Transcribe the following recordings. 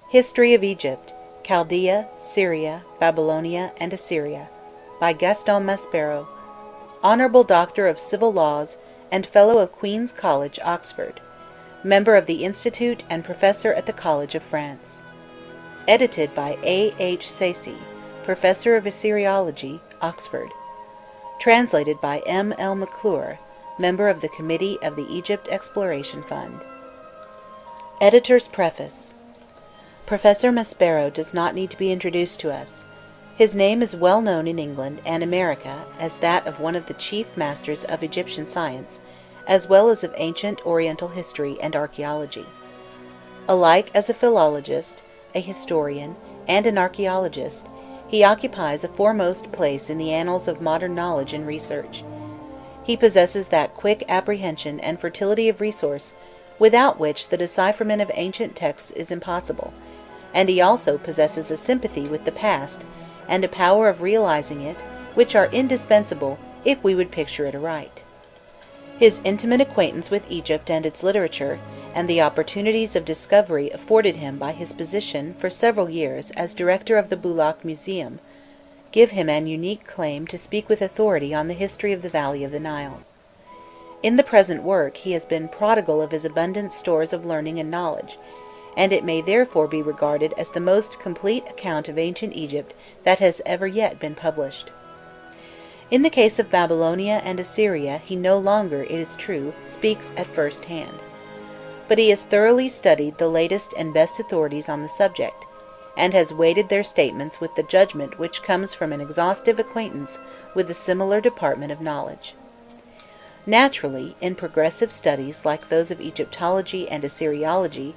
History of Egypt, Chaldea, Syria, Babylonia, and Assyria, by Gaston Maspero, Honourable Doctor of Civil Laws and Fellow of Queen's College, Oxford, Member of the Institute and Professor at the College of France. Edited by A. H. Sayce, Professor of Assyriology, Oxford. Translated by M. L. McClure, Member of the Committee of the Egypt Exploration Fund. Editor's Preface. Professor Maspero does not need to be introduced to us. His name is well known in England and America as that of one of the chief masters of Egyptian science, as well as of ancient Oriental history and archaeology. Alike as a philologist, a historian, and an archaeologist, he occupies a foremost place in the annals of modern knowledge and research. He possesses that quick apprehension and fertility of resource without which the decipherment of ancient texts is impossible, and he also possesses a sympathy with the past and a power of realizing it which are indispensable if we would picture it aright. His intimate acquaintance with Egypt and its literature, and the opportunities of discovery afforded him by his position for several years as director of the Boulak Museum, give him an unique claim to speak with authority on the history of the valley of the Nile. In the present work he has been prodigal of his abundant stores of learning and knowledge, and it may therefore be regarded as the most complete account of ancient Egypt that has ever yet been published. In the case of Babylonia and Assyria he no longer, it is true, speaks at first hand. But he has thoroughly studied the latest and best authorities on the subject, and has weighted their statements with the judgment which comes from an exhaustive acquaintance with a similar department of knowledge. Naturally, in progressive studies like those of Egyptology and Assyriology,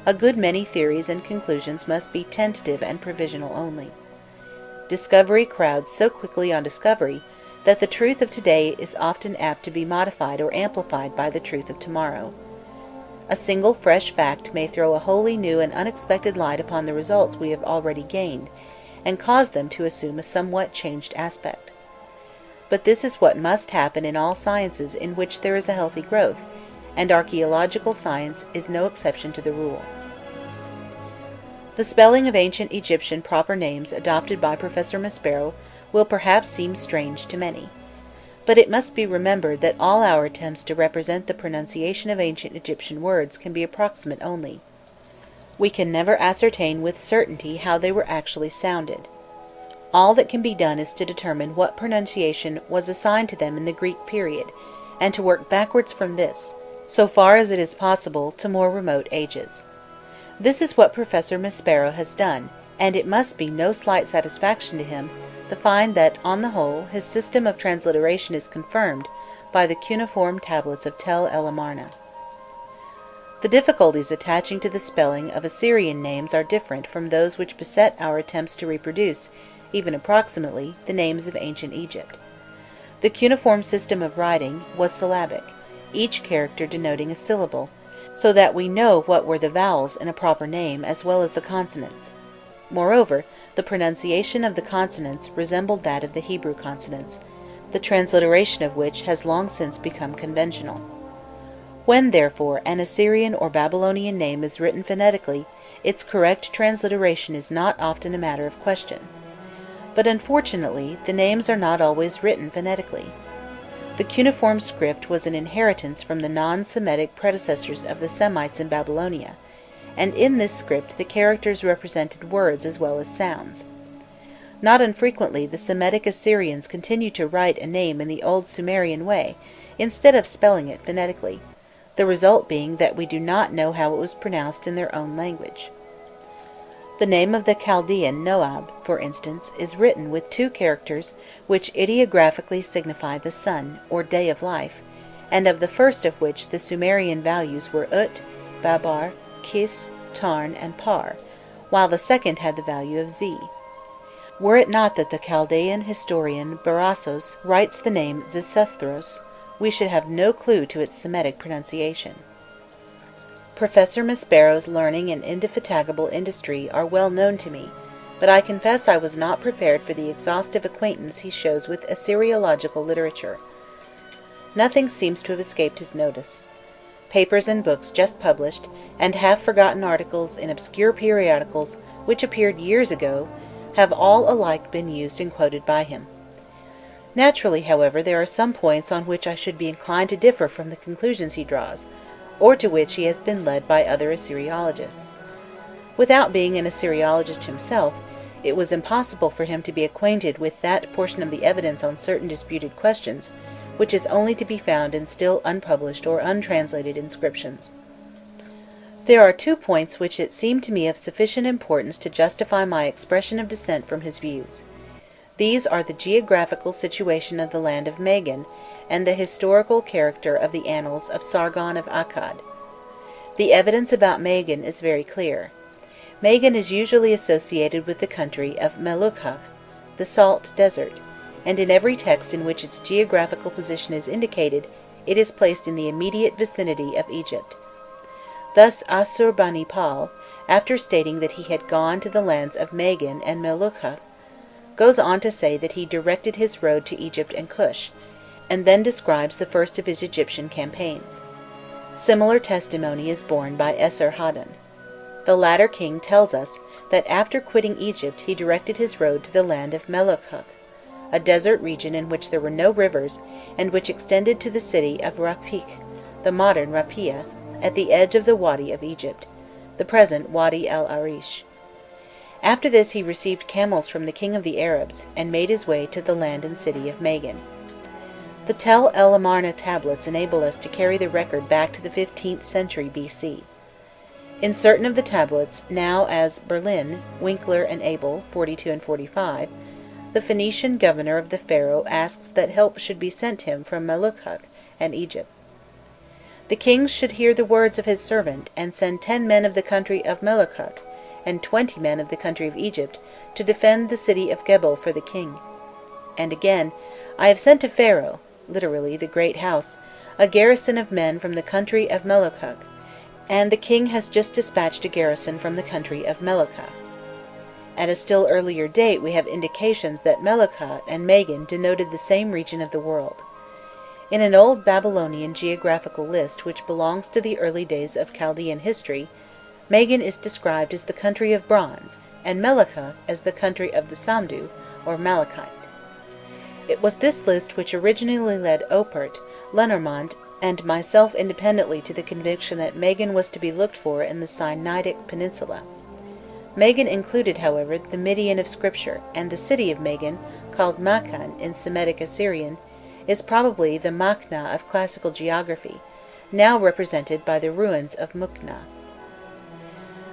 a good many theories and conclusions must be tentative and provisional only. Discovery crowds so quickly on discovery that the truth of today is often apt to be modified or amplified by the truth of tomorrow. A single fresh fact may throw a wholly new and unexpected light upon the results we have already gained, and cause them to assume a somewhat changed aspect. But this is what must happen in all sciences in which there is a healthy growth, and archaeological science is no exception to the rule. The spelling of ancient Egyptian proper names adopted by Professor Maspero will perhaps seem strange to many. But it must be remembered that all our attempts to represent the pronunciation of ancient Egyptian words can be approximate only. We can never ascertain with certainty how they were actually sounded. All that can be done is to determine what pronunciation was assigned to them in the Greek period, and to work backwards from this, so far as it is possible, to more remote ages. This is what Professor Maspero has done, and it must be no slight satisfaction to him to find that, on the whole, his system of transliteration is confirmed by the cuneiform tablets of Tel el Amarna. The difficulties attaching to the spelling of Assyrian names are different from those which beset our attempts to reproduce, even approximately, the names of ancient Egypt. The cuneiform system of writing was syllabic, each character denoting a syllable, so that we know what were the vowels in a proper name as well as the consonants. Moreover, the pronunciation of the consonants resembled that of the Hebrew consonants, the transliteration of which has long since become conventional. When, therefore, an Assyrian or Babylonian name is written phonetically, its correct transliteration is not often a matter of question. But unfortunately, the names are not always written phonetically. The cuneiform script was an inheritance from the non-Semitic predecessors of the Semites in Babylonia, and in this script the characters represented words as well as sounds. Not unfrequently the Semitic Assyrians continued to write a name in the old Sumerian way, instead of spelling it phonetically, the result being that we do not know how it was pronounced in their own language. The name of the Chaldean Noab, for instance, is written with two characters which ideographically signify the sun, or day of life, and of the first of which the Sumerian values were Ut, Babar, Kis, Tarn, and Par, while the second had the value of Z. Were it not that the Chaldean historian Berassos writes the name Xisuthros, we should have no clue to its Semitic pronunciation. Professor Maspero's learning and indefatigable industry are well known to me, but I confess I was not prepared for the exhaustive acquaintance he shows with Assyriological literature. Nothing seems to have escaped his notice. papers and books just published, and half-forgotten articles in obscure periodicals which appeared years ago, have all alike been used and quoted by him. Naturally, however, there are some points on which I should be inclined to differ from the conclusions he draws, or to which he has been led by other Assyriologists. Without being an Assyriologist himself, it was impossible for him to be acquainted with that portion of the evidence on certain disputed questions which is only to be found in still unpublished or untranslated inscriptions. There are two points which it seem to me of sufficient importance to justify my expression of dissent from his views. These are the geographical situation of the land of Magan, and the historical character of the annals of Sargon of Akkad. The evidence about Magan is very clear. Magan is usually associated with the country of Melukhach, the Salt Desert, and in every text in which its geographical position is indicated, it is placed in the immediate vicinity of Egypt. Thus Assurbanipal, after stating that he had gone to the lands of Magan and Melukhach, goes on to say that he directed his road to Egypt and Cush, and then describes the first of his Egyptian campaigns. Similar testimony is borne by Esarhaddon. The latter king tells us that after quitting Egypt he directed his road to the land of Melukhach, a desert region in which there were no rivers, and which extended to the city of Rapik, the modern Rapia, at the edge of the Wadi of Egypt, the present Wadi el-Arish. After this he received camels from the king of the Arabs, and made his way to the land and city of Magan. The Tel El Amarna tablets enable us to carry the record back to the 15th century BC. In certain of the tablets, now as Berlin, Winkler and Abel, 42 and 45, the Phoenician governor of the pharaoh asks that help should be sent him from Melukhach and Egypt. The king should hear the words of his servant, and send 10 men of the country of Melukhach, and 20 men of the country of Egypt, to defend the city of Gebel for the king. And again, I have sent to Pharaoh, literally the great house, a garrison of men from the country of Melukhach, and the king has just dispatched a garrison from the country of Melukhach. At a still earlier date we have indications that Melukhach and Magan denoted the same region of the world. In an old Babylonian geographical list which belongs to the early days of Chaldean history, Magan is described as the country of bronze, and Melukhach as the country of the Samdu, or Malachite. It was this list which originally led Opert, Lenormant, and myself independently to the conviction that Magan was to be looked for in the Sinaitic Peninsula. Magan included, however, the Midian of Scripture, and the city of Magan, called Makan in Semitic Assyrian, is probably the Machna of classical geography, now represented by the ruins of Mukhna.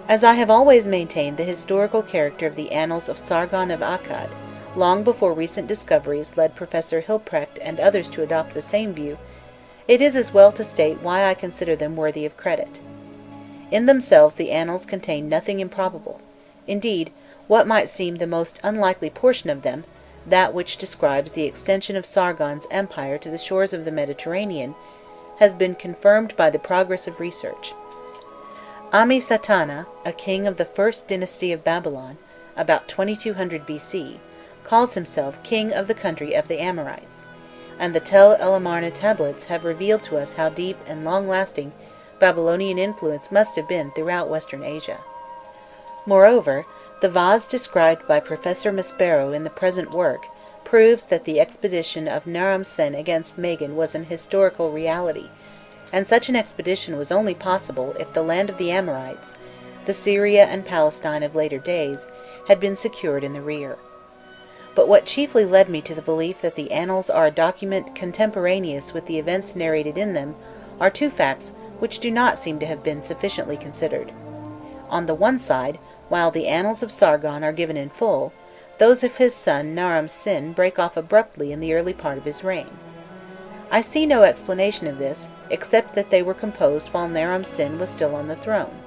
As I have always maintained the historical character of the annals of Sargon of Akkad, long before recent discoveries led Professor Hilprecht and others to adopt the same view, it is as well to state why I consider them worthy of credit. In themselves the annals contain nothing improbable. Indeed, what might seem the most unlikely portion of them, that which describes the extension of Sargon's empire to the shores of the Mediterranean, has been confirmed by the progress of research. Ammi-Satana, a king of the first dynasty of Babylon, about 2200 BC, calls himself king of the country of the Amorites, and the Tel El Amarna tablets have revealed to us how deep and long-lasting Babylonian influence must have been throughout Western Asia. Moreover, the vase described by Professor Maspero in the present work proves that the expedition of Naram-Sin against Magan was an historical reality, and such an expedition was only possible if the land of the Amorites, the Syria and Palestine of later days, had been secured in the rear. But what chiefly led me to the belief that the annals are a document contemporaneous with the events narrated in them are two facts which do not seem to have been sufficiently considered. On the one side, while the annals of Sargon are given in full, those of his son Naram-Sin break off abruptly in the early part of his reign. I see no explanation of this, except that they were composed while Naram-Sin was still on the throne.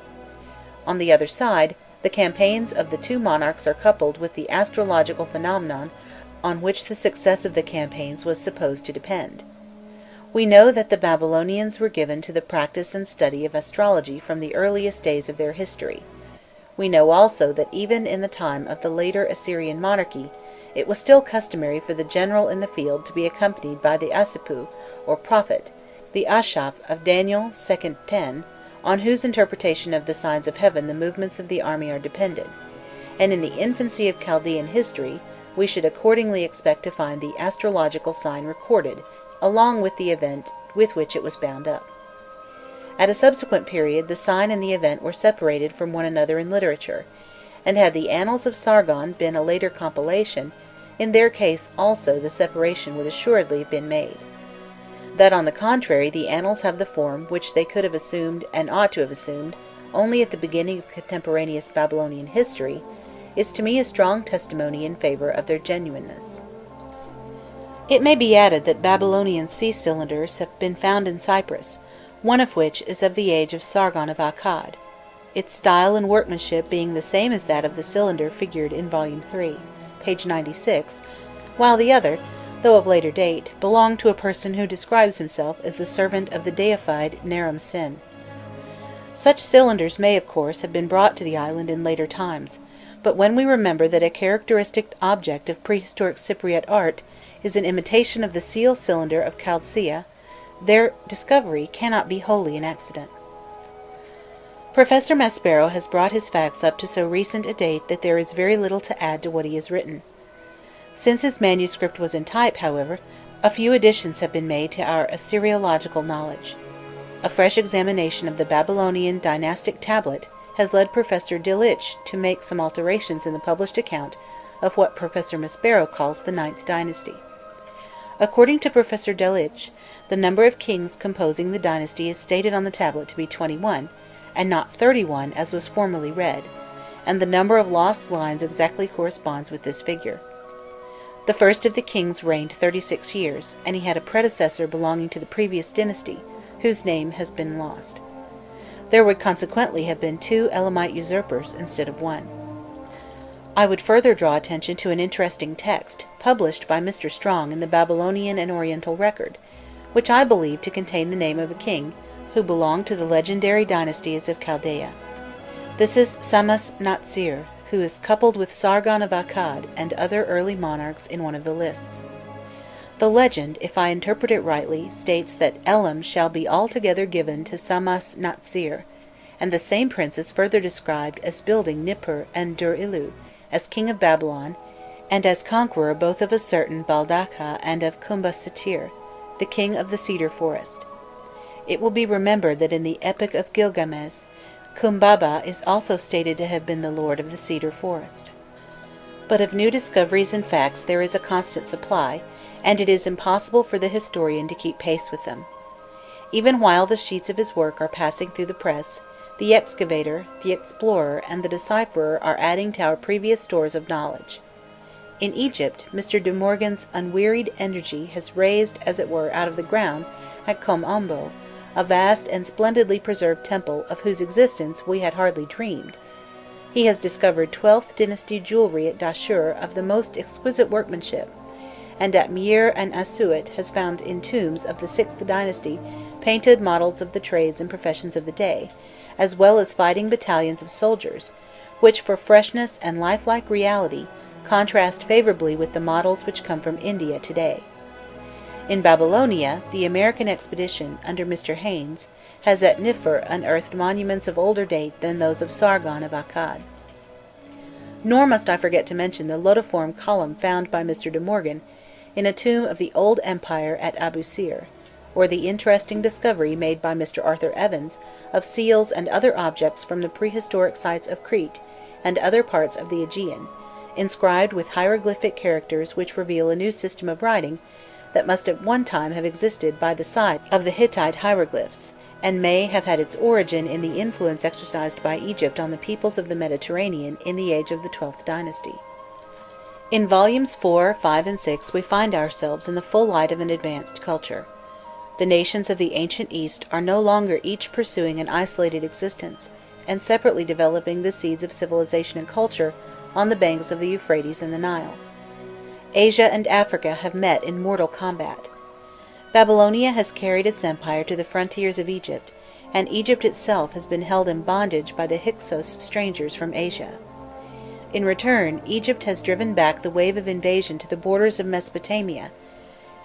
On the other side, the campaigns of the two monarchs are coupled with the astrological phenomenon on which the success of the campaigns was supposed to depend. We know that the Babylonians were given to the practice and study of astrology from the earliest days of their history. We know also that even in the time of the later Assyrian monarchy, it was still customary for the general in the field to be accompanied by the Asipu, or prophet, the Ashap of Daniel 2:10, on whose interpretation of the signs of heaven the movements of the army are dependent, and in the infancy of Chaldean history we should accordingly expect to find the astrological sign recorded along with the event with which it was bound up. At a subsequent period the sign and the event were separated from one another in literature, and had the Annals of Sargon been a later compilation, in their case also the separation would assuredly have been made. That on the contrary the Annals have the form which they could have assumed and ought to have assumed only at the beginning of contemporaneous Babylonian history, is to me a strong testimony in favour of their genuineness. It may be added that Babylonian sea cylinders have been found in Cyprus, one of which is of the age of Sargon of Akkad, its style and workmanship being the same as that of the cylinder figured in Volume 3, page 96, while the other, though of later date, belonged to a person who describes himself as the servant of the deified Naram Sin. Such cylinders may, of course, have been brought to the island in later times, but when we remember that a characteristic object of prehistoric Cypriot art is an imitation of the seal cylinder of Chaldea, their discovery cannot be wholly an accident. Professor Maspero has brought his facts up to so recent a date that there is very little to add to what he has written. Since his manuscript was in type, however, a few additions have been made to our Assyriological knowledge. A fresh examination of the Babylonian dynastic tablet has led Professor Delitzsch to make some alterations in the published account of what Professor Maspero calls the Ninth Dynasty. According to Professor Delitzsch, the number of kings composing the dynasty is stated on the tablet to be 21, and not 31 as was formerly read, and the number of lost lines exactly corresponds with this figure. The first of the kings reigned 36 years, and he had a predecessor belonging to the previous dynasty, whose name has been lost. There would consequently have been 2 Elamite usurpers instead of 1. I would further draw attention to an interesting text, published by Mr. Strong in the Babylonian and Oriental Record, which I believe to contain the name of a king who belonged to the legendary dynasties of Chaldea. This is Samas Natsir, who is coupled with Sargon of Akkad and other early monarchs in one of the lists. The legend, if I interpret it rightly, states that Elam shall be altogether given to Samas Natsir, and the same prince is further described as building Nippur and Dur-ilu, as king of Babylon, and as conqueror both of a certain Baldaka and of Kumbasatir, the king of the cedar forest. It will be remembered that in the Epic of Gilgamesh, Kumbaba is also stated to have been the lord of the cedar forest. But of new discoveries and facts there is a constant supply, and it is impossible for the historian to keep pace with them. Even while the sheets of his work are passing through the press, the excavator, the explorer, and the decipherer are adding to our previous stores of knowledge. In Egypt, Mr. de Morgan's unwearied energy has raised, as it were, out of the ground, at Kom Ombo, a vast and splendidly preserved temple of whose existence we had hardly dreamed. He has discovered 12th dynasty jewellery at Dashur of the most exquisite workmanship, and at Mir and Asuit has found in tombs of the 6th dynasty painted models of the trades and professions of the day, as well as fighting battalions of soldiers, which for freshness and lifelike reality contrast favourably with the models which come from India today. In Babylonia, the American expedition, under Mr. Haynes, has at Niffer unearthed monuments of older date than those of Sargon of Akkad. Nor must I forget to mention the lotiform column found by Mr. de Morgan in a tomb of the Old Empire at Abu Sir, or the interesting discovery made by Mr. Arthur Evans of seals and other objects from the prehistoric sites of Crete and other parts of the Aegean, inscribed with hieroglyphic characters which reveal a new system of writing that must at one time have existed by the side of the Hittite hieroglyphs, and may have had its origin in the influence exercised by Egypt on the peoples of the Mediterranean in the age of the 12th dynasty. In volumes 4, 5, and 6 we find ourselves in the full light of an advanced culture. The nations of the ancient East are no longer each pursuing an isolated existence, and separately developing the seeds of civilization and culture on the banks of the Euphrates and the Nile. Asia and Africa have met in mortal combat. Babylonia has carried its empire to the frontiers of Egypt, and Egypt itself has been held in bondage by the Hyksos strangers from Asia. In return, Egypt has driven back the wave of invasion to the borders of Mesopotamia,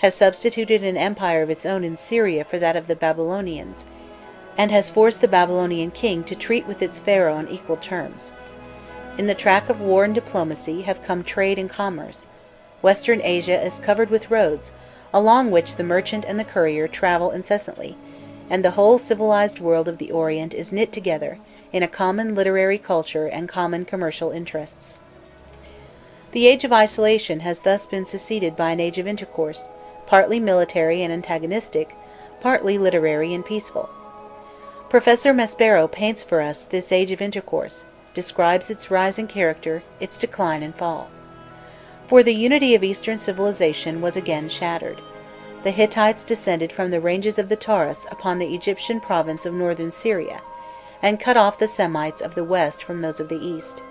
has substituted an empire of its own in Syria for that of the Babylonians, and has forced the Babylonian king to treat with its pharaoh on equal terms. In the track of war and diplomacy have come trade and commerce. Western Asia is covered with roads, along which the merchant and the courier travel incessantly, and the whole civilized world of the Orient is knit together in a common literary culture and common commercial interests. The age of isolation has thus been succeeded by an age of intercourse, partly military and antagonistic, partly literary and peaceful. Professor Maspero paints for us this age of intercourse, describes its rise in character, its decline and fall. For the unity of Eastern civilization was again shattered. The Hittites descended from the ranges of the Taurus upon the Egyptian province of northern Syria, and cut off the Semites of the west from those of the east.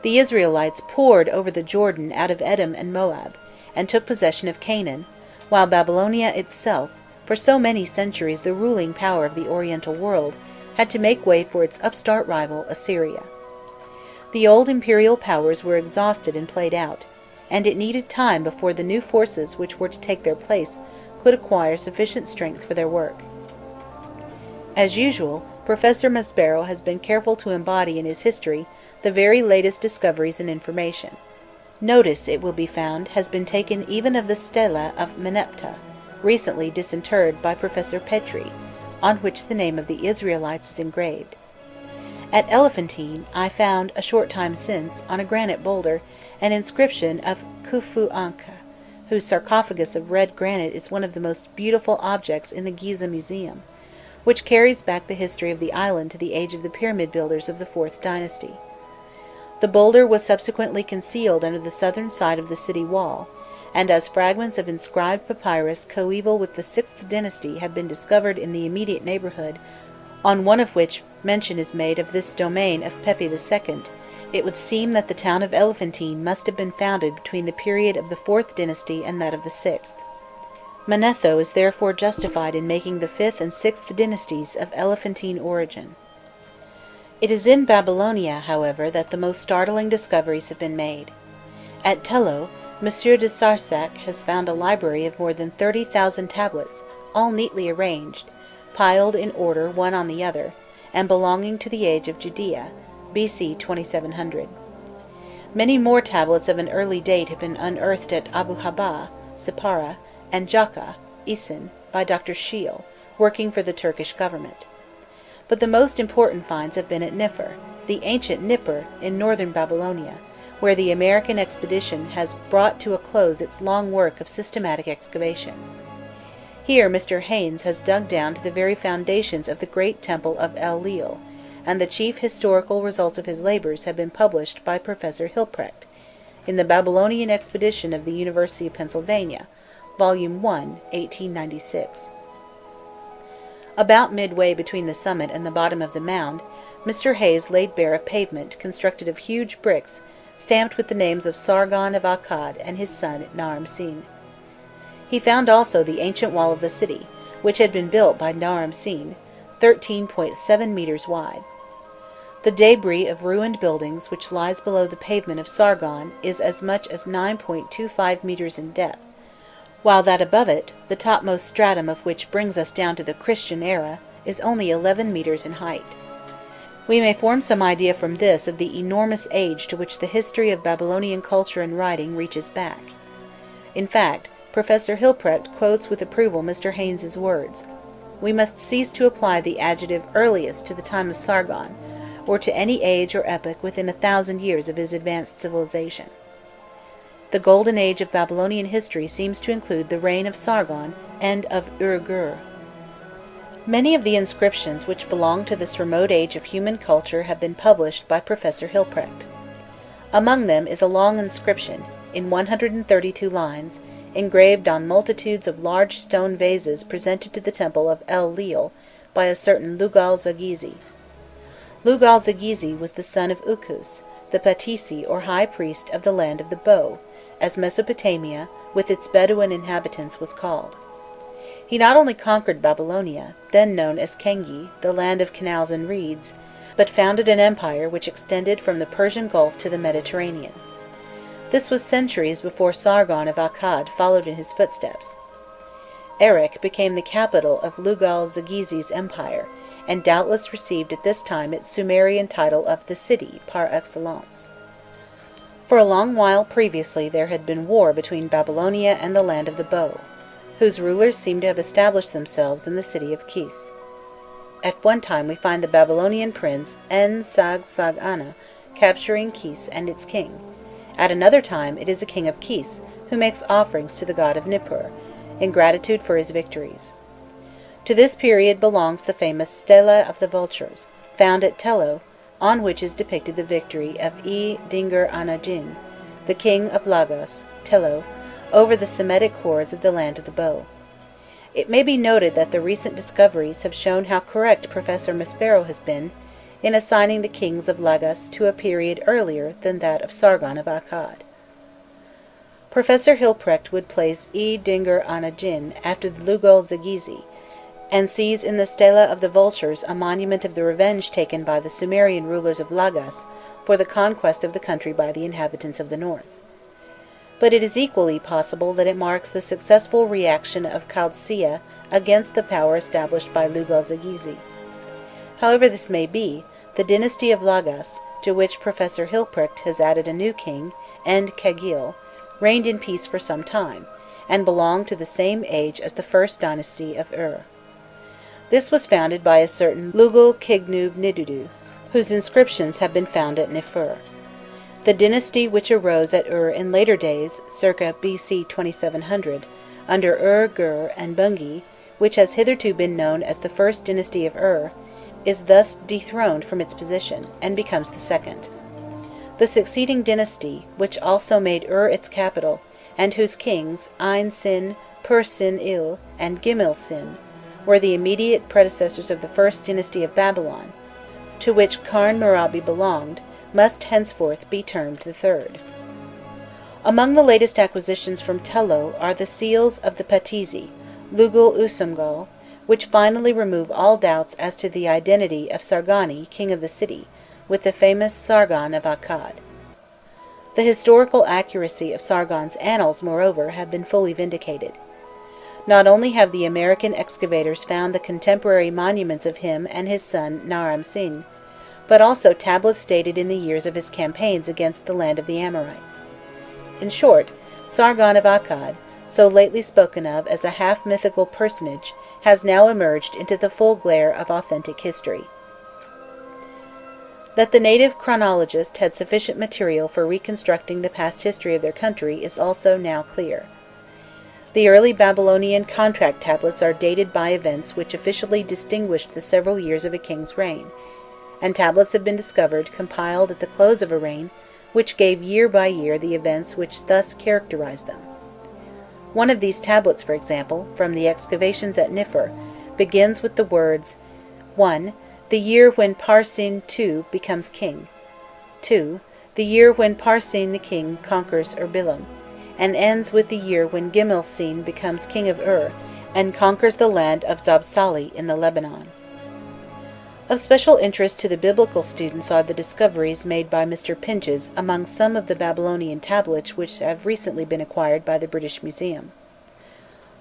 The Israelites poured over the Jordan out of Edom and Moab, and took possession of Canaan, while Babylonia itself, for so many centuries the ruling power of the Oriental world, had to make way for its upstart rival Assyria. The old imperial powers were exhausted and played out, and it needed time before the new forces which were to take their place could acquire sufficient strength for their work. As usual, Professor Maspero has been careful to embody in his history the very latest discoveries and information. Notice, it will be found, has been taken even of the stela of Merneptah, recently disinterred by Professor Petrie, on which the name of the Israelites is engraved. At Elephantine I found, a short time since, on a granite boulder, an inscription of Khufu Ankh, whose sarcophagus of red granite is one of the most beautiful objects in the Giza Museum, which carries back the history of the island to the age of the pyramid builders of the 4th dynasty. The boulder was subsequently concealed under the southern side of the city wall, and as fragments of inscribed papyrus coeval with the 6th dynasty have been discovered in the immediate neighbourhood, on one of which mention is made of this domain of Pepi II, it would seem that the town of Elephantine must have been founded between the period of the 4th dynasty and that of the 6th. Manetho is therefore justified in making the 5th and 6th dynasties of Elephantine origin. It is in Babylonia, however, that the most startling discoveries have been made. At Tello, M. de Sarsac has found a library of more than 30,000 tablets, all neatly arranged, piled in order one on the other, and belonging to the age of Judea, BC 2700. Many more tablets of an early date have been unearthed at Abu Habba, Sippara, and Jaka, Isin, by Dr. Schiel, working for the Turkish government. But the most important finds have been at Niffer, the ancient Nippur in northern Babylonia, where the American expedition has brought to a close its long work of systematic excavation. Here Mr. Haynes has dug down to the very foundations of the great temple of El Lil, and the chief historical results of his labours have been published by Professor Hilprecht, in the Babylonian Expedition of the University of Pennsylvania, Volume 1, 1896. About midway between the summit and the bottom of the mound, Mr. Hayes laid bare a pavement constructed of huge bricks stamped with the names of Sargon of Akkad and his son Naram Sin. He found also the ancient wall of the city, which had been built by Naram Sin, 13.7 meters wide. The debris of ruined buildings which lies below the pavement of Sargon is as much as 9.25 meters in depth, while that above it, the topmost stratum of which brings us down to the Christian era, is only 11 meters in height. We may form some idea from this of the enormous age to which the history of Babylonian culture and writing reaches back. In fact, Professor Hilprecht quotes with approval Mr. Haynes's words: "We must cease to apply the adjective earliest to the time of Sargon, or to any age or epoch within 1,000 years of his advanced civilization." The golden age of Babylonian history seems to include the reign of Sargon and of Ur-Gur. Many of the inscriptions which belong to this remote age of human culture have been published by Professor Hilprecht. Among them is a long inscription, in 132 lines, engraved on multitudes of large stone vases presented to the temple of El Lil by a certain Lugal Zagizi. Lugal Zagizi was the son of Ukus, the patisi or high priest of the land of the bow, as Mesopotamia, with its Bedouin inhabitants, was called. He not only conquered Babylonia, then known as Kengi, the land of canals and reeds, but founded an empire which extended from the Persian Gulf to the Mediterranean. This was centuries before Sargon of Akkad followed in his footsteps, Erech became the capital of Lugal-Zagizi's empire, and doubtless received at this time its Sumerian title of the city par excellence. For a long while previously there had been war between Babylonia and the land of the bow, whose rulers seem to have established themselves in the city of Kis. At one time we find the Babylonian prince En-Sag-Sag-Ana capturing Kis and its king. At another time it is a king of Kis who makes offerings to the god of Nippur, in gratitude for his victories. To this period belongs the famous Stela of the Vultures, found at Tello, on which is depicted the victory of E-Dingur-Ana-Jin, the king of Lagos, Tello, over the Semitic hordes of the land of the bow. It may be noted that the recent discoveries have shown how correct Professor Maspero has been in assigning the kings of Lagos to a period earlier than that of Sargon of Akkad. Professor Hilprecht would place E-Dingur-Ana-Jin after the Lugal-Zagizi, and sees in the Stela of the Vultures a monument of the revenge taken by the Sumerian rulers of Lagos for the conquest of the country by the inhabitants of the north. But it is equally possible that it marks the successful reaction of Chaldea against the power established by Lugal-Zagizi. However this may be, the dynasty of Lagos, to which Professor Hilprecht has added a new king, End-Kagil, reigned in peace for some time, and belonged to the same age as the first dynasty of Ur. This was founded by a certain Lugal-Kignub-Nidudu, whose inscriptions have been found at Nifur. The dynasty which arose at Ur in later days, circa BC 2700, under Ur-Gur and Bungi, which has hitherto been known as the first dynasty of Ur, is thus dethroned from its position, and becomes the second. The succeeding dynasty, which also made Ur its capital, and whose kings, Ein-Sin, Pur-Sin-Il, and Gimel-Sin, were the immediate predecessors of the first dynasty of Babylon, to which Karn-Murabi belonged, must henceforth be termed the third. Among the latest acquisitions from Tello are the seals of the Patizi, Lugal-Usumgal, which finally remove all doubts as to the identity of Sargani, king of the city, with the famous Sargon of Akkad. The historical accuracy of Sargon's annals, moreover, have been fully vindicated. Not only have the American excavators found the contemporary monuments of him and his son Naram-Sin, but also tablets dated in the years of his campaigns against the land of the Amorites. In short, Sargon of Akkad, so lately spoken of as a half-mythical personage, has now emerged into the full glare of authentic history. That the native chronologist had sufficient material for reconstructing the past history of their country is also now clear. The early Babylonian contract tablets are dated by events which officially distinguished the several years of a king's reign, and tablets have been discovered compiled at the close of a reign which gave year by year the events which thus characterized them. One of these tablets, for example, from the excavations at Nifur, begins with the words 1. The year when Parsin II becomes king. 2. The year when Parsin the king conquers Urbilum, and ends with the year when Gimel-Sin becomes king of Ur, and conquers the land of Zabsali in the Lebanon. Of special interest to the biblical students are the discoveries made by Mr. Pinches among some of the Babylonian tablets which have recently been acquired by the British Museum.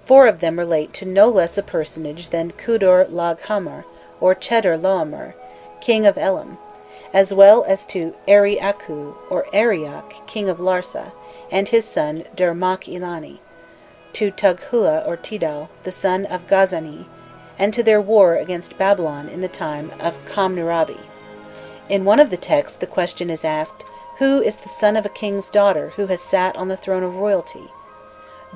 4 of them relate to no less a personage than Kudur-Lag-Hamar, or Chedor-Laomer, king of Elam, as well as to Eri-Aku, or Arioch, king of Larsa, and his son Dur-Mak-Ilani, to Tughula or Tidal, the son of Gazani, and to their war against Babylon in the time of Kamnurabi. In one of the texts the question is asked, who is the son of a king's daughter who has sat on the throne of royalty?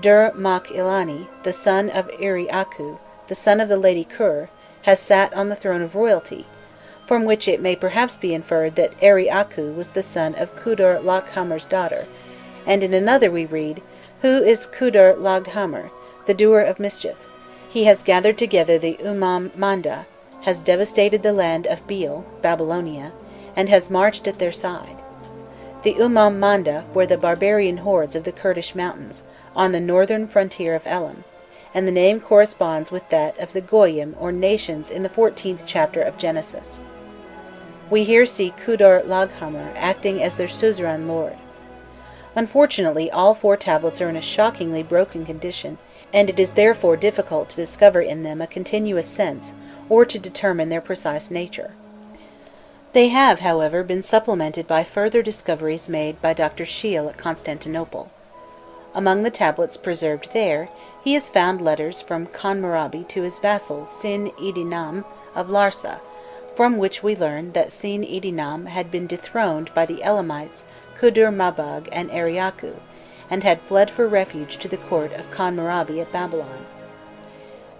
Dur-Mak-Ilani, the son of Eri-Aku, the son of the lady Kur, has sat on the throne of royalty, from which it may perhaps be inferred that Eri-Aku was the son of Kudur-Laghamar's daughter, and in another we read, who is Kudur-Laghamar, the doer of mischief? He has gathered together the Manda, has devastated the land of Beel, Babylonia, and has marched at their side. The Manda were the barbarian hordes of the Kurdish mountains, on the northern frontier of Elam, and the name corresponds with that of the Goyim or nations in the 14th chapter of Genesis. We here see Kudur-Laghamar acting as their suzerain lord. Unfortunately, all 4 tablets are in a shockingly broken condition, and it is therefore difficult to discover in them a continuous sense or to determine their precise nature. They have, however, been supplemented by further discoveries made by Dr. Scheele at Constantinople. Among the tablets preserved there, he has found letters from Khanmurabi to his vassal Sin-idinnam of Larsa, from which we learn that Sin-idinnam had been dethroned by the Elamites Kudur-Mabag and Aryaku, and had fled for refuge to the court of Khanmurabi at Babylon.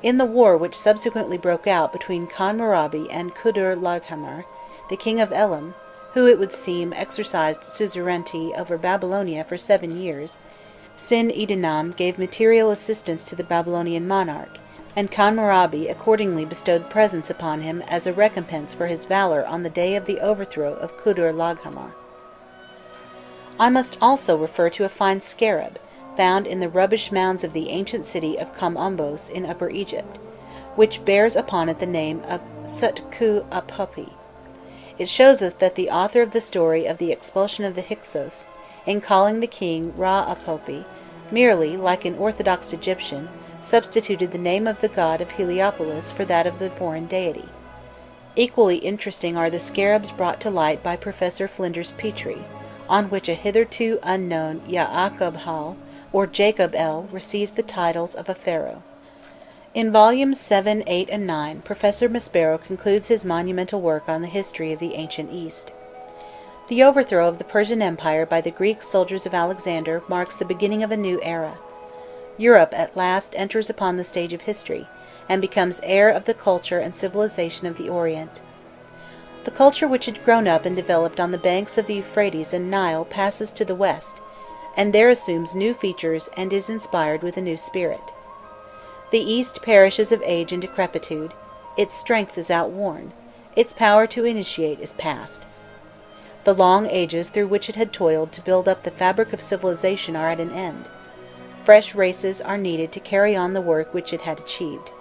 In the war which subsequently broke out between Khanmurabi and Kudur-Laghmar, the king of Elam, who it would seem exercised suzerainty over Babylonia for 7 years, Sin-idinnam gave material assistance to the Babylonian monarch, and Khanmurabi accordingly bestowed presents upon him as a recompense for his valour on the day of the overthrow of Kudur-Laghmar. I must also refer to a fine scarab, found in the rubbish mounds of the ancient city of Kom-Ombos in Upper Egypt, which bears upon it the name of Sut-ku-Apopi. It shows us that the author of the story of the expulsion of the Hyksos, in calling the king Ra-Apopi, merely, like an orthodox Egyptian, substituted the name of the god of Heliopolis for that of the foreign deity. Equally interesting are the scarabs brought to light by Professor Flinders Petrie, on which a hitherto unknown Yaakov-Hal, or Jacob-El, receives the titles of a pharaoh. In volumes 7, 8, and 9, Professor Maspero concludes his monumental work on the history of the ancient East. The overthrow of the Persian Empire by the Greek soldiers of Alexander marks the beginning of a new era. Europe at last enters upon the stage of history, and becomes heir of the culture and civilization of the Orient. The culture which had grown up and developed on the banks of the Euphrates and Nile passes to the west, and there assumes new features and is inspired with a new spirit. The East perishes of age and decrepitude, its strength is outworn, its power to initiate is past. The long ages through which it had toiled to build up the fabric of civilization are at an end. Fresh races are needed to carry on the work which it had achieved.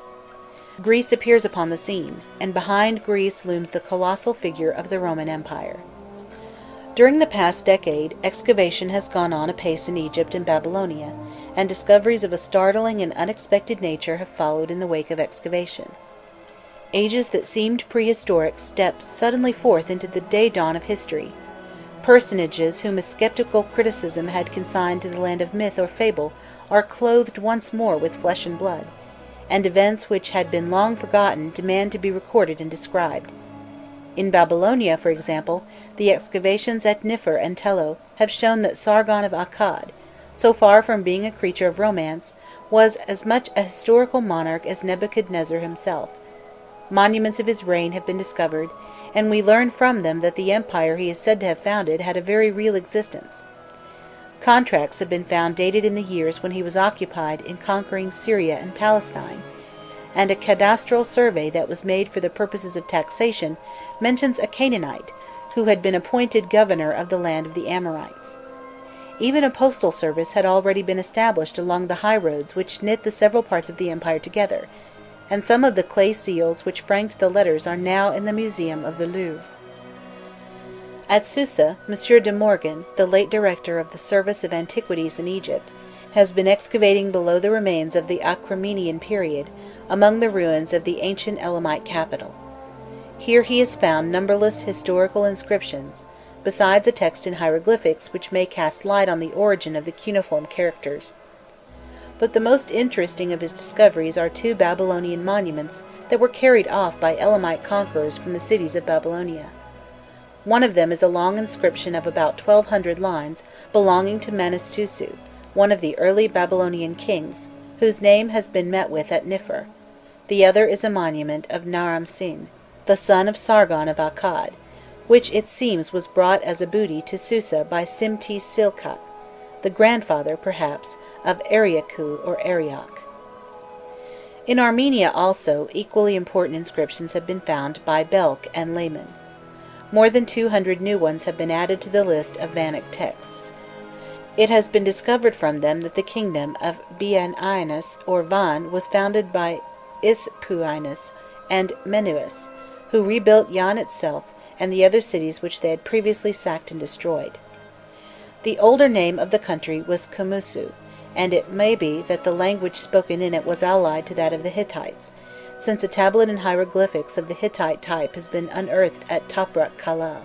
Greece appears upon the scene, and behind Greece looms the colossal figure of the Roman Empire. During the past decade, excavation has gone on apace in Egypt and Babylonia, and discoveries of a startling and unexpected nature have followed in the wake of excavation. Ages that seemed prehistoric stepped suddenly forth into the day-dawn of history. Personages whom a sceptical criticism had consigned to the land of myth or fable are clothed once more with flesh and blood, and events which had been long forgotten demand to be recorded and described. In Babylonia, for example, the excavations at Niffer and Tello have shown that Sargon of Akkad, so far from being a creature of romance, was as much a historical monarch as Nebuchadnezzar himself. Monuments of his reign have been discovered, and we learn from them that the empire he is said to have founded had a very real existence. Contracts have been found dated in the years when he was occupied in conquering Syria and Palestine, and a cadastral survey that was made for the purposes of taxation mentions a Canaanite who had been appointed governor of the land of the Amorites. Even a postal service had already been established along the high roads which knit the several parts of the empire together, and some of the clay seals which franked the letters are now in the museum of the Louvre. At Susa, M. de Morgan, the late director of the Service of Antiquities in Egypt, has been excavating below the remains of the Achremenian period, among the ruins of the ancient Elamite capital. Here he has found numberless historical inscriptions, besides a text in hieroglyphics which may cast light on the origin of the cuneiform characters. But the most interesting of his discoveries are 2 Babylonian monuments that were carried off by Elamite conquerors from the cities of Babylonia. One of them is a long inscription of about 1,200 lines belonging to Manastousu, one of the early Babylonian kings, whose name has been met with at Niffer. The other is a monument of Naram-Sin, the son of Sargon of Akkad, which it seems was brought as a booty to Susa by Simti-Silkat, the grandfather, perhaps, of Aryaku or Arioch. In Armenia also, equally important inscriptions have been found by Belk and Lehmann. More than 200 new ones have been added to the list of Vannic texts. It has been discovered from them that the kingdom of Bianias or Van was founded by Ispuinis and Menuas, who rebuilt Yan itself and the other cities which they had previously sacked and destroyed. The older name of the country was Kamusu, and it may be that the language spoken in it was allied to that of the Hittites, since a tablet in hieroglyphics of the Hittite type has been unearthed at Toprak Kalal.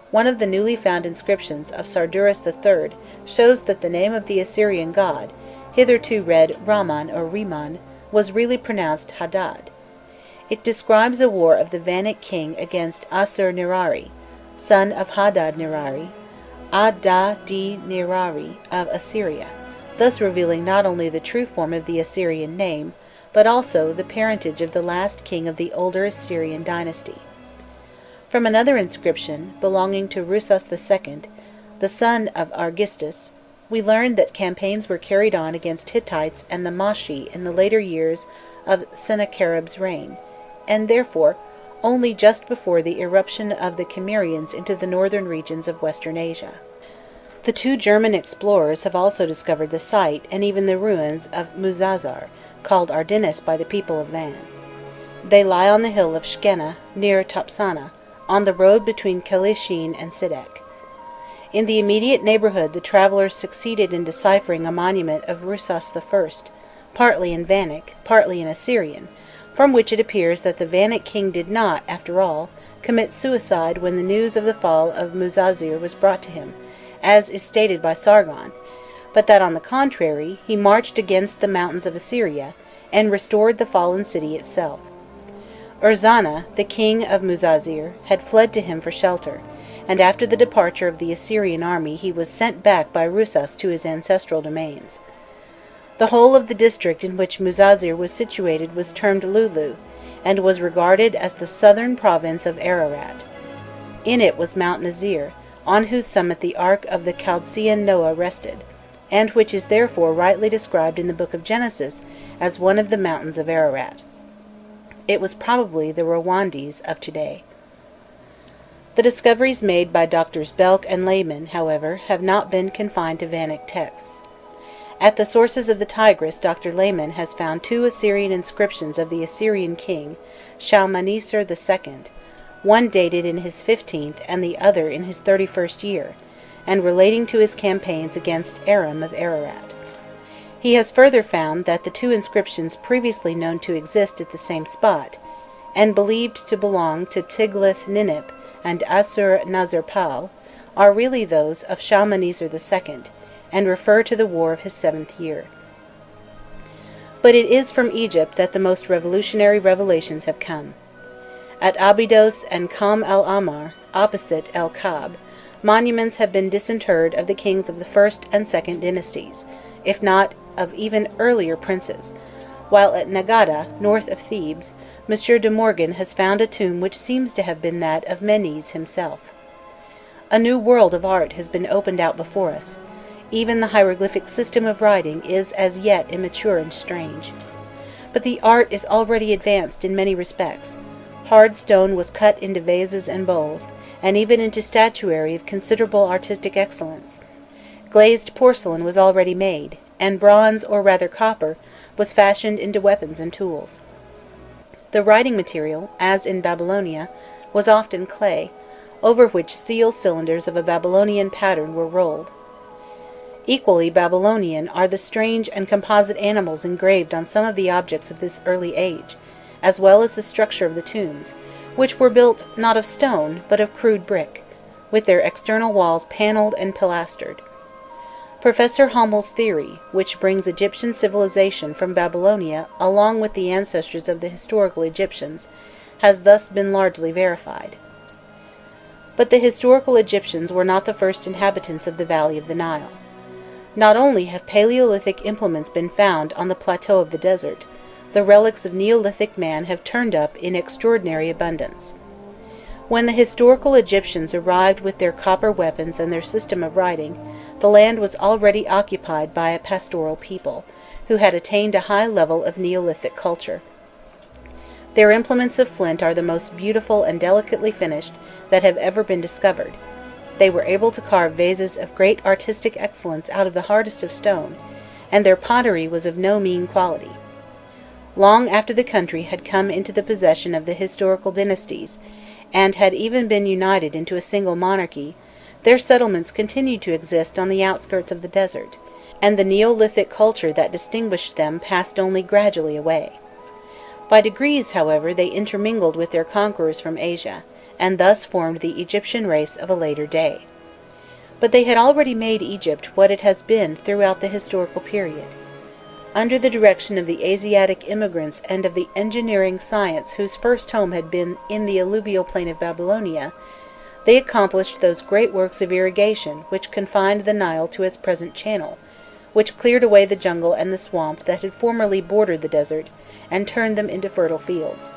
One of the newly found inscriptions of Sarduris III shows that the name of the Assyrian god, hitherto read Raman or Riman, was really pronounced Hadad. It describes a war of the Vannic king against Assur-nirari, son of Hadad-nirari, Ad-da-di-nirari of Assyria, thus revealing not only the true form of the Assyrian name, but also the parentage of the last king of the older Assyrian dynasty. From another inscription, belonging to Rusas II, the son of Argistus, we learn that campaigns were carried on against Hittites and the Mashi in the later years of Sennacherib's reign, and therefore only just before the irruption of the Cimmerians into the northern regions of Western Asia. The two German explorers have also discovered the site and even the ruins of Muzazar, called Ardennes by the people of Van. They lie on the hill of Shkena, near Topsana, on the road between Kalishin and Sidek. In the immediate neighbourhood the travellers succeeded in deciphering a monument of Rusas I, partly in Vannic, partly in Assyrian, from which it appears that the Vannic king did not, after all, commit suicide when the news of the fall of Muzazir was brought to him, as is stated by Sargon, but that on the contrary he marched against the mountains of Assyria, and restored the fallen city itself. Urzana, the king of Muzazir, had fled to him for shelter, and after the departure of the Assyrian army he was sent back by Rusas to his ancestral domains. The whole of the district in which Muzazir was situated was termed Lulu, and was regarded as the southern province of Ararat. In it was Mount Nazir, on whose summit the ark of the Chaldean Noah rested, and which is therefore rightly described in the book of Genesis as one of the mountains of Ararat. It was probably the Rwandes of today. The discoveries made by Drs. Belk and Lehmann, however, have not been confined to Vannic texts. At the sources of the Tigris, Dr. Lehmann has found two Assyrian inscriptions of the Assyrian king, Shalmaneser II, one dated in his 15th and the other in his 31st year, and relating to his campaigns against Aram of Ararat. He has further found that the two inscriptions previously known to exist at the same spot, and believed to belong to Tiglath-Ninip and Assur-Nazir-Pal, are really those of Shalmaneser II, and refer to the war of his 7th year. But it is from Egypt that the most revolutionary revelations have come. At Abydos and Qam el-Ahmar, opposite El-Kab, monuments have been disinterred of the kings of the 1st and 2nd dynasties, if not of even earlier princes, while at Nagada, north of Thebes, M. de Morgan has found a tomb which seems to have been that of Menes himself. A new world of art has been opened out before us. Even the hieroglyphic system of writing is as yet immature and strange. But the art is already advanced in many respects. Hard stone was cut into vases and bowls, and even into statuary of considerable artistic excellence. Glazed porcelain was already made, and bronze, or rather copper, was fashioned into weapons and tools. The writing material, as in Babylonia, was often clay, over which seal cylinders of a Babylonian pattern were rolled. Equally Babylonian are the strange and composite animals engraved on some of the objects of this early age, as well as the structure of the tombs, which were built not of stone but of crude brick, with their external walls panelled and pilastered. Professor Hommel's theory, which brings Egyptian civilization from Babylonia along with the ancestors of the historical Egyptians, has thus been largely verified. But the historical Egyptians were not the first inhabitants of the valley of the Nile. Not only have Paleolithic implements been found on the plateau of the desert, the relics of Neolithic man have turned up in extraordinary abundance. When the historical Egyptians arrived with their copper weapons and their system of writing, the land was already occupied by a pastoral people, who had attained a high level of Neolithic culture. Their implements of flint are the most beautiful and delicately finished that have ever been discovered. They were able to carve vases of great artistic excellence out of the hardest of stone, and their pottery was of no mean quality. Long after the country had come into the possession of the historical dynasties, and had even been united into a single monarchy, their settlements continued to exist on the outskirts of the desert, and the Neolithic culture that distinguished them passed only gradually away. By degrees, however, they intermingled with their conquerors from Asia, and thus formed the Egyptian race of a later day. But they had already made Egypt what it has been throughout the historical period. Under the direction of the Asiatic immigrants and of the engineering science whose first home had been in the alluvial plain of Babylonia, they accomplished those great works of irrigation which confined the Nile to its present channel, which cleared away the jungle and the swamp that had formerly bordered the desert, and turned them into fertile fields.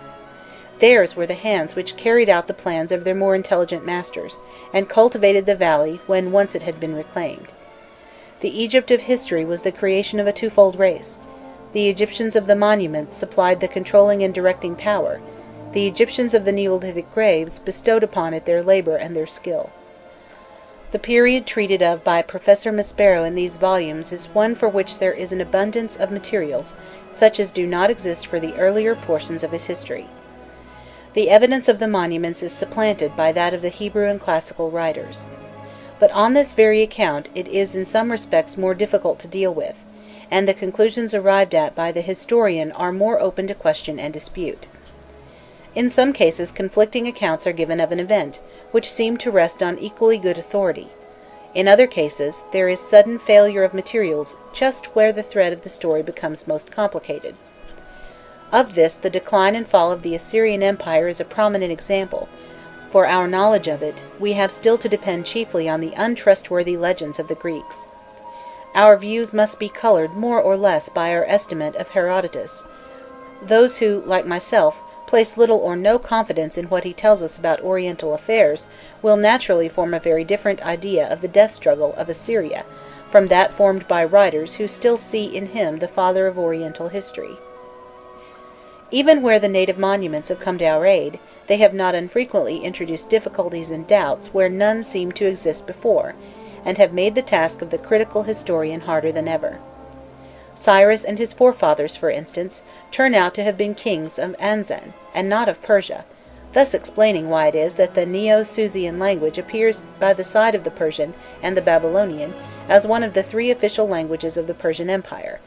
Theirs were the hands which carried out the plans of their more intelligent masters, and cultivated the valley when once it had been reclaimed. The Egypt of history was the creation of a twofold race. The Egyptians of the monuments supplied the controlling and directing power. The Egyptians of the Neolithic graves bestowed upon it their labor and their skill. The period treated of by Professor Maspero in these volumes is one for which there is an abundance of materials, such as do not exist for the earlier portions of his history. The evidence of the monuments is supplanted by that of the Hebrew and classical writers. But on this very account it is in some respects more difficult to deal with, and the conclusions arrived at by the historian are more open to question and dispute. In some cases conflicting accounts are given of an event, which seem to rest on equally good authority. In other cases, there is sudden failure of materials just where the thread of the story becomes most complicated. Of this, the decline and fall of the Assyrian Empire is a prominent example. For our knowledge of it, we have still to depend chiefly on the untrustworthy legends of the Greeks. Our views must be colored more or less by our estimate of Herodotus. Those who, like myself, place little or no confidence in what he tells us about Oriental affairs will naturally form a very different idea of the death struggle of Assyria from that formed by writers who still see in him the father of Oriental history. Even where the native monuments have come to our aid, they have not unfrequently introduced difficulties and doubts where none seemed to exist before, and have made the task of the critical historian harder than ever. Cyrus and his forefathers, for instance, turn out to have been kings of Anzan, and not of Persia, thus explaining why it is that the Neo-Susian language appears by the side of the Persian and the Babylonian as one of the three official languages of the Persian Empire.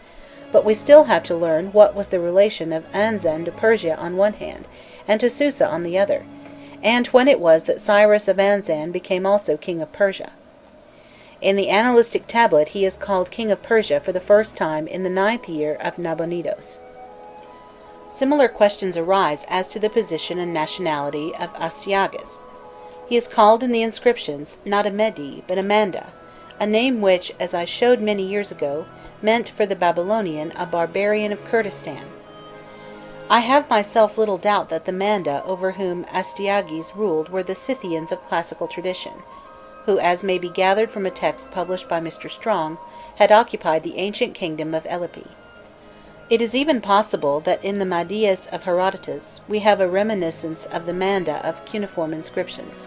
But we still have to learn what was the relation of Anzan to Persia on one hand, and to Susa on the other, and when it was that Cyrus of Anzan became also king of Persia. In the Annalistic tablet he is called king of Persia for the first time in the 9th year of Nabonidus. Similar questions arise as to the position and nationality of Astyages. He is called in the inscriptions not a Mede but a Manda, a name which, as I showed many years ago, meant for the Babylonian a barbarian of Kurdistan. I have myself little doubt that the Manda over whom Astyages ruled were the Scythians of classical tradition, who, as may be gathered from a text published by Mr. Strong, had occupied the ancient kingdom of Elypi. It is even possible that in the Madias of Herodotus we have a reminiscence of the Manda of cuneiform inscriptions.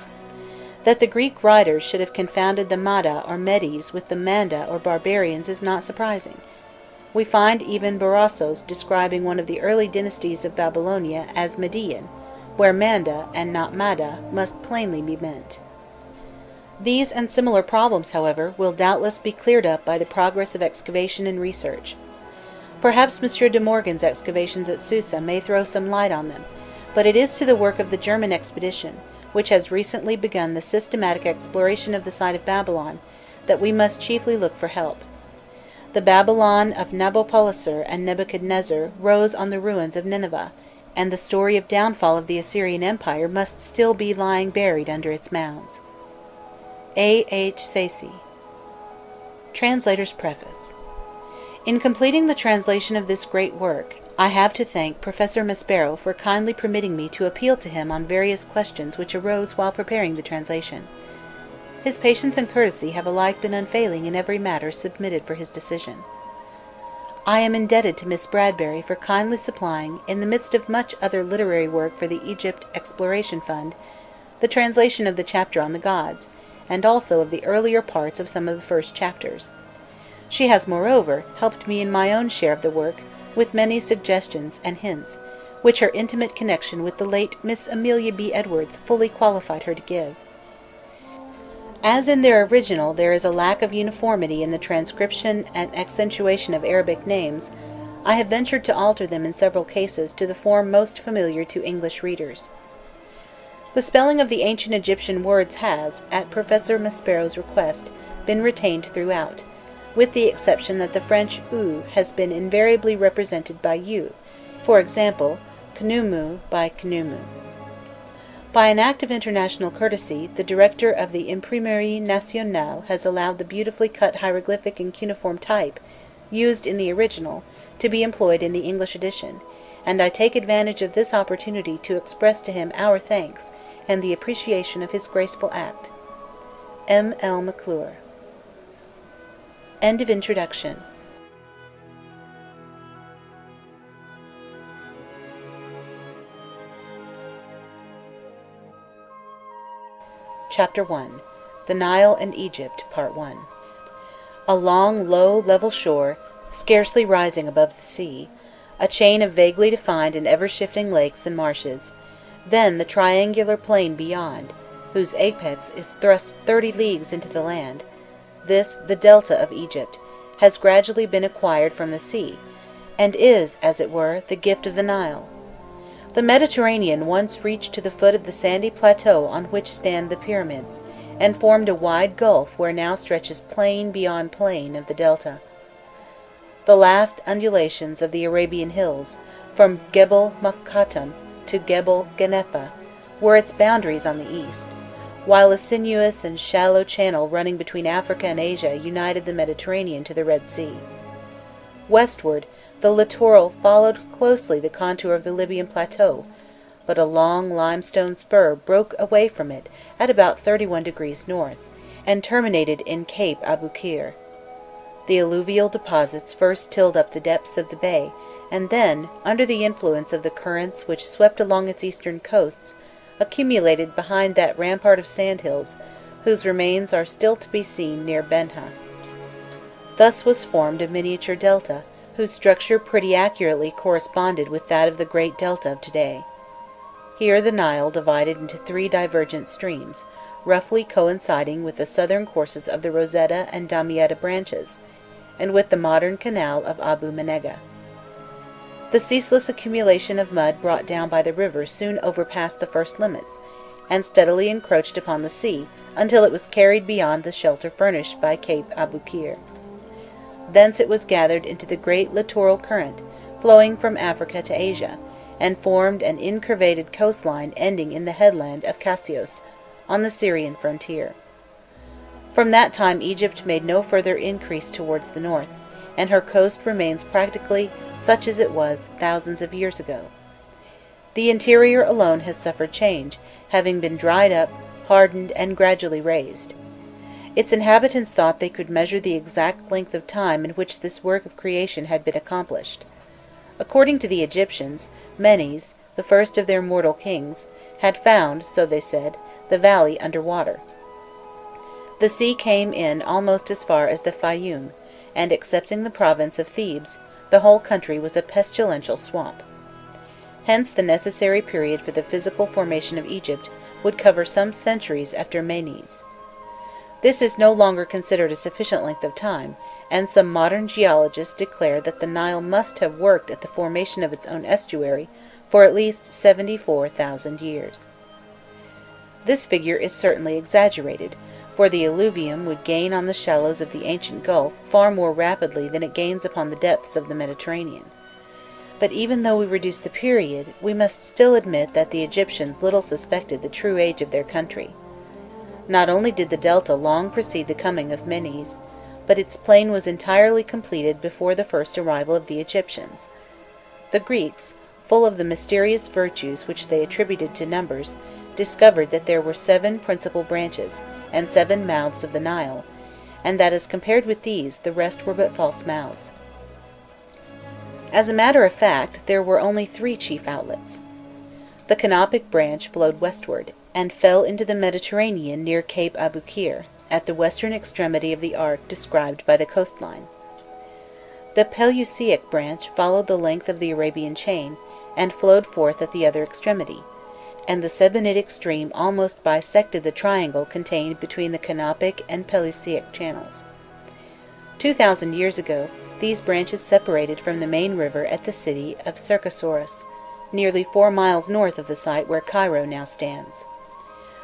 That the Greek writers should have confounded the Mada or Medes with the Manda or barbarians is not surprising. We find even Berossos describing one of the early dynasties of Babylonia as Median, where Manda and not Mada must plainly be meant. These and similar problems, however, will doubtless be cleared up by the progress of excavation and research. Perhaps M. de Morgan's excavations at Susa may throw some light on them, but it is to the work of the German expedition, which has recently begun the systematic exploration of the site of Babylon, that we must chiefly look for help. The Babylon of Nabopolassar and Nebuchadnezzar rose on the ruins of Nineveh, and the story of downfall of the Assyrian Empire must still be lying buried under its mounds. A. H. Sayce. Translator's Preface. In completing the translation of this great work, I have to thank Professor Maspero for kindly permitting me to appeal to him on various questions which arose while preparing the translation. His patience and courtesy have alike been unfailing in every matter submitted for his decision. I am indebted to Miss Bradbury for kindly supplying, in the midst of much other literary work for the Egypt Exploration Fund, the translation of the chapter on the gods, and also of the earlier parts of some of the first chapters. She has, moreover, helped me in my own share of the work with many suggestions and hints, which her intimate connection with the late Miss Amelia B. Edwards fully qualified her to give. As in their original there is a lack of uniformity in the transcription and accentuation of Arabic names, I have ventured to alter them in several cases to the form most familiar to English readers. The spelling of the ancient Egyptian words has, at Professor Maspero's request, been retained throughout, with the exception that the French U has been invariably represented by U, for example, Knumu by Knumu. By an act of international courtesy, the director of the Imprimerie Nationale has allowed the beautifully cut hieroglyphic and cuneiform type, used in the original, to be employed in the English edition, and I take advantage of this opportunity to express to him our thanks, and the appreciation of his graceful act. M. L. McClure. End of introduction. Chapter 1. The Nile and Egypt, Part 1. A long, low, level shore, scarcely rising above the sea, a chain of vaguely defined and ever-shifting lakes and marshes, then the triangular plain beyond, whose apex is thrust 30 leagues into the land, this, the delta of Egypt, has gradually been acquired from the sea, and is, as it were, the gift of the Nile. The Mediterranean once reached to the foot of the sandy plateau on which stand the pyramids, and formed a wide gulf where now stretches plain beyond plain of the delta. The last undulations of the Arabian hills, from Gebel Mokattam to Gebel Genefa, were its boundaries on the east, while a sinuous and shallow channel running between Africa and Asia united the Mediterranean to the Red Sea. Westward, the littoral followed closely the contour of the Libyan plateau, but a long limestone spur broke away from it at about 31 degrees north, and terminated in Cape Aboukir. The alluvial deposits first tilled up the depths of the bay, and then, under the influence of the currents which swept along its eastern coasts, accumulated behind that rampart of sandhills, whose remains are still to be seen near Benha. Thus was formed a miniature delta, whose structure pretty accurately corresponded with that of the great delta of today. Here the Nile divided into 3 divergent streams, roughly coinciding with the southern courses of the Rosetta and Damietta branches, and with the modern canal of Abu Menega. The ceaseless accumulation of mud brought down by the river soon overpassed the first limits, and steadily encroached upon the sea until it was carried beyond the shelter furnished by Cape Aboukir. Thence it was gathered into the great littoral current, flowing from Africa to Asia, and formed an incurvated coastline ending in the headland of Cassios, on the Syrian frontier. From that time Egypt made no further increase towards the north, and her coast remains practically such as it was thousands of years ago. The interior alone has suffered change, having been dried up, hardened, and gradually raised. Its inhabitants thought they could measure the exact length of time in which this work of creation had been accomplished. According to the Egyptians, Menes, the first of their mortal kings, had found, so they said, the valley under water. The sea came in almost as far as the Fayum, and, excepting the province of Thebes, the whole country was a pestilential swamp. Hence the necessary period for the physical formation of Egypt would cover some centuries after Menes. This is no longer considered a sufficient length of time, and some modern geologists declare that the Nile must have worked at the formation of its own estuary for at least 74,000 years. This figure is certainly exaggerated, for the alluvium would gain on the shallows of the ancient gulf far more rapidly than it gains upon the depths of the Mediterranean. But even though we reduce the period, we must still admit that the Egyptians little suspected the true age of their country. Not only did the delta long precede the coming of Menes, but its plain was entirely completed before the first arrival of the Egyptians. The Greeks, full of the mysterious virtues which they attributed to numbers, discovered that there were 7 principal branches, and 7 mouths of the Nile, and that as compared with these, the rest were but false mouths. As a matter of fact, there were only 3 chief outlets. The Canopic branch flowed westward, and fell into the Mediterranean near Cape Aboukir, at the western extremity of the arc described by the coastline. The Peleusaic branch followed the length of the Arabian chain, and flowed forth at the other extremity, and the Sebennytic stream almost bisected the triangle contained between the Canopic and Pelusiac channels. 2,000 years ago, these branches separated from the main river at the city of Circosaurus, nearly 4 miles north of the site where Cairo now stands.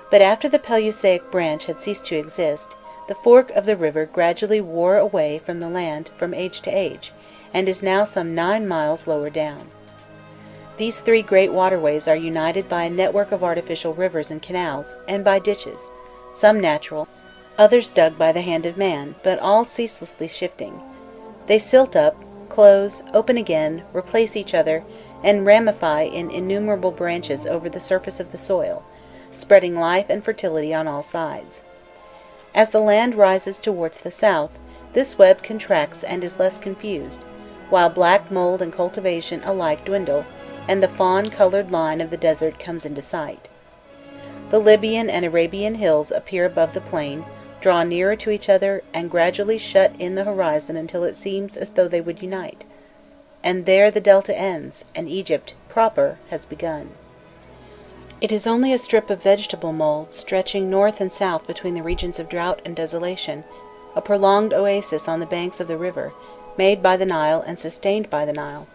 But after the Pelusaic branch had ceased to exist, the fork of the river gradually wore away from the land from age to age, and is now some 9 miles lower down. These 3 great waterways are united by a network of artificial rivers and canals, and by ditches, some natural, others dug by the hand of man, but all ceaselessly shifting. They silt up, close, open again, replace each other, and ramify in innumerable branches over the surface of the soil, spreading life and fertility on all sides. As the land rises towards the south, this web contracts and is less confused, while black mold and cultivation alike dwindle, and the fawn-coloured line of the desert comes into sight. The Libyan and Arabian hills appear above the plain, draw nearer to each other, and gradually shut in the horizon until it seems as though they would unite. And there the delta ends, and Egypt proper has begun. It is only a strip of vegetable mould stretching north and south between the regions of drought and desolation, a prolonged oasis on the banks of the river, made by the Nile and sustained by the Nile.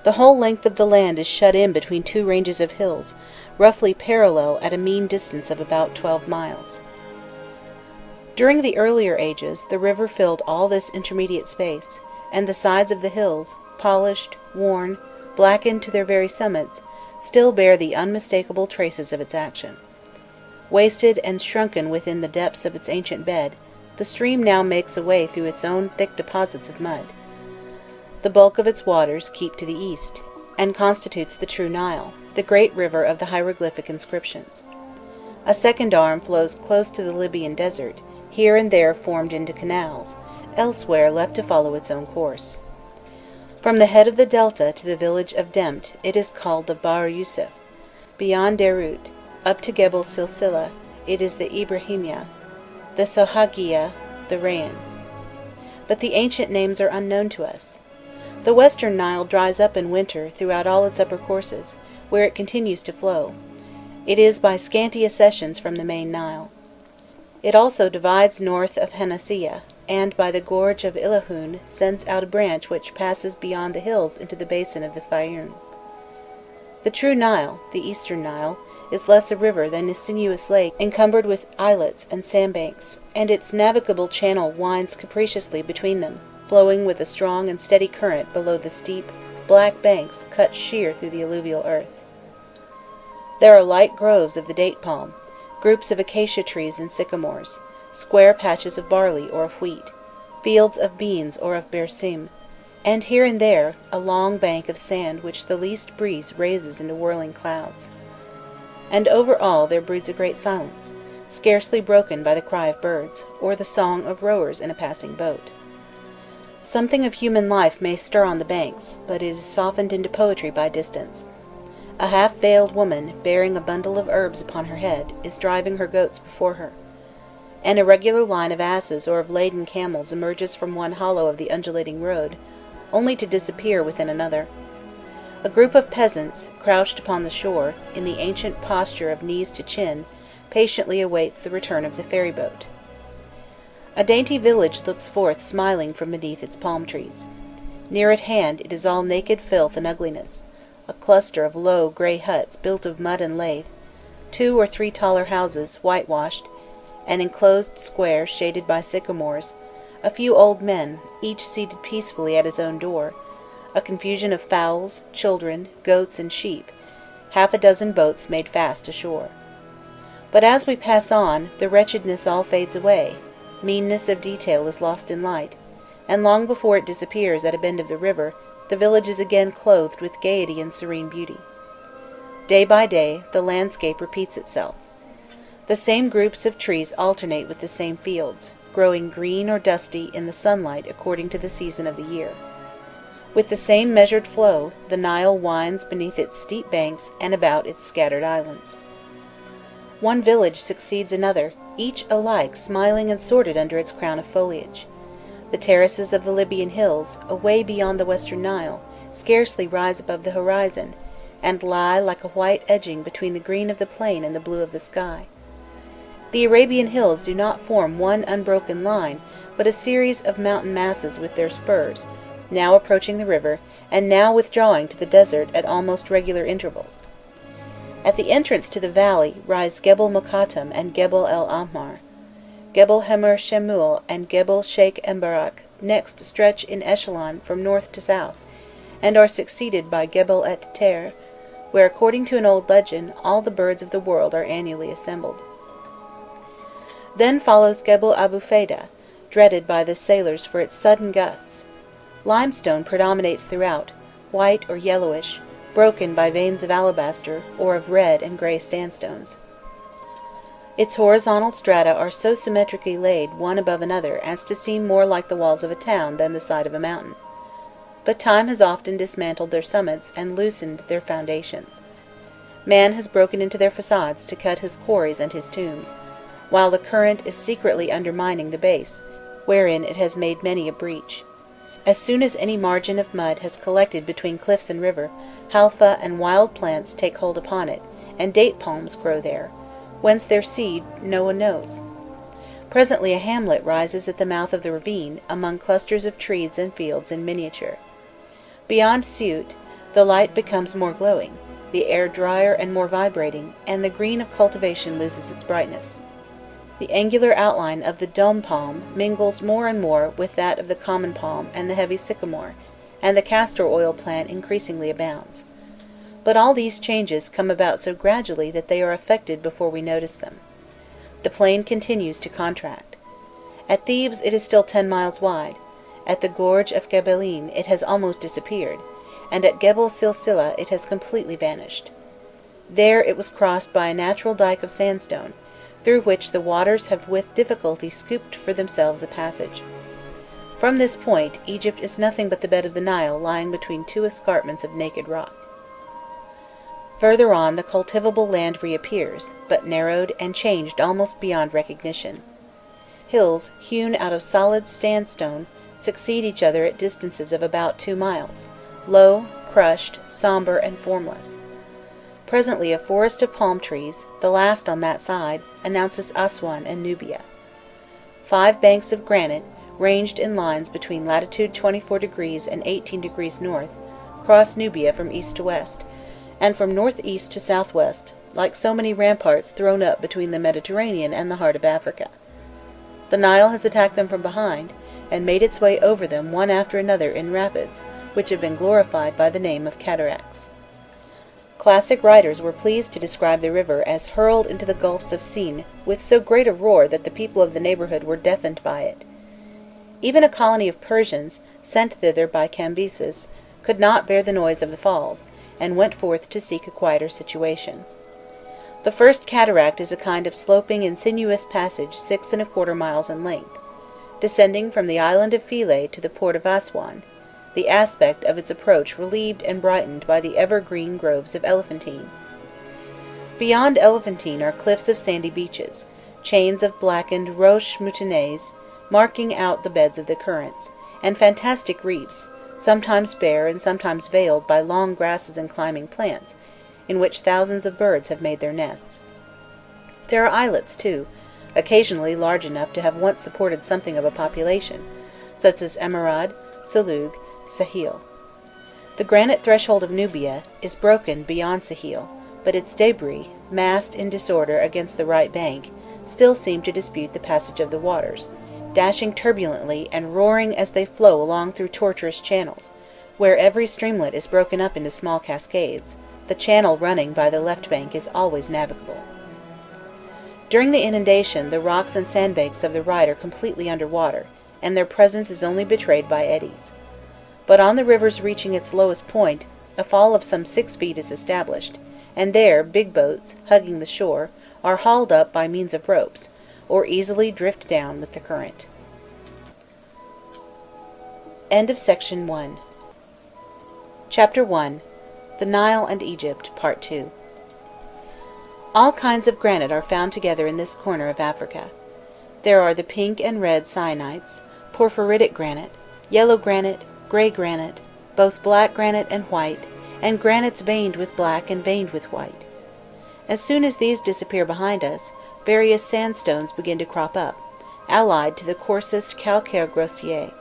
The whole length of the land is shut in between 2 ranges of hills, roughly parallel at a mean distance of about 12 miles. During the earlier ages, the river filled all this intermediate space, and the sides of the hills, polished, worn, blackened to their very summits, still bear the unmistakable traces of its action. Wasted and shrunken within the depths of its ancient bed, the stream now makes a way through its own thick deposits of mud. The bulk of its waters keep to the east, and constitutes the true Nile, the great river of the hieroglyphic inscriptions. A second arm flows close to the Libyan desert, here and there formed into canals, elsewhere left to follow its own course. From the head of the delta to the village of Demt it is called the Bahr Yusuf. Beyond Derut, up to Gebel Silsila, it is the Ibrahimiyya, the Sohagiyya, the Rayan. But the ancient names are unknown to us. The western Nile dries up in winter throughout all its upper courses, where it continues to flow. It is by scanty accessions from the main Nile. It also divides north of Hanasiyya, and by the gorge of Ilahun sends out a branch which passes beyond the hills into the basin of the Fayum. The true Nile, the eastern Nile, is less a river than a sinuous lake encumbered with islets and sandbanks, and its navigable channel winds capriciously between them, flowing with a strong and steady current below the steep, black banks cut sheer through the alluvial earth. There are light groves of the date palm, groups of acacia trees and sycamores, square patches of barley or of wheat, fields of beans or of bersim, and here and there a long bank of sand which the least breeze raises into whirling clouds. And over all there broods a great silence, scarcely broken by the cry of birds, or the song of rowers in a passing boat. Something of human life may stir on the banks, but it is softened into poetry by distance. A half-veiled woman, bearing a bundle of herbs upon her head, is driving her goats before her. An irregular line of asses or of laden camels emerges from one hollow of the undulating road, only to disappear within another. A group of peasants, crouched upon the shore, in the ancient posture of knees to chin, patiently awaits the return of the ferry-boat. A dainty village looks forth smiling from beneath its palm trees. Near at hand it is all naked filth and ugliness, a cluster of low grey huts built of mud and lath, 2 or 3 taller houses, whitewashed, an enclosed square shaded by sycamores, a few old men, each seated peacefully at his own door, a confusion of fowls, children, goats, and sheep, 6 boats made fast ashore. But as we pass on, the wretchedness all fades away, meanness of detail is lost in light, and long before it disappears at a bend of the river, the village is again clothed with gaiety and serene beauty. Day by day, the landscape repeats itself. The same groups of trees alternate with the same fields, growing green or dusty in the sunlight according to the season of the year. With the same measured flow, the Nile winds beneath its steep banks and about its scattered islands. One village succeeds another, each alike smiling and sorted under its crown of foliage. The terraces of the Libyan hills, away beyond the western Nile, scarcely rise above the horizon, and lie like a white edging between the green of the plain and the blue of the sky. The Arabian hills do not form one unbroken line, but a series of mountain masses with their spurs, now approaching the river, and now withdrawing to the desert at almost regular intervals. At the entrance to the valley rise Gebel Mokattam and Gebel el Ahmar. Gebel Hemer Shemul and Gebel Sheikh Embarak next stretch in echelon from north to south, and are succeeded by Gebel et Ter, where, according to an old legend, all the birds of the world are annually assembled. Then follows Gebel Abu Feda, dreaded by the sailors for its sudden gusts. Limestone predominates throughout, white or yellowish, broken by veins of alabaster or of red and grey sandstones. Its horizontal strata are so symmetrically laid one above another as to seem more like the walls of a town than the side of a mountain. But time has often dismantled their summits and loosened their foundations. Man has broken into their facades to cut his quarries and his tombs, while the current is secretly undermining the base, wherein it has made many a breach. As soon as any margin of mud has collected between cliffs and river, halfa and wild plants take hold upon it, and date palms grow there, whence their seed no one knows. Presently a hamlet rises at the mouth of the ravine, among clusters of trees and fields in miniature. Beyond Siut, the light becomes more glowing, the air drier and more vibrating, and the green of cultivation loses its brightness. The angular outline of the dome palm mingles more and more with that of the common palm and the heavy sycamore, and the castor oil plant increasingly abounds. But all these changes come about so gradually that they are effected before we notice them. The plain continues to contract. At Thebes it is still 10 miles wide, at the gorge of Gebelin it has almost disappeared, and at Gebel Silsila it has completely vanished. There it was crossed by a natural dike of sandstone, through which the waters have with difficulty scooped for themselves a passage. From this point Egypt is nothing but the bed of the Nile lying between two escarpments of naked rock. Further on the cultivable land reappears, but narrowed and changed almost beyond recognition. Hills, hewn out of solid sandstone, succeed each other at distances of about 2 miles, low, crushed, sombre, and formless. Presently a forest of palm trees, the last on that side, announces Aswan and Nubia. 5 banks of granite, ranged in lines between latitude 24 degrees and 18 degrees north, cross Nubia from east to west, and from northeast to southwest, like so many ramparts thrown up between the Mediterranean and the heart of Africa. The Nile has attacked them from behind, and made its way over them one after another in rapids, which have been glorified by the name of cataracts. Classic writers were pleased to describe the river as hurled into the gulfs of Sin with so great a roar that the people of the neighbourhood were deafened by it. Even a colony of Persians, sent thither by Cambyses, could not bear the noise of the falls, and went forth to seek a quieter situation. The first cataract is a kind of sloping and sinuous passage 6¼ miles in length, descending from the island of Philae to the port of Aswan, the aspect of its approach relieved and brightened by the evergreen groves of Elephantine. Beyond Elephantine are cliffs of sandy beaches, chains of blackened roches moutonnées marking out the beds of the currents, and fantastic reefs, sometimes bare and sometimes veiled by long grasses and climbing plants, in which thousands of birds have made their nests. There are islets, too, occasionally large enough to have once supported something of a population, such as Emerald, Salug, Sahil. The granite threshold of Nubia is broken beyond Sahil, but its debris, massed in disorder against the right bank, still seem to dispute the passage of the waters, dashing turbulently and roaring as they flow along through tortuous channels, where every streamlet is broken up into small cascades. The channel running by the left bank is always navigable. During the inundation the rocks and sandbanks of the right are completely under water, and their presence is only betrayed by eddies. But on the river's reaching its lowest point, a fall of some 6 feet is established, and there big boats, hugging the shore, are hauled up by means of ropes, or easily drift down with the current. End of section 1. Chapter 1. The Nile and Egypt, Part 2. All kinds of granite are found together in this corner of Africa. There are the pink and red syenites, porphyritic granite, yellow granite, grey granite, both black granite and white, and granites veined with black and veined with white. As soon as these disappear behind us, various sandstones begin to crop up, allied to the coarsest calcaire grossier.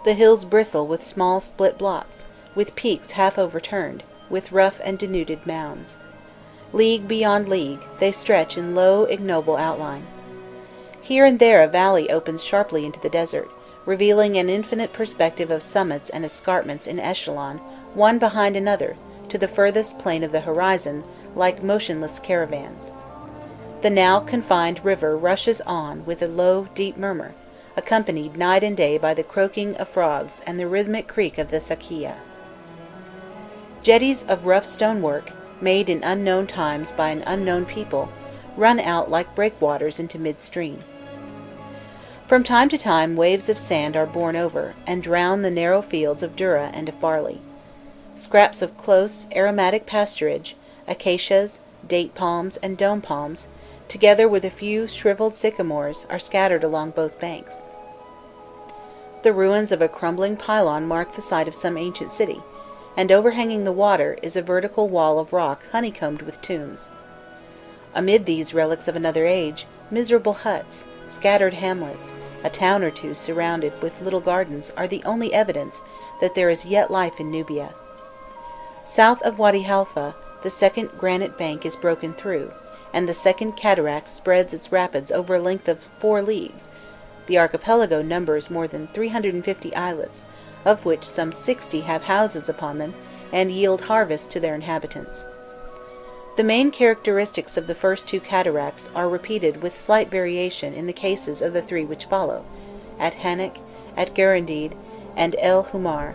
The hills bristle with small split blocks, with peaks half overturned, with rough and denuded mounds. League beyond league, they stretch in low, ignoble outline. Here and there a valley opens sharply into the desert, revealing an infinite perspective of summits and escarpments in echelon, one behind another, to the furthest plain of the horizon, like motionless caravans. The now confined river rushes on with a low, deep murmur, accompanied night and day by the croaking of frogs and the rhythmic creak of the sakia. Jetties of rough stonework, made in unknown times by an unknown people, run out like breakwaters into midstream. From time to time waves of sand are borne over, and drown the narrow fields of durra and of barley. Scraps of close, aromatic pasturage, acacias, date palms, and dome palms, together with a few shriveled sycamores, are scattered along both banks. The ruins of a crumbling pylon mark the site of some ancient city, and overhanging the water is a vertical wall of rock honeycombed with tombs. Amid these relics of another age, miserable huts, scattered hamlets, a town or two surrounded with little gardens are the only evidence that there is yet life in Nubia. South of Wadi Halfa, the second granite bank is broken through, and the second cataract spreads its rapids over a length of 4 leagues. The archipelago numbers more than 350 islets, of which some 60 have houses upon them and yield harvest to their inhabitants. The main characteristics of the first 2 cataracts are repeated with slight variation in the cases of the 3 which follow, at Hanak, at Gerendid, and El Humar.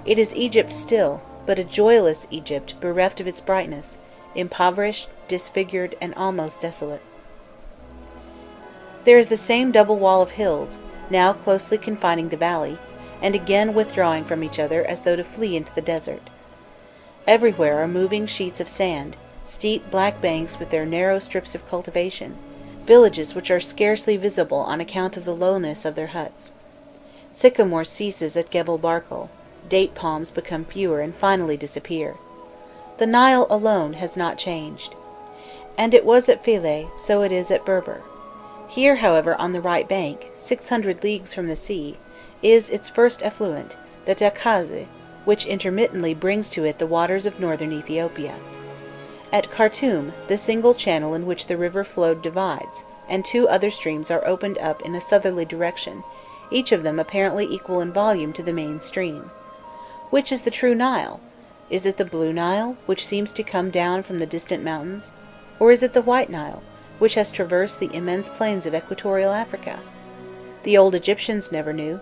It is Egypt still, but a joyless Egypt bereft of its brightness, impoverished, disfigured, and almost desolate. There is the same double wall of hills, now closely confining the valley, and again withdrawing from each other as though to flee into the desert. Everywhere are moving sheets of sand, steep black banks with their narrow strips of cultivation, villages which are scarcely visible on account of the lowness of their huts. Sycamore ceases at Gebel Barkal, date palms become fewer and finally disappear. The Nile alone has not changed. And it was at Philae, so it is at Berber. Here, however, on the right bank, 600 leagues from the sea, is its first effluent, the Takaze, which intermittently brings to it the waters of northern Ethiopia. At Khartoum, the single channel in which the river flowed divides, and 2 other streams are opened up in a southerly direction, each of them apparently equal in volume to the main stream. Which is the true Nile? Is it the Blue Nile, which seems to come down from the distant mountains? Or is it the White Nile, which has traversed the immense plains of equatorial Africa? The old Egyptians never knew.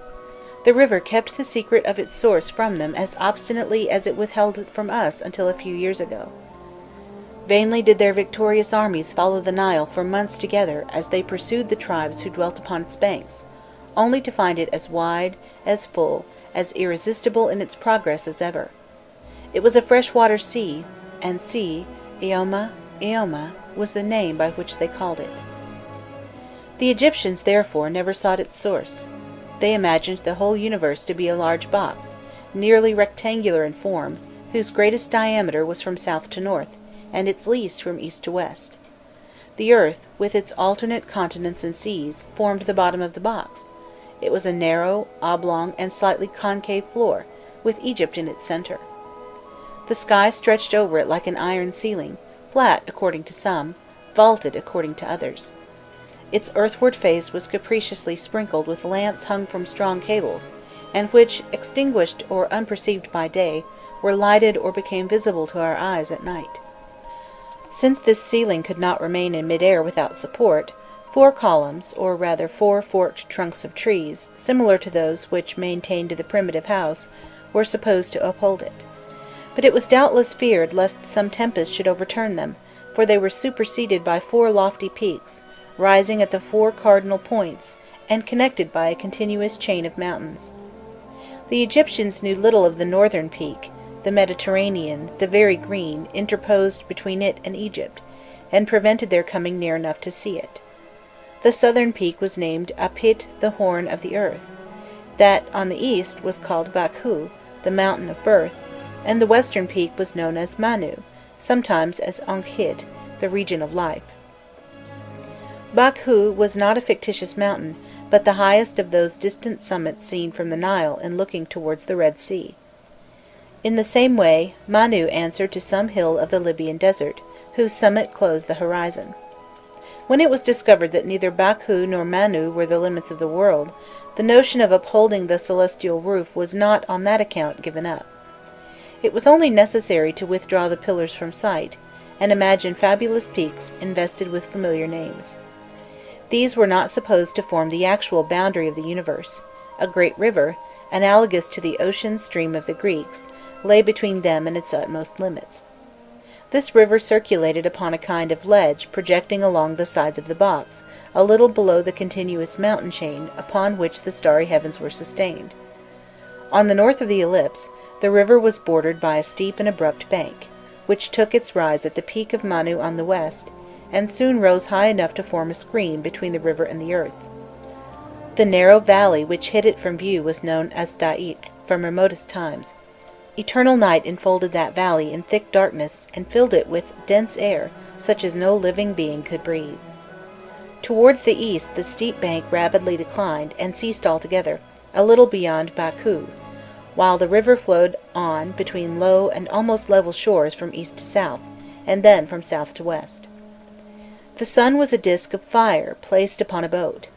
The river kept the secret of its source from them as obstinately as it withheld it from us until a few years ago. Vainly did their victorious armies follow the Nile for months together as they pursued the tribes who dwelt upon its banks, only to find it as wide, as full, as irresistible in its progress as ever. It was a freshwater sea, and sea, Ioma, was the name by which they called it. The Egyptians, therefore, never sought its source. They imagined the whole universe to be a large box, nearly rectangular in form, whose greatest diameter was from south to north, and its least from east to west. The earth, with its alternate continents and seas, formed the bottom of the box. It was a narrow, oblong, and slightly concave floor, with Egypt in its centre. The sky stretched over it like an iron ceiling, flat according to some, vaulted according to others. Its earthward face was capriciously sprinkled with lamps hung from strong cables, and which, extinguished or unperceived by day, were lighted or became visible to our eyes at night. Since this ceiling could not remain in mid-air without support, 4 columns, or rather 4 forked trunks of trees, similar to those which maintained the primitive house, were supposed to uphold it. But it was doubtless feared lest some tempest should overturn them, for they were superseded by 4 lofty peaks, rising at the 4 cardinal points, and connected by a continuous chain of mountains. The Egyptians knew little of the northern peak. The Mediterranean, the very green, interposed between it and Egypt, and prevented their coming near enough to see it. The southern peak was named Apit, the horn of the earth. That on the east was called Bakhu, the mountain of birth, and the western peak was known as Manu, sometimes as Ankhit, the region of life. Bakhu was not a fictitious mountain, but the highest of those distant summits seen from the Nile in looking towards the Red Sea. In the same way, Manu answered to some hill of the Libyan desert, whose summit closed the horizon. When it was discovered that neither Bakhu nor Manu were the limits of the world, the notion of upholding the celestial roof was not on that account given up. It was only necessary to withdraw the pillars from sight, and imagine fabulous peaks invested with familiar names. These were not supposed to form the actual boundary of the universe. A great river, analogous to the ocean stream of the Greeks, lay between them and its utmost limits. This river circulated upon a kind of ledge projecting along the sides of the box, a little below the continuous mountain chain upon which the starry heavens were sustained. On the north of the ellipse, the river was bordered by a steep and abrupt bank, which took its rise at the peak of Manu on the west, and soon rose high enough to form a screen between the river and the earth. The narrow valley which hid it from view was known as Da'it from remotest times. Eternal night enfolded that valley in thick darkness and filled it with dense air such as no living being could breathe. Towards the east the steep bank rapidly declined and ceased altogether, a little beyond Bakhu, while the river flowed on between low and almost level shores from east to south, and then from south to west. The sun was a disk of fire placed upon a boat.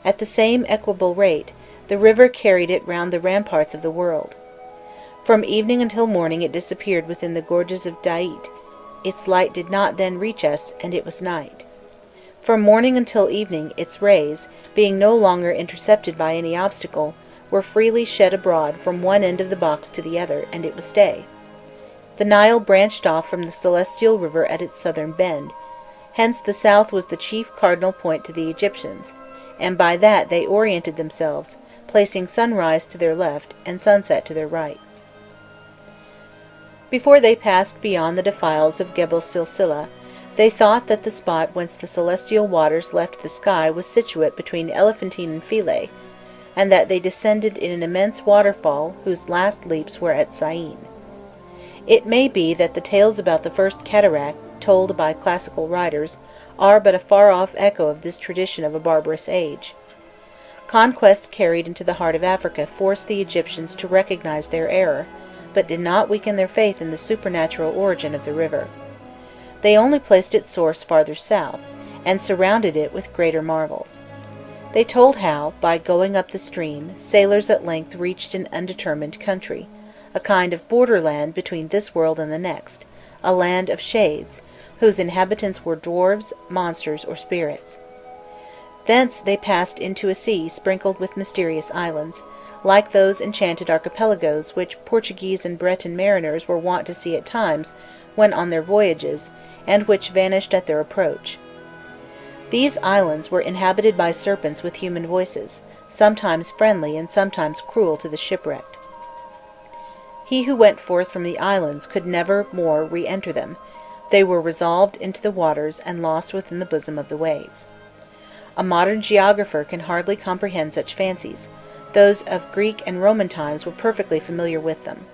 At the same equable rate, the river carried it round the ramparts of the world. From evening until morning it disappeared within the gorges of Da'it. Its light did not then reach us, and it was night. From morning until evening its rays, being no longer intercepted by any obstacle, were freely shed abroad from one end of the box to the other, and it was day. The Nile branched off from the celestial river at its southern bend, hence the south was the chief cardinal point to the Egyptians, and by that they oriented themselves, placing sunrise to their left and sunset to their right. Before they passed beyond the defiles of Gebel Silsila, they thought that the spot whence the celestial waters left the sky was situate between Elephantine and Philae, and that they descended in an immense waterfall whose last leaps were at Syene. It may be that the tales about the first cataract, told by classical writers, are but a far-off echo of this tradition of a barbarous age. Conquests carried into the heart of Africa forced the Egyptians to recognize their error, but did not weaken their faith in the supernatural origin of the river. They only placed its source farther south, and surrounded it with greater marvels. They told how, by going up the stream, sailors at length reached an undetermined country, a kind of borderland between this world and the next, a land of shades, whose inhabitants were dwarves, monsters, or spirits. Thence they passed into a sea sprinkled with mysterious islands, like those enchanted archipelagos which Portuguese and Breton mariners were wont to see at times when on their voyages, and which vanished at their approach. These islands were inhabited by serpents with human voices, sometimes friendly and sometimes cruel to the shipwrecked. He who went forth from the islands could never more re-enter them; they were resolved into the waters and lost within the bosom of the waves. A modern geographer can hardly comprehend such fancies; those of Greek and Roman times were perfectly familiar with them.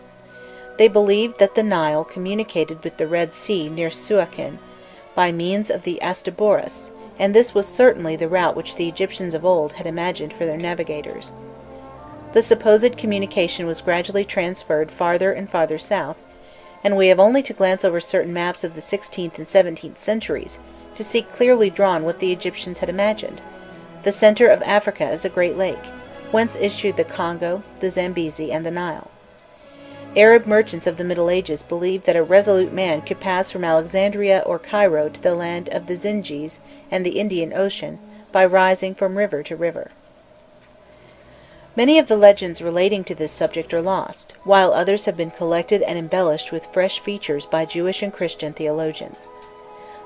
They believed that the Nile communicated with the Red Sea near Suakin by means of the Astaboras, and this was certainly the route which the Egyptians of old had imagined for their navigators. The supposed communication was gradually transferred farther and farther south, and we have only to glance over certain maps of the 16th and 17th centuries to see clearly drawn what the Egyptians had imagined: the centre of Africa as a great lake, whence issued the Congo, the Zambesi, and the Nile. Arab merchants of the Middle Ages believed that a resolute man could pass from Alexandria or Cairo to the land of the Zinjis and the Indian Ocean by rising from river to river. Many of the legends relating to this subject are lost, while others have been collected and embellished with fresh features by Jewish and Christian theologians.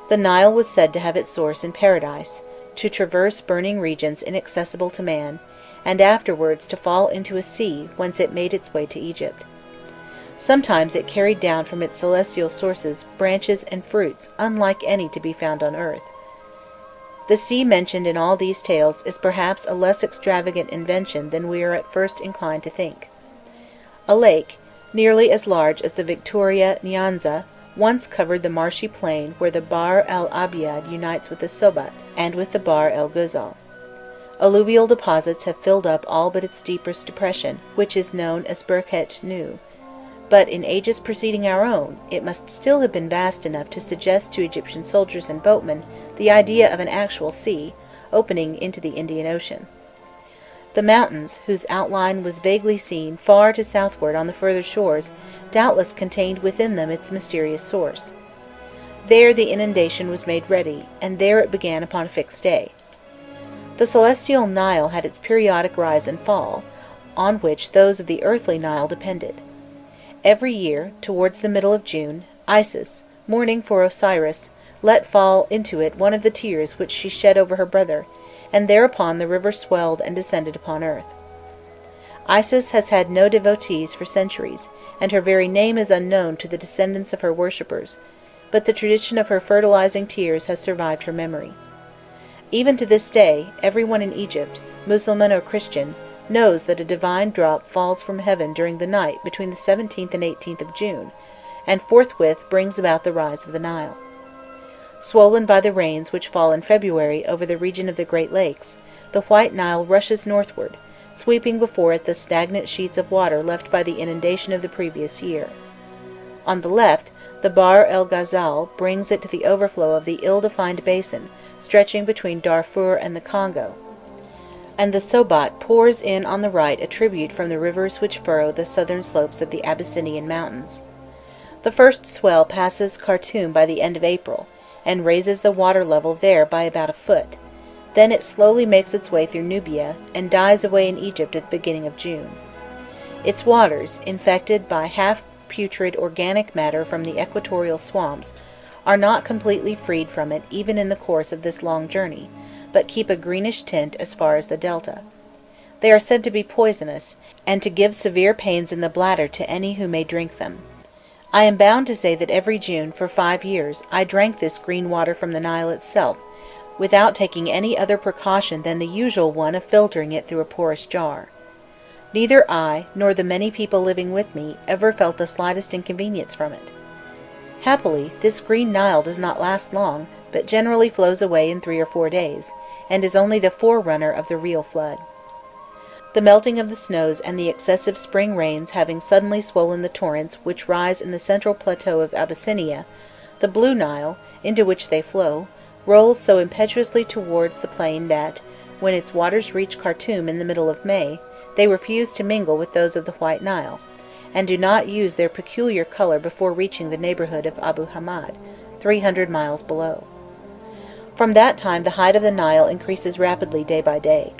The Nile was said to have its source in Paradise, to traverse burning regions inaccessible to man, and afterwards to fall into a sea whence it made its way to Egypt. Sometimes it carried down from its celestial sources branches and fruits unlike any to be found on earth. The sea mentioned in all these tales is perhaps a less extravagant invention than we are at first inclined to think. A lake, nearly as large as the Victoria Nyanza, once covered the marshy plain where the Bahr el Abyad unites with the Sobat and with the Bahr el Ghazal. Alluvial deposits have filled up all but its deepest depression, which is known as Birket Nu, but in ages preceding our own, it must still have been vast enough to suggest to Egyptian soldiers and boatmen the idea of an actual sea, opening into the Indian Ocean. The mountains, whose outline was vaguely seen far to southward on the further shores, doubtless contained within them its mysterious source. There the inundation was made ready, and there it began upon a fixed day. The celestial Nile had its periodic rise and fall, on which those of the earthly Nile depended. Every year, towards the middle of June, Isis, mourning for Osiris, let fall into it one of the tears which she shed over her brother, and thereupon the river swelled and descended upon earth. Isis has had no devotees for centuries, and her very name is unknown to the descendants of her worshippers, but the tradition of her fertilizing tears has survived her memory. Even to this day, everyone in Egypt, Mussulman or Christian, knows that a divine drop falls from heaven during the night between the 17th and 18th of June, and forthwith brings about the rise of the Nile. Swollen by the rains which fall in February over the region of the Great Lakes, the White Nile rushes northward, sweeping before it the stagnant sheets of water left by the inundation of the previous year. On the left, the Bahr el Ghazal brings it to the overflow of the ill-defined basin stretching between Darfur and the Congo, and the Sobat pours in on the right a tribute from the rivers which furrow the southern slopes of the Abyssinian mountains. The first swell passes Khartoum by the end of April, and raises the water level there by about a foot. Then it slowly makes its way through Nubia, and dies away in Egypt at the beginning of June. Its waters, infected by half-putrid organic matter from the equatorial swamps, are not completely freed from it even in the course of this long journey, but keep a greenish tint as far as the delta. They are said to be poisonous, and to give severe pains in the bladder to any who may drink them. I am bound to say that every June, for 5 years, I drank this green water from the Nile itself, without taking any other precaution than the usual one of filtering it through a porous jar. Neither I, nor the many people living with me, ever felt the slightest inconvenience from it. Happily, this green Nile does not last long, but generally flows away in 3 or 4 days, and is only the forerunner of the real flood. The melting of the snows and the excessive spring rains having suddenly swollen the torrents which rise in the central plateau of Abyssinia, the Blue Nile, into which they flow, rolls so impetuously towards the plain that, when its waters reach Khartoum in the middle of May, they refuse to mingle with those of the White Nile, and do not use their peculiar colour before reaching the neighbourhood of Abu Hamad, 300 miles below. From that time the height of the Nile increases rapidly day by day.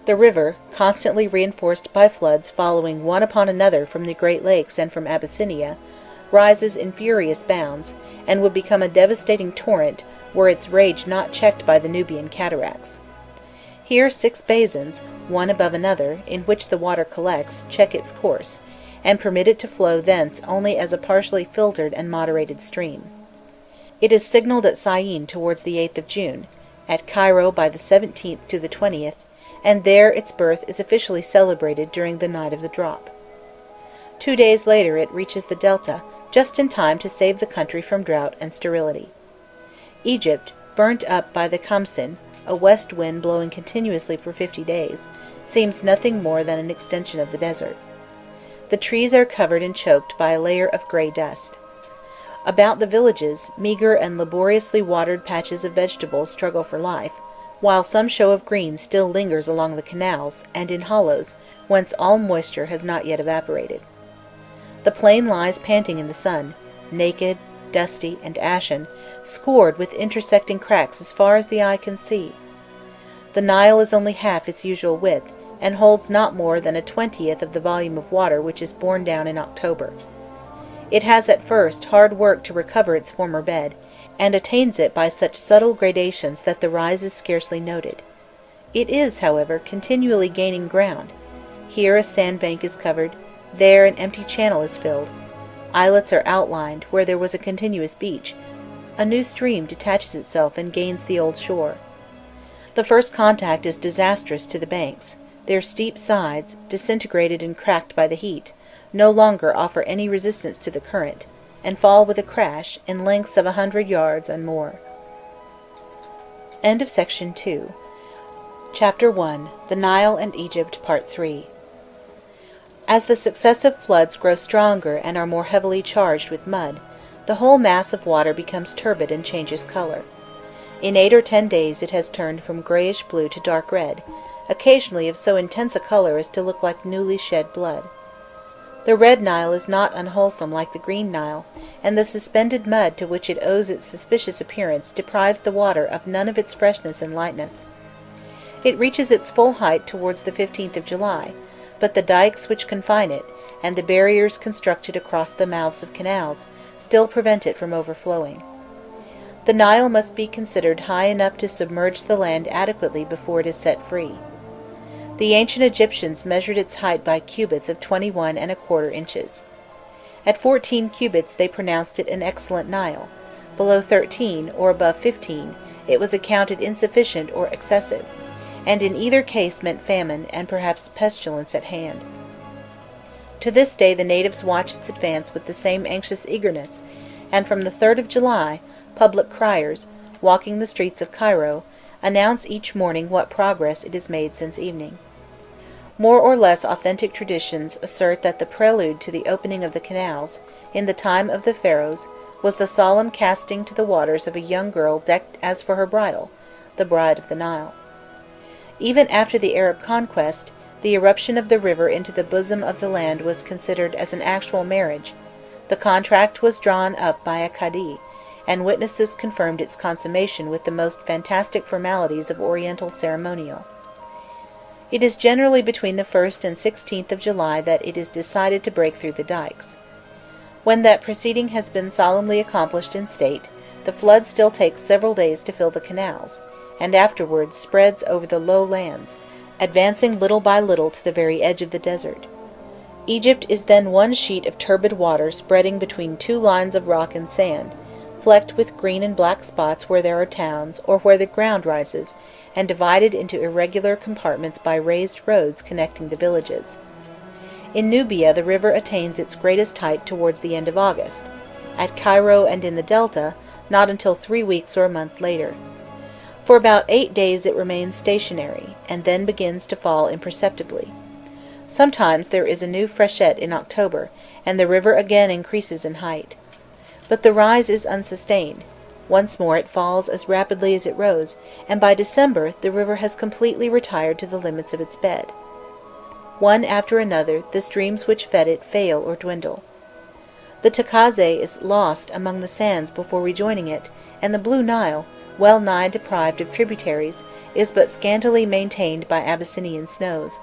The river, constantly reinforced by floods following one upon another from the Great Lakes and from Abyssinia, rises in furious bounds, and would become a devastating torrent were its rage not checked by the Nubian cataracts. Here 6 basins, one above another, in which the water collects, check its course, and permit it to flow thence only as a partially filtered and moderated stream. It is signalled at Syene towards the 8th of June, at Cairo by the 17th to the 20th, and there its birth is officially celebrated during the night of the drop. 2 days later it reaches the delta, just in time to save the country from drought and sterility. Egypt, burnt up by the Khamsin, a west wind blowing continuously for 50 days, seems nothing more than an extension of the desert. The trees are covered and choked by a layer of grey dust. About the villages, meagre and laboriously watered patches of vegetables struggle for life, while some show of green still lingers along the canals and in hollows whence all moisture has not yet evaporated. The plain lies panting in the sun, naked, dusty, and ashen, scored with intersecting cracks as far as the eye can see. The Nile is only half its usual width, and holds not more than a 20th of the volume of water which is borne down in October. It has at first hard work to recover its former bed, and attains it by such subtle gradations that the rise is scarcely noted. It is, however, continually gaining ground. Here a sandbank is covered, there an empty channel is filled, islets are outlined where there was a continuous beach, a new stream detaches itself and gains the old shore. The first contact is disastrous to the banks. Their steep sides, disintegrated and cracked by the heat, no longer offer any resistance to the current, and fall with a crash, in lengths of 100 yards and more. End of Section 2. Chapter 1. The Nile and Egypt, Part 3. As the successive floods grow stronger and are more heavily charged with mud, the whole mass of water becomes turbid and changes color. In 8 or 10 days it has turned from grayish blue to dark red, occasionally of so intense a color as to look like newly shed blood. The red Nile is not unwholesome like the green Nile, and the suspended mud to which it owes its suspicious appearance deprives the water of none of its freshness and lightness. It reaches its full height towards the 15th of July, but the dikes which confine it, and the barriers constructed across the mouths of canals, still prevent it from overflowing. The Nile must be considered high enough to submerge the land adequately before it is set free. The ancient Egyptians measured its height by cubits of 21¼ inches. At 14 cubits they pronounced it an excellent Nile; below 13, or above 15, it was accounted insufficient or excessive, and in either case meant famine and perhaps pestilence at hand. To this day the natives watch its advance with the same anxious eagerness, and from the 3rd of July, public criers, walking the streets of Cairo, announce each morning what progress it has made since evening. More or less authentic traditions assert that the prelude to the opening of the canals, in the time of the Pharaohs, was the solemn casting to the waters of a young girl decked as for her bridal, the Bride of the Nile. Even after the Arab conquest, the eruption of the river into the bosom of the land was considered as an actual marriage. The contract was drawn up by a Cadi, and witnesses confirmed its consummation with the most fantastic formalities of Oriental ceremonial. It is generally between the 1st and 16th of July that it is decided to break through the dikes. When that proceeding has been solemnly accomplished in state, the flood still takes several days to fill the canals, and afterwards spreads over the low lands, advancing little by little to the very edge of the desert. Egypt is then one sheet of turbid water spreading between 2 lines of rock and sand, flecked with green and black spots where there are towns or where the ground rises, and divided into irregular compartments by raised roads connecting the villages. In Nubia the river attains its greatest height towards the end of August; at Cairo and in the Delta, not until 3 weeks or a month later. For about 8 days it remains stationary, and then begins to fall imperceptibly. Sometimes there is a new freshet in October, and the river again increases in height. But the rise is unsustained; once more it falls as rapidly as it rose, and by December the river has completely retired to the limits of its bed. One after another the streams which fed it fail or dwindle. The Tacazze is lost among the sands before rejoining it, and the Blue Nile, well nigh deprived of tributaries, is but scantily maintained by Abyssinian snows.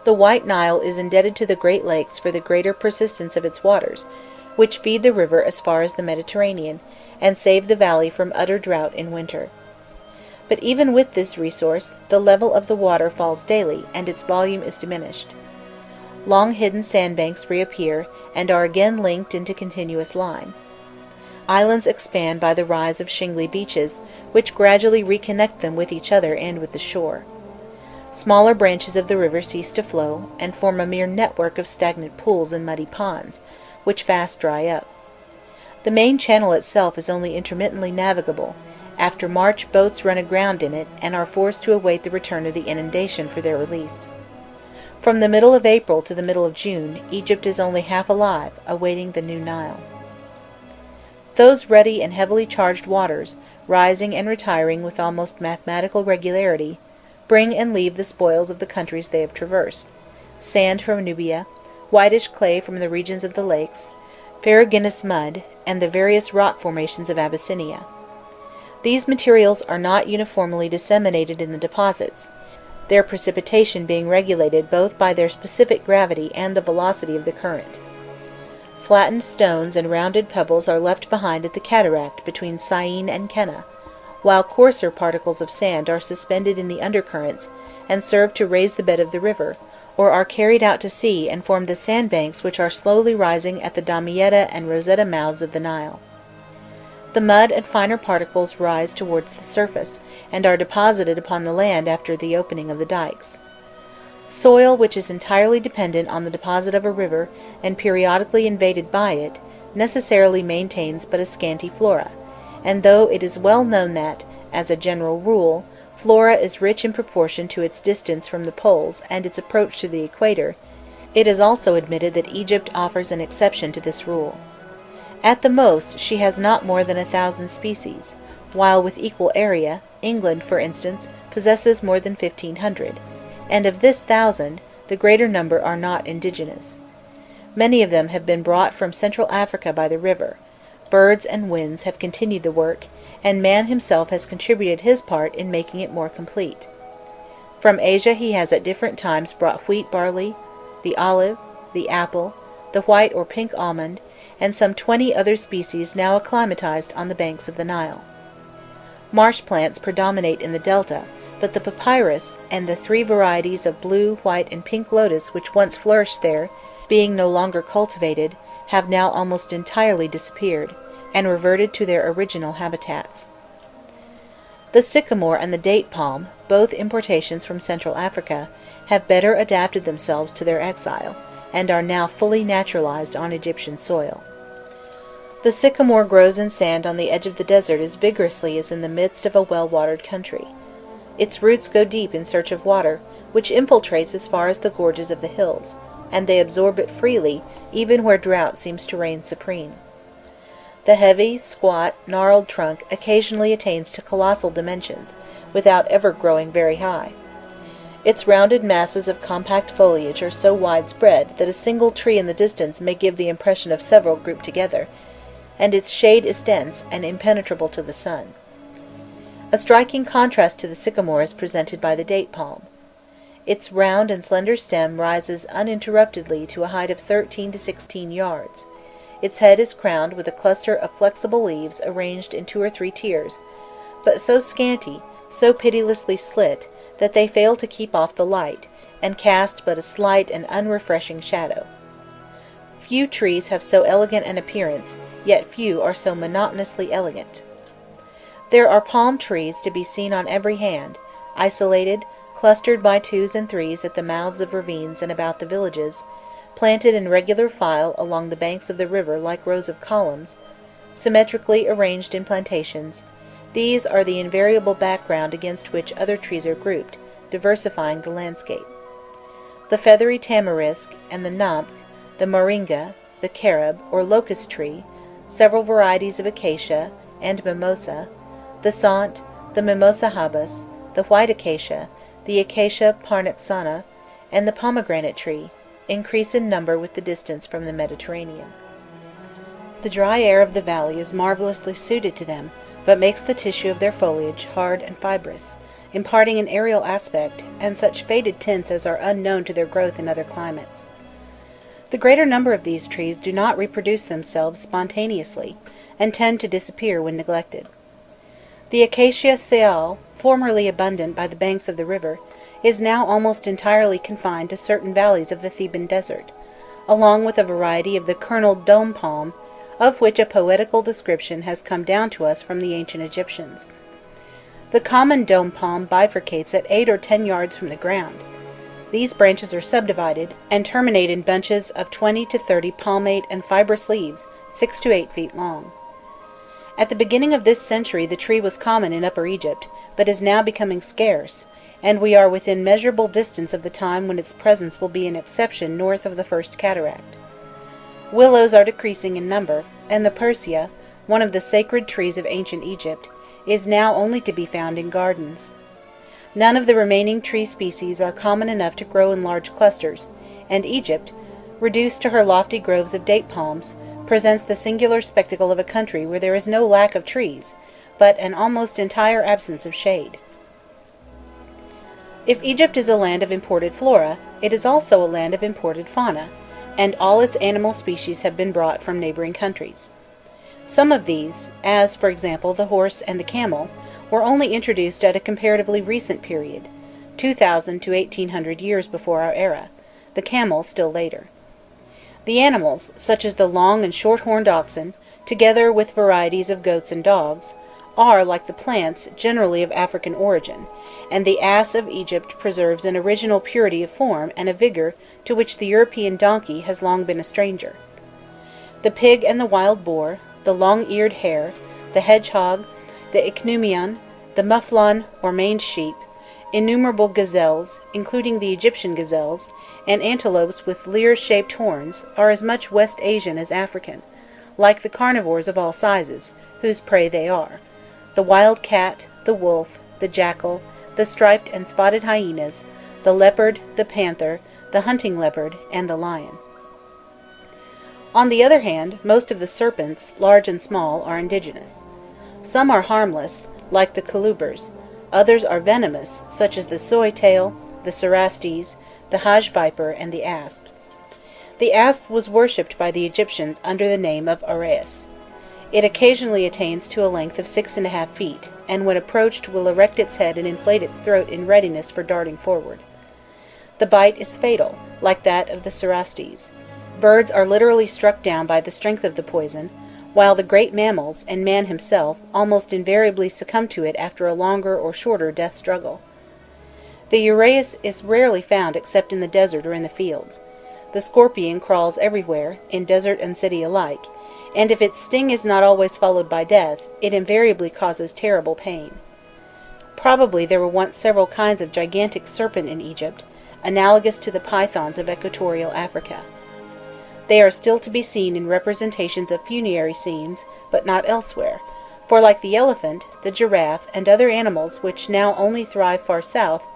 The White Nile is indebted to the Great Lakes for the greater persistence of its waters, which feed the river as far as the Mediterranean, and save the valley from utter drought in winter. But even with this resource, the level of the water falls daily, and its volume is diminished. Long hidden sandbanks reappear, and are again linked into continuous line. Islands expand by the rise of shingly beaches, which gradually reconnect them with each other and with the shore. Smaller branches of the river cease to flow, and form a mere network of stagnant pools and muddy ponds, which fast dry up. The main channel itself is only intermittently navigable; after March boats run aground in it, and are forced to await the return of the inundation for their release. From the middle of April to the middle of June, Egypt is only half alive, awaiting the new Nile. Those ruddy and heavily charged waters, rising and retiring with almost mathematical regularity, bring and leave the spoils of the countries they have traversed: sand from Nubia, whitish clay from the regions of the lakes, ferruginous mud, and the various rock formations of Abyssinia. These materials are not uniformly disseminated in the deposits, their precipitation being regulated both by their specific gravity and the velocity of the current. Flattened stones and rounded pebbles are left behind at the cataract between Syene and Kenna, while coarser particles of sand are suspended in the undercurrents, and serve to raise the bed of the river, or are carried out to sea and form the sandbanks which are slowly rising at the Damietta and Rosetta mouths of the Nile. The mud and finer particles rise towards the surface, and are deposited upon the land after the opening of the dikes. Soil which is entirely dependent on the deposit of a river and periodically invaded by it, necessarily maintains but a scanty flora, and though it is well known that, as a general rule, flora is rich in proportion to its distance from the poles and its approach to the equator, it is also admitted that Egypt offers an exception to this rule. At the most, she has not more than 1,000 species, while with equal area, England, for instance, possesses more than 1,500, and of this 1,000, the greater number are not indigenous. Many of them have been brought from Central Africa by the river. Birds and winds have continued the work, and man himself has contributed his part in making it more complete. From Asia he has at different times brought wheat barley, the olive, the apple, the white or pink almond, and some 20 other species now acclimatized on the banks of the Nile. Marsh plants predominate in the delta, but the papyrus and the 3 varieties of blue, white, and pink lotus which once flourished there, being no longer cultivated, have now almost entirely disappeared, and reverted to their original habitats. The sycamore and the date palm, both importations from Central Africa, have better adapted themselves to their exile, and are now fully naturalized on Egyptian soil. The sycamore grows in sand on the edge of the desert as vigorously as in the midst of a well-watered country. Its roots go deep in search of water, which infiltrates as far as the gorges of the hills, and they absorb it freely, even where drought seems to reign supreme. The heavy, squat, gnarled trunk occasionally attains to colossal dimensions, without ever growing very high. Its rounded masses of compact foliage are so widespread that a single tree in the distance may give the impression of several grouped together, and its shade is dense and impenetrable to the sun. A striking contrast to the sycamore is presented by the date palm. Its round and slender stem rises uninterruptedly to a height of 13 to 16 yards. Its head is crowned with a cluster of flexible leaves arranged in 2 or 3 tiers, but so scanty, so pitilessly slit, that they fail to keep off the light, and cast but a slight and unrefreshing shadow. Few trees have so elegant an appearance, yet few are so monotonously elegant. There are palm trees to be seen on every hand, isolated, clustered by 2s and 3s at the mouths of ravines and about the villages, planted in regular file along the banks of the river like rows of columns, symmetrically arranged in plantations. These are the invariable background against which other trees are grouped, diversifying the landscape. The feathery tamarisk and the namp, the moringa, the carob, or locust tree, several varieties of acacia, and mimosa, the sant, the mimosa habas, the white acacia, the acacia parnaxana, and the pomegranate tree, increase in number with the distance from the Mediterranean. The dry air of the valley is marvellously suited to them, but makes the tissue of their foliage hard and fibrous, imparting an aerial aspect, and such faded tints as are unknown to their growth in other climates. The greater number of these trees do not reproduce themselves spontaneously, and tend to disappear when neglected. The acacia seal, formerly abundant by the banks of the river, is now almost entirely confined to certain valleys of the Theban desert, along with a variety of the kernelled dome palm, of which a poetical description has come down to us from the ancient Egyptians. The common dome palm bifurcates at 8 or 10 yards from the ground. These branches are subdivided, and terminate in bunches of 20 to 30 palmate and fibrous leaves, 6 to 8 feet long. At the beginning of this century the tree was common in Upper Egypt, but is now becoming scarce, and we are within measurable distance of the time when its presence will be an exception north of the first cataract. Willows are decreasing in number, and the persea, one of the sacred trees of ancient Egypt, is now only to be found in gardens. None of the remaining tree species are common enough to grow in large clusters, and Egypt, reduced to her lofty groves of date palms, presents the singular spectacle of a country where there is no lack of trees, but an almost entire absence of shade. If Egypt is a land of imported flora, it is also a land of imported fauna, and all its animal species have been brought from neighbouring countries. Some of these, as for example the horse and the camel, were only introduced at a comparatively recent period, 2000 to 1800 years before our era, the camel still later. The animals, such as the long and short-horned oxen, together with varieties of goats and dogs, are, like the plants, generally of African origin, and the ass of Egypt preserves an original purity of form and a vigour to which the European donkey has long been a stranger. The pig and the wild boar, the long-eared hare, the hedgehog, the ichneumon, the mufflon or maned sheep, innumerable gazelles, including the Egyptian gazelles, and antelopes with lyre-shaped horns, are as much West Asian as African, like the carnivores of all sizes, whose prey they are: the wild cat, the wolf, the jackal, the striped and spotted hyenas, the leopard, the panther, the hunting leopard, and the lion. On the other hand, most of the serpents, large and small, are indigenous. Some are harmless, like the colubers; others are venomous, such as the soy-tail, the cerastes, the hajj viper, and the asp. The asp was worshipped by the Egyptians under the name of Ares. It occasionally attains to a length of 6½ feet, and when approached will erect its head and inflate its throat in readiness for darting forward. The bite is fatal, like that of the cerastes. Birds are literally struck down by the strength of the poison, while the great mammals, and man himself, almost invariably succumb to it after a longer or shorter death struggle. The uræus is rarely found except in the desert or in the fields. The scorpion crawls everywhere, in desert and city alike, and if its sting is not always followed by death, it invariably causes terrible pain. Probably there were once several kinds of gigantic serpent in Egypt, analogous to the pythons of equatorial Africa. They are still to be seen in representations of funerary scenes, but not elsewhere, for like the elephant, the giraffe, and other animals which now only thrive far south,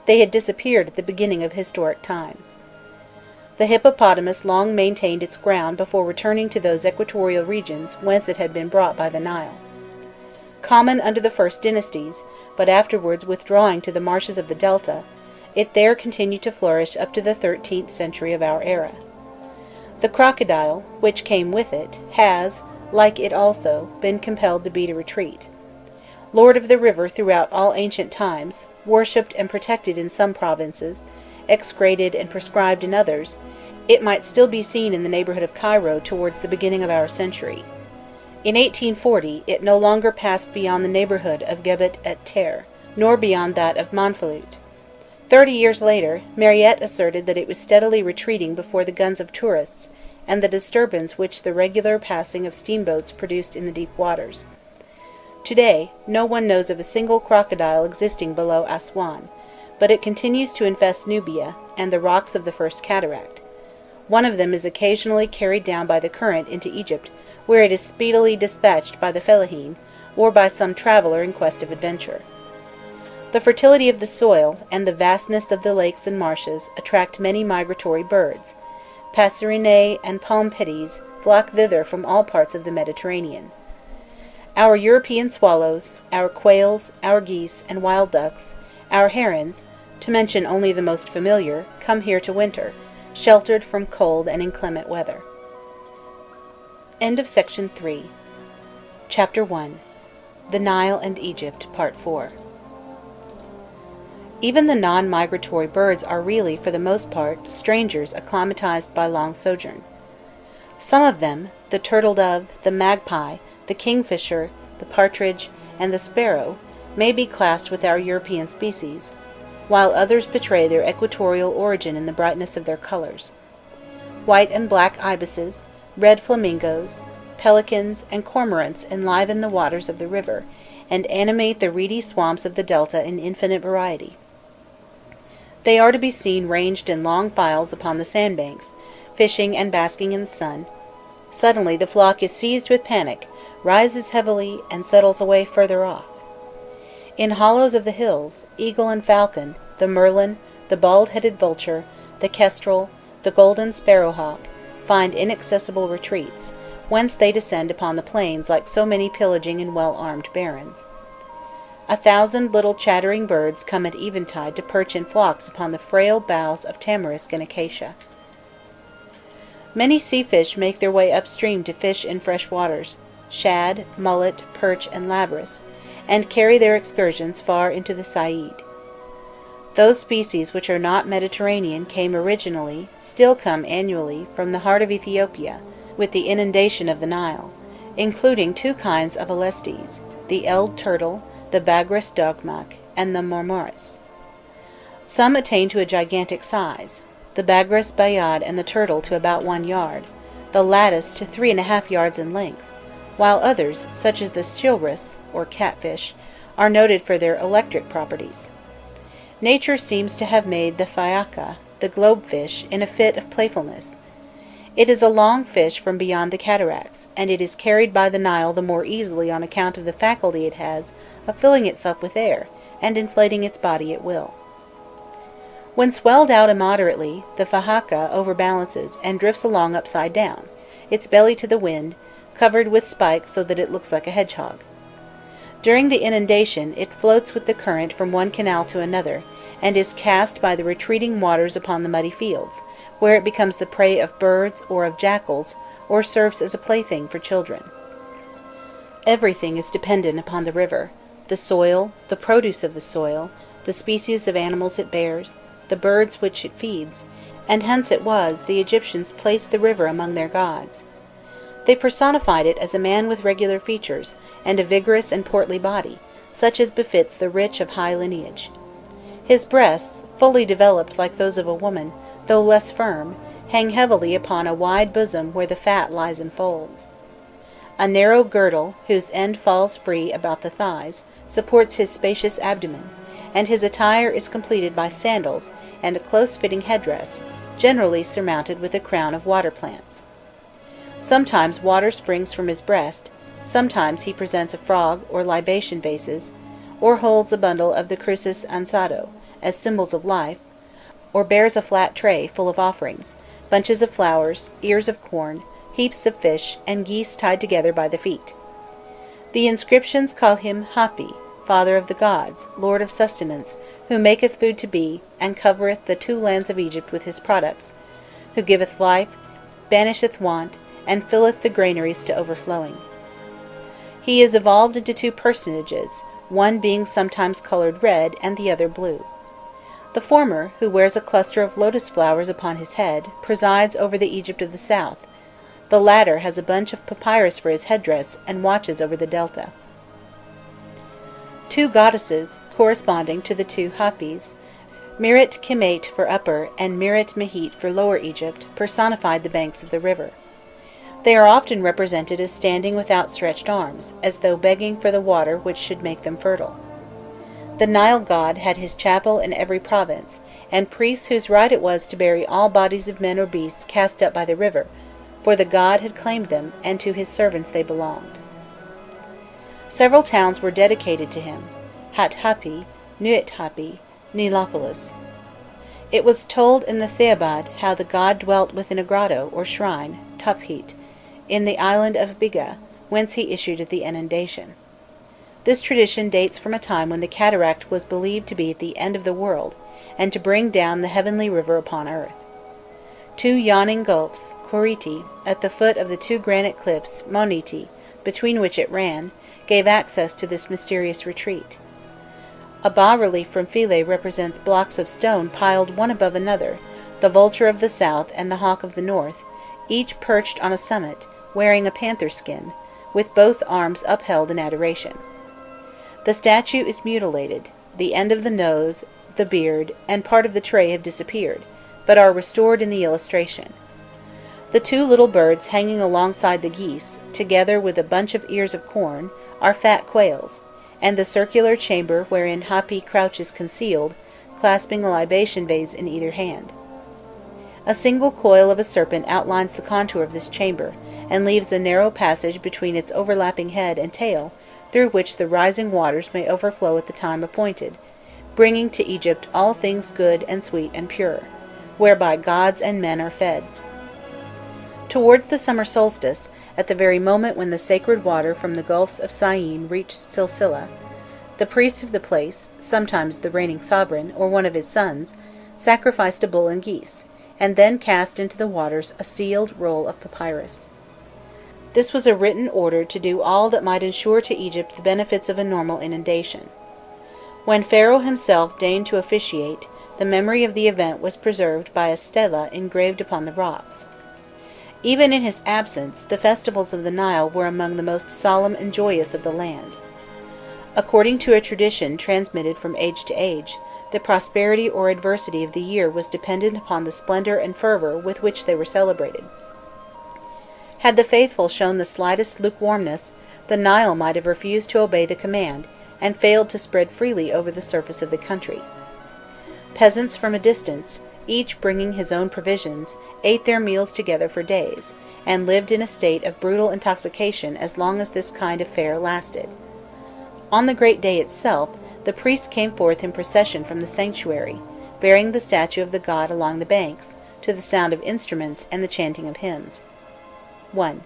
they had disappeared at the beginning of historic times. The hippopotamus long maintained its ground before returning to those equatorial regions whence it had been brought by the Nile. Common under the first dynasties, but afterwards withdrawing to the marshes of the Delta, it there continued to flourish up to the 13th century of our era. The crocodile, which came with it, has, like it also, been compelled to beat a retreat. Lord of the river throughout all ancient times, worshipped and protected in some provinces, excreted and prescribed in others, it might still be seen in the neighbourhood of Cairo towards the beginning of our century. In 1840 it no longer passed beyond the neighbourhood of Gebet et Ter, nor beyond that of Manfalut. 30 years later, Mariette asserted that it was steadily retreating before the guns of tourists, and the disturbance which the regular passing of steamboats produced in the deep waters. Today, no one knows of a single crocodile existing below Aswan, but it continues to infest Nubia, and the rocks of the First Cataract. One of them is occasionally carried down by the current into Egypt, where it is speedily dispatched by the fellaheen, or by some traveller in quest of adventure. The fertility of the soil, and the vastness of the lakes and marshes, attract many migratory birds. Passerinae and palm-pities flock thither from all parts of the Mediterranean. Our European swallows, our quails, our geese, and wild ducks, our herons, to mention only the most familiar, come here to winter, sheltered from cold and inclement weather. End of Section 3. Chapter 1. The Nile and Egypt, Part 4. Even the non-migratory birds are really, for the most part, strangers acclimatized by long sojourn. Some of them, the turtle-dove, the magpie, the kingfisher, the partridge, and the sparrow, may be classed with our European species, while others betray their equatorial origin in the brightness of their colours. White and black ibises, red flamingos, pelicans, and cormorants enliven the waters of the river, and animate the reedy swamps of the delta in infinite variety. They are to be seen ranged in long files upon the sandbanks, fishing and basking in the sun. Suddenly the flock is seized with panic, rises heavily, and settles away further off. In hollows of the hills, eagle and falcon, the merlin, the bald-headed vulture, the kestrel, the golden sparrowhawk, find inaccessible retreats, whence they descend upon the plains like so many pillaging and well-armed barons. 1,000 little chattering birds come at eventide to perch in flocks upon the frail boughs of tamarisk and acacia. Many sea fish make their way upstream to fish in fresh waters, shad, mullet, perch, and labrus, and carry their excursions far into the Said. Those species which are not Mediterranean came originally, still come annually, from the heart of Ethiopia, with the inundation of the Nile, including 2 kinds of alestes, the eld turtle, the Bagris dogmak, and the mormoris. Some attain to a gigantic size, the Bagris bayad and the turtle to about 1 yard, the lattice to 3½ yards in length, while others, such as the shilris, or catfish, are noted for their electric properties. Nature seems to have made the fayaka, the globefish, in a fit of playfulness. It is a long fish from beyond the cataracts, and it is carried by the Nile the more easily on account of the faculty it has of filling itself with air, and inflating its body at will. When swelled out immoderately, the fahaka overbalances and drifts along upside down, its belly to the wind, covered with spikes so that it looks like a hedgehog. During the inundation, it floats with the current from one canal to another, and is cast by the retreating waters upon the muddy fields, where it becomes the prey of birds or of jackals, or serves as a plaything for children. Everything is dependent upon the river: the soil, the produce of the soil, the species of animals it bears, the birds which it feeds, and hence it was the Egyptians placed the river among their gods. They personified it as a man with regular features, and a vigorous and portly body, such as befits the rich of high lineage. His breasts, fully developed like those of a woman, though less firm, hang heavily upon a wide bosom where the fat lies in folds. A narrow girdle, whose end falls free about the thighs, supports his spacious abdomen, and his attire is completed by sandals and a close-fitting headdress, generally surmounted with a crown of water plants. Sometimes water springs from his breast, sometimes he presents a frog or libation vases, or holds a bundle of the crucis ansado, as symbols of life, or bears a flat tray full of offerings, bunches of flowers, ears of corn, heaps of fish, and geese tied together by the feet. The inscriptions call him Hapi, Father of the gods, Lord of sustenance, who maketh food to be, and covereth the 2 lands of Egypt with his products, who giveth life, banisheth want, and filleth the granaries to overflowing. He is evolved into 2 personages, one being sometimes coloured red and the other blue. The former, who wears a cluster of lotus flowers upon his head, presides over the Egypt of the south; the latter has a bunch of papyrus for his headdress, and watches over the delta. 2 goddesses, corresponding to the 2 Hapis, Mirit Kemait for Upper and Mirit Mehit for Lower Egypt, personified the banks of the river. They are often represented as standing with outstretched arms, as though begging for the water which should make them fertile. The Nile god had his chapel in every province, and priests whose right it was to bury all bodies of men or beasts cast up by the river, for the god had claimed them, and to his servants they belonged. Several towns were dedicated to him: Hat-Hapi, Nuit-Hapi, Nilopolis. It was told in the Theobad how the god dwelt within a grotto, or shrine, Taphit, in the island of Biga, whence he issued at the inundation. This tradition dates from a time when the cataract was believed to be at the end of the world, and to bring down the heavenly river upon earth. 2 yawning gulfs, Koriti, at the foot of the 2 granite cliffs, Moniti, between which it ran, gave access to this mysterious retreat. A bas-relief from Philae represents blocks of stone piled one above another, the vulture of the south and the hawk of the north, each perched on a summit, wearing a panther skin, with both arms upheld in adoration. The statue is mutilated; the end of the nose, the beard, and part of the tray have disappeared, but are restored in the illustration. The 2 little birds hanging alongside the geese, together with a bunch of ears of corn, are fat quails, and the circular chamber wherein Hapi crouches concealed, clasping a libation vase in either hand. A single coil of a serpent outlines the contour of this chamber, and leaves a narrow passage between its overlapping head and tail, through which the rising waters may overflow at the time appointed, bringing to Egypt all things good and sweet and pure, whereby gods and men are fed. Towards the summer solstice, at the very moment when the sacred water from the gulfs of Syene reached Silsila, the priest of the place, sometimes the reigning sovereign, or one of his sons, sacrificed a bull and geese, and then cast into the waters a sealed roll of papyrus. This was a written order to do all that might ensure to Egypt the benefits of a normal inundation. When Pharaoh himself deigned to officiate, the memory of the event was preserved by a stela engraved upon the rocks. Even in his absence, the festivals of the Nile were among the most solemn and joyous of the land. According to a tradition transmitted from age to age, the prosperity or adversity of the year was dependent upon the splendor and fervor with which they were celebrated. Had the faithful shown the slightest lukewarmness, the Nile might have refused to obey the command, and failed to spread freely over the surface of the country. Peasants from a distance, each bringing his own provisions, ate their meals together for days, and lived in a state of brutal intoxication as long as this kind of fare lasted. On the great day itself, the priests came forth in procession from the sanctuary, bearing the statue of the god along the banks, to the sound of instruments and the chanting of hymns. 1.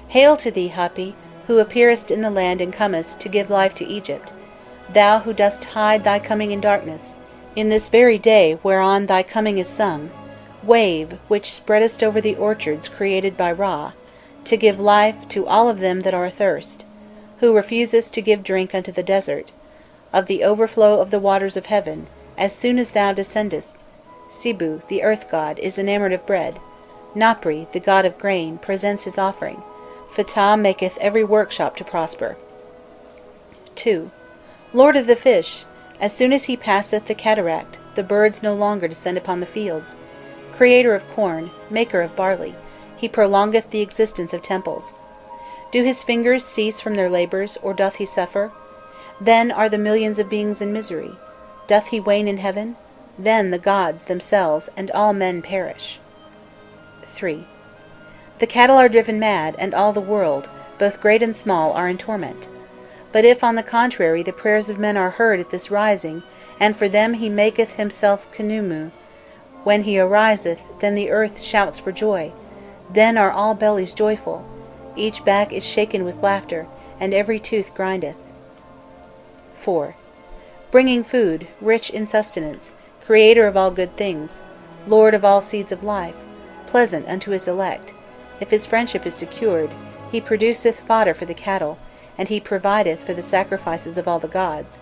Hail to thee, Hapi, who appearest in the land and comest to give life to Egypt, thou who dost hide thy coming in darkness, in this very day whereon thy coming is sung, wave, which spreadest over the orchards created by Ra, to give life to all of them that are athirst, who refusest to give drink unto the desert, of the overflow of the waters of heaven, as soon as thou descendest. Sibu, the earth god, is enamoured of bread. Napri, the god of grain, presents his offering. Ptah maketh every workshop to prosper. 2. Lord of the fish, as soon as he passeth the cataract, the birds no longer descend upon the fields. Creator of corn, maker of barley, he prolongeth the existence of temples. Do his fingers cease from their labours, or doth he suffer? Then are the millions of beings in misery. Doth he wane in heaven? Then the gods themselves and all men perish. 3. The cattle are driven mad, and all the world, both great and small, are in torment. But if, on the contrary, the prayers of men are heard at this rising, and for them he maketh himself Knumu, when he ariseth, then the earth shouts for joy. Then are all bellies joyful. Each back is shaken with laughter, and every tooth grindeth. 4. Bringing food, rich in sustenance, Creator of all good things, Lord of all seeds of life, pleasant unto his elect. If his friendship is secured, he produceth fodder for the cattle, and he provideth for the sacrifices of all the gods.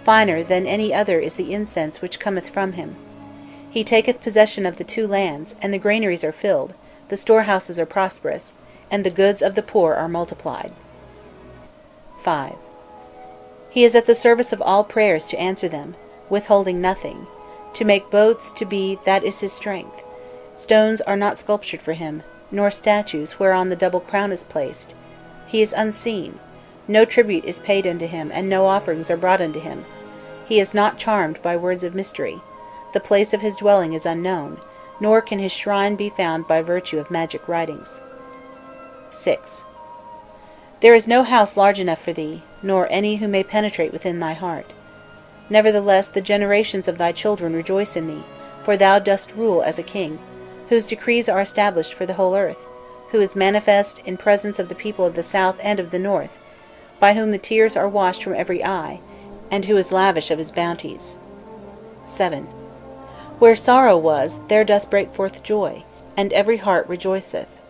Finer than any other is the incense which cometh from him. He taketh possession of the two lands, and the granaries are filled, the storehouses are prosperous, and the goods of the poor are multiplied. 5. He is at the service of all prayers to answer them, withholding nothing. To make boats to be, that is his strength. Stones are not sculptured for him, nor statues whereon the double crown is placed. He is unseen. No tribute is paid unto him, and no offerings are brought unto him. He is not charmed by words of mystery. The place of his dwelling is unknown, nor can his shrine be found by virtue of magic writings. 6. There is no house large enough for thee, nor any who may penetrate within thy heart. Nevertheless the generations of thy children rejoice in thee, for thou dost rule as a king, whose decrees are established for the whole earth, who is manifest in presence of the people of the south and of the north, by whom the tears are washed from every eye, and who is lavish of his bounties. 7. Where sorrow was, there doth break forth joy, and every heart rejoiceth.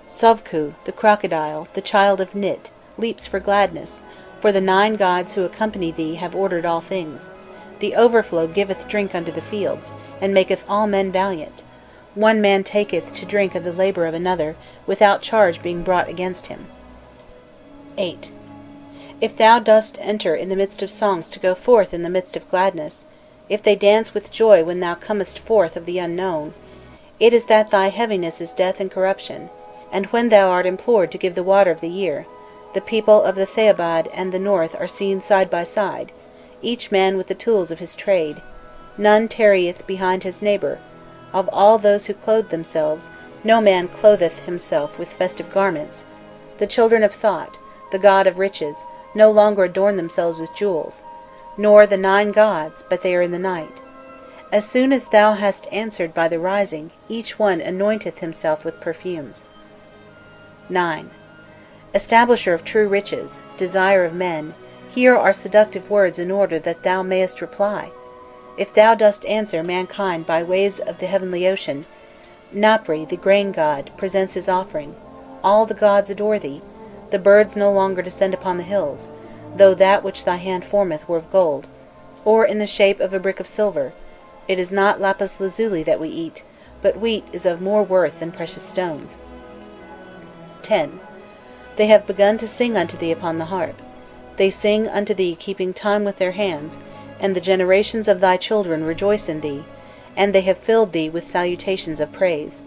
Sovku, the crocodile, the child of Nit, leaps for gladness, for the 9 gods who accompany thee have ordered all things. The overflow giveth drink unto the fields, and maketh all men valiant. One man taketh to drink of the labour of another, without charge being brought against him. 8. If thou dost enter in the midst of songs to go forth in the midst of gladness, if they dance with joy when thou comest forth of the unknown, it is that thy heaviness is death and corruption, and when thou art implored to give the water of the year, the people of the Theobad and the north are seen side by side, each man with the tools of his trade. None tarrieth behind his neighbour. Of all those who clothe themselves, no man clotheth himself with festive garments. The children of thought, the god of riches, no longer adorn themselves with jewels, nor the 9 gods, but they are in the night. As soon as thou hast answered by the rising, each one anointeth himself with perfumes. 9. Establisher of true riches, desire of men, here are seductive words in order that thou mayest reply. If thou dost answer mankind by waves of the heavenly ocean, Napri, the grain god, presents his offering. All the gods adore thee. The birds no longer descend upon the hills, though that which thy hand formeth were of gold, or in the shape of a brick of silver. It is not lapis lazuli that we eat, but wheat is of more worth than precious stones. 10. They have begun to sing unto thee upon the harp. They sing unto thee, keeping time with their hands, and the generations of thy children rejoice in thee, and they have filled thee with salutations of praise.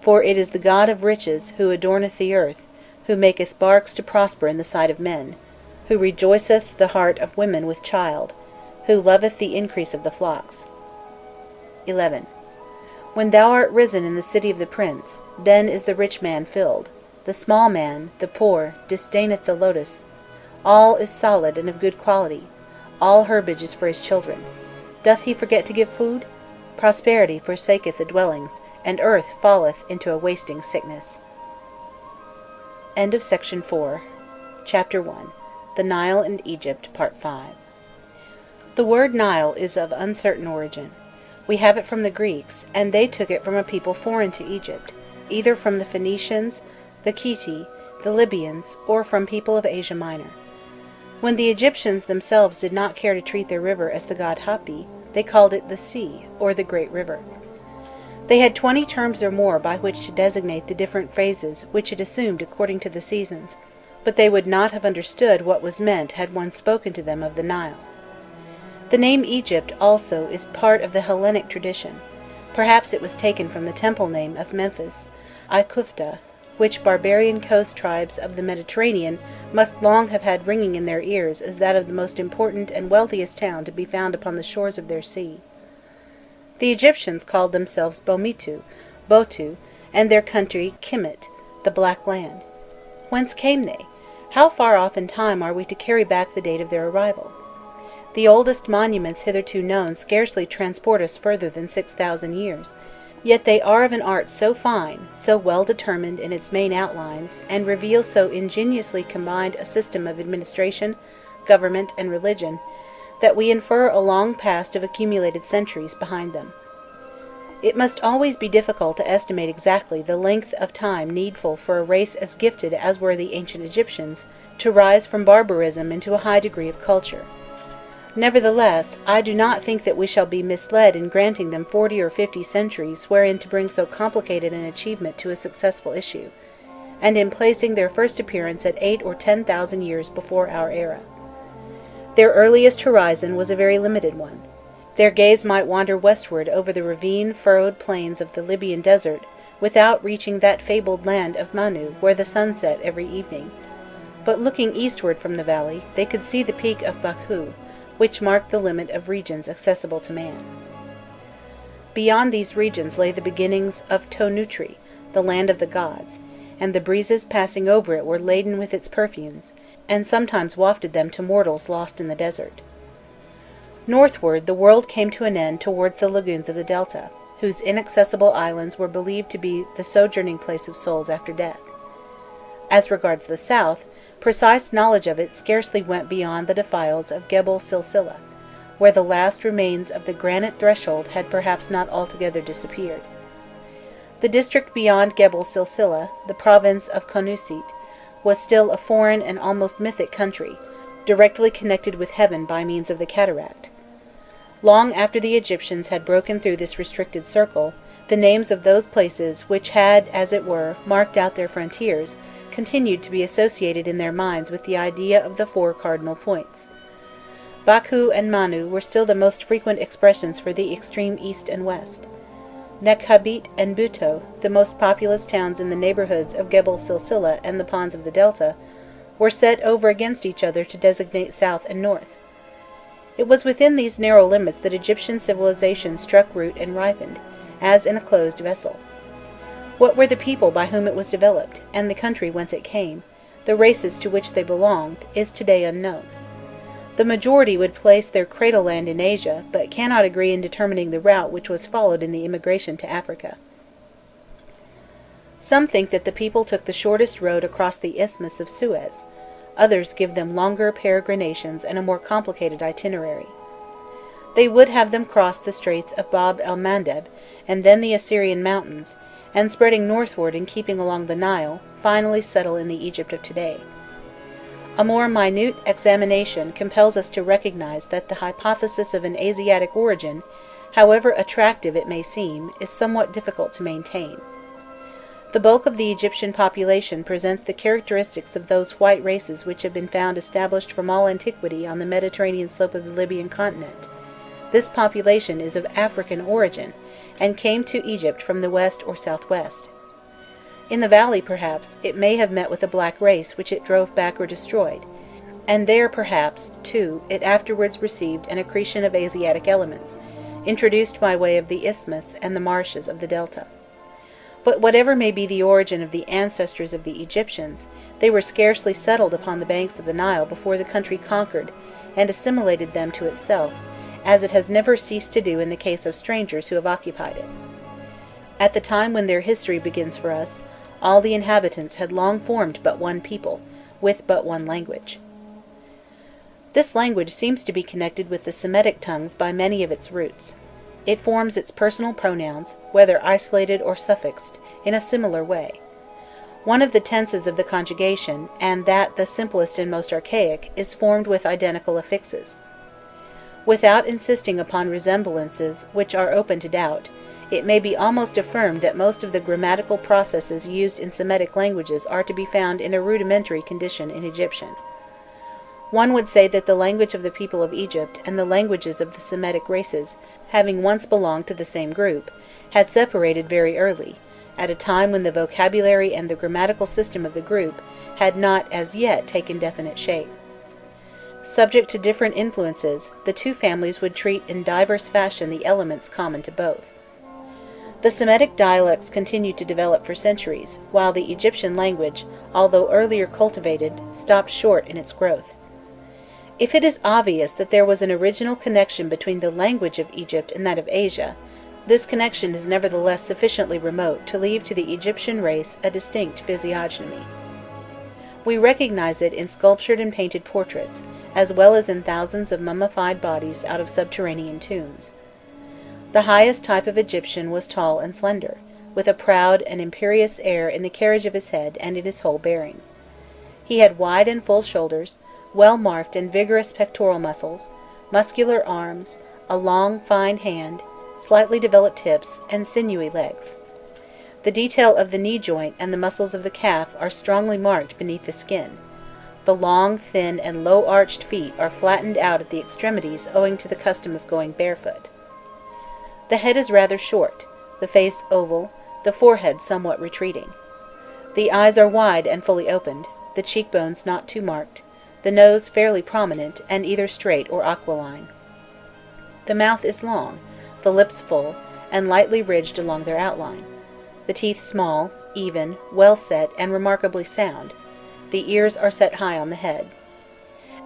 For it is the God of riches, who adorneth the earth, who maketh barks to prosper in the sight of men, who rejoiceth the heart of women with child, who loveth the increase of the flocks. 11. When thou art risen in the city of the prince, then is the rich man filled. The small man, the poor, disdaineth the lotus. All is solid and of good quality. All herbage is for his children. Doth he forget to give food? Prosperity forsaketh the dwellings, and earth falleth into a wasting sickness. End of section 4. Chapter 1. The Nile and Egypt, Part 5. The word Nile is of uncertain origin. We have it from the Greeks, and they took it from a people foreign to Egypt, either from the Phoenicians, the Khiti, the Libyans, or from people of Asia Minor. When the Egyptians themselves did not care to treat their river as the god Hapi, they called it the sea, or the Great River. They had 20 terms or more by which to designate the different phases which it assumed according to the seasons, but they would not have understood what was meant had one spoken to them of the Nile. The name Egypt also is part of the Hellenic tradition. Perhaps it was taken from the temple name of Memphis, Ikufta, which barbarian coast tribes of the Mediterranean must long have had ringing in their ears as that of the most important and wealthiest town to be found upon the shores of their sea. The Egyptians called themselves Bomitu, Botu, and their country Kemet, the Black Land. Whence came they? How far off in time are we to carry back the date of their arrival? The oldest monuments hitherto known scarcely transport us further than 6,000 years, yet they are of an art so fine, so well determined in its main outlines, and reveal so ingeniously combined a system of administration, government, and religion, that we infer a long past of accumulated centuries behind them. It must always be difficult to estimate exactly the length of time needful for a race as gifted as were the ancient Egyptians to rise from barbarism into a high degree of culture. Nevertheless, I do not think that we shall be misled in granting them 40 or 50 centuries wherein to bring so complicated an achievement to a successful issue, and in placing their first appearance at 8 or 10,000 years before our era. Their earliest horizon was a very limited one. Their gaze might wander westward over the ravine-furrowed plains of the Libyan desert without reaching that fabled land of Manu where the sun set every evening, but looking eastward from the valley, they could see the peak of Baku, which marked the limit of regions accessible to man. Beyond these regions lay the beginnings of Tonutri, the land of the gods, and the breezes passing over it were laden with its perfumes, and sometimes wafted them to mortals lost in the desert. Northward the world came to an end towards the lagoons of the delta, whose inaccessible islands were believed to be the sojourning place of souls after death. As regards the south, precise knowledge of it scarcely went beyond the defiles of Gebel Silsila, where the last remains of the granite threshold had perhaps not altogether disappeared. The district beyond Gebel Silsila, the province of Konusit, was still a foreign and almost mythic country, directly connected with heaven by means of the cataract. Long after the Egyptians had broken through this restricted circle, the names of those places which had, as it were, marked out their frontiers, continued to be associated in their minds with the idea of the 4 cardinal points. Baku and Manu were still the most frequent expressions for the extreme east and west. Nekhabit and Buto, the most populous towns in the neighbourhoods of Gebel Silsila and the ponds of the delta, were set over against each other to designate south and north. It was within these narrow limits that Egyptian civilization struck root and ripened, as in a closed vessel. What were the people by whom it was developed, and the country whence it came, the races to which they belonged, is today unknown. The majority would place their cradle land in Asia, but cannot agree in determining the route which was followed in the immigration to Africa. Some think that the people took the shortest road across the Isthmus of Suez, others give them longer peregrinations and a more complicated itinerary. They would have them cross the straits of Bab el Mandeb, and then the Assyrian mountains, and spreading northward and keeping along the Nile, finally settle in the Egypt of today. A more minute examination compels us to recognize that the hypothesis of an Asiatic origin, however attractive it may seem, is somewhat difficult to maintain. The bulk of the Egyptian population presents the characteristics of those white races which have been found established from all antiquity on the Mediterranean slope of the Libyan continent. This population is of African origin, and came to Egypt from the west or southwest. In the valley, perhaps, it may have met with a black race which it drove back or destroyed, and there, perhaps, too, it afterwards received an accretion of Asiatic elements, introduced by way of the isthmus and the marshes of the delta. But whatever may be the origin of the ancestors of the Egyptians, they were scarcely settled upon the banks of the Nile before the country conquered and assimilated them to itself, as it has never ceased to do in the case of strangers who have occupied it. At the time when their history begins for us, all the inhabitants had long formed but one people, with but one language. This language seems to be connected with the Semitic tongues by many of its roots. It forms its personal pronouns, whether isolated or suffixed, in a similar way. One of the tenses of the conjugation, and that the simplest and most archaic, is formed with identical affixes. Without insisting upon resemblances which are open to doubt, it may be almost affirmed that most of the grammatical processes used in Semitic languages are to be found in a rudimentary condition in Egyptian. One would say that the language of the people of Egypt and the languages of the Semitic races, having once belonged to the same group, had separated very early, at a time when the vocabulary and the grammatical system of the group had not as yet taken definite shape. Subject to different influences, the two families would treat in diverse fashion the elements common to both. The Semitic dialects continued to develop for centuries, while the Egyptian language, although earlier cultivated, stopped short in its growth. If it is obvious that there was an original connection between the language of Egypt and that of Asia, this connection is nevertheless sufficiently remote to leave to the Egyptian race a distinct physiognomy. We recognize it in sculptured and painted portraits, as well as in thousands of mummified bodies out of subterranean tombs. The highest type of Egyptian was tall and slender, with a proud and imperious air in the carriage of his head and in his whole bearing. He had wide and full shoulders, well-marked and vigorous pectoral muscles, muscular arms, a long, fine hand, slightly developed hips, and sinewy legs. The detail of the knee joint and the muscles of the calf are strongly marked beneath the skin. The long, thin, and low-arched feet are flattened out at the extremities owing to the custom of going barefoot. The head is rather short, the face oval, the forehead somewhat retreating. The eyes are wide and fully opened, the cheekbones not too marked, the nose fairly prominent, and either straight or aquiline. The mouth is long, the lips full, and lightly ridged along their outline, the teeth small, even, well set, and remarkably sound. The ears are set high on the head.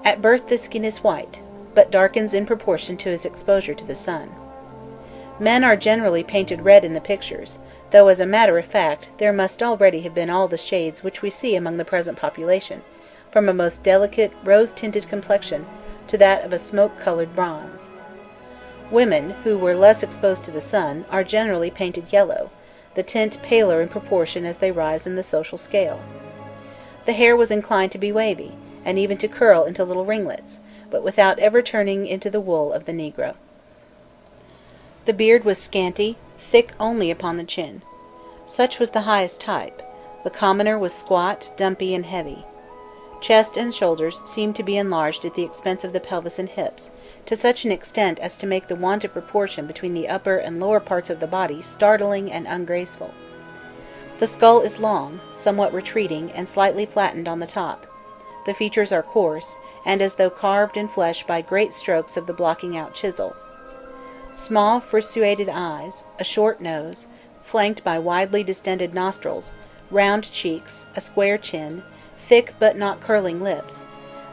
At birth the skin is white, but darkens in proportion to his exposure to the sun. Men are generally painted red in the pictures, though as a matter of fact there must already have been all the shades which we see among the present population, from a most delicate rose-tinted complexion to that of a smoke-coloured bronze. Women, who were less exposed to the sun, are generally painted yellow, the tint paler in proportion as they rise in the social scale. The hair was inclined to be wavy, and even to curl into little ringlets, but without ever turning into the wool of the negro. The beard was scanty, thick only upon the chin. Such was the highest type. The commoner was squat, dumpy, and heavy. Chest and shoulders seemed to be enlarged at the expense of the pelvis and hips, to such an extent as to make the want of proportion between the upper and lower parts of the body startling and ungraceful. The skull is long, somewhat retreating, and slightly flattened on the top. The features are coarse, and as though carved in flesh by great strokes of the blocking-out chisel. Small frissuated eyes, a short nose, flanked by widely distended nostrils, round cheeks, a square chin, thick but not curling lips.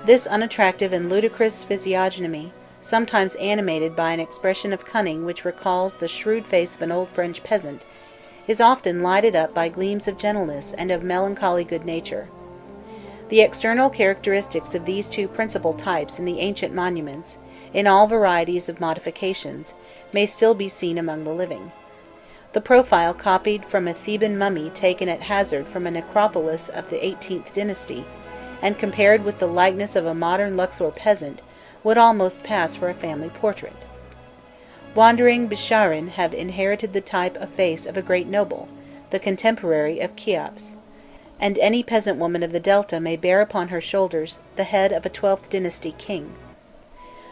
This unattractive and ludicrous physiognomy, sometimes animated by an expression of cunning which recalls the shrewd face of an old French peasant, is often lighted up by gleams of gentleness and of melancholy good nature. The external characteristics of these two principal types in the ancient monuments, in all varieties of modifications, may still be seen among the living. The profile copied from a Theban mummy taken at hazard from a necropolis of the 18th dynasty, and compared with the likeness of a modern Luxor peasant, would almost pass for a family portrait. Wandering Bisharin have inherited the type of face of a great noble, the contemporary of Cheops, and any peasant woman of the Delta may bear upon her shoulders the head of a 12th dynasty king.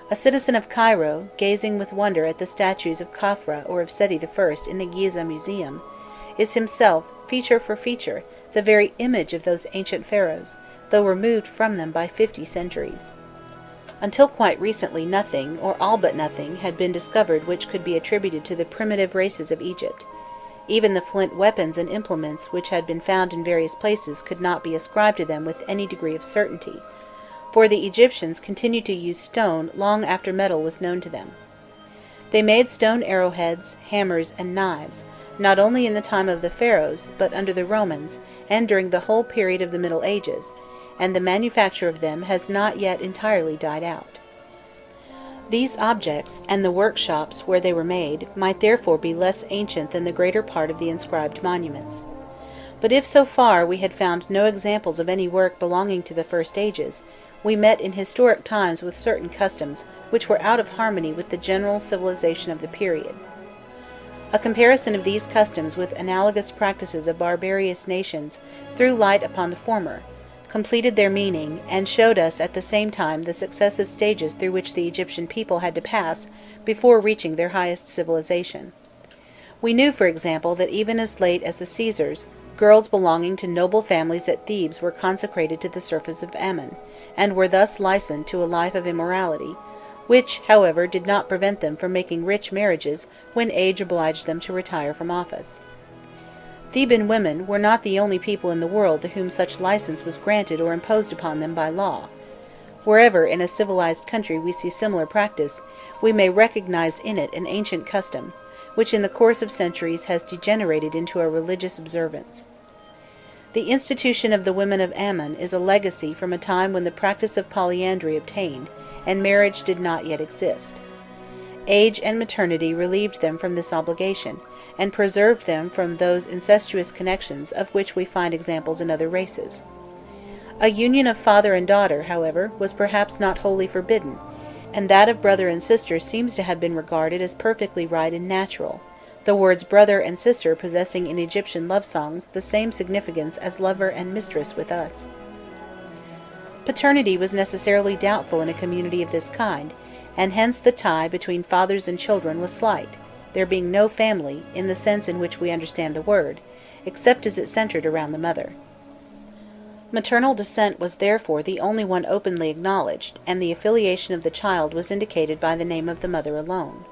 A citizen of Cairo, gazing with wonder at the statues of Khafra or of Seti I in the Giza Museum, is himself, feature for feature, the very image of those ancient pharaohs, though removed from them by 50 centuries. Until quite recently nothing, or all but nothing, had been discovered which could be attributed to the primitive races of Egypt. Even the flint weapons and implements which had been found in various places could not be ascribed to them with any degree of certainty, for the Egyptians continued to use stone long after metal was known to them. They made stone arrowheads, hammers, and knives, not only in the time of the pharaohs, but under the Romans, and during the whole period of the Middle Ages, and the manufacture of them has not yet entirely died out. These objects, and the workshops where they were made, might therefore be less ancient than the greater part of the inscribed monuments. But if so far we had found no examples of any work belonging to the first ages, we met in historic times with certain customs which were out of harmony with the general civilization of the period. A comparison of these customs with analogous practices of barbarous nations threw light upon the former, completed their meaning, and showed us at the same time the successive stages through which the Egyptian people had to pass before reaching their highest civilization. We knew, for example, that even as late as the Caesars, girls belonging to noble families at Thebes were consecrated to the service of Ammon, and were thus licensed to a life of immorality, which, however, did not prevent them from making rich marriages when age obliged them to retire from office. Theban women were not the only people in the world to whom such license was granted or imposed upon them by law. Wherever in a civilized country we see similar practice, we may recognize in it an ancient custom, which in the course of centuries has degenerated into a religious observance. The institution of the women of Ammon is a legacy from a time when the practice of polyandry obtained, and marriage did not yet exist. Age and maternity relieved them from this obligation, and preserved them from those incestuous connections of which we find examples in other races. A union of father and daughter, however, was perhaps not wholly forbidden, and that of brother and sister seems to have been regarded as perfectly right and natural, the words brother and sister possessing in Egyptian love songs the same significance as lover and mistress with us. Paternity was necessarily doubtful in a community of this kind, and hence the tie between fathers and children was slight, there being no family, in the sense in which we understand the word, except as it centred around the mother. Maternal descent was therefore the only one openly acknowledged, and the affiliation of the child was indicated by the name of the mother alone.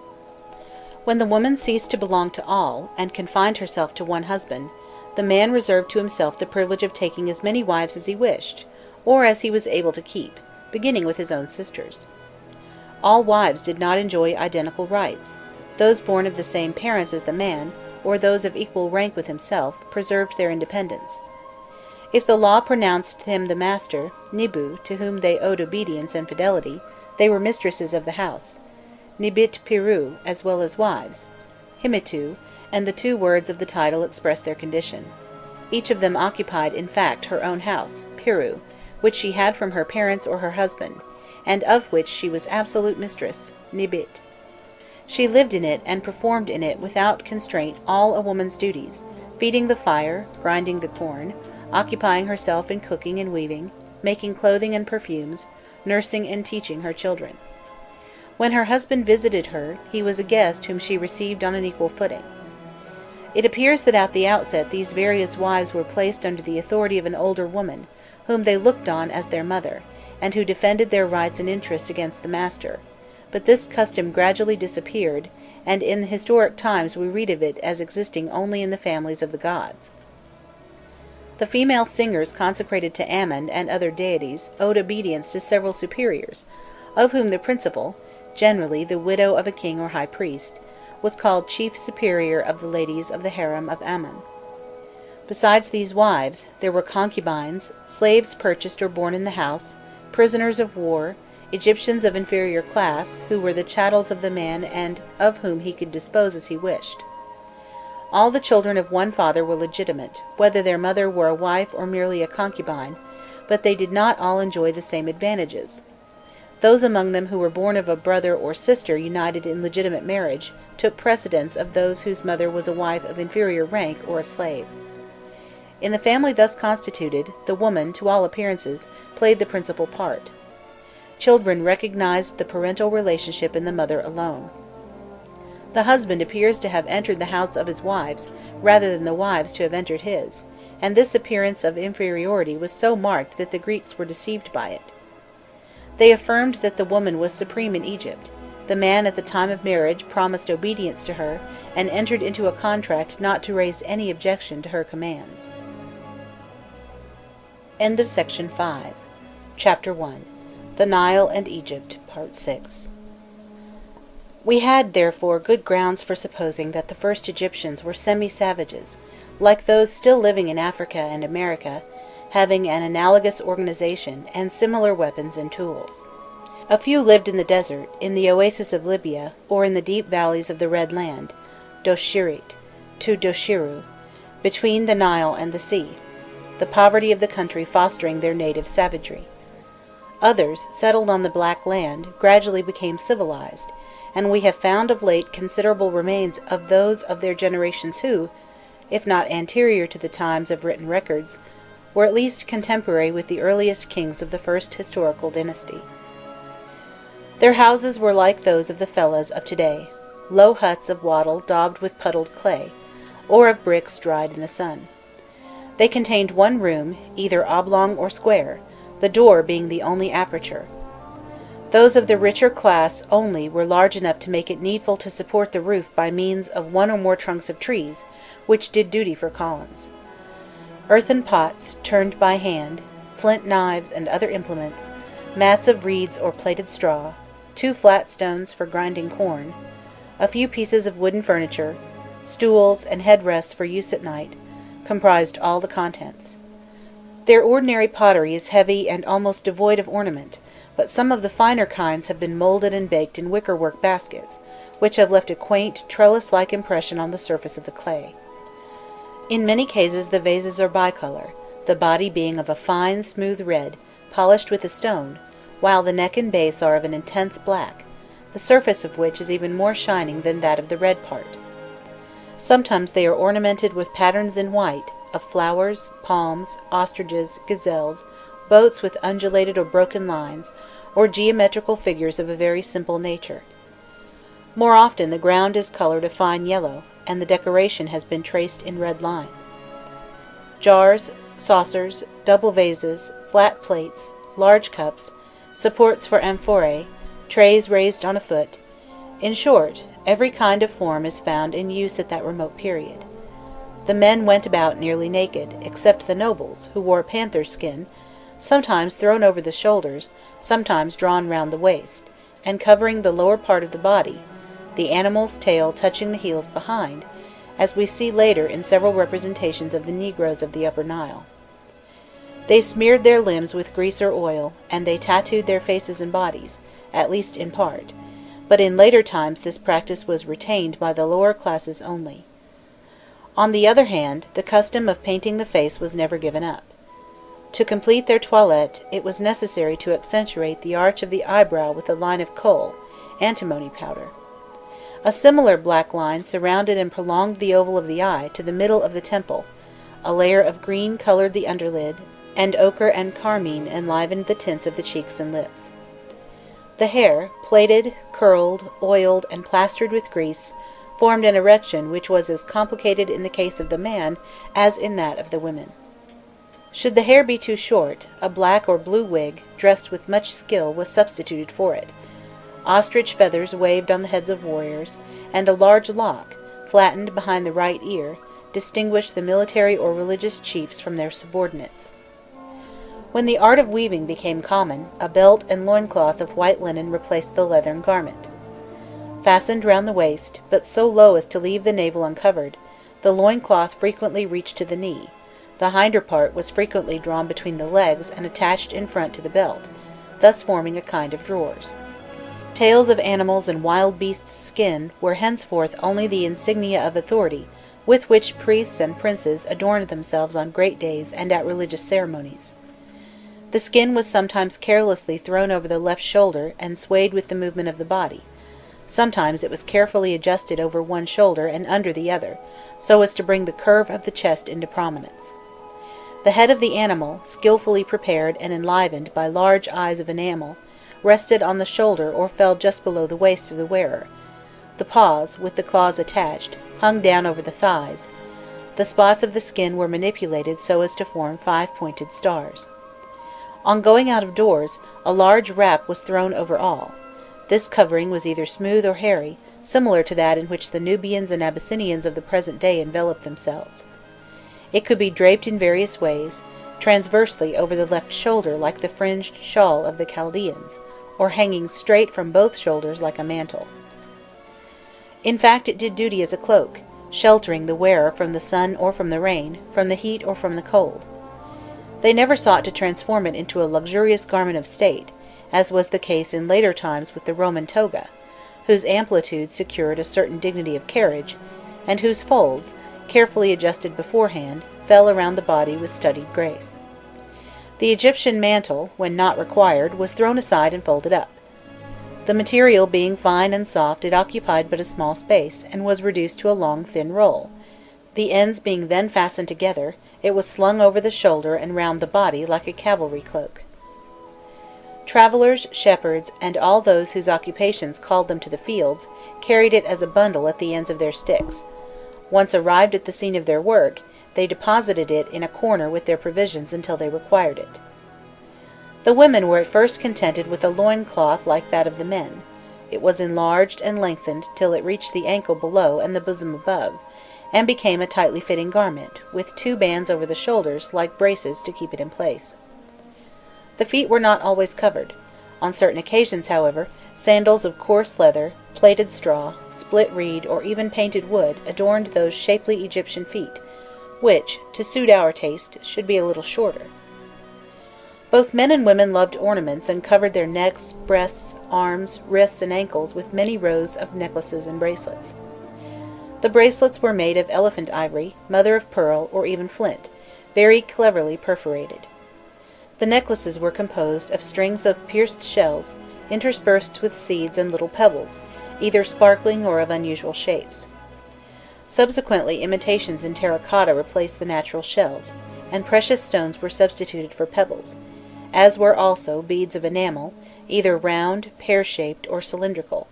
When the woman ceased to belong to all, and confined herself to one husband, the man reserved to himself the privilege of taking as many wives as he wished, or as he was able to keep, beginning with his own sisters. All wives did not enjoy identical rights. Those born of the same parents as the man, or those of equal rank with himself, preserved their independence. If the law pronounced him the master, Nibu, to whom they owed obedience and fidelity, they were mistresses of the house, Nibit Piru, as well as wives, Himitu, and the two words of the title express their condition. Each of them occupied, in fact, her own house, Piru, which she had from her parents or her husband, and of which she was absolute mistress, Nibit. She lived in it and performed in it without constraint all a woman's duties, feeding the fire, grinding the corn, occupying herself in cooking and weaving, making clothing and perfumes, nursing and teaching her children. When her husband visited her, he was a guest whom she received on an equal footing. It appears that at the outset these various wives were placed under the authority of an older woman, whom they looked on as their mother, and who defended their rights and interests against the master, but this custom gradually disappeared, and in historic times we read of it as existing only in the families of the gods. The female singers consecrated to Ammon and other deities owed obedience to several superiors, of whom the principal, generally the widow of a king or high priest, was called chief superior of the ladies of the harem of Ammon. Besides these wives, there were concubines, slaves purchased or born in the house, prisoners of war, Egyptians of inferior class, who were the chattels of the man and of whom he could dispose as he wished. All the children of one father were legitimate, whether their mother were a wife or merely a concubine, but they did not all enjoy the same advantages. Those among them who were born of a brother or sister united in legitimate marriage took precedence of those whose mother was a wife of inferior rank or a slave. In the family thus constituted, the woman, to all appearances, played the principal part. Children recognized the parental relationship in the mother alone. The husband appears to have entered the house of his wives, rather than the wives to have entered his, and this appearance of inferiority was so marked that the Greeks were deceived by it. They affirmed that the woman was supreme in Egypt. The man at the time of marriage promised obedience to her, and entered into a contract not to raise any objection to her commands. End of section 5. Chapter 1. The Nile and Egypt, Part 6. We had, therefore, good grounds for supposing that the first Egyptians were semi-savages, like those still living in Africa and America, having an analogous organization and similar weapons and tools. A few lived in the desert, in the oasis of Libya, or in the deep valleys of the Red Land, Doshirit, to Doshiru, between the Nile and the sea, the poverty of the country fostering their native savagery. Others, settled on the Black Land, gradually became civilized, and we have found of late considerable remains of those of their generations who, if not anterior to the times of written records, were at least contemporary with the earliest kings of the first historical dynasty. Their houses were like those of the fellahs of today, low huts of wattle daubed with puddled clay, or of bricks dried in the sun. They contained one room, either oblong or square, the door being the only aperture. Those of the richer class only were large enough to make it needful to support the roof by means of one or more trunks of trees, which did duty for columns. Earthen pots, turned by hand, flint knives and other implements, mats of reeds or plaited straw, 2 flat stones for grinding corn, a few pieces of wooden furniture, stools and head-rests for use at night, comprised all the contents. Their ordinary pottery is heavy and almost devoid of ornament, but some of the finer kinds have been moulded and baked in wicker-work baskets, which have left a quaint, trellis-like impression on the surface of the clay. In many cases the vases are bicolor, the body being of a fine, smooth red, polished with a stone, while the neck and base are of an intense black, the surface of which is even more shining than that of the red part. Sometimes they are ornamented with patterns in white, of flowers, palms, ostriches, gazelles, boats with undulated or broken lines, or geometrical figures of a very simple nature. More often the ground is colored a fine yellow, and the decoration has been traced in red lines. Jars, saucers, double vases, flat plates, large cups, supports for amphorae, trays raised on a foot, in short, every kind of form is found in use at that remote period. The men went about nearly naked, except the nobles, who wore panther's skin, sometimes thrown over the shoulders, sometimes drawn round the waist, and covering the lower part of the body, the animal's tail touching the heels behind, as we see later in several representations of the negroes of the Upper Nile. They smeared their limbs with grease or oil, and they tattooed their faces and bodies, at least in part, but in later times this practice was retained by the lower classes only. On the other hand, the custom of painting the face was never given up. To complete their toilette, it was necessary to accentuate the arch of the eyebrow with a line of kohl, antimony powder. A similar black line surrounded and prolonged the oval of the eye to the middle of the temple, a layer of green colored the underlid, and ochre and carmine enlivened the tints of the cheeks and lips. The hair, plaited, curled, oiled, and plastered with grease, formed an erection which was as complicated in the case of the man as in that of the women. Should the hair be too short, a black or blue wig, dressed with much skill, was substituted for it. Ostrich feathers waved on the heads of warriors, and a large lock, flattened behind the right ear, distinguished the military or religious chiefs from their subordinates. When the art of weaving became common, a belt and loincloth of white linen replaced the leathern garment. Fastened round the waist, but so low as to leave the navel uncovered, the loincloth frequently reached to the knee, the hinder part was frequently drawn between the legs and attached in front to the belt, thus forming a kind of drawers. Tails of animals and wild beasts' skin were henceforth only the insignia of authority with which priests and princes adorned themselves on great days and at religious ceremonies. The skin was sometimes carelessly thrown over the left shoulder and swayed with the movement of the body; sometimes it was carefully adjusted over one shoulder and under the other, so as to bring the curve of the chest into prominence. The head of the animal, skilfully prepared and enlivened by large eyes of enamel, rested on the shoulder or fell just below the waist of the wearer; the paws, with the claws attached, hung down over the thighs; the spots of the skin were manipulated so as to form 5 pointed stars. On going out of doors, a large wrap was thrown over all; this covering was either smooth or hairy, similar to that in which the Nubians and Abyssinians of the present day envelop themselves. It could be draped in various ways, transversely over the left shoulder like the fringed shawl of the Chaldeans, or hanging straight from both shoulders like a mantle. In fact, it did duty as a cloak, sheltering the wearer from the sun or from the rain, from the heat or from the cold. They never sought to transform it into a luxurious garment of state, as was the case in later times with the Roman toga, whose amplitude secured a certain dignity of carriage, and whose folds, carefully adjusted beforehand, fell around the body with studied grace. The Egyptian mantle, when not required, was thrown aside and folded up. The material being fine and soft, it occupied but a small space, and was reduced to a long thin roll; the ends being then fastened together, it was slung over the shoulder and round the body like a cavalry cloak. Travellers, shepherds, and all those whose occupations called them to the fields, carried it as a bundle at the ends of their sticks; once arrived at the scene of their work, they deposited it in a corner with their provisions until they required it. The women were at first contented with a loin cloth like that of the men; it was enlarged and lengthened till it reached the ankle below and the bosom above, and became a tightly fitting garment, with 2 bands over the shoulders like braces to keep it in place. The feet were not always covered; on certain occasions, however, sandals of coarse leather, plaited straw, split reed, or even painted wood adorned those shapely Egyptian feet, which, to suit our taste, should be a little shorter. Both men and women loved ornaments and covered their necks, breasts, arms, wrists, and ankles with many rows of necklaces and bracelets. The bracelets were made of elephant ivory, mother of pearl, or even flint, very cleverly perforated. The necklaces were composed of strings of pierced shells, interspersed with seeds and little pebbles, either sparkling or of unusual shapes. Subsequently imitations in terra cotta replaced the natural shells, and precious stones were substituted for pebbles, as were also beads of enamel, either round, pear-shaped, or cylindrical.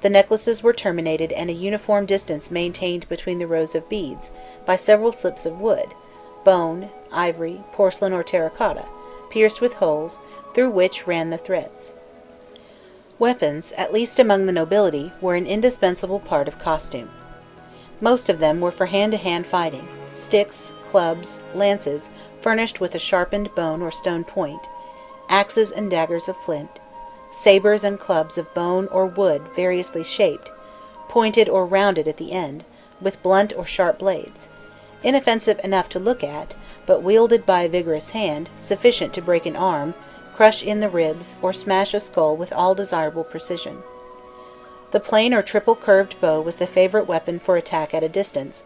The necklaces were terminated and a uniform distance maintained between the rows of beads, by several slips of wood, bone, ivory, porcelain, or terra cotta, pierced with holes, through which ran the threads. Weapons, at least among the nobility, were an indispensable part of costume. Most of them were for hand-to-hand fighting: sticks, clubs, lances, furnished with a sharpened bone or stone point, axes and daggers of flint, sabres and clubs of bone or wood variously shaped, pointed or rounded at the end, with blunt or sharp blades, inoffensive enough to look at, but wielded by a vigorous hand, sufficient to break an arm, crush in the ribs, or smash a skull with all desirable precision. The plain or triple curved bow was the favourite weapon for attack at a distance,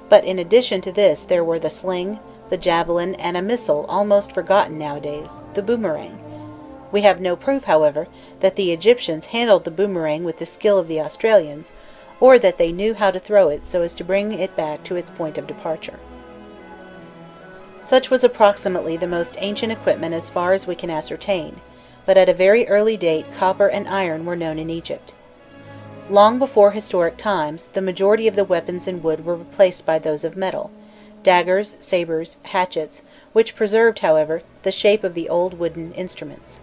but in addition to this there were the sling, the javelin, and a missile almost forgotten nowadays, the boomerang. We have no proof, however, that the Egyptians handled the boomerang with the skill of the Australians, or that they knew how to throw it so as to bring it back to its point of departure. Such was approximately the most ancient equipment as far as we can ascertain, but at a very early date copper and iron were known in Egypt. Long before historic times, the majority of the weapons in wood were replaced by those of metal: daggers, sabres, hatchets, which preserved, however, the shape of the old wooden instruments.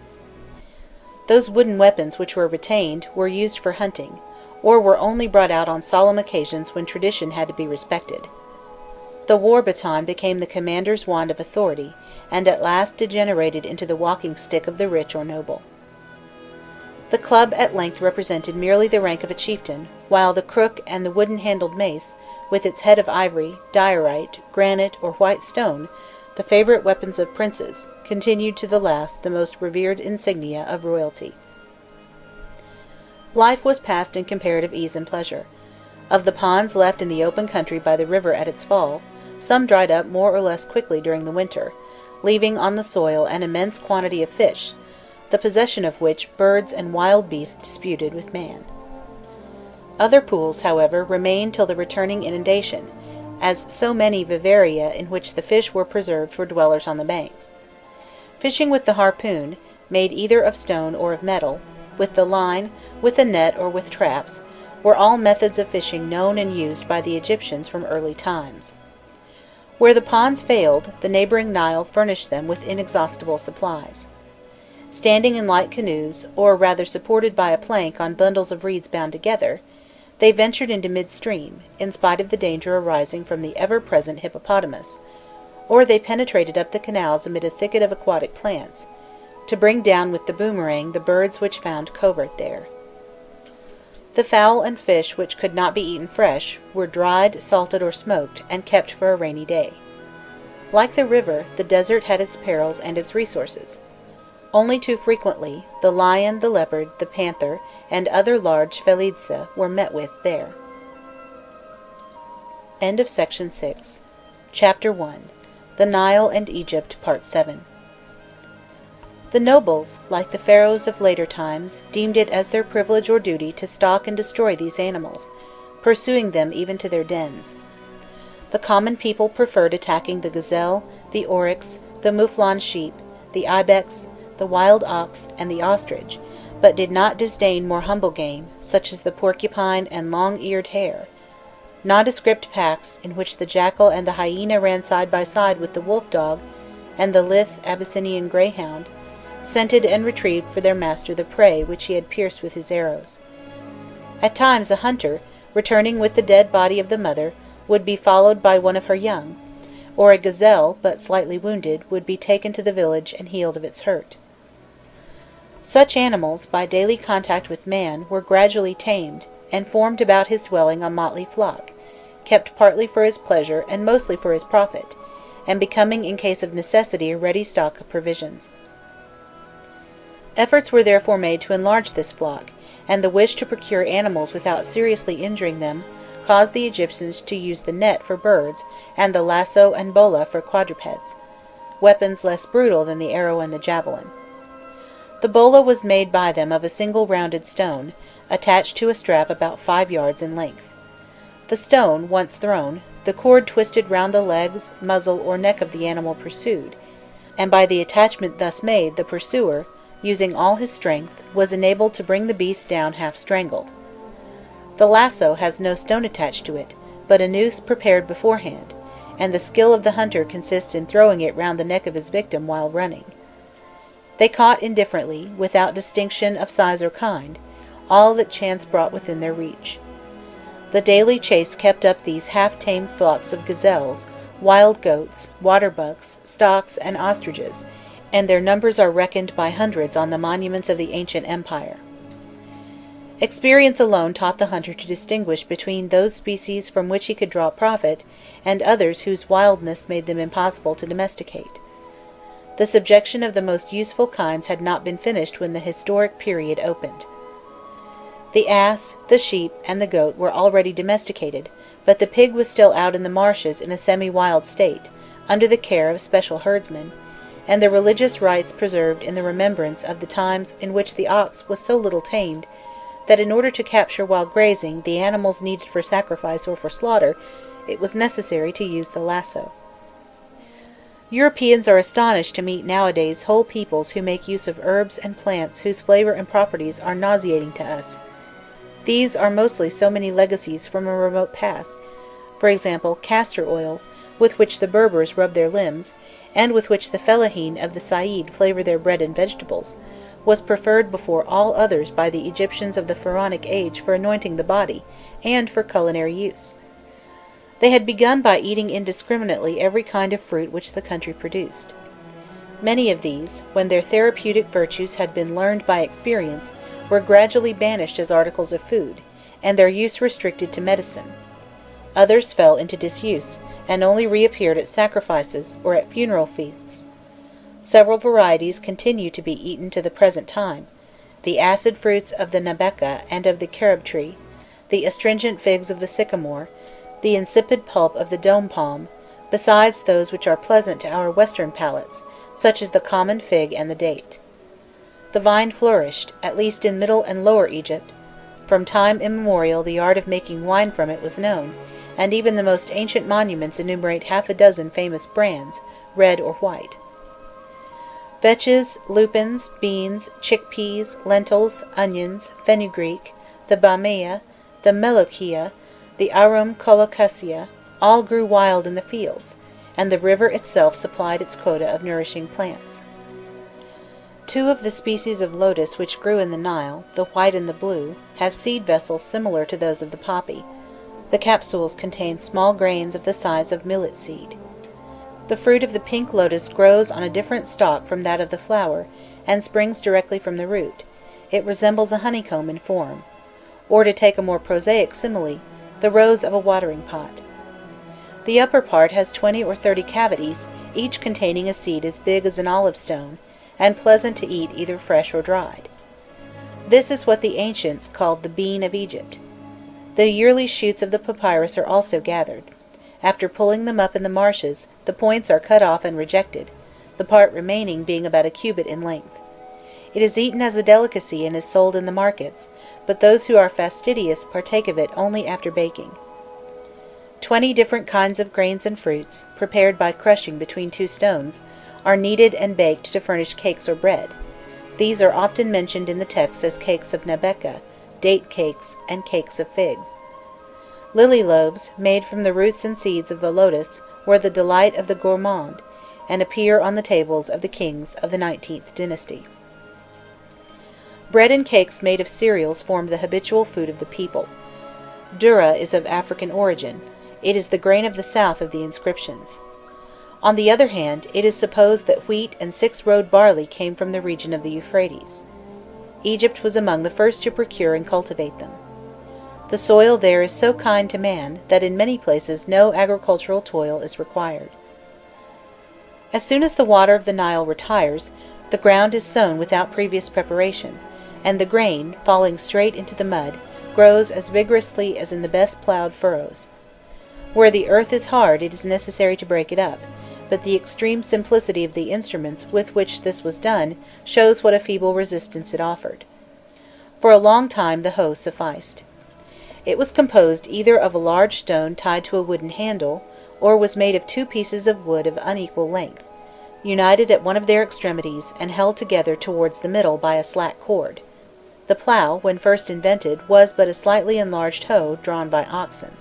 Those wooden weapons which were retained were used for hunting, or were only brought out on solemn occasions when tradition had to be respected. The war baton became the commander's wand of authority, and at last degenerated into the walking stick of the rich or noble. The club at length represented merely the rank of a chieftain, while the crook and the wooden-handled mace, with its head of ivory, diorite, granite, or white stone, the favourite weapons of princes, continued to the last the most revered insignia of royalty. Life was passed in comparative ease and pleasure. Of the ponds left in the open country by the river at its fall, some dried up more or less quickly during the winter, leaving on the soil an immense quantity of fish, the possession of which birds and wild beasts disputed with man. Other pools, however, remained till the returning inundation, as so many vivaria in which the fish were preserved for dwellers on the banks. Fishing with the harpoon, made either of stone or of metal, with the line, with a net, or with traps, were all methods of fishing known and used by the Egyptians from early times. Where the ponds failed, the neighbouring Nile furnished them with inexhaustible supplies. Standing in light canoes, or rather supported by a plank on bundles of reeds bound together, they ventured into mid-stream, in spite of the danger arising from the ever-present hippopotamus, or they penetrated up the canals amid a thicket of aquatic plants, to bring down with the boomerang the birds which found covert there. The fowl and fish which could not be eaten fresh, were dried, salted, or smoked, and kept for a rainy day. Like the river, the desert had its perils and its resources. Only too frequently, the lion, the leopard, the panther, and other large felidza were met with there. End of Section 6. Chapter 1. The Nile and Egypt, Part 7. The nobles, like the pharaohs of later times, deemed it as their privilege or duty to stalk and destroy these animals, pursuing them even to their dens. The common people preferred attacking the gazelle, the oryx, the mouflon sheep, the ibex, the wild ox, and the ostrich, but did not disdain more humble game, such as the porcupine and long-eared hare. Nondescript packs, in which the jackal and the hyena ran side by side with the wolf-dog and the lithe Abyssinian greyhound, scented and retrieved for their master the prey which he had pierced with his arrows. At times a hunter, returning with the dead body of the mother, would be followed by one of her young, or a gazelle, but slightly wounded, would be taken to the village and healed of its hurt. Such animals, by daily contact with man, were gradually tamed, and formed about his dwelling a motley flock, kept partly for his pleasure and mostly for his profit, and becoming in case of necessity a ready stock of provisions. Efforts were therefore made to enlarge this flock, and the wish to procure animals without seriously injuring them caused the Egyptians to use the net for birds and the lasso and bola for quadrupeds, weapons less brutal than the arrow and the javelin. The bola was made by them of a single rounded stone, attached to a strap about 5 yards in length. The stone once thrown, the cord twisted round the legs, muzzle, or neck of the animal pursued, and by the attachment thus made the pursuer, using all his strength, was enabled to bring the beast down half strangled. The lasso has no stone attached to it, but a noose prepared beforehand, and the skill of the hunter consists in throwing it round the neck of his victim while running. They caught indifferently, without distinction of size or kind, all that chance brought within their reach. The daily chase kept up these half-tamed flocks of gazelles, wild goats, water-bucks, stocks, and ostriches, and their numbers are reckoned by hundreds on the monuments of the ancient empire. Experience alone taught the hunter to distinguish between those species from which he could draw profit, and others whose wildness made them impossible to domesticate. The subjection of the most useful kinds had not been finished when the historic period opened. The ass, the sheep, and the goat were already domesticated, but the pig was still out in the marshes in a semi-wild state, under the care of special herdsmen, and the religious rites preserved in the remembrance of the times in which the ox was so little tamed that in order to capture while grazing the animals needed for sacrifice or for slaughter, it was necessary to use the lasso. Europeans are astonished to meet nowadays whole peoples who make use of herbs and plants whose flavour and properties are nauseating to us. These are mostly so many legacies from a remote past, for example, castor oil, with which the Berbers rub their limbs, and with which the fellaheen of the Said flavour their bread and vegetables, was preferred before all others by the Egyptians of the Pharaonic age for anointing the body, and for culinary use. They had begun by eating indiscriminately every kind of fruit which the country produced. Many of these, when their therapeutic virtues had been learned by experience, were gradually banished as articles of food, and their use restricted to medicine. Others fell into disuse, and only reappeared at sacrifices or at funeral feasts. Several varieties continue to be eaten to the present time: the acid fruits of the nabeka and of the carob tree, the astringent figs of the sycamore, the insipid pulp of the dome palm, besides those which are pleasant to our Western palates, such as the common fig and the date. The vine flourished, at least in Middle and Lower Egypt. From time immemorial the art of making wine from it was known, and even the most ancient monuments enumerate half a dozen famous brands, red or white. Vetches, lupins, beans, chickpeas, lentils, onions, fenugreek, the Ammeia, the Melochia, the Arum colocasia, all grew wild in the fields, and the river itself supplied its quota of nourishing plants. Two of the species of lotus which grew in the Nile, the white and the blue, have seed vessels similar to those of the poppy. The capsules contain small grains of the size of millet seed. The fruit of the pink lotus grows on a different stalk from that of the flower, and springs directly from the root. It resembles a honeycomb in form, or, to take a more prosaic simile, the rose of a watering pot. The upper part has 20 or 30 cavities, each containing a seed as big as an olive stone, and pleasant to eat either fresh or dried. This is what the ancients called the bean of Egypt. The yearly shoots of the papyrus are also gathered. After pulling them up in the marshes, the points are cut off and rejected, the part remaining being about a cubit in length. It is eaten as a delicacy and is sold in the markets, but those who are fastidious partake of it only after baking. 20 different kinds of grains and fruits, prepared by crushing between two stones, are kneaded and baked to furnish cakes or bread. These are often mentioned in the text as cakes of Nebeka, date cakes, and cakes of figs. Lily loaves, made from the roots and seeds of the lotus, were the delight of the gourmand, and appear on the tables of the kings of the 19th dynasty. Bread and cakes made of cereals formed the habitual food of the people. Dura is of African origin; it is the grain of the south of the inscriptions. On the other hand, it is supposed that wheat and six-roed barley came from the region of the Euphrates. Egypt was among the first to procure and cultivate them. The soil there is so kind to man that in many places no agricultural toil is required. As soon as the water of the Nile retires, the ground is sown without previous preparation, and the grain, falling straight into the mud, grows as vigorously as in the best ploughed furrows. Where the earth is hard it is necessary to break it up, but the extreme simplicity of the instruments with which this was done shows what a feeble resistance it offered. For a long time the hoe sufficed. It was composed either of a large stone tied to a wooden handle, or was made of two pieces of wood of unequal length, united at one of their extremities and held together towards the middle by a slack cord. The plough, when first invented, was but a slightly enlarged hoe drawn by oxen.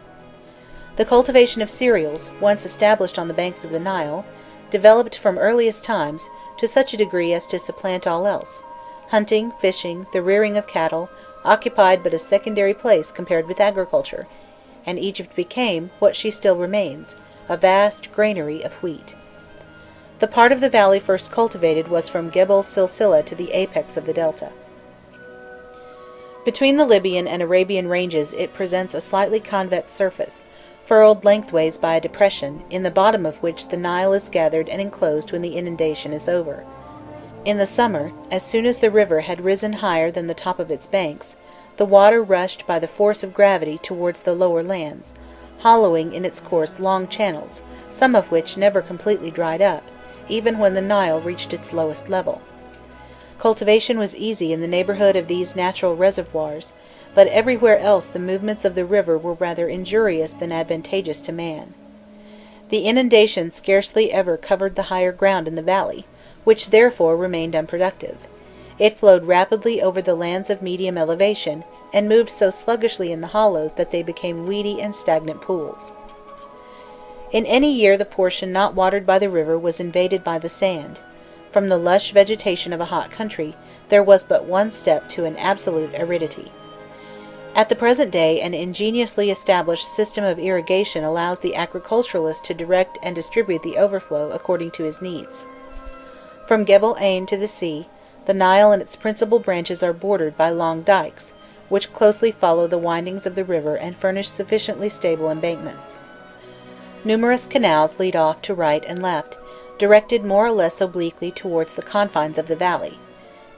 The cultivation of cereals, once established on the banks of the Nile, developed from earliest times to such a degree as to supplant all else. Hunting, fishing, the rearing of cattle, occupied but a secondary place compared with agriculture, and Egypt became, what she still remains, a vast granary of wheat. The part of the valley first cultivated was from Gebel Silsila to the apex of the delta. Between the Libyan and Arabian ranges it presents a slightly convex surface, furrowed lengthways by a depression, in the bottom of which the Nile is gathered and enclosed when the inundation is over. In the summer, as soon as the river had risen higher than the top of its banks, the water rushed by the force of gravity towards the lower lands, hollowing in its course long channels, some of which never completely dried up, even when the Nile reached its lowest level. Cultivation was easy in the neighbourhood of these natural reservoirs, but everywhere else the movements of the river were rather injurious than advantageous to man. The inundation scarcely ever covered the higher ground in the valley, which therefore remained unproductive. It flowed rapidly over the lands of medium elevation, and moved so sluggishly in the hollows that they became weedy and stagnant pools. In any year the portion not watered by the river was invaded by the sand. From the lush vegetation of a hot country, there was but one step to an absolute aridity. At the present day an ingeniously established system of irrigation allows the agriculturalist to direct and distribute the overflow according to his needs. From Gebel Ain to the sea, the Nile and its principal branches are bordered by long dykes, which closely follow the windings of the river and furnish sufficiently stable embankments. Numerous canals lead off to right and left, directed more or less obliquely towards the confines of the valley.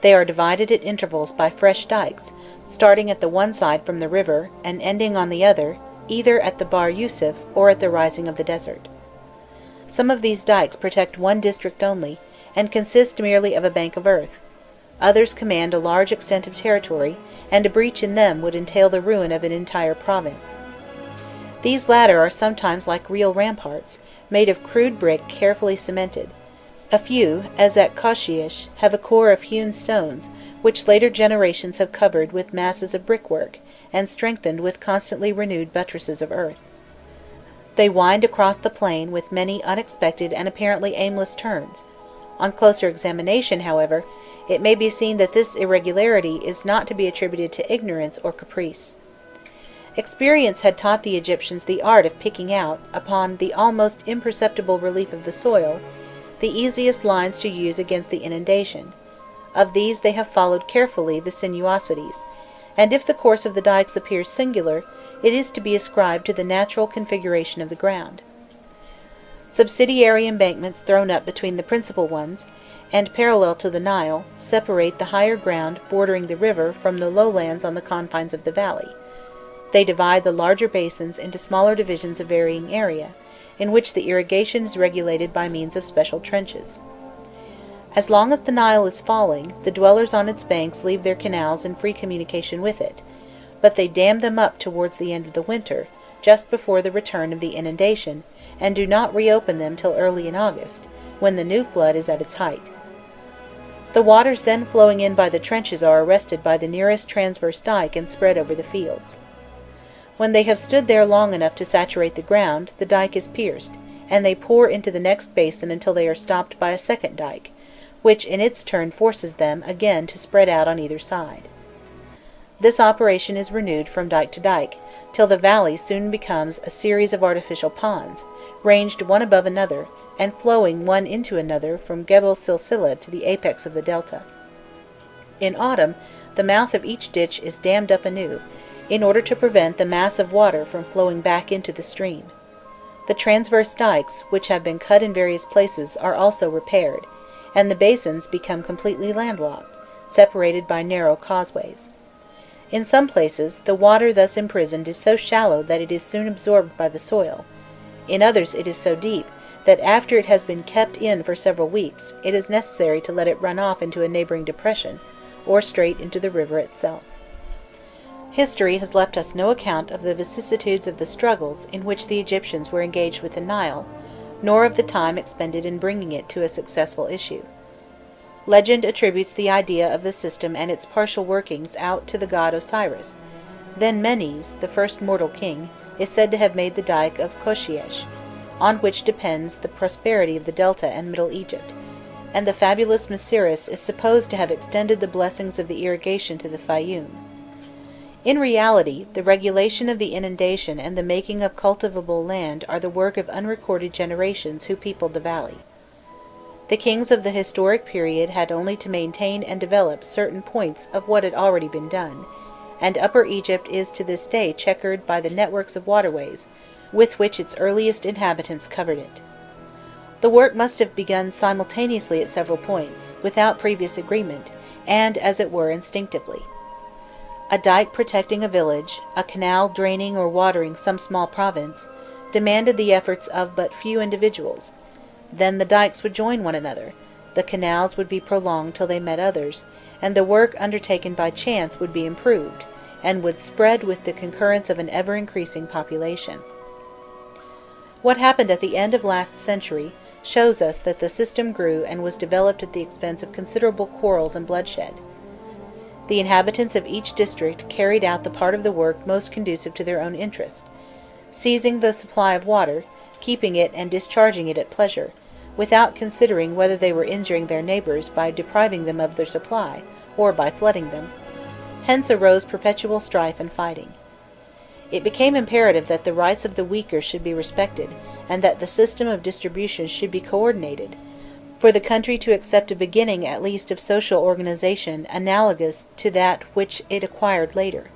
They are divided at intervals by fresh dykes, starting at the one side from the river, and ending on the other, either at the Bar Yusuf or at the rising of the desert. Some of these dikes protect one district only, and consist merely of a bank of earth; others command a large extent of territory, and a breach in them would entail the ruin of an entire province. These latter are sometimes like real ramparts, made of crude brick carefully cemented; a few, as at Koshiesh, have a core of hewn stones, which later generations have covered with masses of brickwork, and strengthened with constantly renewed buttresses of earth. They wind across the plain with many unexpected and apparently aimless turns. On closer examination, however, it may be seen that this irregularity is not to be attributed to ignorance or caprice. Experience had taught the Egyptians the art of picking out, upon the almost imperceptible relief of the soil, the easiest lines to use against the inundation; of these they have followed carefully the sinuosities, and if the course of the dikes appears singular, it is to be ascribed to the natural configuration of the ground. Subsidiary embankments thrown up between the principal ones, and parallel to the Nile, separate the higher ground bordering the river from the lowlands on the confines of the valley; they divide the larger basins into smaller divisions of varying area, in which the irrigation is regulated by means of special trenches. As long as the Nile is falling, the dwellers on its banks leave their canals in free communication with it, but they dam them up towards the end of the winter, just before the return of the inundation, and do not reopen them till early in August, when the new flood is at its height. The waters then flowing in by the trenches are arrested by the nearest transverse dike and spread over the fields. When they have stood there long enough to saturate the ground, the dike is pierced, and they pour into the next basin until they are stopped by a second dike, which in its turn forces them again to spread out on either side. This operation is renewed from dike to dike, till the valley soon becomes a series of artificial ponds, ranged one above another, and flowing one into another from Gebel Silsila to the apex of the delta. In autumn, the mouth of each ditch is dammed up anew, in order to prevent the mass of water from flowing back into the stream. The transverse dikes, which have been cut in various places, are also repaired, and the basins become completely landlocked, separated by narrow causeways. In some places, the water thus imprisoned is so shallow that it is soon absorbed by the soil; in others it is so deep, that after it has been kept in for several weeks, it is necessary to let it run off into a neighbouring depression, or straight into the river itself. History has left us no account of the vicissitudes of the struggles in which the Egyptians were engaged with the Nile, nor of the time expended in bringing it to a successful issue. Legend attributes the idea of the system and its partial workings out to the god Osiris; then Menes, the first mortal king, is said to have made the dike of Koshiesh, on which depends the prosperity of the Delta and Middle Egypt, and the fabulous Masiris is supposed to have extended the blessings of the irrigation to the Fayum. In reality, the regulation of the inundation and the making of cultivable land are the work of unrecorded generations who peopled the valley. The kings of the historic period had only to maintain and develop certain points of what had already been done, and Upper Egypt is to this day checkered by the networks of waterways with which its earliest inhabitants covered it. The work must have begun simultaneously at several points, without previous agreement, and as it were instinctively. A dike protecting a village, a canal draining or watering some small province, demanded the efforts of but few individuals; then the dikes would join one another, the canals would be prolonged till they met others, and the work undertaken by chance would be improved, and would spread with the concurrence of an ever-increasing population. What happened at the end of last century shows us that the system grew and was developed at the expense of considerable quarrels and bloodshed. The inhabitants of each district carried out the part of the work most conducive to their own interest, seizing the supply of water, keeping it and discharging it at pleasure, without considering whether they were injuring their neighbours by depriving them of their supply, or by flooding them. Hence arose perpetual strife and fighting. It became imperative that the rights of the weaker should be respected, and that the system of distribution should be coordinated, for the country to accept a beginning at least of social organization analogous to that which it acquired later.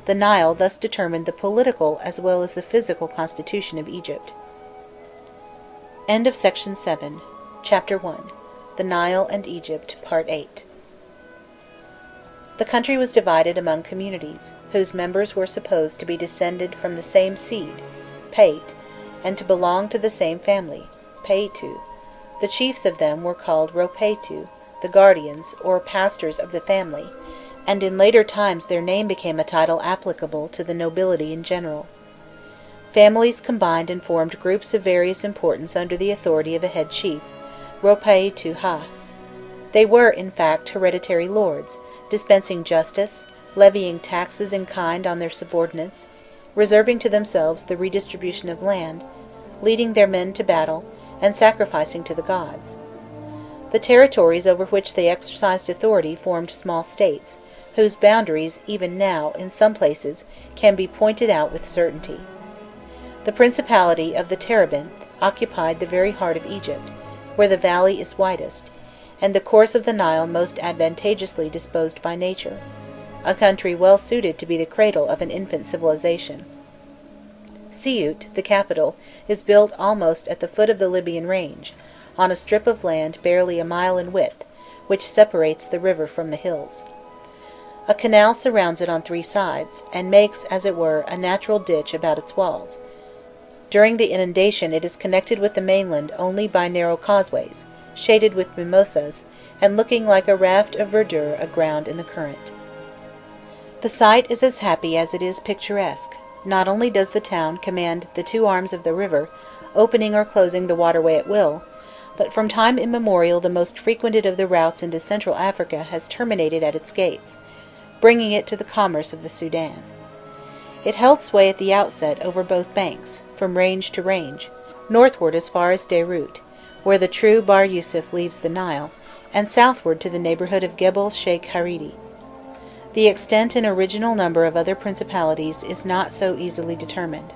The Nile thus determined the political as well as the physical constitution of Egypt. End of Section 7. Chapter 1. The Nile and Egypt, Part 8. The country was divided among communities, whose members were supposed to be descended from the same seed, Pate, and to belong to the same family, Ropeitu. The chiefs of them were called Ropeitu, the guardians, or pastors of the family, and in later times their name became a title applicable to the nobility in general. Families combined and formed groups of various importance under the authority of a head chief, Ropeitu Ha. They were, in fact, hereditary lords, dispensing justice, levying taxes in kind on their subordinates, reserving to themselves the redistribution of land, leading their men to battle, and sacrificing to the gods. The territories over which they exercised authority formed small states, whose boundaries even now, in some places, can be pointed out with certainty. The principality of the Terebinth occupied the very heart of Egypt, where the valley is widest, and the course of the Nile most advantageously disposed by nature, a country well suited to be the cradle of an infant civilization. Siut, the capital, is built almost at the foot of the Libyan range, on a strip of land barely a mile in width, which separates the river from the hills. A canal surrounds it on 3 sides, and makes, as it were, a natural ditch about its walls. During the inundation it is connected with the mainland only by narrow causeways, shaded with mimosas, and looking like a raft of verdure aground in the current. The sight is as happy as it is picturesque. Not only does the town command the 2 arms of the river, opening or closing the waterway at will, but from time immemorial the most frequented of the routes into Central Africa has terminated at its gates, bringing it to the commerce of the Sudan. It held sway at the outset over both banks, from range to range, northward as far as Beirut, where the true Bahr Yusuf leaves the Nile, and southward to the neighbourhood of Gebel Sheikh Haridi. The extent and original number of other principalities is not so easily determined.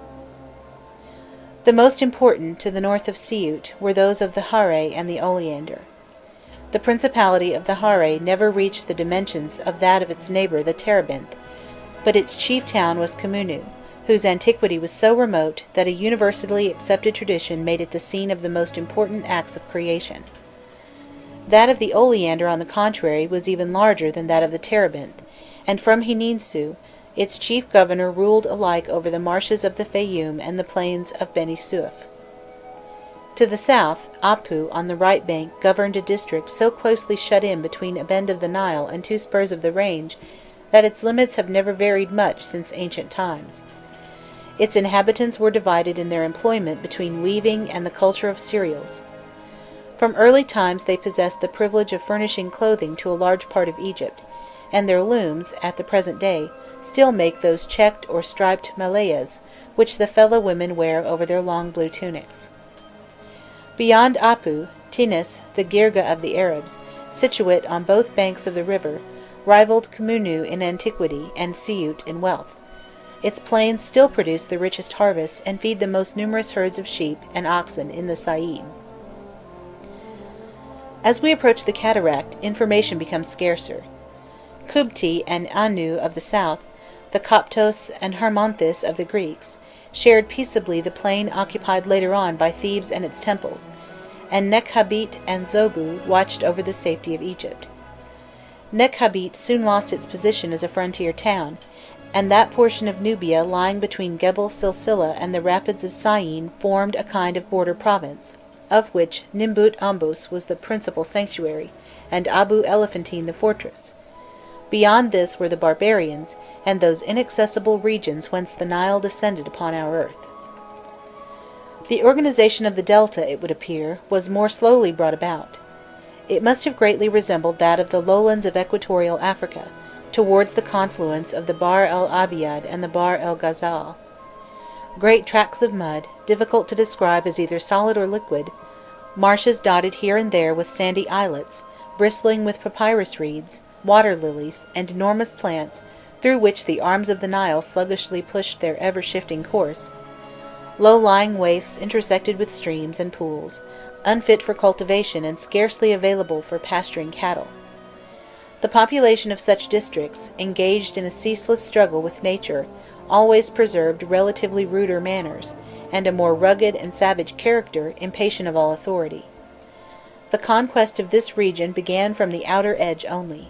The most important, to the north of Siut, were those of the Hare and the Oleander. The principality of the Hare never reached the dimensions of that of its neighbour the Terebinth, but its chief town was Kamunu, whose antiquity was so remote that a universally accepted tradition made it the scene of the most important acts of creation. That of the Oleander, on the contrary, was even larger than that of the Terebinth, and from Hininsu its chief governor ruled alike over the marshes of the Fayoum and the plains of Beni Suef. To the south, Apu on the right bank governed a district so closely shut in between a bend of the Nile and 2 spurs of the range that its limits have never varied much since ancient times. Its inhabitants were divided in their employment between weaving and the culture of cereals. From early times they possessed the privilege of furnishing clothing to a large part of Egypt, and their looms, at the present day, still make those checked or striped malayas which the fellah women wear over their long blue tunics. Beyond Apu, Tinis, the Girgah of the Arabs, situate on both banks of the river, rivaled Kamunu in antiquity and Siut in wealth. Its plains still produce the richest harvests and feed the most numerous herds of sheep and oxen in the Said. As we approach the cataract, information becomes scarcer. Kubti and Anu of the south, the Coptos and Hermonthis of the Greeks, shared peaceably the plain occupied later on by Thebes and its temples, and Nekhabit and Zobu watched over the safety of Egypt. Nekhabit soon lost its position as a frontier town, and that portion of Nubia lying between Gebel Silsila and the rapids of Syene formed a kind of border province, of which Nimbut Ambus was the principal sanctuary, and Abu Elephantine the fortress. Beyond this were the barbarians, and those inaccessible regions whence the Nile descended upon our earth. The organization of the Delta, it would appear, was more slowly brought about. It must have greatly resembled that of the lowlands of equatorial Africa, towards the confluence of the Bahr el Abiad and the Bahr el Ghazal. Great tracts of mud, difficult to describe as either solid or liquid, marshes dotted here and there with sandy islets, bristling with papyrus reeds, water lilies, and enormous plants through which the arms of the Nile sluggishly pushed their ever-shifting course, low-lying wastes intersected with streams and pools, unfit for cultivation and scarcely available for pasturing cattle. The population of such districts, engaged in a ceaseless struggle with nature, always preserved relatively ruder manners, and a more rugged and savage character, impatient of all authority. The conquest of this region began from the outer edge only.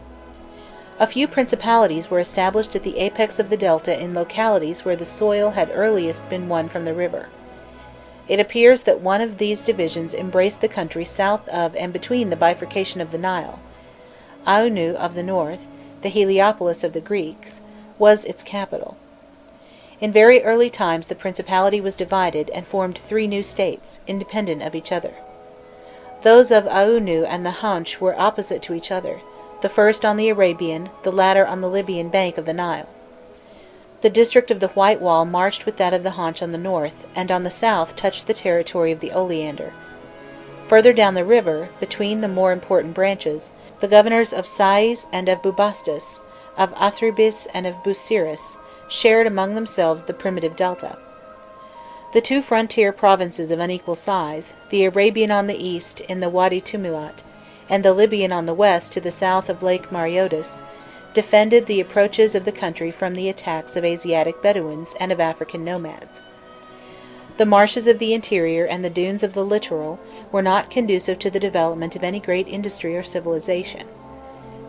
A few principalities were established at the apex of the delta in localities where the soil had earliest been won from the river. It appears that one of these divisions embraced the country south of and between the bifurcation of the Nile. Aunu of the north, the Heliopolis of the Greeks, was its capital. In very early times the principality was divided and formed three new states, independent of each other. Those of Aunu and the Hanch were opposite to each other, the first on the Arabian, the latter on the Libyan bank of the Nile. The district of the White Wall marched with that of the Hanch on the north, and on the south touched the territory of the Oleander. Further down the river, between the more important branches, the governors of Sais and of Bubastis, of Athribis and of Busiris, shared among themselves the primitive delta. The two frontier provinces of unequal size, the Arabian on the east in the Wadi Tumulat, and the Libyan on the west to the south of Lake Mareotis, defended the approaches of the country from the attacks of Asiatic Bedouins and of African nomads. The marshes of the interior and the dunes of the littoral were not conducive to the development of any great industry or civilization.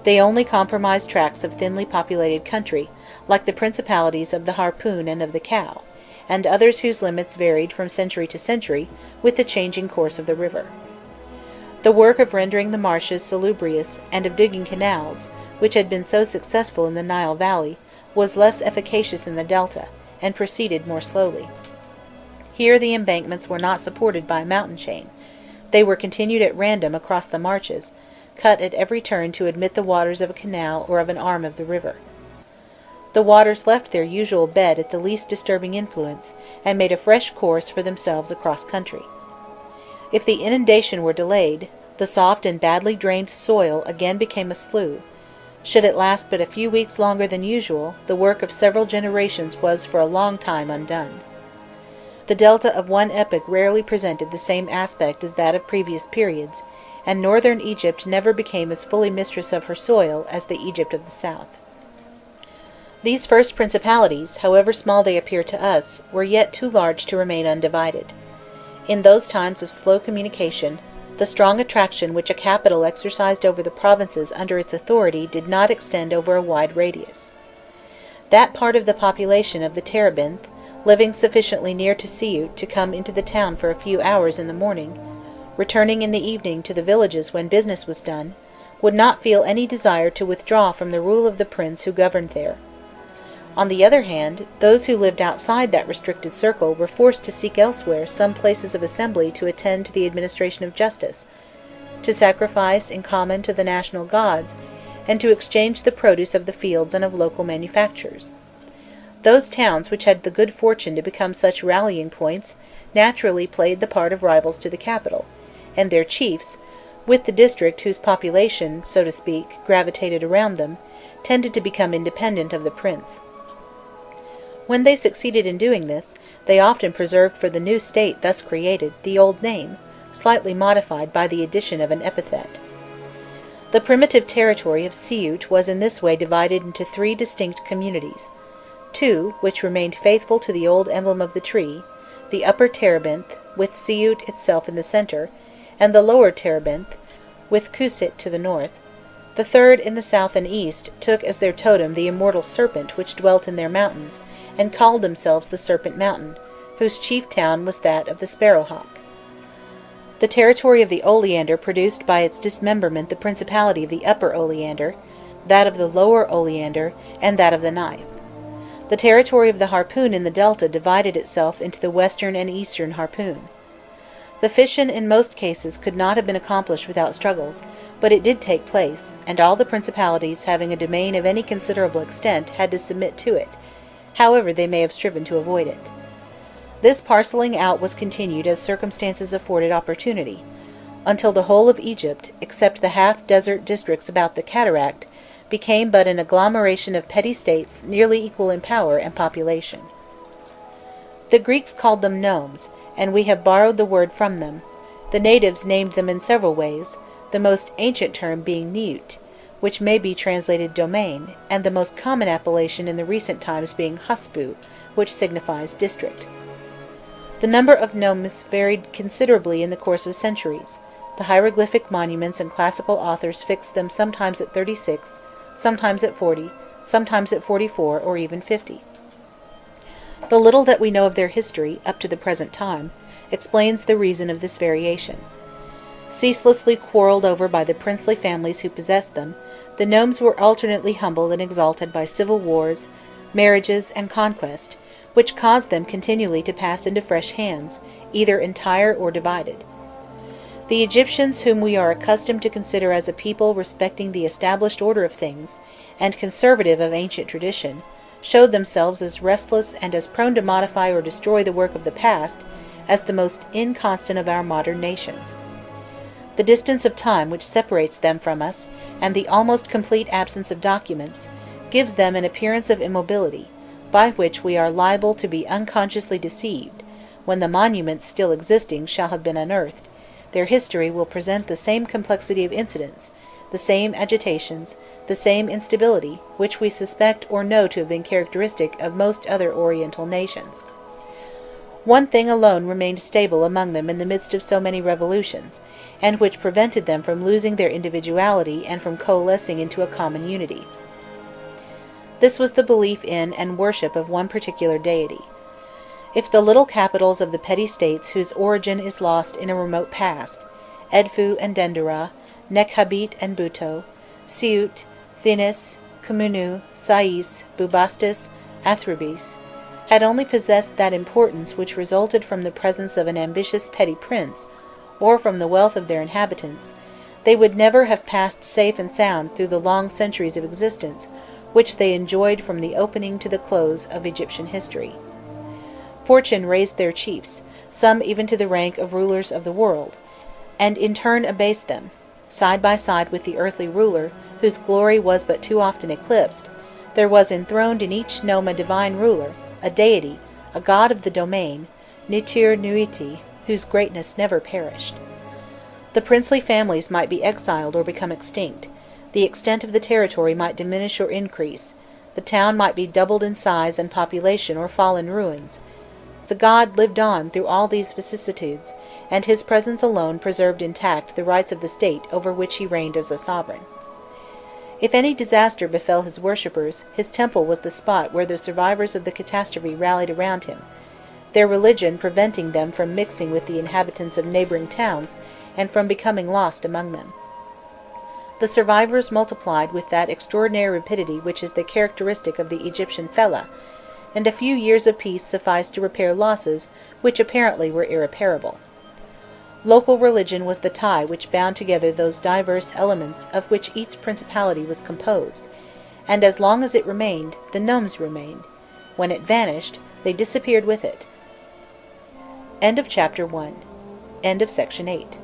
They only comprised tracts of thinly populated country, like the principalities of the Harpoon and of the Cow, and others whose limits varied from century to century with the changing course of the river. The work of rendering the marshes salubrious and of digging canals, which had been so successful in the Nile Valley, was less efficacious in the delta, and proceeded more slowly. Here the embankments were not supported by a mountain chain; they were continued at random across the marshes, cut at every turn to admit the waters of a canal or of an arm of the river. The waters left their usual bed at the least disturbing influence, and made a fresh course for themselves across country. If the inundation were delayed, the soft and badly drained soil again became a slough. Should it last but a few weeks longer than usual, the work of several generations was for a long time undone. The delta of one epoch rarely presented the same aspect as that of previous periods, and northern Egypt never became as fully mistress of her soil as the Egypt of the south. These first principalities, however small they appear to us, were yet too large to remain undivided. In those times of slow communication, the strong attraction which a capital exercised over the provinces under its authority did not extend over a wide radius. That part of the population of the Terebinth, living sufficiently near to Siut to come into the town for a few hours in the morning, returning in the evening to the villages when business was done, would not feel any desire to withdraw from the rule of the prince who governed there. On the other hand, those who lived outside that restricted circle were forced to seek elsewhere some places of assembly to attend to the administration of justice, to sacrifice in common to the national gods, and to exchange the produce of the fields and of local manufactures. Those towns which had the good fortune to become such rallying points naturally played the part of rivals to the capital, and their chiefs, with the district whose population, so to speak, gravitated around them, tended to become independent of the prince. When they succeeded in doing this, they often preserved for the new state thus created the old name, slightly modified by the addition of an epithet. The primitive territory of Siut was in this way divided into three distinct communities: two, which remained faithful to the old emblem of the tree, the Upper Terebinth, with Siut itself in the centre, and the Lower Terebinth, with Kusit to the north. The third, in the south and east, took as their totem the immortal serpent which dwelt in their mountains, and called themselves the Serpent Mountain, whose chief town was that of the Sparrowhawk. The territory of the Oleander produced by its dismemberment the principality of the Upper Oleander, that of the Lower Oleander, and that of the Knife. The territory of the Harpoon in the Delta divided itself into the Western and Eastern Harpoon. The fission in most cases could not have been accomplished without struggles, but it did take place, and all the principalities having a domain of any considerable extent had to submit to it, however they may have striven to avoid it. This parcelling out was continued as circumstances afforded opportunity, until the whole of Egypt, except the half-desert districts about the cataract, became but an agglomeration of petty states nearly equal in power and population. The Greeks called them nomes, and we have borrowed the word from them. The natives named them in several ways, the most ancient term being Niut, which may be translated domain, and the most common appellation in the recent times being Hasbu, which signifies district. The number of nomes varied considerably in the course of centuries. The hieroglyphic monuments and classical authors fixed them sometimes at 36, sometimes at 40, sometimes at 44, or even 50. The little that we know of their history, up to the present time, explains the reason of this variation. Ceaselessly quarrelled over by the princely families who possessed them, the nomes were alternately humbled and exalted by civil wars, marriages, and conquest, which caused them continually to pass into fresh hands, either entire or divided. The Egyptians, whom we are accustomed to consider as a people respecting the established order of things, and conservative of ancient tradition, showed themselves as restless and as prone to modify or destroy the work of the past as the most inconstant of our modern nations. The distance of time which separates them from us, and the almost complete absence of documents, gives them an appearance of immobility, by which we are liable to be unconsciously deceived. When the monuments still existing shall have been unearthed, their history will present the same complexity of incidents, the same agitations, the same instability, which we suspect or know to have been characteristic of most other Oriental nations. One thing alone remained stable among them in the midst of so many revolutions, and which prevented them from losing their individuality and from coalescing into a common unity. This was the belief in and worship of one particular deity. If the little capitals of the petty states whose origin is lost in a remote past, Edfu and Dendera, Nekhabit and Buto, Siut, Thinis, Khmunu, Sais, Bubastis, Athribis, had only possessed that importance which resulted from the presence of an ambitious petty prince, or from the wealth of their inhabitants, they would never have passed safe and sound through the long centuries of existence which they enjoyed from the opening to the close of Egyptian history. Fortune raised their chiefs, some even to the rank of rulers of the world, and in turn abased them. Side by side with the earthly ruler, whose glory was but too often eclipsed, there was enthroned in each nome a divine ruler, a deity, a god of the domain, Nitir Nuiti, whose greatness never perished. The princely families might be exiled or become extinct, the extent of the territory might diminish or increase, the town might be doubled in size and population or fall in ruins. The god lived on through all these vicissitudes, and his presence alone preserved intact the rights of the state over which he reigned as a sovereign. If any disaster befell his worshippers, his temple was the spot where the survivors of the catastrophe rallied around him, their religion preventing them from mixing with the inhabitants of neighbouring towns and from becoming lost among them. The survivors multiplied with that extraordinary rapidity which is the characteristic of the Egyptian fellah, and a few years of peace sufficed to repair losses which apparently were irreparable. Local religion was the tie which bound together those diverse elements of which each principality was composed, and as long as it remained, the nomes remained. When it vanished, they disappeared with it. End of chapter 1. End of section 8.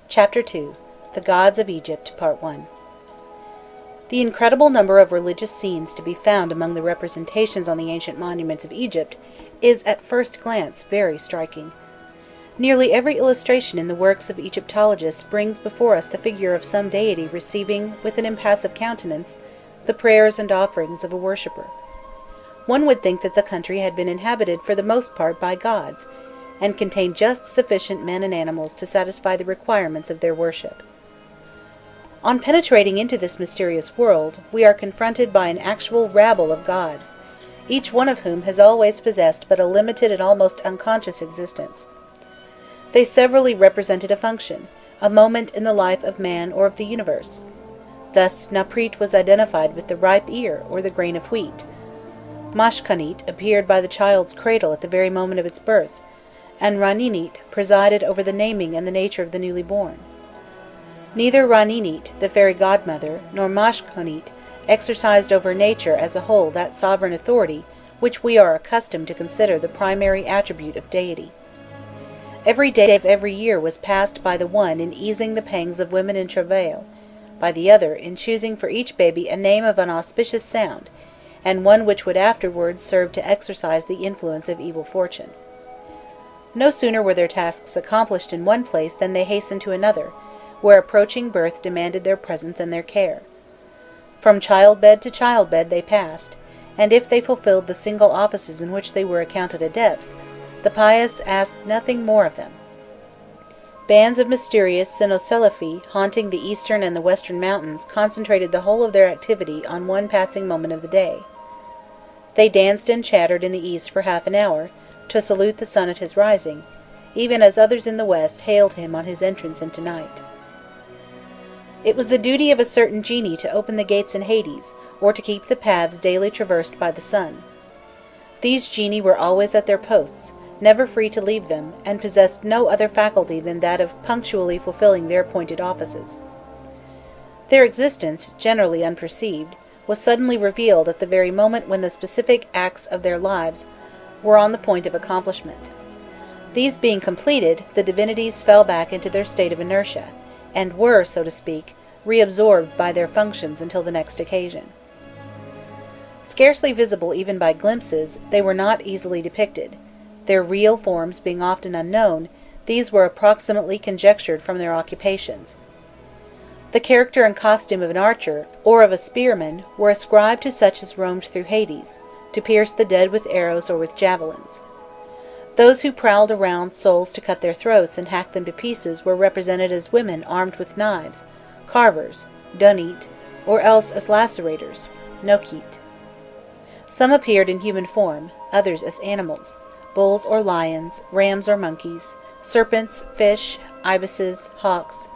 Chapter 2. The Gods of Egypt, Part 1. The incredible number of religious scenes to be found among the representations on the ancient monuments of Egypt is at first glance very striking. Nearly every illustration in the works of Egyptologists brings before us the figure of some deity receiving, with an impassive countenance, the prayers and offerings of a worshipper. One would think that the country had been inhabited for the most part by gods, and contained just sufficient men and animals to satisfy the requirements of their worship. On penetrating into this mysterious world, we are confronted by an actual rabble of gods, each one of whom has always possessed but a limited and almost unconscious existence. They severally represented a function, a moment in the life of man or of the universe. Thus Naprit was identified with the ripe ear or the grain of wheat. Mashkanit appeared by the child's cradle at the very moment of its birth, and Raninit presided over the naming and the nature of the newly born. Neither Raninit, the fairy godmother, nor Mashkonit exercised over nature as a whole that sovereign authority which we are accustomed to consider the primary attribute of deity. Every day of every year was passed by the one in easing the pangs of women in travail, by the other in choosing for each baby a name of an auspicious sound, and one which would afterwards serve to exorcise the influence of evil fortune. No sooner were their tasks accomplished in one place than they hastened to another, where approaching birth demanded their presence and their care. From childbed to childbed they passed, and if they fulfilled the single offices in which they were accounted adepts, the pious asked nothing more of them. Bands of mysterious cynocelephi haunting the eastern and the western mountains concentrated the whole of their activity on one passing moment of the day. They danced and chattered in the east for half an hour, to salute the sun at his rising, even as others in the west hailed him on his entrance into night. It was the duty of a certain genie to open the gates in Hades, or to keep the paths daily traversed by the sun. These genii were always at their posts, never free to leave them, and possessed no other faculty than that of punctually fulfilling their appointed offices. Their existence, generally unperceived, was suddenly revealed at the very moment when the specific acts of their lives were on the point of accomplishment. These being completed, the divinities fell back into their state of inertia, and were, so to speak, reabsorbed by their functions until the next occasion. Scarcely visible even by glimpses, they were not easily depicted. Their real forms being often unknown, these were approximately conjectured from their occupations. The character and costume of an archer, or of a spearman, were ascribed to such as roamed through Hades, to pierce the dead with arrows or with javelins. Those who prowled around souls to cut their throats and hack them to pieces were represented as women armed with knives, carvers, donit, or else as lacerators, nokit. Some appeared in human form, others as animals, bulls or lions, rams or monkeys, serpents, fish, ibises, hawks.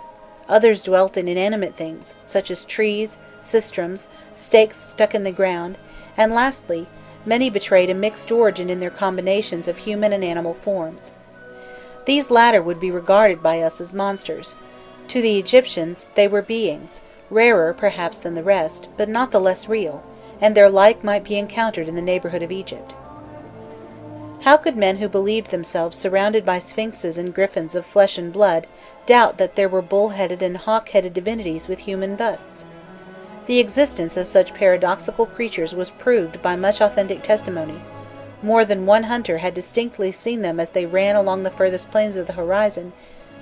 Others dwelt in inanimate things, such as trees, sistrums, stakes stuck in the ground, and lastly, many betrayed a mixed origin in their combinations of human and animal forms. These latter would be regarded by us as monsters. To the Egyptians they were beings, rarer perhaps than the rest, but not the less real, and their like might be encountered in the neighbourhood of Egypt. How could men who believed themselves surrounded by sphinxes and griffins of flesh and blood doubt that there were bull-headed and hawk-headed divinities with human busts? The existence of such paradoxical creatures was proved by much authentic testimony. More than one hunter had distinctly seen them as they ran along the furthest plains of the horizon,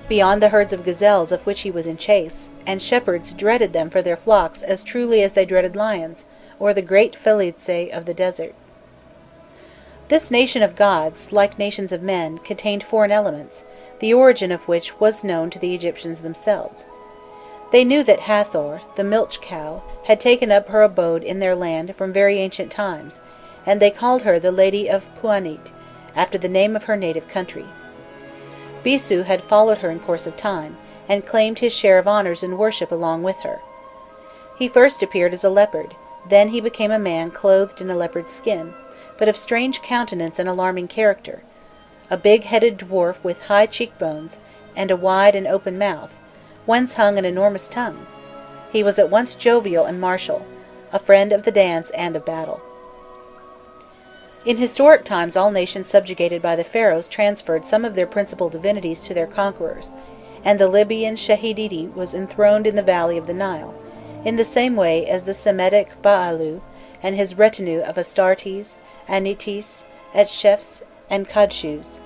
beyond the herds of gazelles of which he was in chase, and shepherds dreaded them for their flocks as truly as they dreaded lions, or the great Felidae of the desert. This nation of gods, like nations of men, contained foreign elements, the origin of which was known to the Egyptians themselves. They knew that Hathor, the milch cow, had taken up her abode in their land from very ancient times, and they called her the Lady of Puanit, after the name of her native country. Bisu had followed her in course of time, and claimed his share of honours and worship along with her. He first appeared as a leopard, then he became a man clothed in a leopard's skin, but of strange countenance and alarming character, a big-headed dwarf with high cheek-bones, and a wide and open mouth, whence hung an enormous tongue. He was at once jovial and martial, a friend of the dance and of battle. In historic times all nations subjugated by the Pharaohs transferred some of their principal divinities to their conquerors, and the Libyan Shahididi was enthroned in the valley of the Nile, in the same way as the Semitic Baalu and his retinue of Astartes, Anitis, Etchefs, and Kadshus.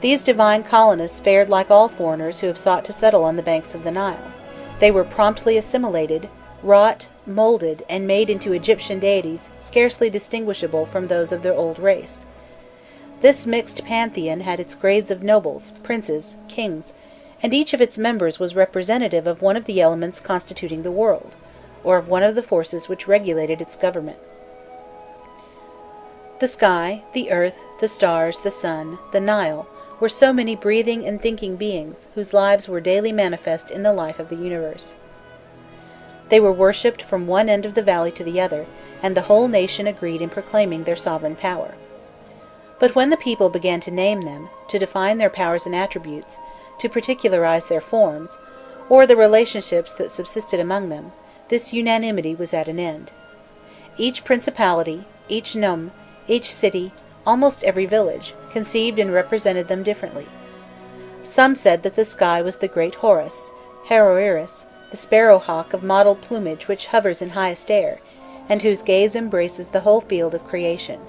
These divine colonists fared like all foreigners who have sought to settle on the banks of the Nile. They were promptly assimilated, wrought, moulded, and made into Egyptian deities scarcely distinguishable from those of their old race. This mixed pantheon had its grades of nobles, princes, kings, and each of its members was representative of one of the elements constituting the world, or of one of the forces which regulated its government. The sky, the earth, the stars, the sun, the Nile, were so many breathing and thinking beings, whose lives were daily manifest in the life of the universe. They were worshipped from one end of the valley to the other, and the whole nation agreed in proclaiming their sovereign power. But when the people began to name them, to define their powers and attributes, to particularize their forms, or the relationships that subsisted among them, this unanimity was at an end. Each principality, each nome, each city, almost every village, conceived and represented them differently. Some said that the sky was the great Horus, Heroiris, the sparrow-hawk of mottled plumage which hovers in highest air, and whose gaze embraces the whole field of creation.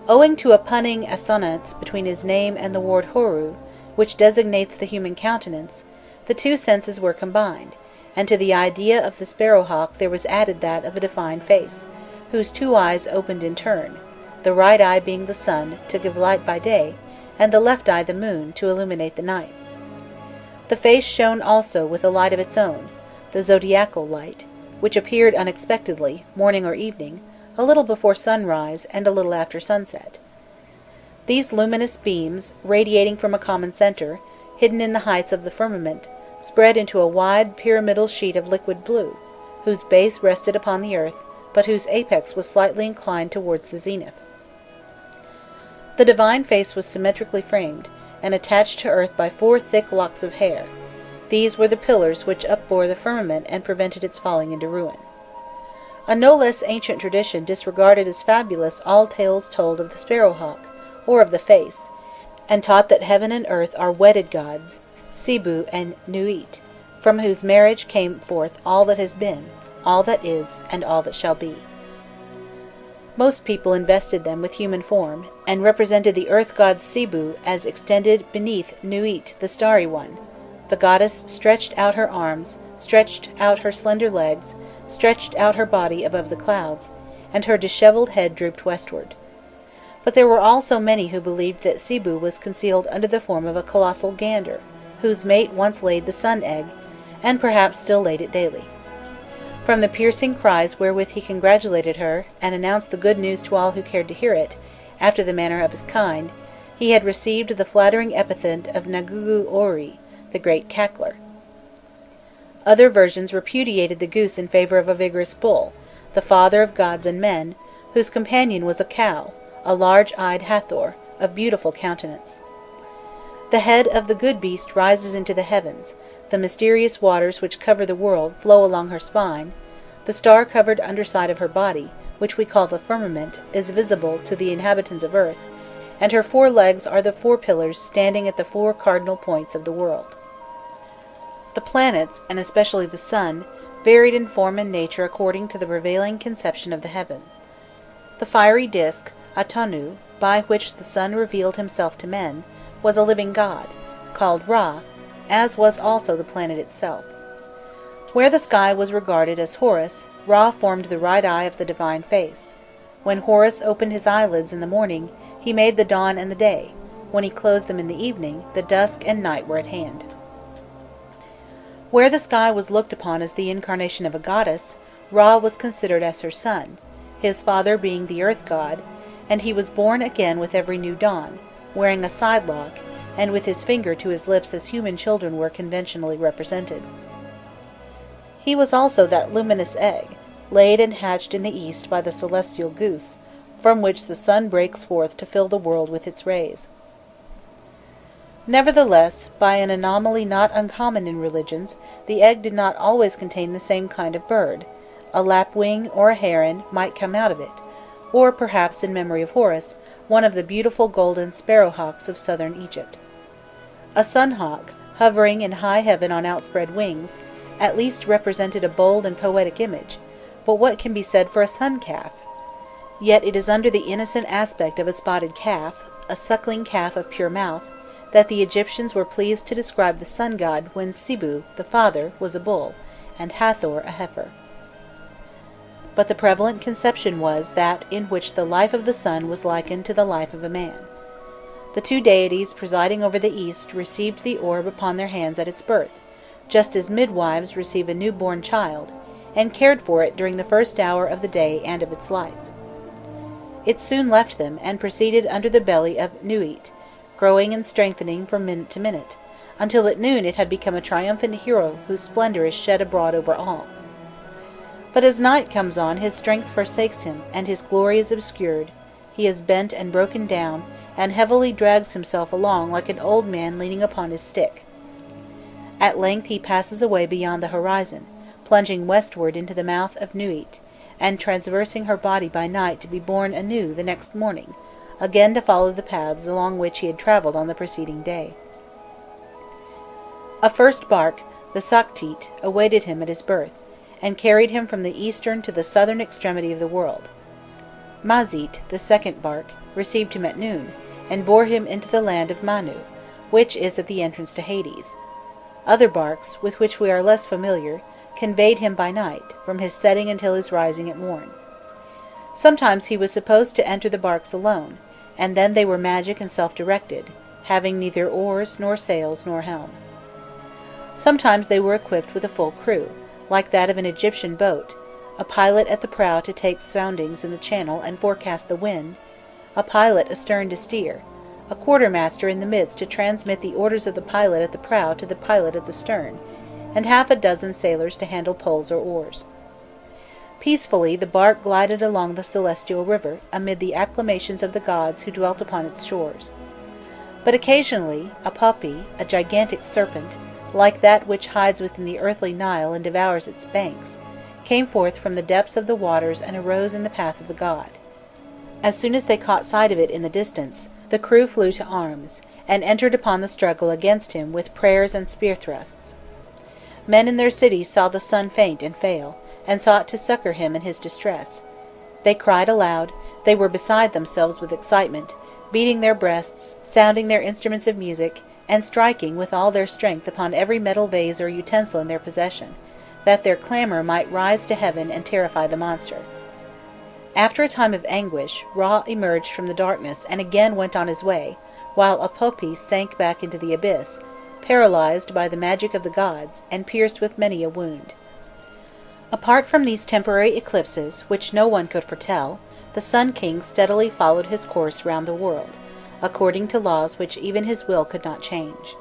Owing to a punning assonance between his name and the word Horu, which designates the human countenance, the two senses were combined, and to the idea of the sparrow-hawk there was added that of a divine face, whose 2 eyes opened in turn, the right eye being the sun, to give light by day, and the left eye the moon, to illuminate the night. The face shone also with a light of its own, the zodiacal light, which appeared unexpectedly, morning or evening, a little before sunrise and a little after sunset. These luminous beams, radiating from a common centre, hidden in the heights of the firmament, spread into a wide pyramidal sheet of liquid blue, whose base rested upon the earth, but whose apex was slightly inclined towards the zenith. The divine face was symmetrically framed, and attached to earth by 4 thick locks of hair. These were the pillars which upbore the firmament and prevented its falling into ruin. A no less ancient tradition disregarded as fabulous all tales told of the sparrowhawk, or of the face, and taught that heaven and earth are wedded gods, Sibu and Nuit, from whose marriage came forth all that has been, all that is, and all that shall be. Most people invested them with human form, and represented the earth god Sibu as extended beneath Nuit the starry one. The goddess stretched out her arms, stretched out her slender legs, stretched out her body above the clouds, and her dishevelled head drooped westward. But there were also many who believed that Sibu was concealed under the form of a colossal gander, whose mate once laid the sun egg, and perhaps still laid it daily. From the piercing cries wherewith he congratulated her, and announced the good news to all who cared to hear it, after the manner of his kind, he had received the flattering epithet of Nagugu Ori, the great cackler. Other versions repudiated the goose in favour of a vigorous bull, the father of gods and men, whose companion was a cow, a large-eyed Hathor, of beautiful countenance. The head of the good beast rises into the heavens, the mysterious waters which cover the world flow along her spine, the star-covered underside of her body, which we call the firmament, is visible to the inhabitants of earth, and her 4 legs are the 4 pillars standing at the 4 cardinal points of the world. The planets, and especially the sun, varied in form and nature according to the prevailing conception of the heavens. The fiery disk, Atanu, by which the sun revealed himself to men, was a living god, called Ra, as was also the planet itself. Where the sky was regarded as Horus, Ra formed the right eye of the divine face. When Horus opened his eyelids in the morning, he made the dawn and the day; when he closed them in the evening, the dusk and night were at hand. Where the sky was looked upon as the incarnation of a goddess, Ra was considered as her son, his father being the earth god, and he was born again with every new dawn, wearing a sidelock, and with his finger to his lips as human children were conventionally represented. He was also that luminous egg, laid and hatched in the east by the celestial goose, from which the sun breaks forth to fill the world with its rays. Nevertheless, by an anomaly not uncommon in religions, the egg did not always contain the same kind of bird; a lapwing or a heron might come out of it, or perhaps, in memory of Horus, one of the beautiful golden sparrowhawks of southern Egypt. A sun-hawk, hovering in high heaven on outspread wings, at least represented a bold and poetic image, but what can be said for a sun-calf? Yet it is under the innocent aspect of a spotted calf, a suckling calf of pure mouth, that the Egyptians were pleased to describe the sun god when Sibu, the father, was a bull, and Hathor a heifer. But the prevalent conception was that in which the life of the sun was likened to the life of a man. The 2 deities presiding over the east received the orb upon their hands at its birth, just as midwives receive a new-born child, and cared for it during the first hour of the day and of its life. It soon left them, and proceeded under the belly of Nuit, growing and strengthening from minute to minute, until at noon it had become a triumphant hero whose splendour is shed abroad over all. But as night comes on his strength forsakes him, and his glory is obscured; he is bent and broken down, and heavily drags himself along like an old man leaning upon his stick. At length he passes away beyond the horizon, plunging westward into the mouth of Nuit, and traversing her body by night to be born anew the next morning, again to follow the paths along which he had travelled on the preceding day. A first bark, the Saktit, awaited him at his birth, and carried him from the eastern to the southern extremity of the world. Mazit, the second bark, received him at noon, and bore him into the land of Manu, which is at the entrance to Hades. Other barks, with which we are less familiar, conveyed him by night, from his setting until his rising at morn. Sometimes he was supposed to enter the barks alone, and then they were magic and self-directed, having neither oars nor sails nor helm. Sometimes they were equipped with a full crew, like that of an Egyptian boat, a pilot at the prow to take soundings in the channel and forecast the wind, a pilot astern to steer, a quartermaster in the midst to transmit the orders of the pilot at the prow to the pilot at the stern, and half a dozen sailors to handle poles or oars. Peacefully the bark glided along the celestial river, amid the acclamations of the gods who dwelt upon its shores. But occasionally a puppy, a gigantic serpent, like that which hides within the earthly Nile and devours its banks, came forth from the depths of the waters and arose in the path of the god. As soon as they caught sight of it in the distance, the crew flew to arms, and entered upon the struggle against him with prayers and spear thrusts. Men in their cities saw the sun faint and fail, and sought to succour him in his distress. They cried aloud, they were beside themselves with excitement, beating their breasts, sounding their instruments of music, and striking with all their strength upon every metal vase or utensil in their possession, that their clamour might rise to heaven and terrify the monster. After a time of anguish, Ra emerged from the darkness and again went on his way, while Apopi sank back into the abyss, paralysed by the magic of the gods, and pierced with many a wound. Apart from these temporary eclipses, which no one could foretell, the Sun King steadily followed his course round the world, according to laws which even his will could not change.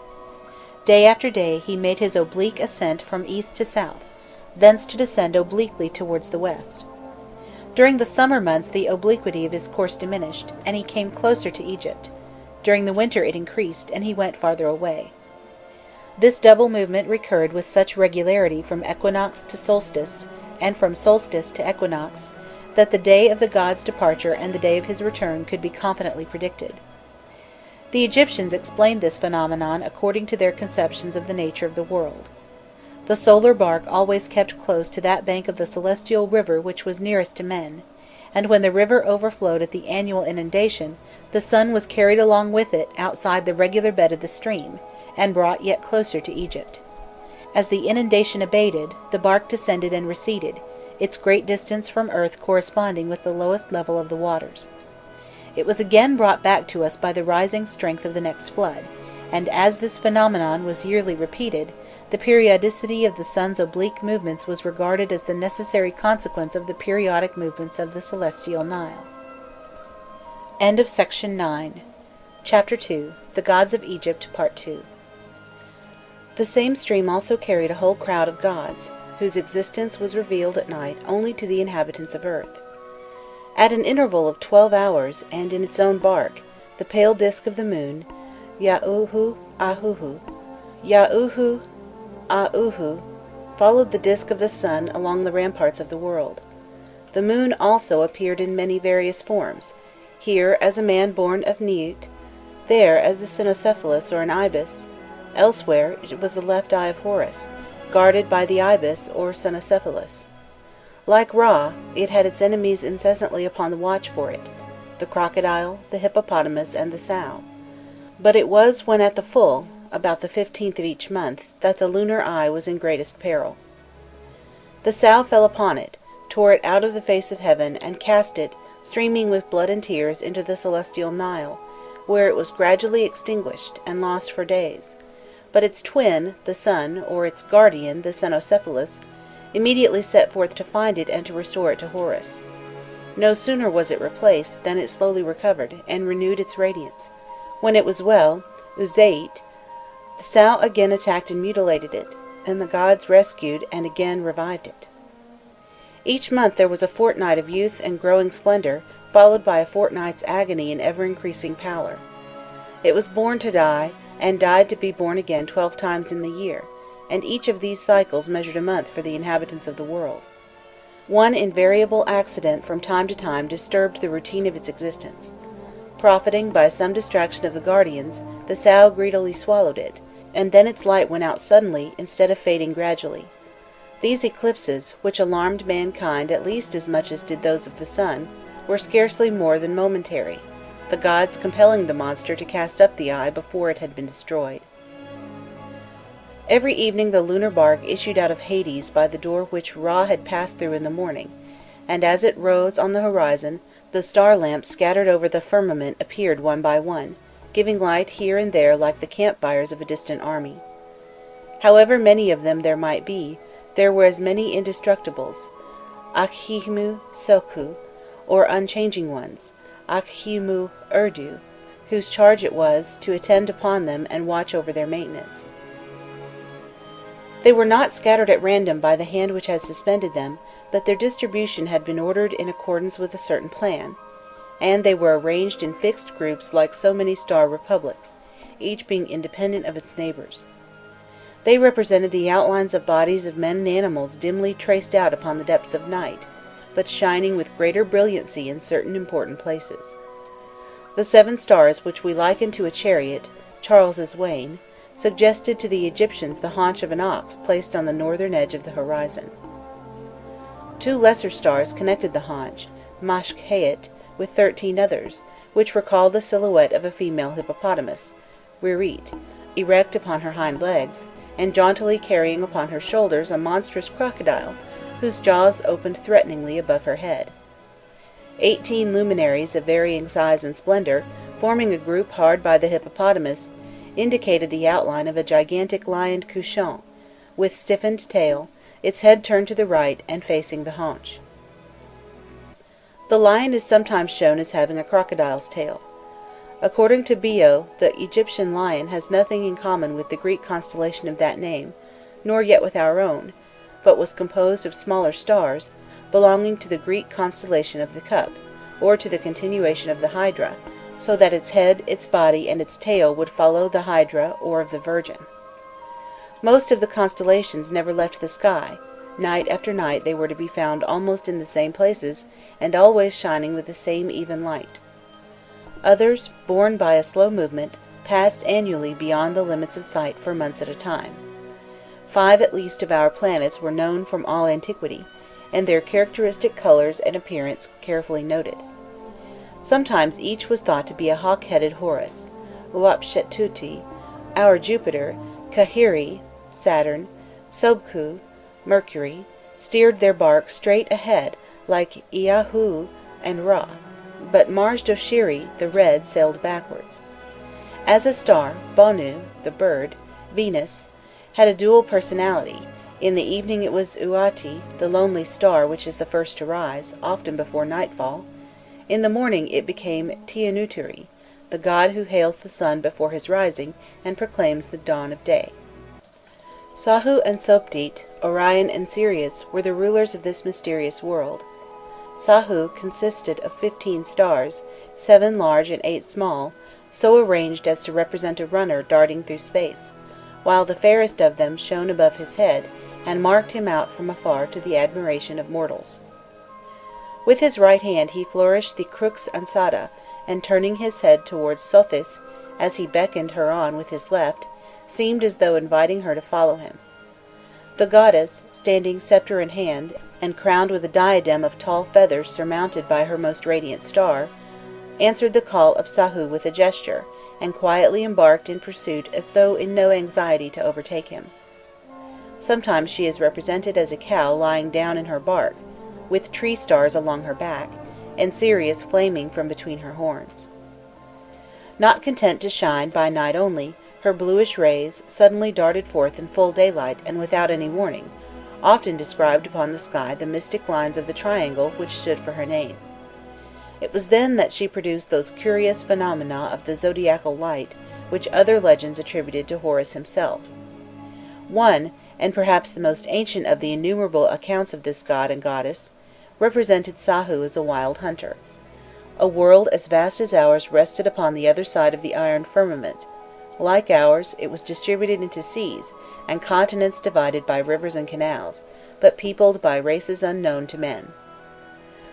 Day after day he made his oblique ascent from east to south, thence to descend obliquely towards the west. During the summer months the obliquity of his course diminished, and he came closer to Egypt; during the winter it increased, and he went farther away. This double movement recurred with such regularity from equinox to solstice, and from solstice to equinox, that the day of the god's departure and the day of his return could be confidently predicted. The Egyptians explained this phenomenon according to their conceptions of the nature of the world. The solar bark always kept close to that bank of the celestial river which was nearest to men, and when the river overflowed at the annual inundation, the sun was carried along with it outside the regular bed of the stream, and brought yet closer to Egypt. As the inundation abated, the bark descended and receded, its great distance from earth corresponding with the lowest level of the waters. It was again brought back to us by the rising strength of the next flood, and as this phenomenon was yearly repeated, the periodicity of the sun's oblique movements was regarded as the necessary consequence of the periodic movements of the celestial Nile. End of Section 9. Chapter 2. The Gods of Egypt, Part 2. The same stream also carried a whole crowd of gods, whose existence was revealed at night only to the inhabitants of earth. At an interval of 12 hours, and in its own bark, the pale disk of the moon, Ya'uhu Ahuhu, followed the disk of the sun along the ramparts of the world. The moon also appeared in many various forms, here as a man born of Neut, there as a cynocephalus or an ibis, elsewhere it was the left eye of Horus, guarded by the ibis or cynocephalus. Like Ra, it had its enemies incessantly upon the watch for it, the crocodile, the hippopotamus, and the sow. But it was when at the full, about the 15th of each month, that the lunar eye was in greatest peril. The sow fell upon it, tore it out of the face of heaven, and cast it, streaming with blood and tears, into the celestial Nile, where it was gradually extinguished, and lost for days. But its twin, the sun, or its guardian, the cynocephalus, immediately set forth to find it and to restore it to Horus. No sooner was it replaced, than it slowly recovered, and renewed its radiance. When it was well, Uzeit, the sow again attacked and mutilated it, and the gods rescued and again revived it. Each month there was a fortnight of youth and growing splendour, followed by a fortnight's agony and ever-increasing pallor. It was born to die, and died to be born again 12 times in the year, and each of these cycles measured a month for the inhabitants of the world. One invariable accident from time to time disturbed the routine of its existence. Profiting by some distraction of the guardians, the sow greedily swallowed it, and then its light went out suddenly instead of fading gradually. These eclipses, which alarmed mankind at least as much as did those of the sun, were scarcely more than momentary, the gods compelling the monster to cast up the eye before it had been destroyed. Every evening the lunar bark issued out of Hades by the door which Ra had passed through in the morning, and as it rose on the horizon, the star lamps scattered over the firmament appeared one by one, giving light here and there like the campfires of a distant army. However many of them there might be, there were as many indestructibles, Akhimu Soku, or unchanging ones, Akhimu Urdu, whose charge it was to attend upon them and watch over their maintenance. They were not scattered at random by the hand which had suspended them, but their distribution had been ordered in accordance with a certain plan, and they were arranged in fixed groups like so many star republics, each being independent of its neighbors. They represented the outlines of bodies of men and animals dimly traced out upon the depths of night, but shining with greater brilliancy in certain important places. The 7 stars which we liken to a chariot, Charles's wain, suggested to the Egyptians the haunch of an ox placed on the northern edge of the horizon. 2 lesser stars connected the haunch, Mashkhayet, with 13 others, which recalled the silhouette of a female hippopotamus, Ririt, erect upon her hind legs, and jauntily carrying upon her shoulders a monstrous crocodile, whose jaws opened threateningly above her head. 18 luminaries of varying size and splendor, forming a group hard by the hippopotamus, indicated the outline of a gigantic lion couchant, with stiffened tail, its head turned to the right and facing the haunch. The lion is sometimes shown as having a crocodile's tail. According to Bio, the Egyptian lion has nothing in common with the Greek constellation of that name, nor yet with our own, but was composed of smaller stars, belonging to the Greek constellation of the Cup, or to the continuation of the Hydra, so that its head, its body, and its tail would follow the Hydra or of the Virgin. Most of the constellations never left the sky. Night after night they were to be found almost in the same places, and always shining with the same even light. Others, borne by a slow movement, passed annually beyond the limits of sight for months at a time. 5 at least of our planets were known from all antiquity, and their characteristic colors and appearance carefully noted. Sometimes each was thought to be a hawk-headed Horus, Uapshetuti, our Jupiter, Kahiri, Saturn, Sobku, Mercury, steered their bark straight ahead like Iahu and Ra, but Mars Doshiri, the Red, sailed backwards. As a star, Bonu, the bird, Venus, had a dual personality. In the evening it was Uati, the lonely star which is the first to rise, often before nightfall. In the morning it became Tianuturi, the god who hails the sun before his rising and proclaims the dawn of day. Sahu and Sopdet, Orion and Sirius, were the rulers of this mysterious world. Sahu consisted of 15 stars, 7 large and 8 small, so arranged as to represent a runner darting through space, while the fairest of them shone above his head, and marked him out from afar to the admiration of mortals. With his right hand he flourished the crux ansata, and turning his head towards Sothis, as he beckoned her on with his left, seemed as though inviting her to follow him. The goddess, standing sceptre in hand, and crowned with a diadem of tall feathers surmounted by her most radiant star, answered the call of Sahu with a gesture, and quietly embarked in pursuit as though in no anxiety to overtake him. Sometimes she is represented as a cow lying down in her bark, with tree stars along her back, and Sirius flaming from between her horns. Not content to shine by night only, her bluish rays suddenly darted forth in full daylight and without any warning, often described upon the sky the mystic lines of the triangle which stood for her name. It was then that she produced those curious phenomena of the zodiacal light which other legends attributed to Horus himself. One, and perhaps the most ancient of the innumerable accounts of this god and goddess, represented Sahu as a wild hunter. A world as vast as ours rested upon the other side of the iron firmament. Like ours, it was distributed into seas, and continents divided by rivers and canals, but peopled by races unknown to men.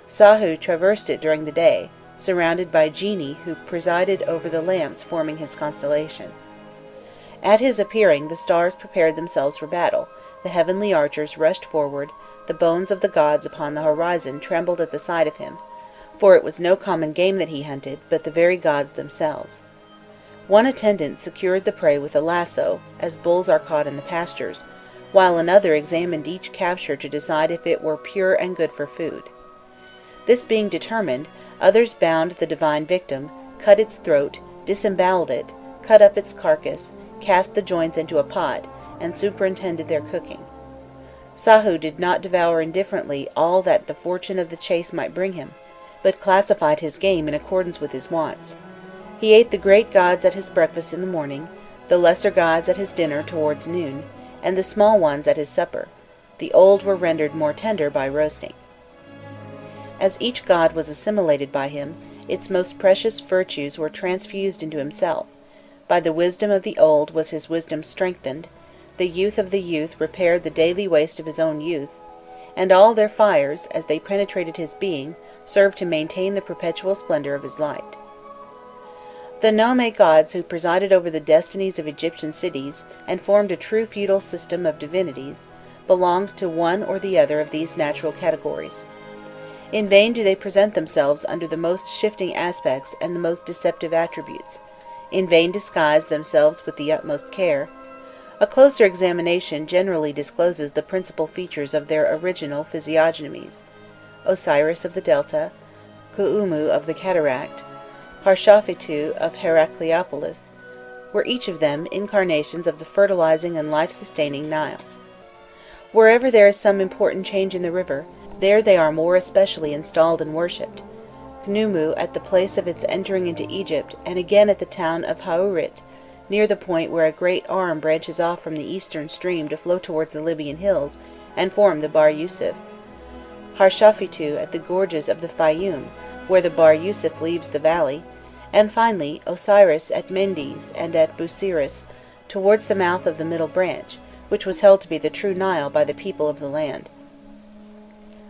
Sahu traversed it during the day, surrounded by genii who presided over the lamps forming his constellation. At his appearing, the stars prepared themselves for battle, the heavenly archers rushed forward, the bones of the gods upon the horizon trembled at the sight of him, for it was no common game that he hunted, but the very gods themselves. One attendant secured the prey with a lasso, as bulls are caught in the pastures, while another examined each capture to decide if it were pure and good for food. This being determined, others bound the divine victim, cut its throat, disemboweled it, cut up its carcass, cast the joints into a pot, and superintended their cooking. Sahu did not devour indifferently all that the fortune of the chase might bring him, but classified his game in accordance with his wants. He ate the great gods at his breakfast in the morning, the lesser gods at his dinner towards noon, and the small ones at his supper. The old were rendered more tender by roasting. As each god was assimilated by him, its most precious virtues were transfused into himself. By the wisdom of the old was his wisdom strengthened, the youth of the youth repaired the daily waste of his own youth, and all their fires, as they penetrated his being, served to maintain the perpetual splendor of his light. The nome gods who presided over the destinies of Egyptian cities, and formed a true feudal system of divinities, belonged to one or the other of these natural categories. In vain do they present themselves under the most shifting aspects and the most deceptive attributes, in vain disguise themselves with the utmost care. A closer examination generally discloses the principal features of their original physiognomies: Osiris of the Delta, Kuumu of the Cataract, Harshaphitu of Heracleopolis, were each of them incarnations of the fertilizing and life-sustaining Nile. Wherever there is some important change in the river, there they are more especially installed and worshipped: Khnummu at the place of its entering into Egypt, and again at the town of Haurit, near the point where a great arm branches off from the eastern stream to flow towards the Libyan hills and form the Bar Yusuf; Harshaphitu at the gorges of the Fayum, where the Bar Yusuf leaves the valley; and finally Osiris at Mendes and at Busiris, towards the mouth of the middle branch, which was held to be the true Nile by the people of the land.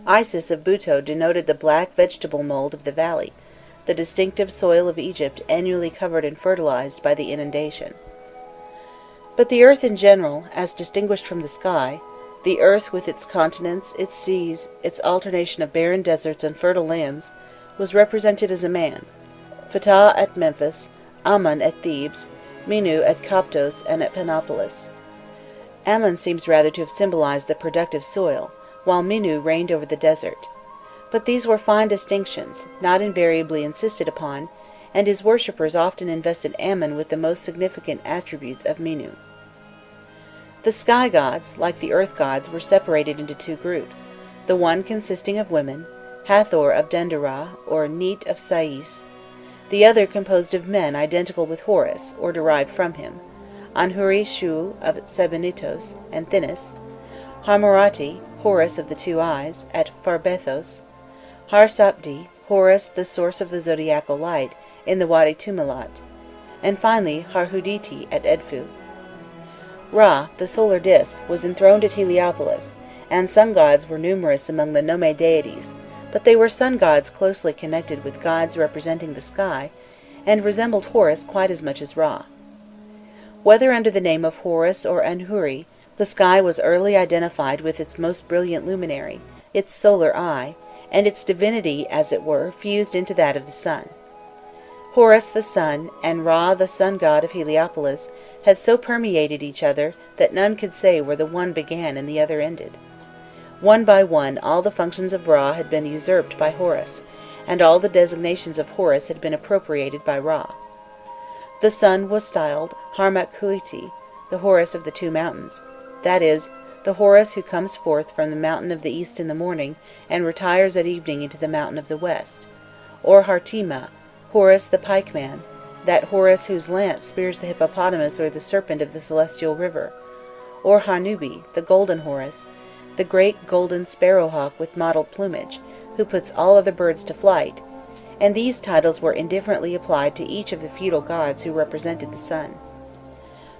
Isis of Buto denoted the black vegetable mould of the valley, the distinctive soil of Egypt annually covered and fertilized by the inundation. But the earth in general, as distinguished from the sky, the earth with its continents, its seas, its alternation of barren deserts and fertile lands, was represented as a man: Ptah at Memphis, Ammon at Thebes, Minu at Coptos and at Panopolis. Ammon seems rather to have symbolized the productive soil, while Minu reigned over the desert. But these were fine distinctions, not invariably insisted upon, and his worshippers often invested Ammon with the most significant attributes of Minu. The sky gods, like the earth gods, were separated into two groups, the one consisting of women, Hathor of Denderah, or Neat of Sais; the other composed of men identical with Horus, or derived from him, Anhuri Shu of Sebennytos and Thinis; Harmorati, Horus of the two eyes, at Pharbethos; Harsapdi, Horus the source of the zodiacal light, in the Wadi Tumilat; and finally Harhuditi at Edfu. Ra, the solar disk, was enthroned at Heliopolis, and sun gods were numerous among the nome deities, but they were sun gods closely connected with gods representing the sky, and resembled Horus quite as much as Ra. Whether under the name of Horus or Anhuri, the sky was early identified with its most brilliant luminary, its solar eye, and its divinity, as it were, fused into that of the sun. Horus the sun, and Ra the sun god of Heliopolis, had so permeated each other that none could say where the one began and the other ended. One by one all the functions of Ra had been usurped by Horus, and all the designations of Horus had been appropriated by Ra. The sun was styled Harmakhuiti, the Horus of the two mountains, that is, the Horus who comes forth from the mountain of the east in the morning, and retires at evening into the mountain of the west; or Hartima, Horus the pikeman, that Horus whose lance spears the hippopotamus or the serpent of the celestial river; or Harnubi, the golden Horus, the great golden sparrowhawk with mottled plumage, who puts all other birds to flight; and these titles were indifferently applied to each of the feudal gods who represented the sun.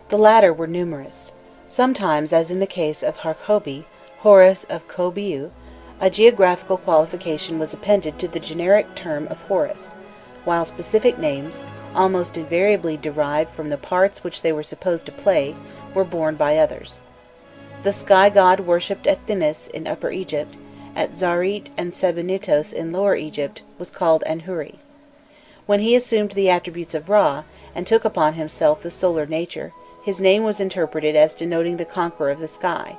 The latter were numerous. Sometimes, as in the case of Harkobi, Horus of Kobiu, a geographical qualification was appended to the generic term of Horus, while specific names, almost invariably derived from the parts which they were supposed to play, were borne by others. The sky god worshipped at Thinis in Upper Egypt, at Zarit and Sebennytos in Lower Egypt, was called Anhuri. When he assumed the attributes of Ra, and took upon himself the solar nature, his name was interpreted as denoting the conqueror of the sky.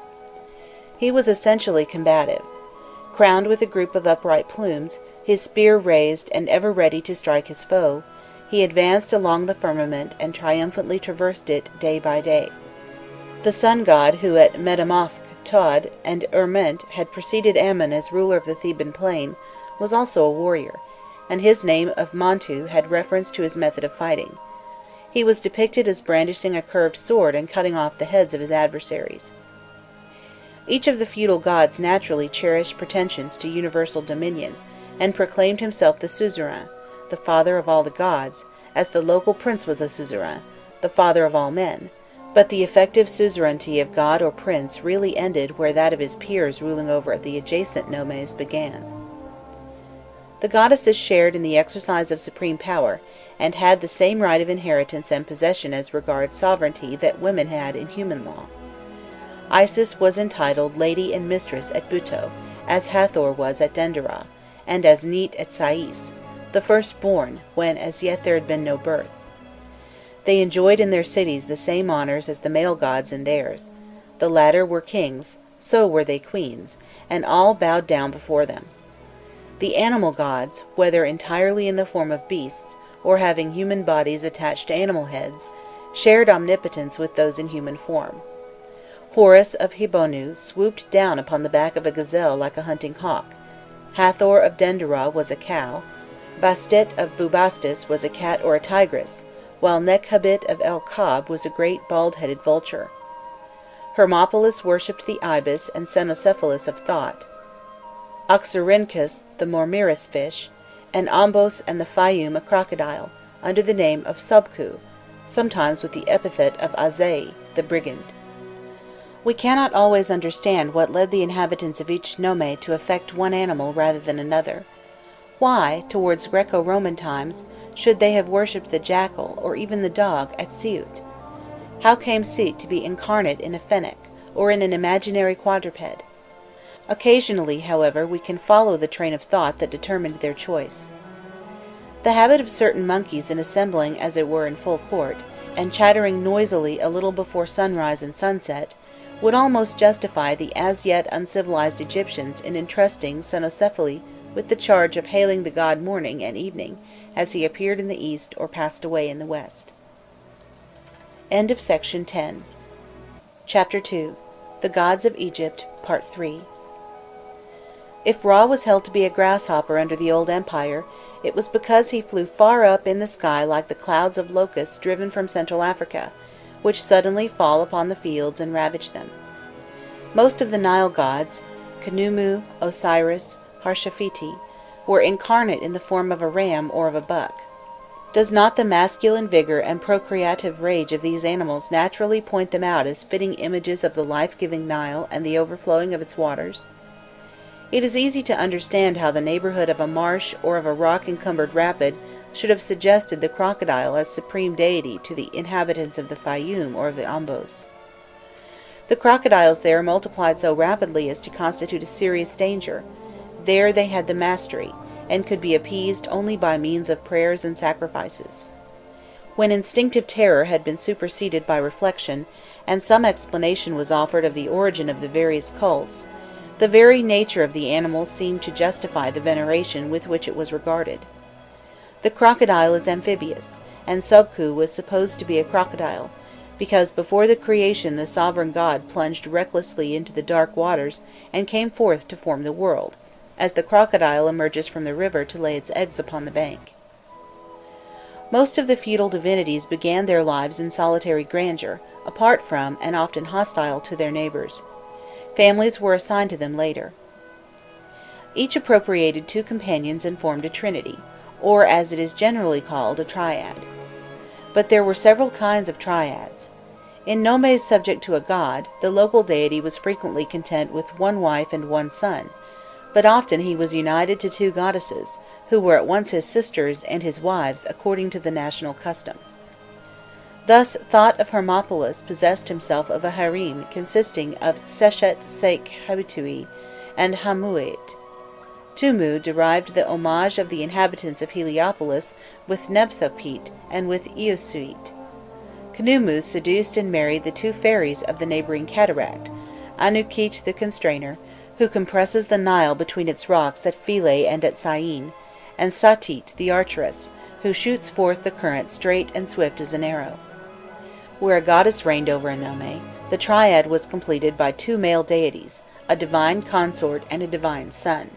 He was essentially combative. Crowned with a group of upright plumes, his spear raised and ever ready to strike his foe, he advanced along the firmament and triumphantly traversed it day by day. The sun god who at Metamorph, Tod, and Erment had preceded Ammon as ruler of the Theban plain, was also a warrior, and his name of Montu had reference to his method of fighting. He was depicted as brandishing a curved sword and cutting off the heads of his adversaries. Each of the feudal gods naturally cherished pretensions to universal dominion, and proclaimed himself the suzerain, the father of all the gods, as the local prince was the suzerain, the father of all men, but the effective suzerainty of god or prince really ended where that of his peers ruling over the adjacent nomes began. The goddesses shared in the exercise of supreme power, and had the same right of inheritance and possession as regards sovereignty that women had in human law. Isis was entitled Lady and Mistress at Buto, as Hathor was at Dendera, and as Neat at Sais, the firstborn, when as yet there had been no birth. They enjoyed in their cities the same honours as the male gods in theirs. The latter were kings, so were they queens, and all bowed down before them. The animal gods, whether entirely in the form of beasts, or having human bodies attached to animal heads, shared omnipotence with those in human form. Horus of Hibonu swooped down upon the back of a gazelle like a hunting hawk. Hathor of Dendera was a cow. Bastet of Bubastis was a cat or a tigress, while Nekhabit of El-Kab was a great bald-headed vulture. Hermopolis worshipped the ibis and Cynocephalus of Thought, Oxyrhynchus the Mormirus fish, and Ombos and the Fayum a crocodile, under the name of Sobku, sometimes with the epithet of Azei, the brigand. We cannot always understand what led the inhabitants of each nome to affect one animal rather than another. Why, towards Greco-Roman times, should they have worshipped the jackal, or even the dog, at Siut? How came Siut to be incarnate in a fennec, or in an imaginary quadruped? Occasionally, however, we can follow the train of thought that determined their choice. The habit of certain monkeys in assembling as it were in full court, and chattering noisily a little before sunrise and sunset, would almost justify the as yet uncivilized Egyptians in entrusting Cynocephaly with the charge of hailing the god morning and evening as he appeared in the east or passed away in the west. End of section 10. Chapter 2. The Gods of Egypt, Part 3. If Ra was held to be a grasshopper under the Old Empire, it was because he flew far up in the sky like the clouds of locusts driven from Central Africa, which suddenly fall upon the fields and ravage them. Most of the Nile gods, Khnummu, Osiris, Harshafiti, were incarnate in the form of a ram or of a buck. Does not the masculine vigour and procreative rage of these animals naturally point them out as fitting images of the life-giving Nile and the overflowing of its waters? It is easy to understand how the neighbourhood of a marsh or of a rock-encumbered rapid should have suggested the crocodile as supreme deity to the inhabitants of the Fayum or of the Ombos. The crocodiles there multiplied so rapidly as to constitute a serious danger. There they had the mastery, and could be appeased only by means of prayers and sacrifices. When instinctive terror had been superseded by reflection, and some explanation was offered of the origin of the various cults, the very nature of the animal seemed to justify the veneration with which it was regarded. The crocodile is amphibious, and Sobku was supposed to be a crocodile, because before the creation the sovereign god plunged recklessly into the dark waters and came forth to form the world, as the crocodile emerges from the river to lay its eggs upon the bank. Most of the feudal divinities began their lives in solitary grandeur, apart from and often hostile to their neighbours. Families were assigned to them later. Each appropriated two companions and formed a trinity, or as it is generally called, a triad. But there were several kinds of triads. In nomes subject to a god, the local deity was frequently content with one wife and one son, but often he was united to two goddesses, who were at once his sisters and his wives according to the national custom. Thus Thought of Hermopolis possessed himself of a harem consisting of Sechet Sek Habitui and Hamuit. Tumu derived the homage of the inhabitants of Heliopolis with Nebthopet and with Eosuit. Khnummu seduced and married the two fairies of the neighbouring cataract, Anukit the Constrainer, who compresses the Nile between its rocks at Philae and at Syene, and Satit the archeress, who shoots forth the current straight and swift as an arrow. Where a goddess reigned over a nome, the triad was completed by two male deities, a divine consort and a divine son.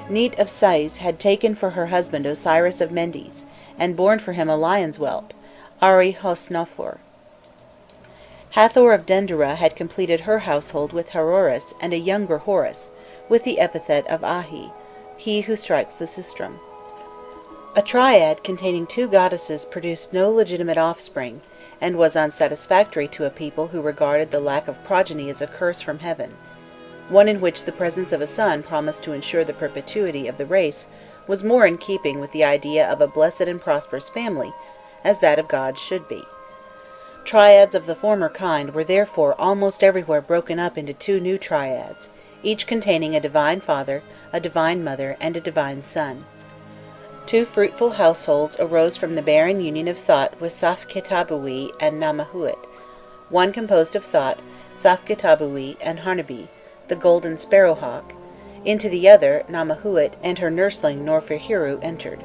Neat of Sais had taken for her husband Osiris of Mendes, and borne for him a lion's whelp, Ari Hosnophor. Hathor of Dendera had completed her household with Haroras and a younger Horus, with the epithet of Ahi, he who strikes the sistrum. A triad containing two goddesses produced no legitimate offspring, and was unsatisfactory to a people who regarded the lack of progeny as a curse from heaven. One in which the presence of a son promised to ensure the perpetuity of the race was more in keeping with the idea of a blessed and prosperous family, as that of God should be. Triads of the former kind were therefore almost everywhere broken up into two new triads, each containing a divine father, a divine mother, and a divine son. Two fruitful households arose from the barren union of Thot with Safketabui and Namahuit, one composed of Thot, Safketabui, and Harnabi, the golden sparrowhawk; into the other, Namahuit and her nursling Norfahiru entered.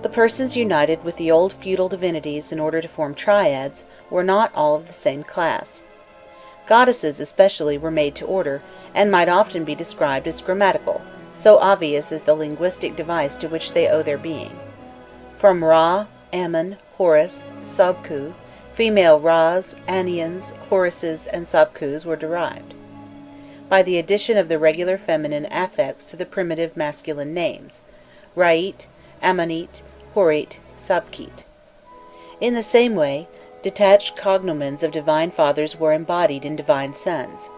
The persons united with the old feudal divinities in order to form triads were not all of the same class. Goddesses especially were made to order, and might often be described as grammatical, so obvious is the linguistic device to which they owe their being. From Ra, Ammon, Horus, Sobku, female Ras, Anians, Horuses, and Sobkus were derived, by the addition of the regular feminine affix to the primitive masculine names, Rait, Ammonite, Horit, Sobkit. In the same way, detached cognomens of divine fathers were embodied in divine sons.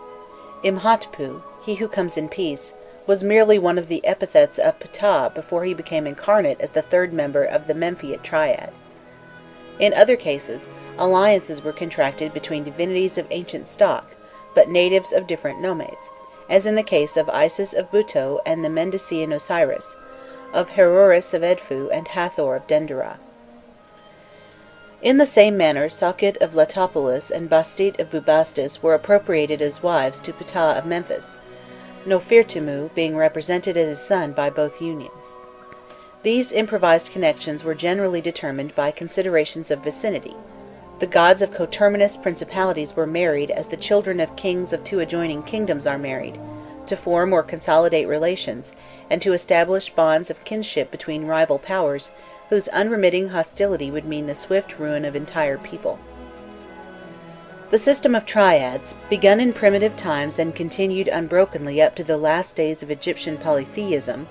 Imhotpu, he who comes in peace, was merely one of the epithets of Ptah before he became incarnate as the third member of the Memphiite triad. In other cases, alliances were contracted between divinities of ancient stock, but natives of different nomes, as in the case of Isis of Buto and the Mendician Osiris, of Heroris of Edfu and Hathor of Dendera. In the same manner, Sakit of Letopolis and Bastit of Bubastis were appropriated as wives to Ptah of Memphis, Nofirtimu being represented as his son by both unions. These improvised connections were generally determined by considerations of vicinity. The gods of coterminous principalities were married as the children of kings of two adjoining kingdoms are married, to form or consolidate relations, and to establish bonds of kinship between rival powers, whose unremitting hostility would mean the swift ruin of entire people. The system of triads, begun in primitive times and continued unbrokenly up to the last days of Egyptian polytheism,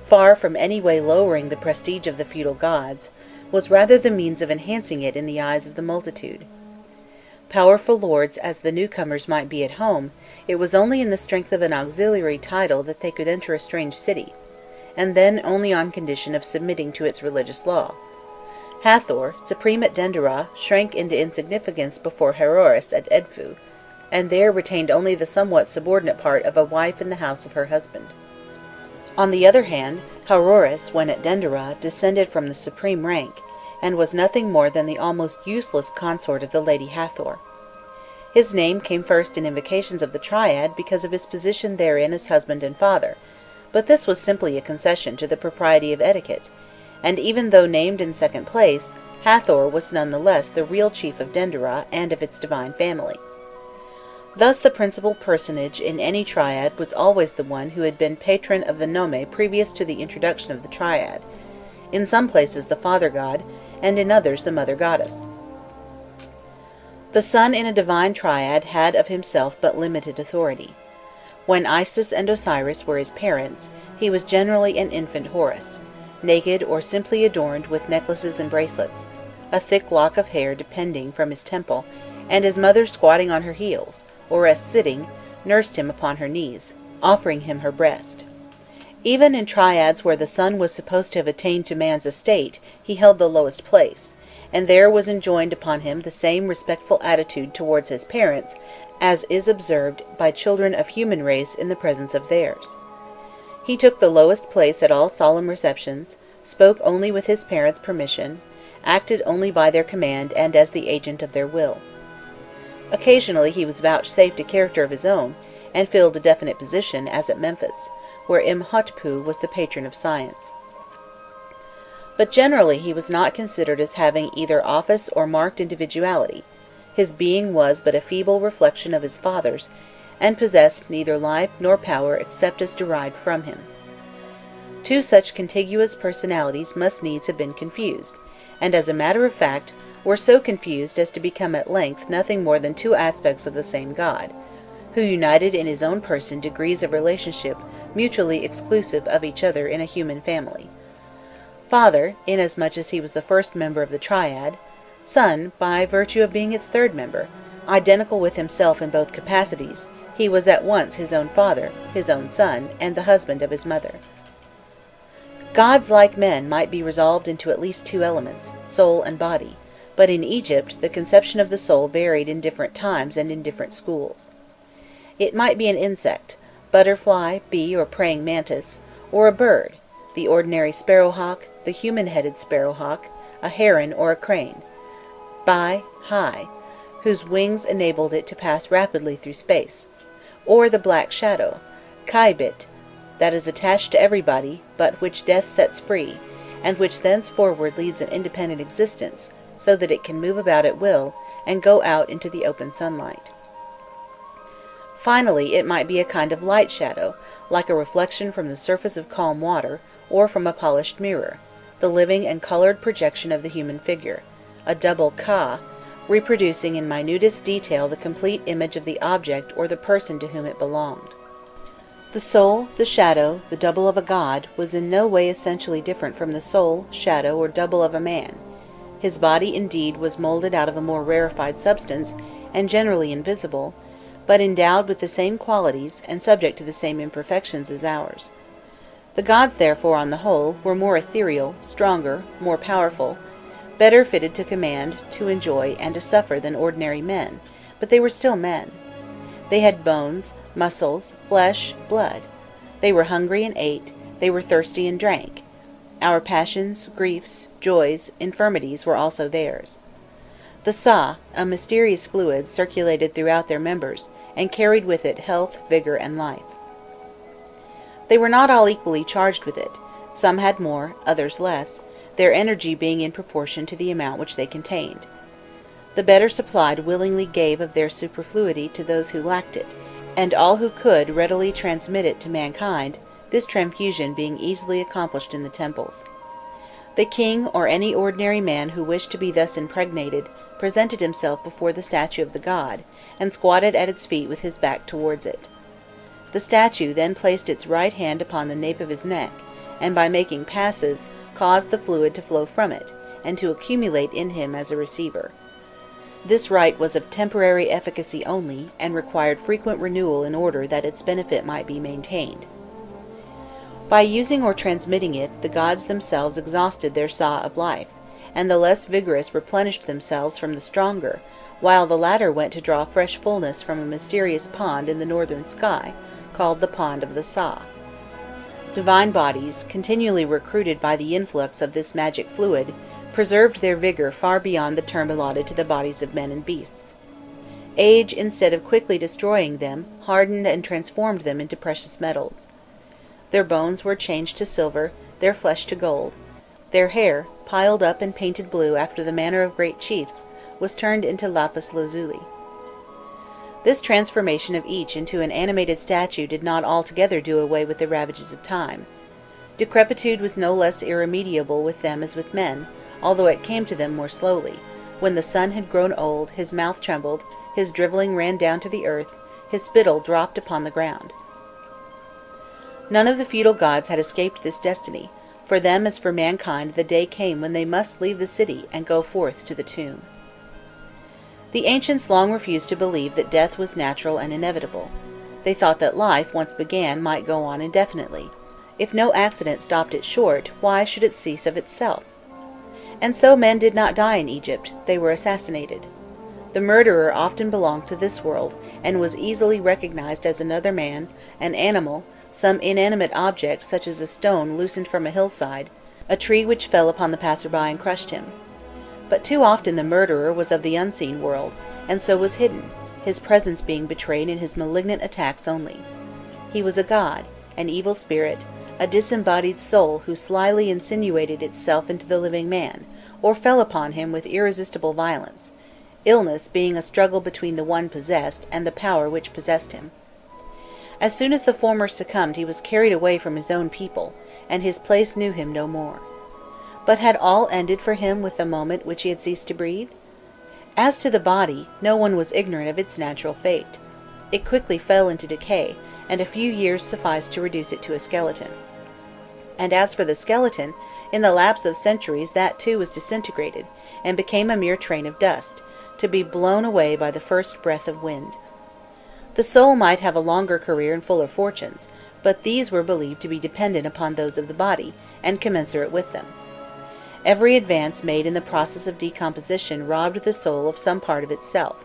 far from any way lowering the prestige of the feudal gods, was rather the means of enhancing it in the eyes of the multitude. Powerful lords as the newcomers might be at home, it was only in the strength of an auxiliary title that they could enter a strange city, and then only on condition of submitting to its religious law. Hathor, supreme at Dendera, shrank into insignificance before Heroris at Edfu, and there retained only the somewhat subordinate part of a wife in the house of her husband. On the other hand, Haroris, when at Dendera, descended from the supreme rank, and was nothing more than the almost useless consort of the Lady Hathor. His name came first in invocations of the triad because of his position therein as husband and father, but this was simply a concession to the propriety of etiquette, and even though named in second place, Hathor was none the less the real chief of Dendera and of its divine family. Thus the principal personage in any triad was always the one who had been patron of the nome previous to the introduction of the triad, in some places the father god, and in others the mother goddess. The son in a divine triad had of himself but limited authority. When Isis and Osiris were his parents, he was generally an infant Horus, naked or simply adorned with necklaces and bracelets, a thick lock of hair depending from his temple, and his mother squatting on her heels, or as sitting, nursed him upon her knees, offering him her breast. Even in triads where the son was supposed to have attained to man's estate, he held the lowest place, and there was enjoined upon him the same respectful attitude towards his parents as is observed by children of human race in the presence of theirs. He took the lowest place at all solemn receptions, spoke only with his parents' permission, acted only by their command and as the agent of their will. Occasionally he was vouchsafed a character of his own, and filled a definite position, as at Memphis, where Imhotpu was the patron of science. But generally he was not considered as having either office or marked individuality. His being was but a feeble reflection of his father's, and possessed neither life nor power except as derived from him. Two such contiguous personalities must needs have been confused, and as a matter of fact were so confused as to become at length nothing more than two aspects of the same God, who united in his own person degrees of relationship mutually exclusive of each other in a human family. Father, inasmuch as he was the first member of the triad; Son, by virtue of being its third member; identical with himself in both capacities, he was at once his own father, his own son, and the husband of his mother. Gods, like men, might be resolved into at least two elements, soul and body, but in Egypt the conception of the soul varied in different times and in different schools. It might be an insect, butterfly, bee, or praying mantis, or a bird, the ordinary sparrowhawk, the human-headed sparrowhawk, a heron, or a crane, high, whose wings enabled it to pass rapidly through space, or the black shadow, kaibit, that is attached to everybody, but which death sets free, and which thenceforward leads an independent existence, so that it can move about at will, and go out into the open sunlight. Finally, it might be a kind of light shadow, like a reflection from the surface of calm water, or from a polished mirror, the living and coloured projection of the human figure, a double ka, reproducing in minutest detail the complete image of the object or the person to whom it belonged. The soul, the shadow, the double of a god, was in no way essentially different from the soul, shadow, or double of a man. His body indeed was moulded out of a more rarefied substance, and generally invisible, but endowed with the same qualities, and subject to the same imperfections as ours. The gods, therefore, on the whole, were more ethereal, stronger, more powerful, better fitted to command, to enjoy, and to suffer than ordinary men, but they were still men. They had bones, muscles, flesh, blood. They were hungry and ate, they were thirsty and drank. Our passions, griefs, joys, infirmities were also theirs. The sa, a mysterious fluid, circulated throughout their members, and carried with it health, vigour, and life. They were not all equally charged with it; some had more, others less, their energy being in proportion to the amount which they contained. The better supplied willingly gave of their superfluity to those who lacked it, and all who could readily transmit it to mankind, this transfusion being easily accomplished in the temples. The king, or any ordinary man who wished to be thus impregnated, presented himself before the statue of the god, and squatted at its feet with his back towards it. The statue then placed its right hand upon the nape of his neck, and by making passes, caused the fluid to flow from it, and to accumulate in him as a receiver. This rite was of temporary efficacy only, and required frequent renewal in order that its benefit might be maintained. By using or transmitting it, the gods themselves exhausted their saw of life, and the less vigorous replenished themselves from the stronger, while the latter went to draw fresh fullness from a mysterious pond in the northern sky, called the Pond of the Saw. Divine bodies, continually recruited by the influx of this magic fluid, preserved their vigour far beyond the term allotted to the bodies of men and beasts. Age, instead of quickly destroying them, hardened and transformed them into precious metals. Their bones were changed to silver, their flesh to gold. Their hair, piled up and painted blue after the manner of great chiefs, was turned into lapis lazuli. This transformation of each into an animated statue did not altogether do away with the ravages of time. Decrepitude was no less irremediable with them as with men, although it came to them more slowly. When the son had grown old, his mouth trembled, his drivelling ran down to the earth, his spittle dropped upon the ground. None of the feudal gods had escaped this destiny. For them as for mankind the day came when they must leave the city and go forth to the tomb. The ancients long refused to believe that death was natural and inevitable. They thought that life, once began, might go on indefinitely. If no accident stopped it short, why should it cease of itself? And so men did not die in Egypt, they were assassinated. The murderer often belonged to this world, and was easily recognized as another man, an animal, some inanimate object such as a stone loosened from a hillside, a tree which fell upon the passer-by and crushed him. But too often the murderer was of the unseen world, and so was hidden. his presence being betrayed in his malignant attacks only. He was a god, an evil spirit, a disembodied soul who slyly insinuated itself into the living man, or fell upon him with irresistible violence, illness being a struggle between the one possessed and the power which possessed him. As soon as the former succumbed he was carried away from his own people, and his place knew him no more. But had all ended for him with the moment which he had ceased to breathe? As to the body, no one was ignorant of its natural fate. It quickly fell into decay, and a few years sufficed to reduce it to a skeleton. And as for the skeleton, in the lapse of centuries that too was disintegrated, and became a mere train of dust, to be blown away by the first breath of wind. The soul might have a longer career and fuller fortunes, but these were believed to be dependent upon those of the body, and commensurate with them. Every advance made in the process of decomposition robbed the soul of some part of itself.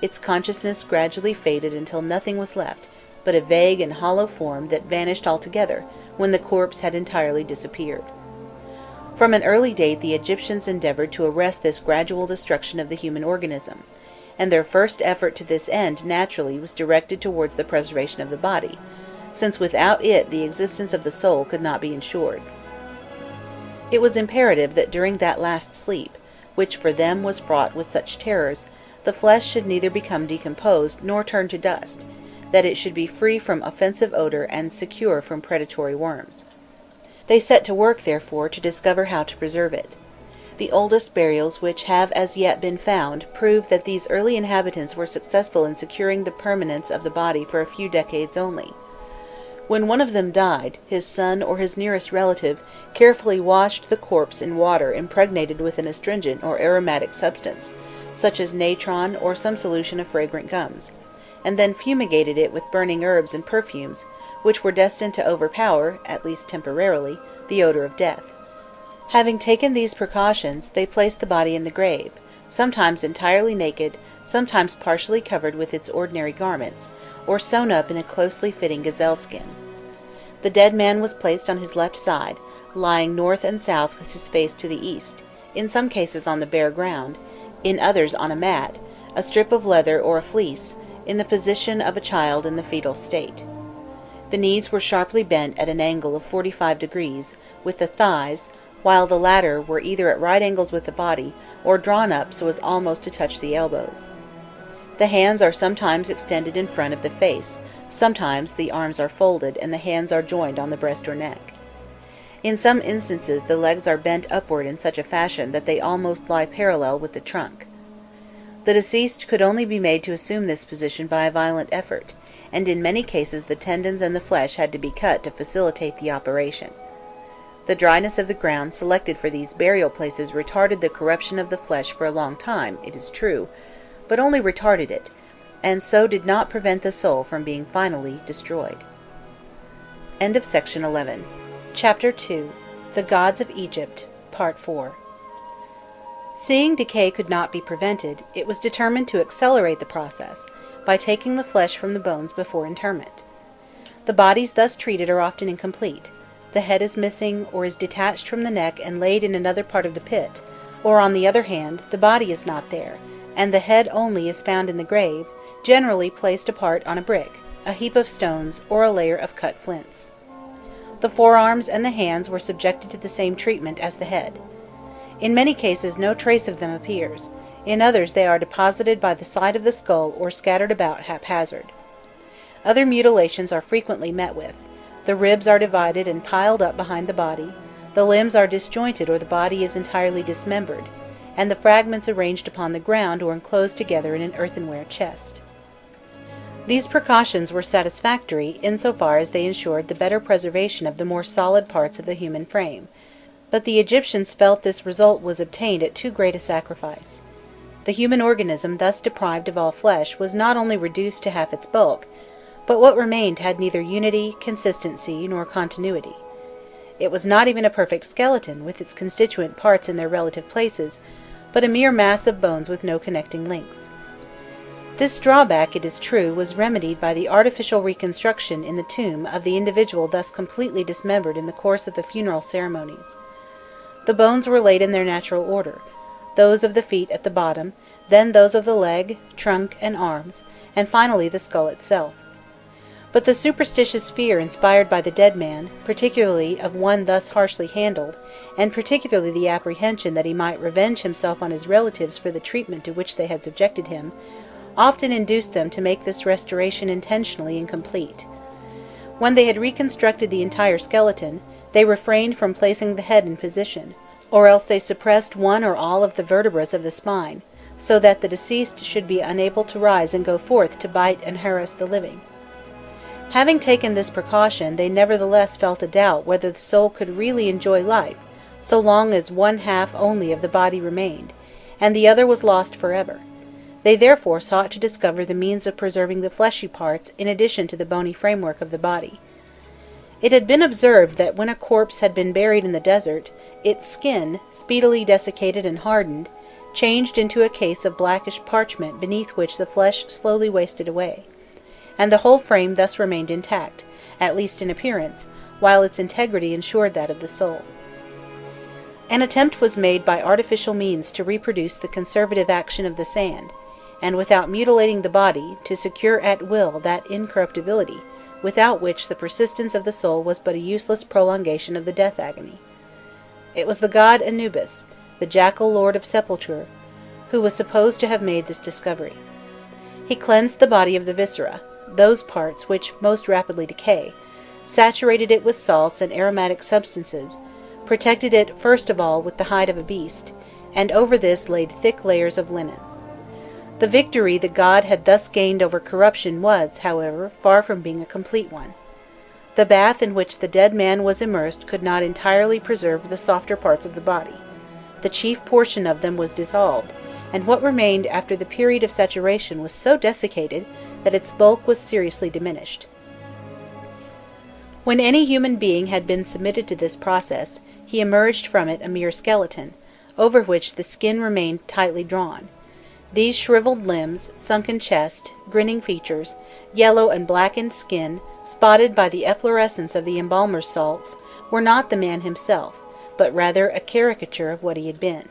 Its consciousness gradually faded until nothing was left but a vague and hollow form that vanished altogether when the corpse had entirely disappeared. From an early date the Egyptians endeavoured to arrest this gradual destruction of the human organism, and their first effort to this end naturally was directed towards the preservation of the body, since without it the existence of the soul could not be ensured. It was imperative that during that last sleep, which for them was fraught with such terrors, the flesh should neither become decomposed nor turn to dust, that it should be free from offensive odour and secure from predatory worms. They set to work, therefore, to discover how to preserve it. The oldest burials which have as yet been found prove that these early inhabitants were successful in securing the permanence of the body for a few decades only. When one of them died, his son or his nearest relative carefully washed the corpse in water impregnated with an astringent or aromatic substance, such as natron or some solution of fragrant gums, and then fumigated it with burning herbs and perfumes, which were destined to overpower, at least temporarily, the odour of death. Having taken these precautions, they placed the body in the grave, sometimes entirely naked, sometimes partially covered with its ordinary garments, or sewn up in a closely fitting gazelle skin. The dead man was placed on his left side, lying north and south with his face to the east, in some cases on the bare ground, in others on a mat, a strip of leather or a fleece, in the position of a child in the fetal state. The knees were sharply bent at an angle of 45 degrees, with the thighs, while the latter were either at right angles with the body, or drawn up so as almost to touch the elbows. The hands are sometimes extended in front of the face, sometimes the arms are folded and the hands are joined on the breast or neck. In some instances the legs are bent upward in such a fashion that they almost lie parallel with the trunk. The deceased could only be made to assume this position by a violent effort, and in many cases the tendons and the flesh had to be cut to facilitate the operation. The dryness of the ground selected for these burial places retarded the corruption of the flesh for a long time, it is true, but only retarded it, and so did not prevent the soul from being finally destroyed. End of section 11. Chapter 2. The Gods of Egypt, Part 4. Seeing decay could not be prevented, it was determined to accelerate the process, by taking the flesh from the bones before interment. The bodies thus treated are often incomplete. The head is missing, or is detached from the neck and laid in another part of the pit, or on the other hand, the body is not there, and the head only is found in the grave, generally placed apart on a brick, a heap of stones, or a layer of cut flints. The forearms and the hands were subjected to the same treatment as the head. In many cases no trace of them appears, in others they are deposited by the side of the skull or scattered about haphazard. Other mutilations are frequently met with. The ribs are divided and piled up behind the body, the limbs are disjointed or the body is entirely dismembered, and the fragments arranged upon the ground or enclosed together in an earthenware chest. These precautions were satisfactory insofar as they ensured the better preservation of the more solid parts of the human frame, but the Egyptians felt this result was obtained at too great a sacrifice. The human organism thus deprived of all flesh was not only reduced to half its bulk, but what remained had neither unity, consistency, nor continuity. It was not even a perfect skeleton with its constituent parts in their relative places, but a mere mass of bones with no connecting links. This drawback, it is true, was remedied by the artificial reconstruction in the tomb of the individual thus completely dismembered in the course of the funeral ceremonies. The bones were laid in their natural order, those of the feet at the bottom, then those of the leg, trunk, and arms, and finally the skull itself. But the superstitious fear inspired by the dead man, particularly of one thus harshly handled, and particularly the apprehension that he might revenge himself on his relatives for the treatment to which they had subjected him, often induced them to make this restoration intentionally incomplete. When they had reconstructed the entire skeleton, they refrained from placing the head in position, or else they suppressed one or all of the vertebrae of the spine, so that the deceased should be unable to rise and go forth to bite and harass the living. Having taken this precaution, they nevertheless felt a doubt whether the soul could really enjoy life, so long as one half only of the body remained, and the other was lost forever. They therefore sought to discover the means of preserving the fleshy parts in addition to the bony framework of the body. It had been observed that when a corpse had been buried in the desert, its skin, speedily desiccated and hardened, changed into a case of blackish parchment beneath which the flesh slowly wasted away, and the whole frame thus remained intact, at least in appearance, while its integrity ensured that of the soul. An attempt was made by artificial means to reproduce the conservative action of the sand, and without mutilating the body, to secure at will that incorruptibility, without which the persistence of the soul was but a useless prolongation of the death agony. It was the god Anubis, the jackal lord of sepulture, who was supposed to have made this discovery. He cleansed the body of the viscera, those parts which most rapidly decay, saturated it with salts and aromatic substances, protected it first of all with the hide of a beast, and over this laid thick layers of linen. The victory the god had thus gained over corruption was, however, far from being a complete one. The bath in which the dead man was immersed could not entirely preserve the softer parts of the body. The chief portion of them was dissolved, and what remained after the period of saturation was so desiccated that its bulk was seriously diminished. When any human being had been submitted to this process, he emerged from it a mere skeleton, over which the skin remained tightly drawn. These shriveled limbs, sunken chest, grinning features, yellow and blackened skin, spotted by the efflorescence of the embalmer's salts, were not the man himself, but rather a caricature of what he had been.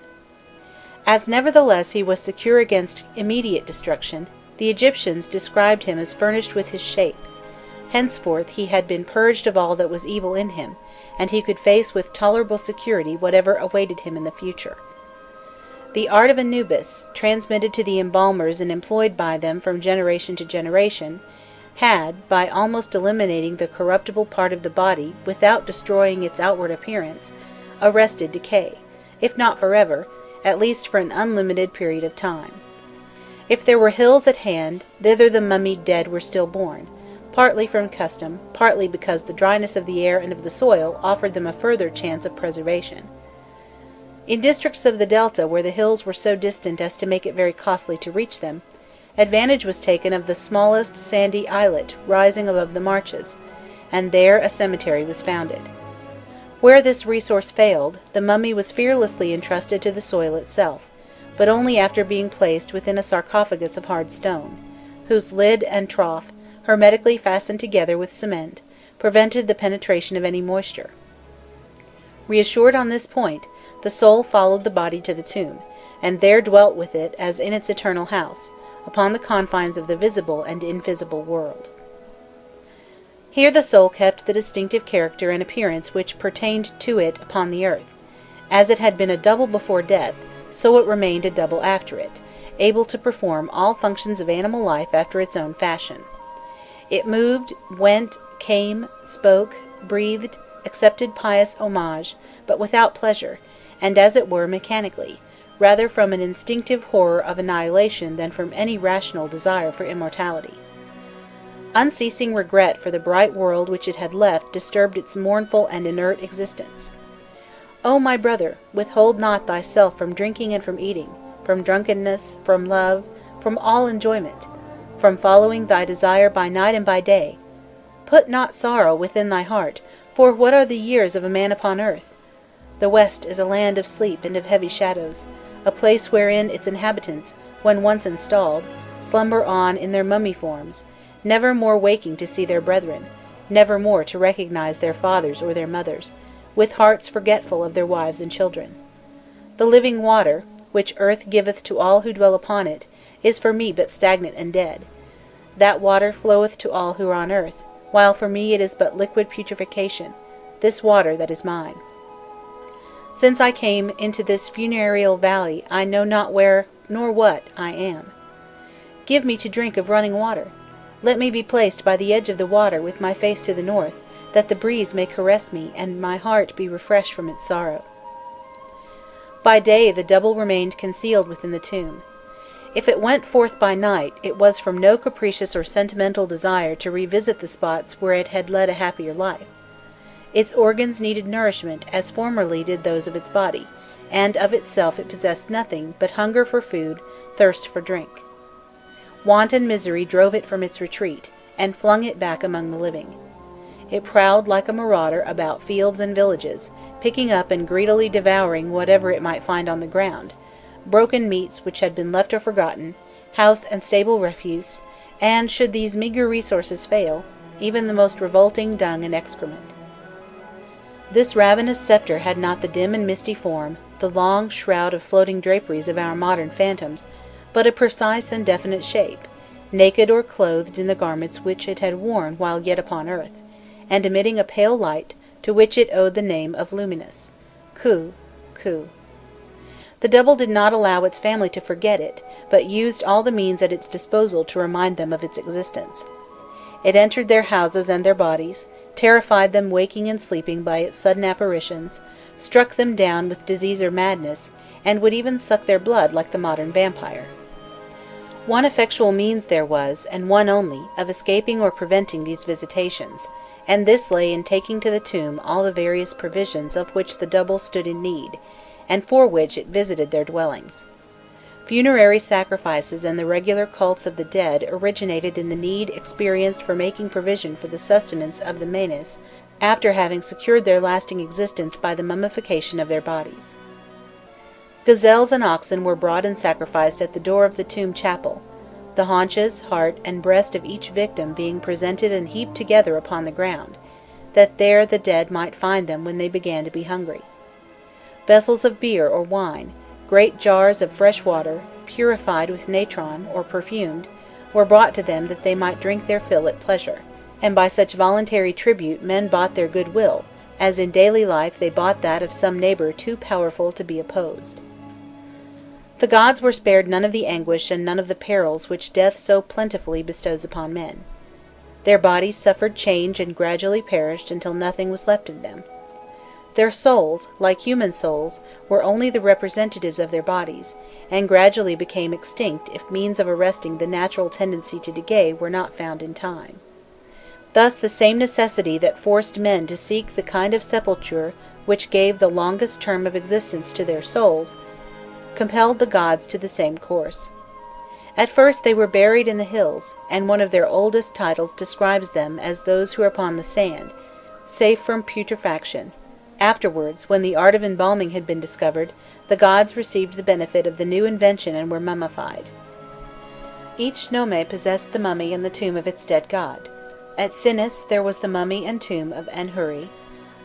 As nevertheless he was secure against immediate destruction, the Egyptians described him as furnished with his shape. Henceforth he had been purged of all that was evil in him, and he could face with tolerable security whatever awaited him in the future. The art of Anubis, transmitted to the embalmers and employed by them from generation to generation, had, by almost eliminating the corruptible part of the body without destroying its outward appearance, arrested decay, if not forever, at least for an unlimited period of time. If there were hills at hand, thither the mummied dead were still borne, partly from custom, partly because the dryness of the air and of the soil offered them a further chance of preservation. In districts of the delta where the hills were so distant as to make it very costly to reach them, advantage was taken of the smallest sandy islet rising above the marshes, and there a cemetery was founded. Where this resource failed, the mummy was fearlessly entrusted to the soil itself, but only after being placed within a sarcophagus of hard stone, whose lid and trough, hermetically fastened together with cement, prevented the penetration of any moisture. Reassured on this point, the soul followed the body to the tomb, and there dwelt with it as in its eternal house, upon the confines of the visible and invisible world. Here the soul kept the distinctive character and appearance which pertained to it upon the earth. As it had been a double before death, so it remained a double after it, able to perform all functions of animal life after its own fashion. It moved, went, came, spoke, breathed, accepted pious homage, but without pleasure, and as it were mechanically, rather from an instinctive horror of annihilation than from any rational desire for immortality. Unceasing regret for the bright world which it had left disturbed its mournful and inert existence. O my brother, withhold not thyself from drinking and from eating, from drunkenness, from love, from all enjoyment, from following thy desire by night and by day. Put not sorrow within thy heart, for what are the years of a man upon earth? The West is a land of sleep and of heavy shadows, a place wherein its inhabitants, when once installed, slumber on in their mummy forms, never more waking to see their brethren, never more to recognize their fathers or their mothers, with hearts forgetful of their wives and children. The living water, which earth giveth to all who dwell upon it, is for me but stagnant and dead. That water floweth to all who are on earth, while for me it is but liquid putrefaction, this water that is mine. Since I came into this funereal valley, I know not where nor what I am. Give me to drink of running water. Let me be placed by the edge of the water with my face to the north, that the breeze may caress me, and my heart be refreshed from its sorrow. By day the double remained concealed within the tomb. If it went forth by night, it was from no capricious or sentimental desire to revisit the spots where it had led a happier life. Its organs needed nourishment as formerly did those of its body, and of itself it possessed nothing but hunger for food, thirst for drink. Want and misery drove it from its retreat, and flung it back among the living. It prowled like a marauder about fields and villages, picking up and greedily devouring whatever it might find on the ground, broken meats which had been left or forgotten, house and stable refuse, and, should these meagre resources fail, even the most revolting dung and excrement. This ravenous sceptre had not the dim and misty form, the long shroud of floating draperies of our modern phantoms, but a precise and definite shape, naked or clothed in the garments which it had worn while yet upon earth, and emitting a pale light, to which it owed the name of luminous. Ku. The double did not allow its family to forget it, but used all the means at its disposal to remind them of its existence. It entered their houses and their bodies, terrified them waking and sleeping by its sudden apparitions, struck them down with disease or madness, and would even suck their blood like the modern vampire. One effectual means there was, and one only, of escaping or preventing these visitations, and this lay in taking to the tomb all the various provisions of which the double stood in need, and for which it visited their dwellings. Funerary sacrifices and the regular cults of the dead originated in the need experienced for making provision for the sustenance of the manes, after having secured their lasting existence by the mummification of their bodies. Gazelles and oxen were brought and sacrificed at the door of the tomb chapel, the haunches, heart, and breast of each victim being presented and heaped together upon the ground, that there the dead might find them when they began to be hungry. Vessels of beer or wine, great jars of fresh water, purified with natron, or perfumed, were brought to them that they might drink their fill at pleasure, and by such voluntary tribute men bought their goodwill, as in daily life they bought that of some neighbour too powerful to be opposed. The gods were spared none of the anguish and none of the perils which death so plentifully bestows upon men. Their bodies suffered change and gradually perished until nothing was left of them. Their souls, like human souls, were only the representatives of their bodies, and gradually became extinct if means of arresting the natural tendency to decay were not found in time. Thus the same necessity that forced men to seek the kind of sepulture which gave the longest term of existence to their souls, compelled the gods to the same course. At first they were buried in the hills, and one of their oldest titles describes them as those who are upon the sand, safe from putrefaction. Afterwards, when the art of embalming had been discovered, the gods received the benefit of the new invention and were mummified. Each nome possessed the mummy and the tomb of its dead god. At Thinis there was the mummy and tomb of Anhuri,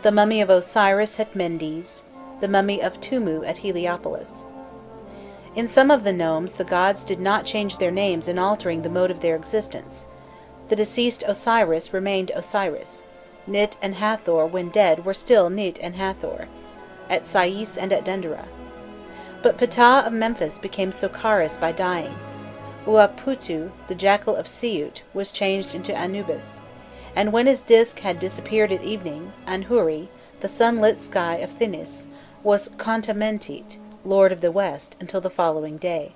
the mummy of Osiris at Mendes, the mummy of Tumu at Heliopolis. In some of the nomes the gods did not change their names in altering the mode of their existence. The deceased Osiris remained Osiris. Nit and Hathor, when dead, were still Nit and Hathor, at Sais and at Dendera. But Ptah of Memphis became Sokaris by dying. Uaputu, the jackal of Siut, was changed into Anubis, and when his disk had disappeared at evening, Anhuri, the sunlit sky of Thinis, was Khontamentete, Lord of the West, until the following day.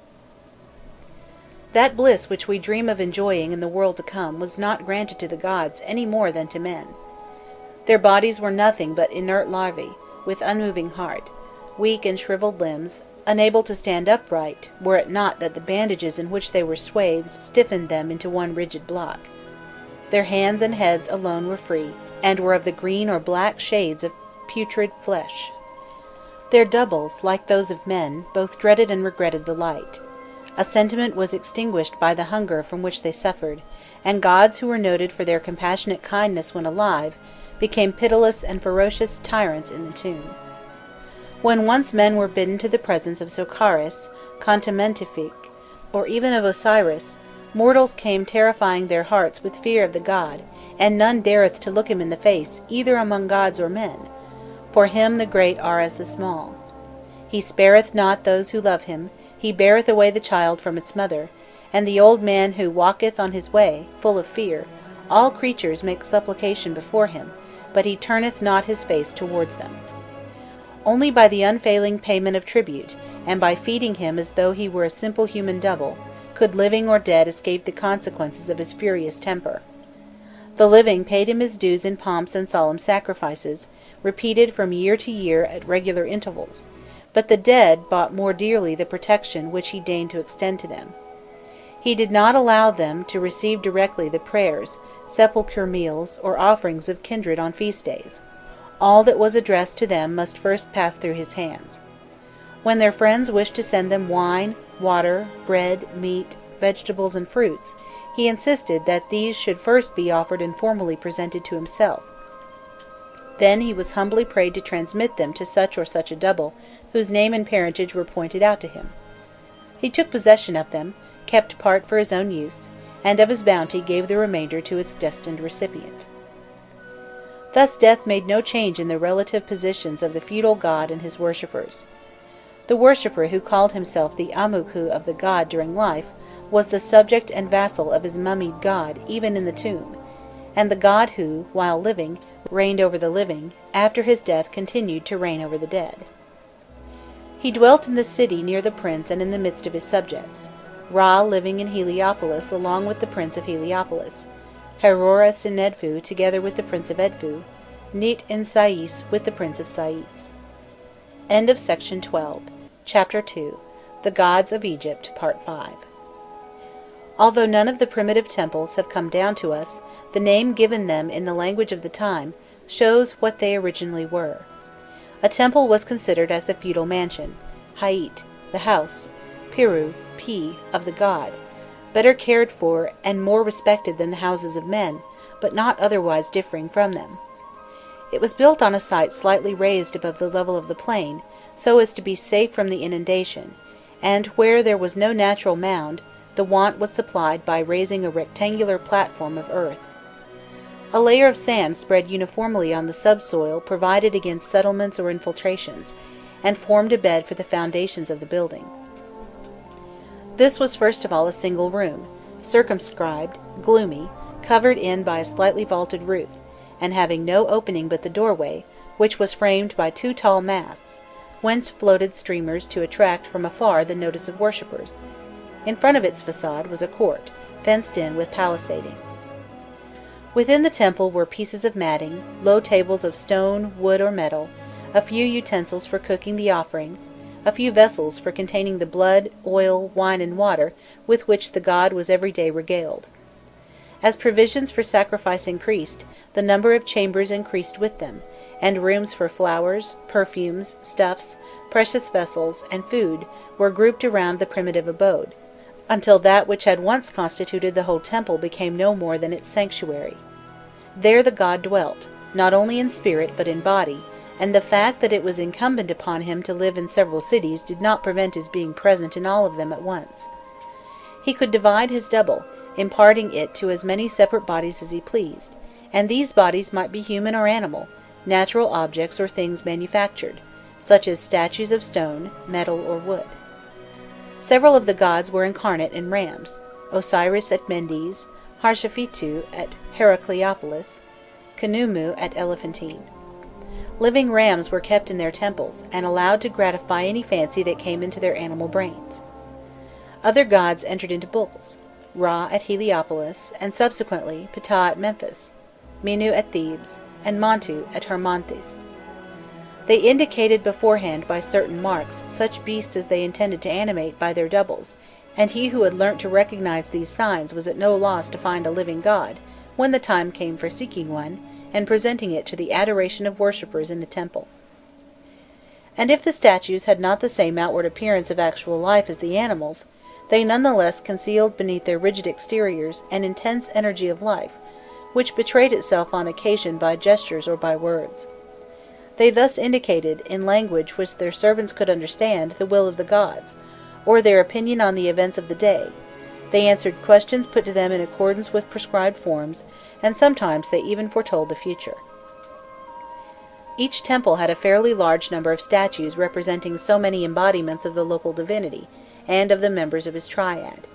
That bliss which we dream of enjoying in the world to come was not granted to the gods any more than to men. Their bodies were nothing but inert larvae, with unmoving heart, weak and shriveled limbs, unable to stand upright, were it not that the bandages in which they were swathed stiffened them into one rigid block. Their hands and heads alone were free, and were of the green or black shades of putrid flesh. Their doubles, like those of men, both dreaded and regretted the light. A sentiment was extinguished by the hunger from which they suffered, and gods who were noted for their compassionate kindness when alive, became pitiless and ferocious tyrants in the tomb. When once men were bidden to the presence of Socharis, Contementific, or even of Osiris, mortals came terrifying their hearts with fear of the god, and none dareth to look him in the face, either among gods or men. For him the great are as the small. He spareth not those who love him, he beareth away the child from its mother, and the old man who walketh on his way, full of fear, all creatures make supplication before him, but he turneth not his face towards them. Only by the unfailing payment of tribute, and by feeding him as though he were a simple human double, could living or dead escape the consequences of his furious temper. The living paid him his dues in pomps and solemn sacrifices, repeated from year to year at regular intervals, but the dead bought more dearly the protection which he deigned to extend to them. He did not allow them to receive directly the prayers, sepulchre meals, or offerings of kindred on feast days. All that was addressed to them must first pass through his hands. When their friends wished to send them wine, water, bread, meat, vegetables, and fruits, he insisted that these should first be offered and formally presented to himself. Then he was humbly prayed to transmit them to such or such a double, whose name and parentage were pointed out to him. He took possession of them, kept part for his own use, and of his bounty gave the remainder to its destined recipient. Thus death made no change in the relative positions of the feudal god and his worshippers. The worshipper who called himself the Amukhu of the god during life was the subject and vassal of his mummied god even in the tomb, and the god who, while living, reigned over the living, after his death continued to reign over the dead. He dwelt in the city near the prince and in the midst of his subjects, Ra living in Heliopolis along with the prince of Heliopolis, Heroras in Edfu together with the prince of Edfu, Nit in Sais with the prince of Sais. End of section 12. Chapter 2. The Gods of Egypt, Part 5. Although none of the primitive temples have come down to us, the name given them in the language of the time shows what they originally were. A temple was considered as the feudal mansion, Hait, the house, Piru, P, of the god, better cared for and more respected than the houses of men, but not otherwise differing from them. It was built on a site slightly raised above the level of the plain, so as to be safe from the inundation, and where there was no natural mound, the want was supplied by raising a rectangular platform of earth. A layer of sand spread uniformly on the subsoil provided against settlements or infiltrations, and formed a bed for the foundations of the building. This was first of all a single room, circumscribed, gloomy, covered in by a slightly vaulted roof, and having no opening but the doorway, which was framed by two tall masts, whence floated streamers to attract from afar the notice of worshippers. In front of its facade was a court, fenced in with palisading. Within the temple were pieces of matting, low tables of stone, wood, or metal, a few utensils for cooking the offerings, a few vessels for containing the blood, oil, wine, and water with which the god was every day regaled. As provisions for sacrifice increased, the number of chambers increased with them, and rooms for flowers, perfumes, stuffs, precious vessels, and food were grouped around the primitive abode, until that which had once constituted the whole temple became no more than its sanctuary. There the god dwelt, not only in spirit but in body, and the fact that it was incumbent upon him to live in several cities did not prevent his being present in all of them at once. He could divide his double, imparting it to as many separate bodies as he pleased, and these bodies might be human or animal, natural objects or things manufactured, such as statues of stone, metal, or wood. Several of the gods were incarnate in rams: Osiris at Mendes, Harshafitu at Heracleopolis, Khnummu at Elephantine. Living rams were kept in their temples, and allowed to gratify any fancy that came into their animal brains. Other gods entered into bulls: Ra at Heliopolis, and subsequently Ptah at Memphis, Minu at Thebes, and Montu at Hermonthis. They indicated beforehand by certain marks such beasts as they intended to animate by their doubles, and he who had learnt to recognize these signs was at no loss to find a living god, when the time came for seeking one, and presenting it to the adoration of worshippers in a temple. And if the statues had not the same outward appearance of actual life as the animals, they none the less concealed beneath their rigid exteriors an intense energy of life, which betrayed itself on occasion by gestures or by words. They thus indicated, in language which their servants could understand, the will of the gods, or their opinion on the events of the day. They answered questions put to them in accordance with prescribed forms, and sometimes they even foretold the future. Each temple had a fairly large number of statues representing so many embodiments of the local divinity, and of the members of his triad.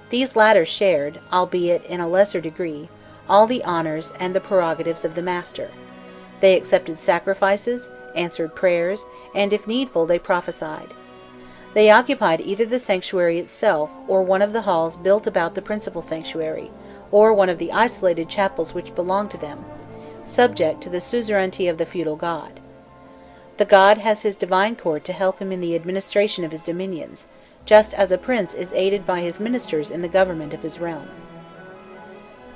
These latter shared, albeit in a lesser degree, all the honours and the prerogatives of the master. They accepted sacrifices, answered prayers, and if needful they prophesied. They occupied either the sanctuary itself, or one of the halls built about the principal sanctuary, or one of the isolated chapels which belonged to them, subject to the suzerainty of the feudal god. The god has his divine court to help him in the administration of his dominions, just as a prince is aided by his ministers in the government of his realm.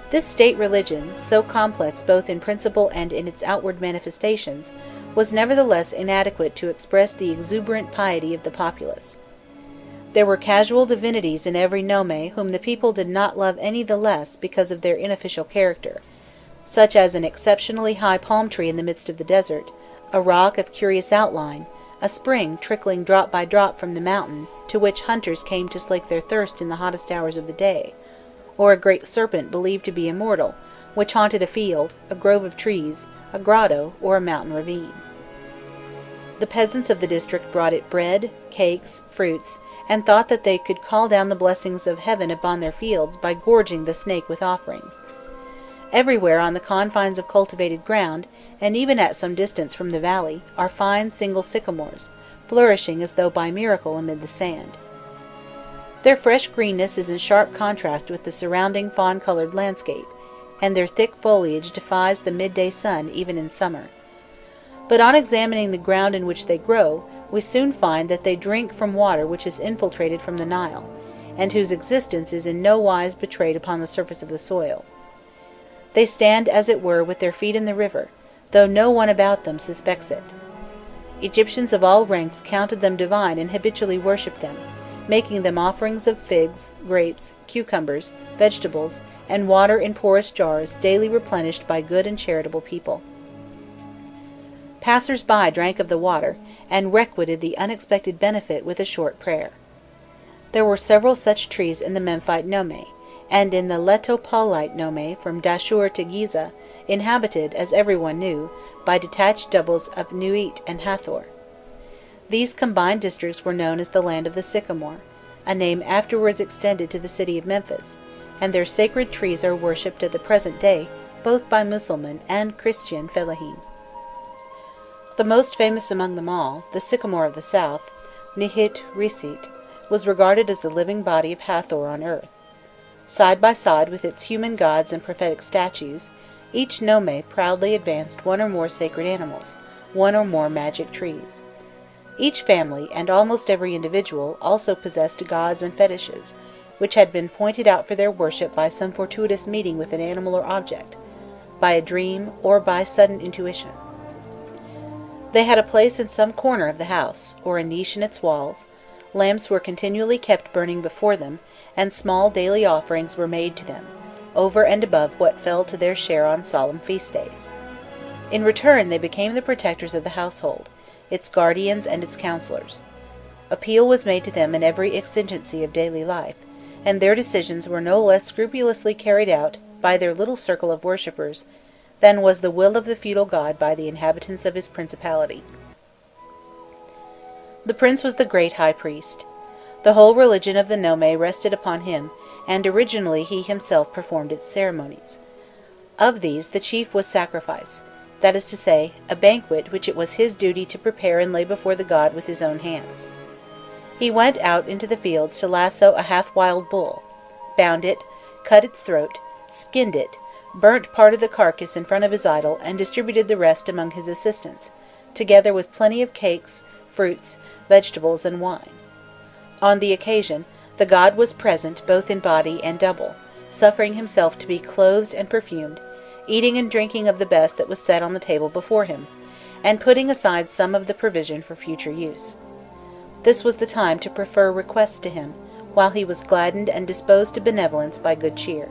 This state religion, so complex both in principle and in its outward manifestations, was nevertheless inadequate to express the exuberant piety of the populace. There were casual divinities in every nome whom the people did not love any the less because of their unofficial character, such as an exceptionally high palm tree in the midst of the desert, a rock of curious outline, a spring trickling drop by drop from the mountain, to which hunters came to slake their thirst in the hottest hours of the day, or a great serpent believed to be immortal, which haunted a field, a grove of trees, a grotto, or a mountain ravine. The peasants of the district brought it bread, cakes, fruits, and thought that they could call down the blessings of heaven upon their fields by gorging the snake with offerings. Everywhere on the confines of cultivated ground, and even at some distance from the valley, are fine single sycamores, flourishing as though by miracle amid the sand. Their fresh greenness is in sharp contrast with the surrounding fawn-coloured landscape, and their thick foliage defies the midday sun even in summer. But on examining the ground in which they grow, we soon find that they drink from water which is infiltrated from the Nile, and whose existence is in no wise betrayed upon the surface of the soil. They stand as it were with their feet in the river, though no one about them suspects it. Egyptians of all ranks counted them divine and habitually worshipped them, making them offerings of figs, grapes, cucumbers, vegetables, and water in porous jars daily replenished by good and charitable people. Passers-by drank of the water, and requited the unexpected benefit with a short prayer. There were several such trees in the Memphite nome, and in the Leto-Paulite nome from Dashur to Giza, inhabited, as everyone knew, by detached doubles of Nuit and Hathor. These combined districts were known as the Land of the Sycamore, a name afterwards extended to the city of Memphis, and their sacred trees are worshipped at the present day both by Mussulman and Christian fellaheen. The most famous among them all, the sycamore of the south, Nihit Risit, was regarded as the living body of Hathor on earth. Side by side with its human gods and prophetic statues, each nome proudly advanced one or more sacred animals, one or more magic trees. Each family, and almost every individual, also possessed gods and fetishes, which had been pointed out for their worship by some fortuitous meeting with an animal or object, by a dream, or by sudden intuition. They had a place in some corner of the house, or a niche in its walls. Lamps were continually kept burning before them, and small daily offerings were made to them, over and above what fell to their share on solemn feast days. In return they became the protectors of the household, its guardians and its counsellors. Appeal was made to them in every exigency of daily life, and their decisions were no less scrupulously carried out by their little circle of worshippers than was the will of the feudal god by the inhabitants of his principality. The prince was the great high priest. The whole religion of the nome rested upon him, and originally he himself performed its ceremonies. Of these the chief was sacrifice, that is to say, a banquet which it was his duty to prepare and lay before the god with his own hands. He went out into the fields to lasso a half-wild bull, bound it, cut its throat, skinned it, burnt part of the carcass in front of his idol, and distributed the rest among his assistants, together with plenty of cakes, fruits, vegetables, and wine. On the occasion, the god was present both in body and double, suffering himself to be clothed and perfumed, eating and drinking of the best that was set on the table before him, and putting aside some of the provision for future use. This was the time to prefer requests to him, while he was gladdened and disposed to benevolence by good cheer.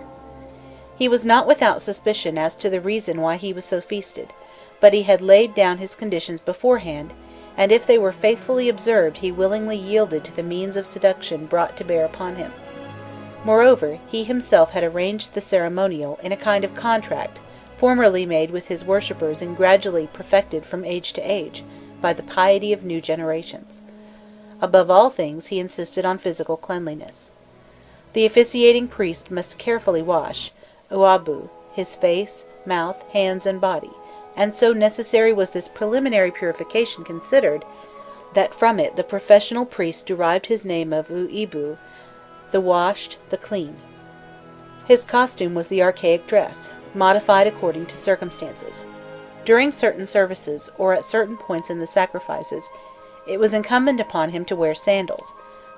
He was not without suspicion as to the reason why he was so feasted, but he had laid down his conditions beforehand, and if they were faithfully observed he willingly yielded to the means of seduction brought to bear upon him. Moreover, he himself had arranged the ceremonial in a kind of contract formerly made with his worshippers and gradually perfected from age to age by the piety of new generations. Above all things he insisted on physical cleanliness. The officiating priest must carefully wash uabu, his face, mouth, hands, and body, and so necessary was this preliminary purification considered, that from it the professional priest derived his name of uibu, the washed, the clean. His costume was the archaic dress, modified according to circumstances. During certain services, or at certain points in the sacrifices, it was incumbent upon him to wear sandals,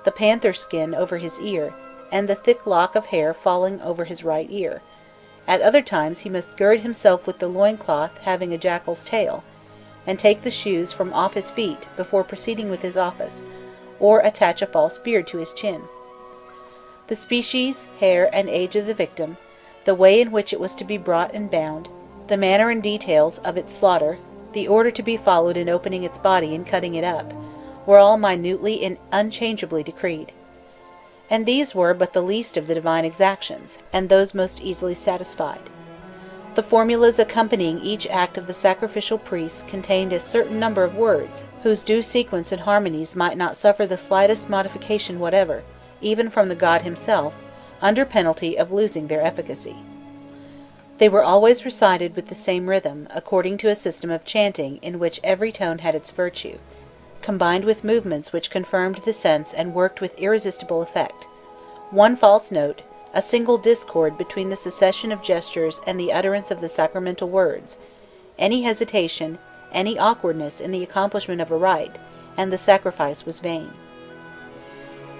the panther skin over his ear, and the thick lock of hair falling over his right ear. At other times he must gird himself with the loincloth having a jackal's tail, and take the shoes from off his feet before proceeding with his office, or attach a false beard to his chin. The species, hair, and age of the victim, the way in which it was to be brought and bound, the manner and details of its slaughter, the order to be followed in opening its body and cutting it up, were all minutely and unchangeably decreed. And these were but the least of the divine exactions, and those most easily satisfied. The formulas accompanying each act of the sacrificial priests contained a certain number of words, whose due sequence and harmonies might not suffer the slightest modification whatever, even from the god himself, under penalty of losing their efficacy. They were always recited with the same rhythm, according to a system of chanting in which every tone had its virtue, combined with movements which confirmed the sense and worked with irresistible effect. One false note, a single discord between the succession of gestures and the utterance of the sacramental words, any hesitation, any awkwardness in the accomplishment of a rite, and the sacrifice was vain.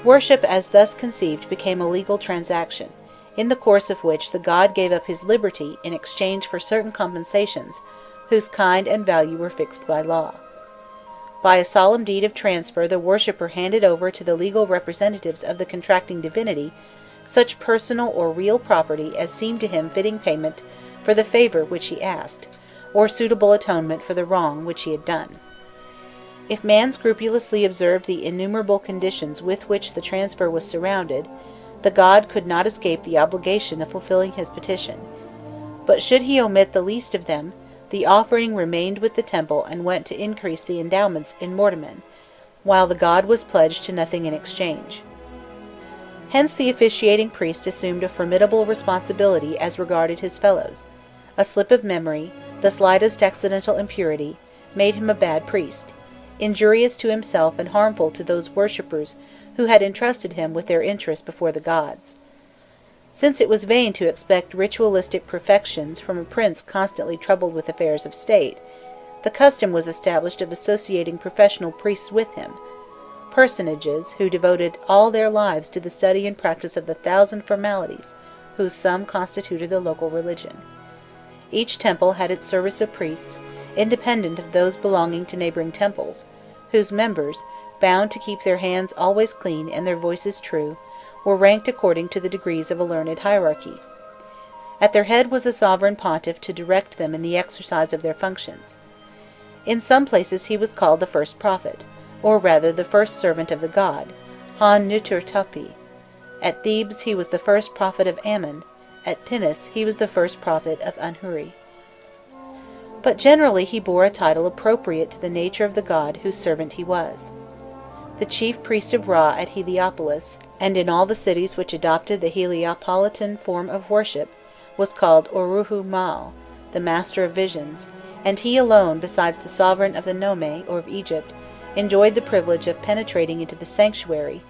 Worship as thus conceived became a legal transaction, in the course of which the god gave up his liberty in exchange for certain compensations whose kind and value were fixed by law. By a solemn deed of transfer the worshipper handed over to the legal representatives of the contracting divinity such personal or real property as seemed to him fitting payment for the favour which he asked, or suitable atonement for the wrong which he had done. If man scrupulously observed the innumerable conditions with which the transfer was surrounded, the god could not escape the obligation of fulfilling his petition; but should he omit the least of them, the offering remained with the temple and went to increase the endowments in mortmain, while the god was pledged to nothing in exchange. Hence the officiating priest assumed a formidable responsibility as regarded his fellows. A slip of memory, the slightest accidental impurity, made him a bad priest, injurious to himself and harmful to those worshippers who had entrusted him with their interests before the gods. Since it was vain to expect ritualistic perfections from a prince constantly troubled with affairs of state, the custom was established of associating professional priests with him, personages who devoted all their lives to the study and practice of the thousand formalities whose sum constituted the local religion. Each temple had its service of priests, independent of those belonging to neighbouring temples, whose members, bound to keep their hands always clean and their voices true, were ranked according to the degrees of a learned hierarchy. At their head was a sovereign pontiff to direct them in the exercise of their functions. In some places he was called the first prophet, or rather the first servant of the god, Han Nutur Topi. At Thebes he was the first prophet of Ammon; at Tinis he was the first prophet of Anhuri. But generally he bore a title appropriate to the nature of the god whose servant he was. The chief priest of Ra at Heliopolis, and in all the cities which adopted the Heliopolitan form of worship, was called Oruhu Ma'al, the master of visions, and he alone, besides the sovereign of the Nome, or of Egypt, enjoyed the privilege of penetrating into the sanctuary,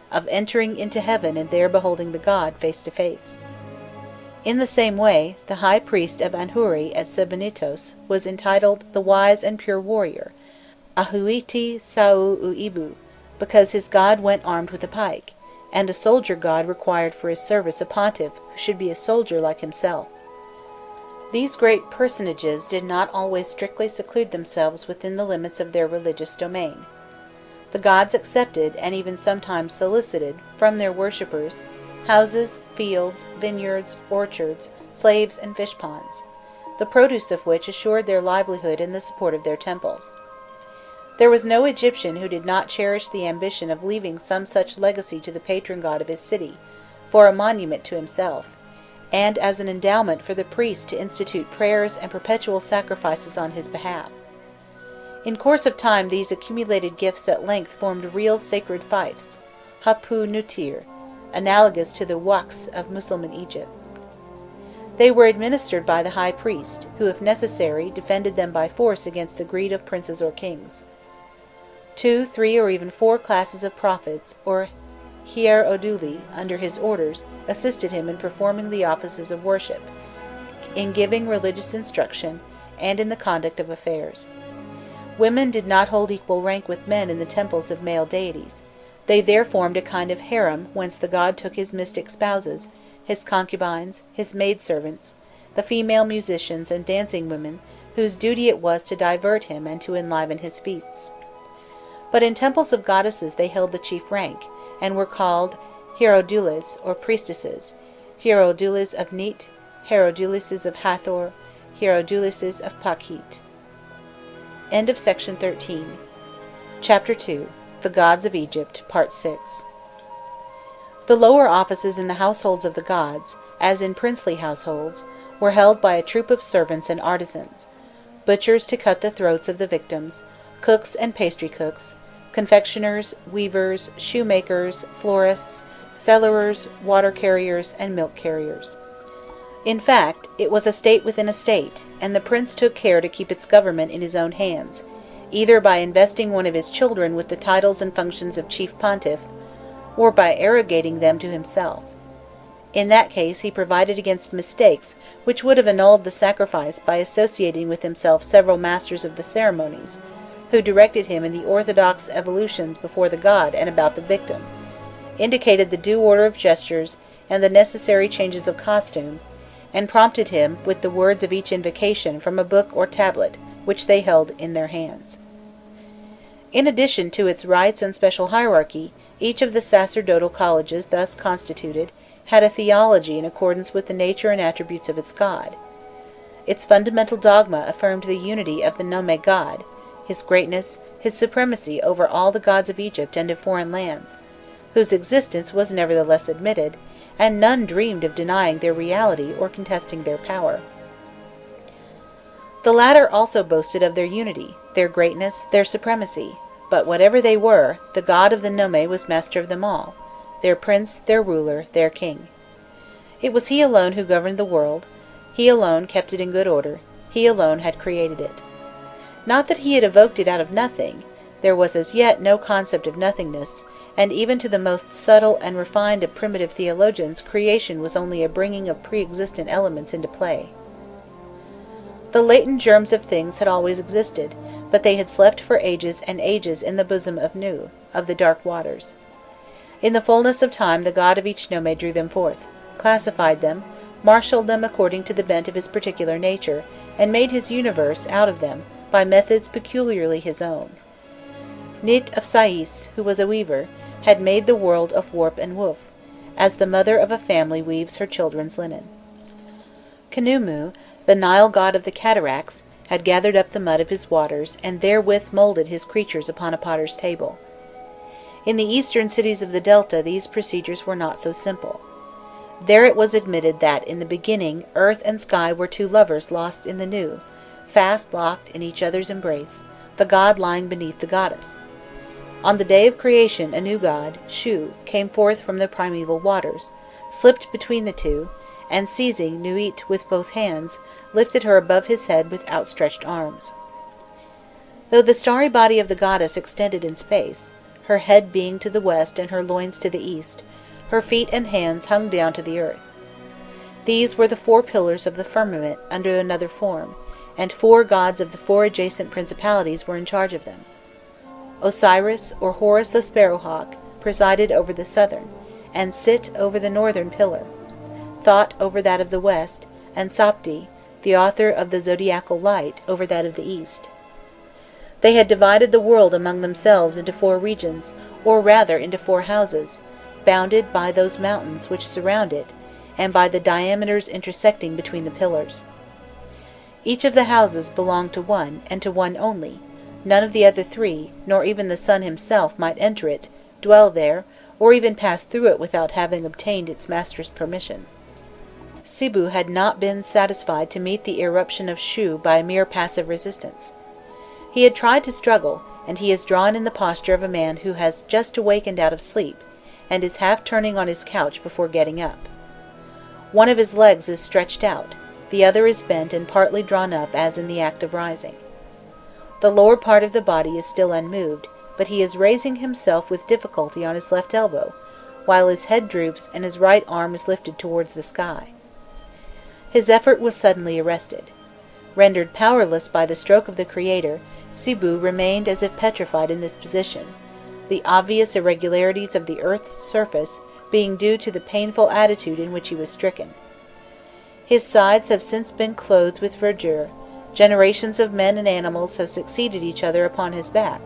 of entering into heaven and there beholding the god face to face. In the same way, the high priest of Anhuri at Sebennytos was entitled the wise and pure warrior, Ahuiti Sau Uibu, because his god went armed with a pike, and a soldier god required for his service a pontiff who should be a soldier like himself. These great personages did not always strictly seclude themselves within the limits of their religious domain. The gods accepted, and even sometimes solicited, from their worshippers, houses, fields, vineyards, orchards, slaves, and fish ponds. the produce of which assured their livelihood and the support of their temples. There was no Egyptian who did not cherish the ambition of leaving some such legacy to the patron god of his city, for a monument to himself, and as an endowment for the priests to institute prayers and perpetual sacrifices on his behalf. In course of time these accumulated gifts at length formed real sacred fiefs, hapu nutir, analogous to the waqfs of Mussulman Egypt. They were administered by the high priest, who, if necessary, defended them by force against the greed of princes or kings. 2, 3, or even 4 classes of prophets, or hieroduli, under his orders, assisted him in performing the offices of worship, in giving religious instruction, and in the conduct of affairs. Women did not hold equal rank with men in the temples of male deities. They there formed a kind of harem whence the god took his mystic spouses, his concubines, his maidservants, the female musicians and dancing women, whose duty it was to divert him and to enliven his feasts. But in temples of goddesses they held the chief rank, and were called hierodules, or priestesses, hierodules of Nit, hierodules of Hathor, hierodules of Pakhet. End of section 13. Chapter 2. The Gods of Egypt, Part 6. The lower offices in the households of the gods, as in princely households, were held by a troop of servants and artisans: butchers to cut the throats of the victims, cooks and pastry cooks, confectioners, weavers, shoemakers, florists, cellarers, water carriers, and milk carriers. In fact, it was a state within a state, and the prince took care to keep its government in his own hands, either by investing one of his children with the titles and functions of chief pontiff, or by arrogating them to himself. In that case he provided against mistakes which would have annulled the sacrifice by associating with himself several masters of the ceremonies, who directed him in the orthodox evolutions before the god and about the victim, indicated the due order of gestures and the necessary changes of costume, and prompted him with the words of each invocation from a book or tablet which they held in their hands. In addition to its rites and special hierarchy, each of the sacerdotal colleges thus constituted had a theology in accordance with the nature and attributes of its god. Its fundamental dogma affirmed the unity of the nome god, his greatness, his supremacy over all the gods of Egypt and of foreign lands, whose existence was nevertheless admitted, and none dreamed of denying their reality or contesting their power. The latter also boasted of their unity, their greatness, their supremacy, but whatever they were, the god of the nome was master of them all, their prince, their ruler, their king. It was he alone who governed the world, he alone kept it in good order, he alone had created it. Not that he had evoked it out of nothing: there was as yet no concept of nothingness, and even to the most subtle and refined of primitive theologians creation was only a bringing of pre-existent elements into play. The latent germs of things had always existed, but they had slept for ages and ages in the bosom of Nu, of the dark waters. In the fullness of time the god of each nome drew them forth, classified them, marshalled them according to the bent of his particular nature, and made his universe out of them by methods peculiarly his own. Nit of Sais, who was a weaver, had made the world of warp and woof, as the mother of a family weaves her children's linen. Khnummu, the Nile god of the cataracts, had gathered up the mud of his waters, and therewith moulded his creatures upon a potter's table. In the eastern cities of the Delta these procedures were not so simple. There it was admitted that in the beginning earth and sky were two lovers lost in the Nu, fast locked in each other's embrace, the god lying beneath the goddess. On the day of creation a new god, Shu, came forth from the primeval waters, slipped between the two, and seizing Nuit with both hands, lifted her above his head with outstretched arms. Though the starry body of the goddess extended in space, her head being to the west and her loins to the east, her feet and hands hung down to the earth. These were the 4 pillars of the firmament under another form, and 4 gods of the 4 adjacent principalities were in charge of them. Osiris, or Horus the sparrowhawk, presided over the southern, and Sit over the northern pillar, Thought over that of the west, and Sapti, the author of the zodiacal light, over that of the east. They had divided the world among themselves into 4 regions, or rather into 4 houses, bounded by those mountains which surround it, and by the diameters intersecting between the pillars. Each of the houses belonged to one, and to one only; none of the other three, nor even the sun himself, might enter it, dwell there, or even pass through it without having obtained its master's permission. Sibu had not been satisfied to meet the irruption of Shu by mere passive resistance. He had tried to struggle, and he is drawn in the posture of a man who has just awakened out of sleep, and is half turning on his couch before getting up. One of his legs is stretched out, the other is bent and partly drawn up as in the act of rising. The lower part of the body is still unmoved, but he is raising himself with difficulty on his left elbow, while his head droops and his right arm is lifted towards the sky. His effort was suddenly arrested. Rendered powerless by the stroke of the Creator, Sibu remained as if petrified in this position, the obvious irregularities of the earth's surface being due to the painful attitude in which he was stricken. His sides have since been clothed with verdure, generations of men and animals have succeeded each other upon his back,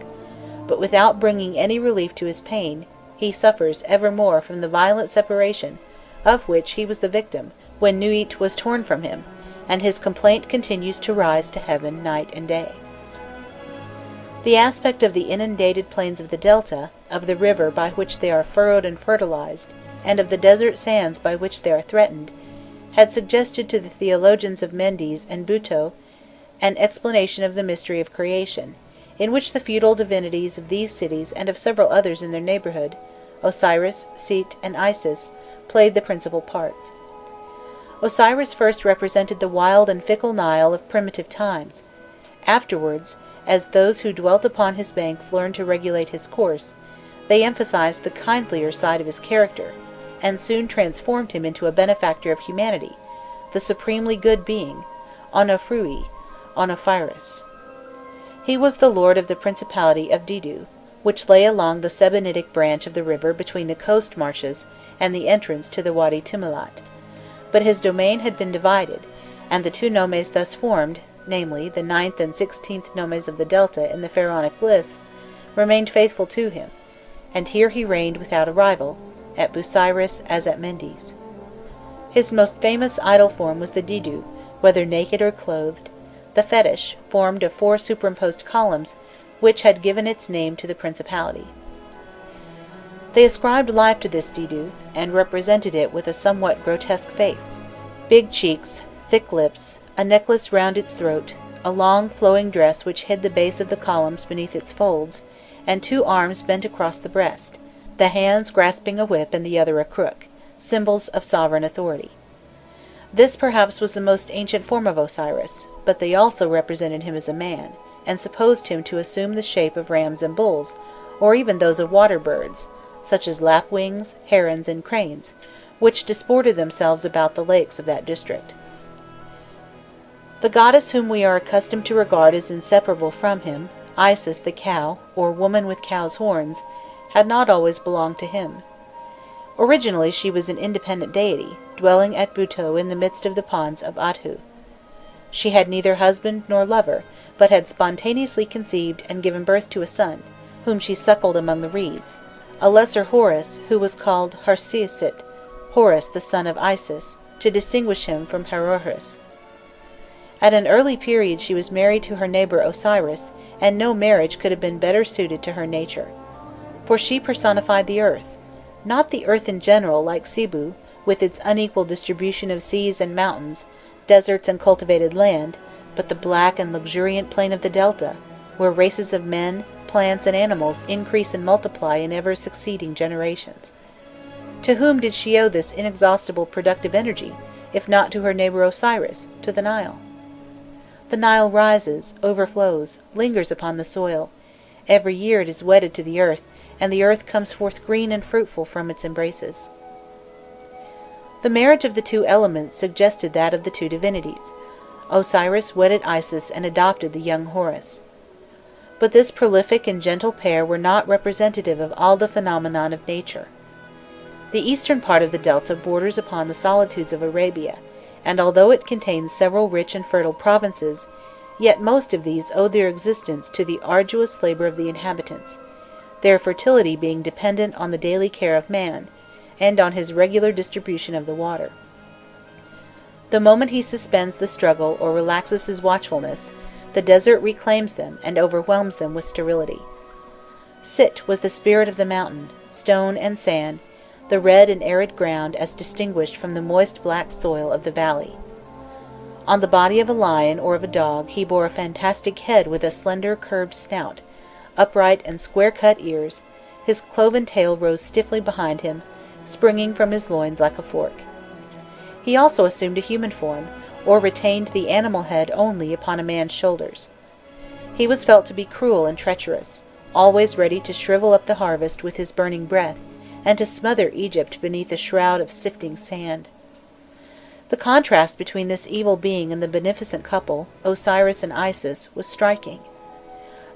but without bringing any relief to his pain, he suffers evermore from the violent separation of which he was the victim when Nuit was torn from him, and his complaint continues to rise to heaven night and day. The aspect of the inundated plains of the delta, of the river by which they are furrowed and fertilized, and of the desert sands by which they are threatened, had suggested to the theologians of Mendes and Buto an explanation of the mystery of creation, in which the feudal divinities of these cities and of several others in their neighbourhood, Osiris, Set, and Isis, played the principal parts. Osiris first represented the wild and fickle Nile of primitive times; afterwards, as those who dwelt upon his banks learned to regulate his course, they emphasized the kindlier side of his character, and soon transformed him into a benefactor of humanity, the supremely good being, Onofrui, Onophiros. He was the lord of the principality of Didu, which lay along the Sebennytic branch of the river between the coast marshes and the entrance to the Wadi Tumulat; but his domain had been divided, and the two nomes thus formed, namely, the 9th and 16th nomes of the Delta in the Pharaonic lists, remained faithful to him, and here he reigned without a rival, at Busiris as at Mendes. His most famous idol form was the Didu, whether naked or clothed, the fetish, formed of 4 superimposed columns, which had given its name to the principality. They ascribed life to this Didu, and represented it with a somewhat grotesque face, big cheeks, thick lips, a necklace round its throat, a long flowing dress which hid the base of the columns beneath its folds, and 2 arms bent across the breast, the hands grasping a whip and the other a crook, symbols of sovereign authority. This perhaps was the most ancient form of Osiris, but they also represented him as a man, and supposed him to assume the shape of rams and bulls, or even those of water birds, such as lapwings, herons, and cranes, which disported themselves about the lakes of that district. The goddess whom we are accustomed to regard as inseparable from him, Isis the cow, or woman with cow's horns, had not always belonged to him. Originally she was an independent deity, dwelling at Buto in the midst of the ponds of Athu. She had neither husband nor lover, but had spontaneously conceived and given birth to a son, whom she suckled among the reeds, a lesser Horus, who was called Harsiusit, Horus the son of Isis, to distinguish him from Harohris. At an early period she was married to her neighbour Osiris, and no marriage could have been better suited to her nature. For she personified the earth, not the earth in general like Sibu, with its unequal distribution of seas and mountains, deserts and cultivated land, but the black and luxuriant plain of the delta, where races of men, plants, and animals increase and multiply in ever succeeding generations. To whom did she owe this inexhaustible productive energy, if not to her neighbour Osiris, to the Nile? The Nile rises, overflows, lingers upon the soil; every year it is wedded to the earth, and the earth comes forth green and fruitful from its embraces. The marriage of the 2 elements suggested that of the 2 divinities. Osiris wedded Isis and adopted the young Horus. But this prolific and gentle pair were not representative of all the phenomenon of nature. The eastern part of the delta borders upon the solitudes of Arabia, and although it contains several rich and fertile provinces, yet most of these owe their existence to the arduous labour of the inhabitants, their fertility being dependent on the daily care of man, and on his regular distribution of the water. The moment he suspends the struggle or relaxes his watchfulness, the desert reclaims them and overwhelms them with sterility. Sit was the spirit of the mountain, stone and sand, the red and arid ground as distinguished from the moist black soil of the valley. On the body of a lion or of a dog he bore a fantastic head with a slender curved snout, upright and square-cut ears, his cloven tail rose stiffly behind him, springing from his loins like a fork. He also assumed a human form, or retained the animal head only upon a man's shoulders. He was felt to be cruel and treacherous, always ready to shrivel up the harvest with his burning breath, and to smother Egypt beneath a shroud of sifting sand. The contrast between this evil being and the beneficent couple, Osiris and Isis, was striking.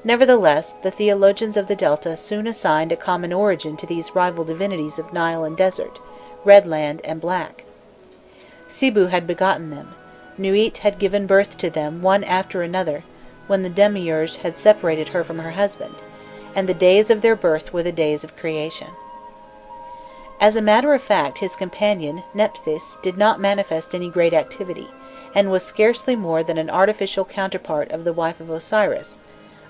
Nevertheless, the theologians of the Delta soon assigned a common origin to these rival divinities of Nile and desert, red land and black. Sibu had begotten them, Nuit had given birth to them one after another, when the Demiurge had separated her from her husband, and the days of their birth were the days of creation. As a matter of fact, his companion, Nephthys, did not manifest any great activity, and was scarcely more than an artificial counterpart of the wife of Osiris,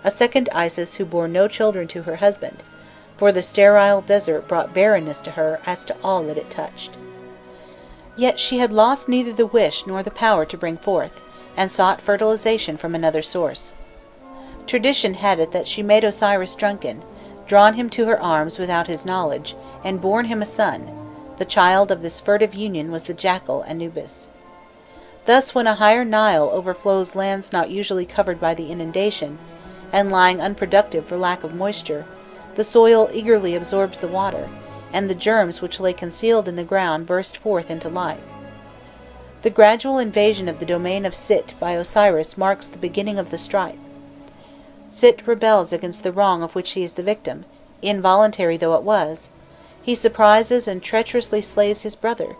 a second Isis who bore no children to her husband, for the sterile desert brought barrenness to her as to all that it touched. Yet she had lost neither the wish nor the power to bring forth, and sought fertilization from another source. Tradition had it that she made Osiris drunken, drawn him to her arms without his knowledge, and borne him a son. The child of this furtive union was the jackal Anubis. Thus, when a higher Nile overflows lands not usually covered by the inundation, and lying unproductive for lack of moisture, the soil eagerly absorbs the water, and the germs which lay concealed in the ground burst forth into life. The gradual invasion of the domain of Sit by Osiris marks the beginning of the strife. Sit rebels against the wrong of which he is the victim, involuntary though it was. He surprises and treacherously slays his brother,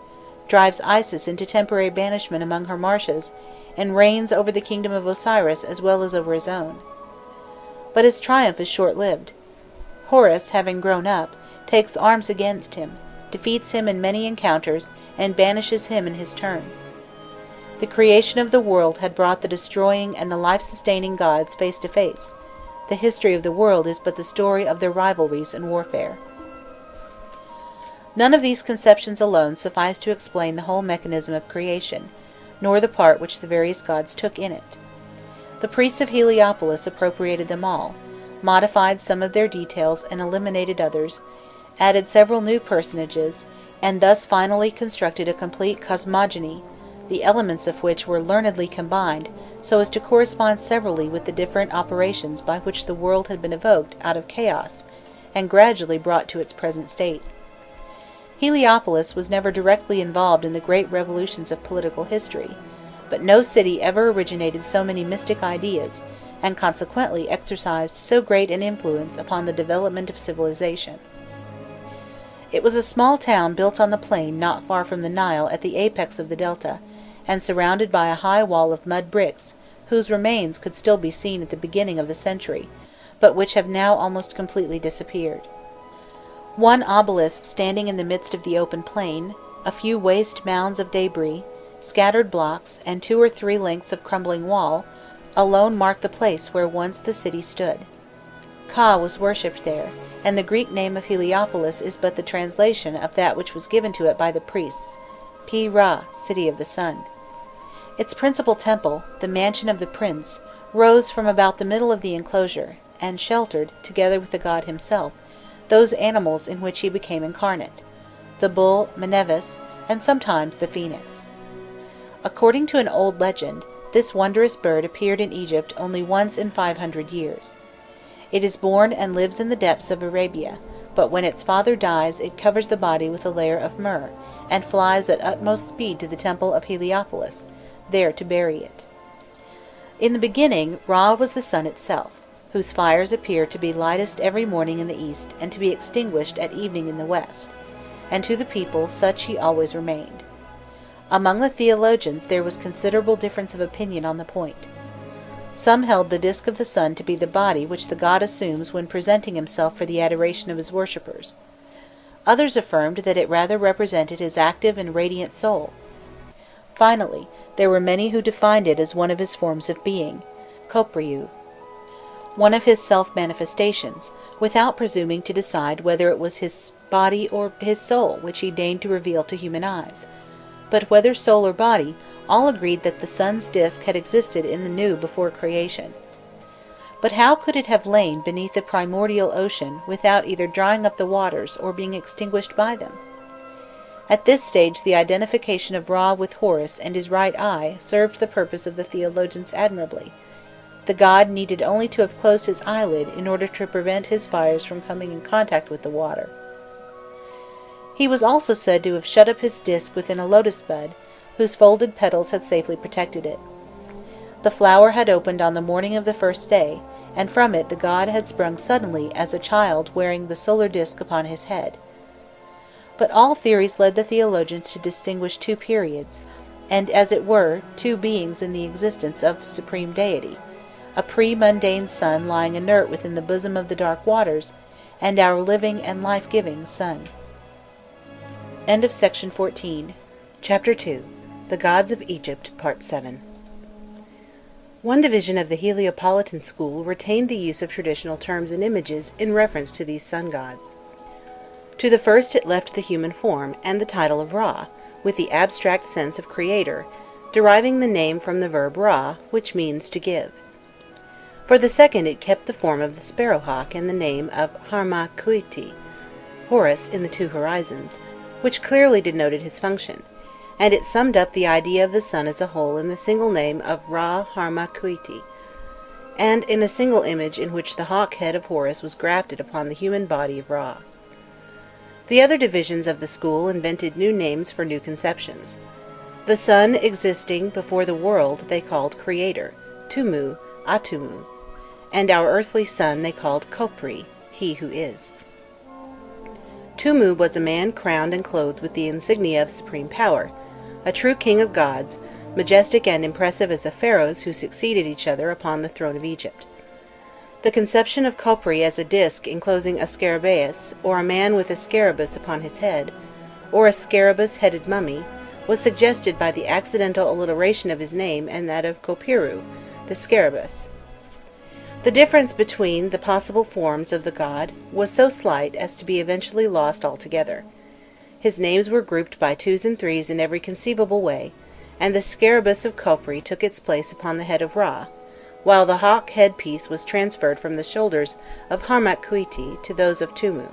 drives Isis into temporary banishment among her marshes, and reigns over the kingdom of Osiris as well as over his own. But his triumph is short-lived. Horus, having grown up, takes arms against him, defeats him in many encounters, and banishes him in his turn. The creation of the world had brought the destroying and the life-sustaining gods face to face. The history of the world is but the story of their rivalries and warfare. None of these conceptions alone suffice to explain the whole mechanism of creation, nor the part which the various gods took in it. The priests of Heliopolis appropriated them all, modified some of their details and eliminated others, added several new personages, and thus finally constructed a complete cosmogony, the elements of which were learnedly combined so as to correspond severally with the different operations by which the world had been evoked out of chaos and gradually brought to its present state. Heliopolis was never directly involved in the great revolutions of political history, but no city ever originated so many mystic ideas, and consequently exercised so great an influence upon the development of civilization. It was a small town built on the plain not far from the Nile at the apex of the delta, and surrounded by a high wall of mud bricks, whose remains could still be seen at the beginning of the century, but which have now almost completely disappeared. One obelisk standing in the midst of the open plain, a few waste mounds of debris, scattered blocks, and 2 or 3 lengths of crumbling wall, alone mark the place where once the city stood. Ka was worshipped there, and the Greek name of Heliopolis is but the translation of that which was given to it by the priests, Pi-Ra, city of the sun. Its principal temple, the mansion of the prince, rose from about the middle of the enclosure, and sheltered, together with the god himself, those animals in which he became incarnate, the bull Mnevis, and sometimes the phoenix. According to an old legend, this wondrous bird appeared in Egypt only once in 500 years. It is born and lives in the depths of Arabia, but when its father dies it covers the body with a layer of myrrh, and flies at utmost speed to the temple of Heliopolis, there to bury it. In the beginning, Ra was the sun itself, whose fires appear to be lightest every morning in the east, and to be extinguished at evening in the west, and to the people such he always remained. Among the theologians there was considerable difference of opinion on the point. Some held the disk of the sun to be the body which the god assumes when presenting himself for the adoration of his worshippers. Others affirmed that it rather represented his active and radiant soul. Finally, there were many who defined it as one of his forms of being, kopriou, one of his self-manifestations, without presuming to decide whether it was his body or his soul which he deigned to reveal to human eyes. But whether soul or body, all agreed that the sun's disk had existed in the new before creation. But how could it have lain beneath the primordial ocean without either drying up the waters or being extinguished by them? At this stage the identification of Ra with Horus and his right eye served the purpose of the theologians admirably. The god needed only to have closed his eyelid in order to prevent his fires from coming in contact with the water. He was also said to have shut up his disk within a lotus bud, whose folded petals had safely protected it. The flower had opened on the morning of the first day, and from it the god had sprung suddenly as a child wearing the solar disk upon his head. But all theories led the theologians to distinguish two periods, and as it were, two beings in the existence of supreme deity: a pre-mundane sun lying inert within the bosom of the dark waters, and our living and life-giving sun. End of section 14. Chapter 2. The Gods of Egypt, Part 7. One division of the Heliopolitan school retained the use of traditional terms and images in reference to these sun gods. To the first it left the human form, and the title of Ra, with the abstract sense of creator, deriving the name from the verb Ra, which means to give. For the second it kept the form of the sparrowhawk and the name of Harmakhouiti, Horus in the two horizons, which clearly denoted his function, and it summed up the idea of the sun as a whole in the single name of Ra Harmakhouiti, and in a single image in which the hawk head of Horus was grafted upon the human body of Ra. The other divisions of the school invented new names for new conceptions. The sun existing before the world they called Creator, Tumu, Atumu, and our earthly sun they called Kopri, He who is. Tumu was a man crowned and clothed with the insignia of supreme power, a true king of gods, majestic and impressive as the pharaohs who succeeded each other upon the throne of Egypt. The conception of Kopri as a disk enclosing a scarabaeus, or a man with a scarabus upon his head, or a scarabus-headed mummy, was suggested by the accidental alliteration of his name and that of Kopiru, the scarabus. The difference between the possible forms of the god was so slight as to be eventually lost altogether. His names were grouped by twos and threes in every conceivable way, and the scarabus of Kopri took its place upon the head of Ra, while the hawk head-piece was transferred from the shoulders of Harmakhouiti to those of Tumu.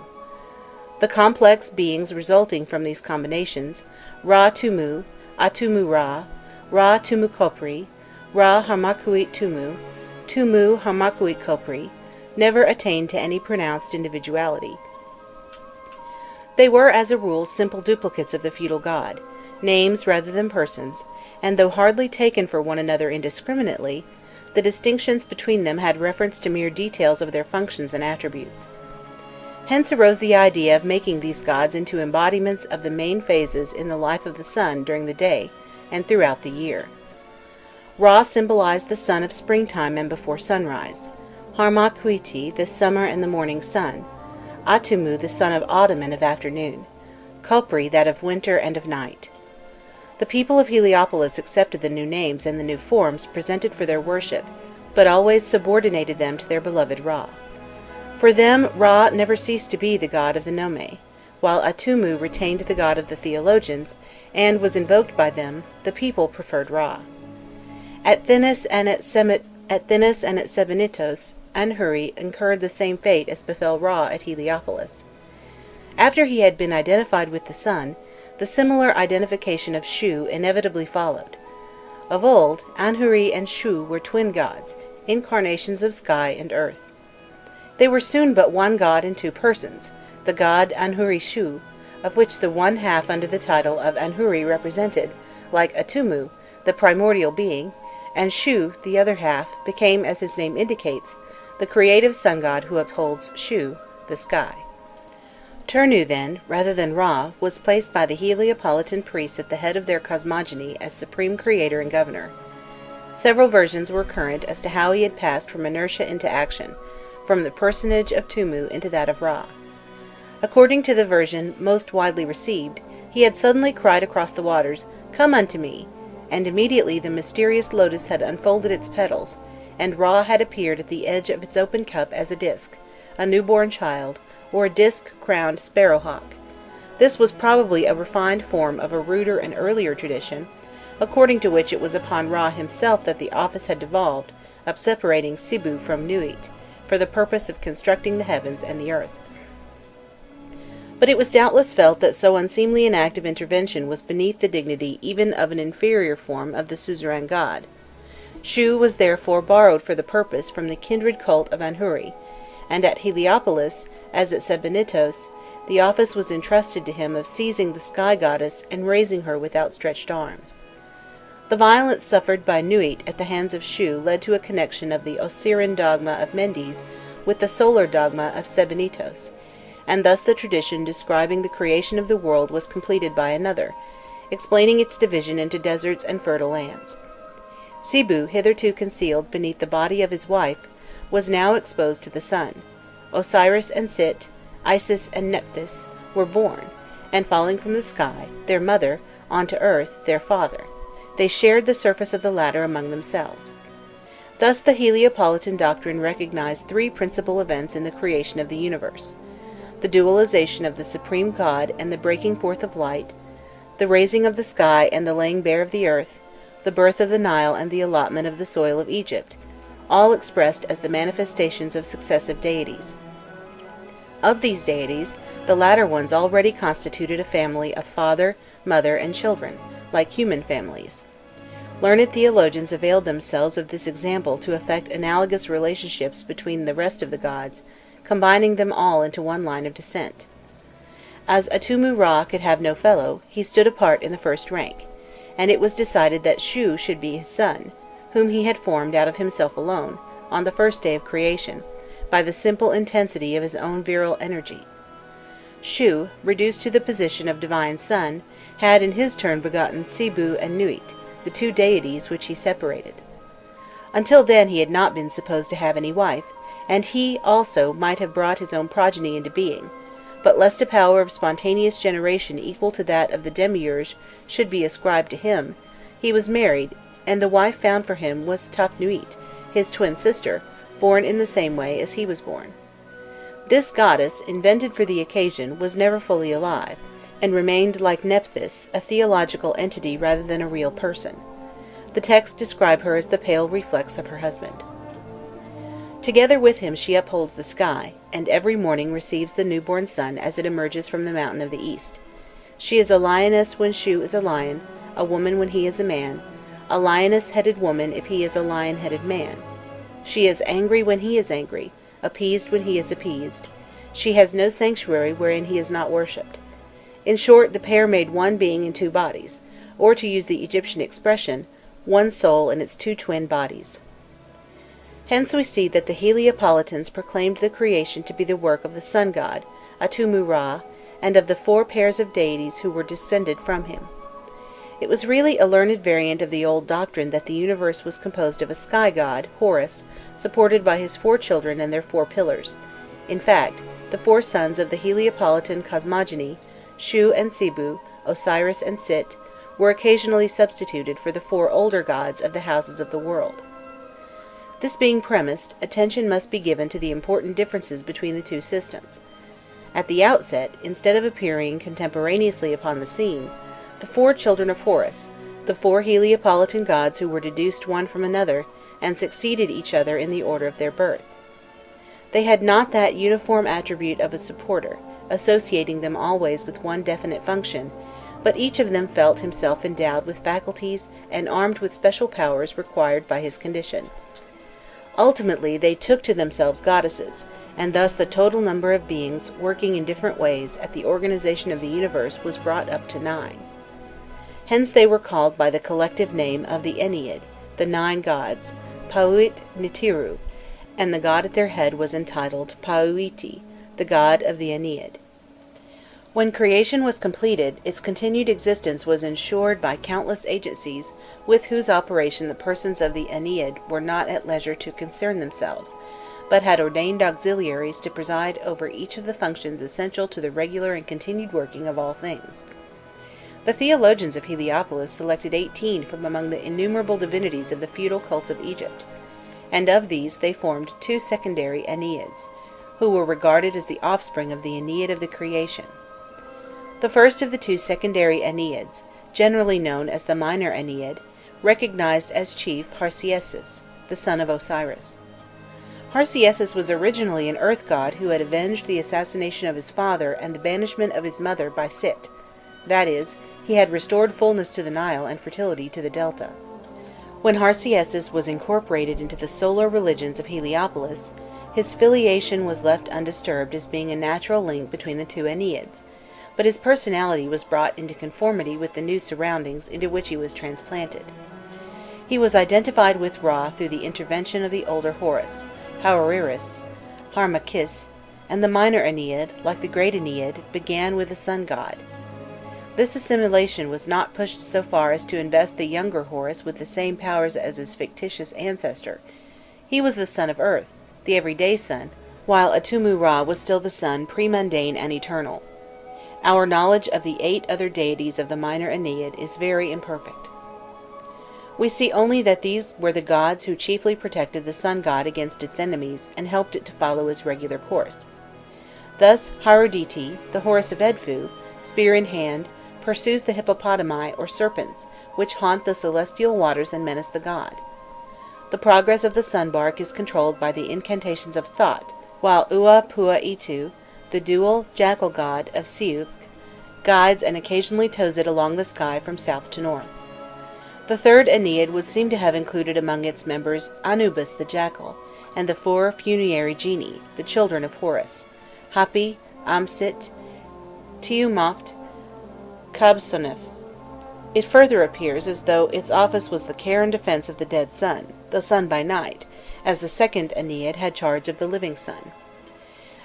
The complex beings resulting from these combinations, Ra Tumu, Atumu Ra, Ra Tumu Kopri, Ra Harmakhouit Tumu, Tumu Harmakhouit Kopri, never attained to any pronounced individuality. They were as a rule simple duplicates of the feudal god, names rather than persons, and though hardly taken for one another indiscriminately, the distinctions between them had reference to mere details of their functions and attributes. Hence arose the idea of making these gods into embodiments of the main phases in the life of the sun during the day and throughout the year. Ra symbolized the sun of springtime and before sunrise, Harmakhouiti the summer and the morning sun, Atumu the sun of autumn and of afternoon, Kopri that of winter and of night. The people of Heliopolis accepted the new names and the new forms presented for their worship, but always subordinated them to their beloved Ra. For them, Ra never ceased to be the god of the nome, while Atumu retained the god of the theologians, and was invoked by them. The people preferred Ra. At Thinis and at Sebennytos, Anhuri incurred the same fate as befell Ra at Heliopolis. After he had been identified with the sun, the similar identification of Shu inevitably followed. Of old, Anhuri and Shu were twin gods, incarnations of sky and earth. They were soon but one god in two persons, the god Anhuri Shu, of which the one half under the title of Anhuri represented, like Atumu, the primordial being, and Shu, the other half, became, as his name indicates, the creative sun god who upholds Shu, the sky. Turnu, then, rather than Ra, was placed by the Heliopolitan priests at the head of their cosmogony as supreme creator and governor. Several versions were current as to how he had passed from inertia into action, from the personage of Tumu into that of Ra. According to the version most widely received, he had suddenly cried across the waters, "Come unto me!" and immediately the mysterious lotus had unfolded its petals, and Ra had appeared at the edge of its open cup as a disk, a newborn child, or a disk-crowned sparrowhawk. This was probably a refined form of a ruder and earlier tradition, according to which it was upon Ra himself that the office had devolved of separating Sibu from Nuit, for the purpose of constructing the heavens and the earth. But it was doubtless felt that so unseemly an act of intervention was beneath the dignity even of an inferior form of the suzerain god. Shu was therefore borrowed for the purpose from the kindred cult of Anhuri, and at Heliopolis, as at Sebennytos, the office was entrusted to him of seizing the sky goddess and raising her with outstretched arms. The violence suffered by Nuit at the hands of Shu led to a connection of the Osirian dogma of Mendes with the solar dogma of Sebennytos, and thus the tradition describing the creation of the world was completed by another, explaining its division into deserts and fertile lands. Sibu, hitherto concealed beneath the body of his wife, was now exposed to the sun. Osiris and Sit, Isis and Nephthys, were born, and falling from the sky, their mother, onto earth, their father. They shared the surface of the latter among themselves. Thus the Heliopolitan doctrine recognized three principal events in the creation of the universe: the dualization of the supreme god and the breaking forth of light, the raising of the sky and the laying bare of the earth, the birth of the Nile and the allotment of the soil of Egypt, all expressed as the manifestations of successive deities. Of these deities, the latter ones already constituted a family of father, mother, and children, like human families. Learned theologians availed themselves of this example to effect analogous relationships between the rest of the gods, combining them all into one line of descent. As Atumu Ra could have no fellow, he stood apart in the first rank, and it was decided that Shu should be his son, whom he had formed out of himself alone, on the first day of creation, by the simple intensity of his own virile energy. Shu, reduced to the position of divine son, had in his turn begotten Sibu and Nuit, the two deities which he separated. Until then he had not been supposed to have any wife, and he also might have brought his own progeny into being, but lest a power of spontaneous generation equal to that of the demiurge should be ascribed to him, he was married, and the wife found for him was Tafnuit, his twin sister, born in the same way as he was born. This goddess, invented for the occasion, was never fully alive, and remained, like Nephthys, a theological entity rather than a real person. The texts describe her as the pale reflex of her husband. Together with him she upholds the sky, and every morning receives the newborn sun as it emerges from the mountain of the east. She is a lioness when Shu is a lion, a woman when he is a man, a lioness-headed woman if he is a lion-headed man. She is angry when he is angry, appeased when he is appeased. She has no sanctuary wherein he is not worshipped. In short, the pair made one being in two bodies, or, to use the Egyptian expression, one soul in its two twin bodies. Hence we see that the Heliopolitans proclaimed the creation to be the work of the sun god, Atumu Ra, and of the four pairs of deities who were descended from him. It was really a learned variant of the old doctrine that the universe was composed of a sky god, Horus, supported by his four children and their four pillars. In fact, the four sons of the Heliopolitan cosmogony, Shu and Sibu, Osiris and Sit, were occasionally substituted for the four older gods of the houses of the world. This being premised, attention must be given to the important differences between the two systems. At the outset, instead of appearing contemporaneously upon the scene, the four children of Horus, the four Heliopolitan gods who were deduced one from another, and succeeded each other in the order of their birth. They had not that uniform attribute of a supporter, associating them always with one definite function, but each of them felt himself endowed with faculties and armed with special powers required by his condition. Ultimately they took to themselves goddesses, and thus the total number of beings working in different ways at the organization of the universe was brought up to 9. Hence they were called by the collective name of the Ennead, the 9 gods, Pauit Nitiru, and the god at their head was entitled Pauiti, the god of the Ennead. When creation was completed, its continued existence was ensured by countless agencies with whose operation the persons of the Ennead were not at leisure to concern themselves, but had ordained auxiliaries to preside over each of the functions essential to the regular and continued working of all things. The theologians of Heliopolis selected 18 from among the innumerable divinities of the feudal cults of Egypt, and of these they formed 2 secondary Enneads, who were regarded as the offspring of the Ennead of the creation. The first of the 2 secondary Enneads, generally known as the Minor Ennead, recognized as chief Harsiessus, the son of Osiris. Harsiessus was originally an earth god who had avenged the assassination of his father and the banishment of his mother by Sit, that is, he had restored fullness to the Nile and fertility to the Delta. When Harsiessus was incorporated into the solar religions of Heliopolis, his filiation was left undisturbed as being a natural link between the 2 Enneads, but his personality was brought into conformity with the new surroundings into which he was transplanted. He was identified with Ra through the intervention of the older Horus, Haoriris, Harmachis, and the Minor Ennead, like the Great Ennead, began with the sun god. This assimilation was not pushed so far as to invest the younger Horus with the same powers as his fictitious ancestor. He was the son of Earth, the everyday sun, while Atumu Ra was still the sun pre-mundane and eternal. Our knowledge of the 8 other deities of the Minor Ennead is very imperfect. We see only that these were the gods who chiefly protected the sun god against its enemies and helped it to follow his regular course. Thus Haruditi, the Horus of Edfu, spear in hand, pursues the hippopotami or serpents, which haunt the celestial waters and menace the god. The progress of the sun bark is controlled by the incantations of thought, while Ua Pua Itu, the dual jackal god of Siuk, guides and occasionally tows it along the sky from south to north. The third Ennead would seem to have included among its members Anubis the jackal, and the 4 funerary genii, the children of Horus, Hapi, Amsit, Tiamat, Kabsonef. It further appears as though its office was the care and defence of the dead sun, the sun by night, as the second Ennead had charge of the living sun.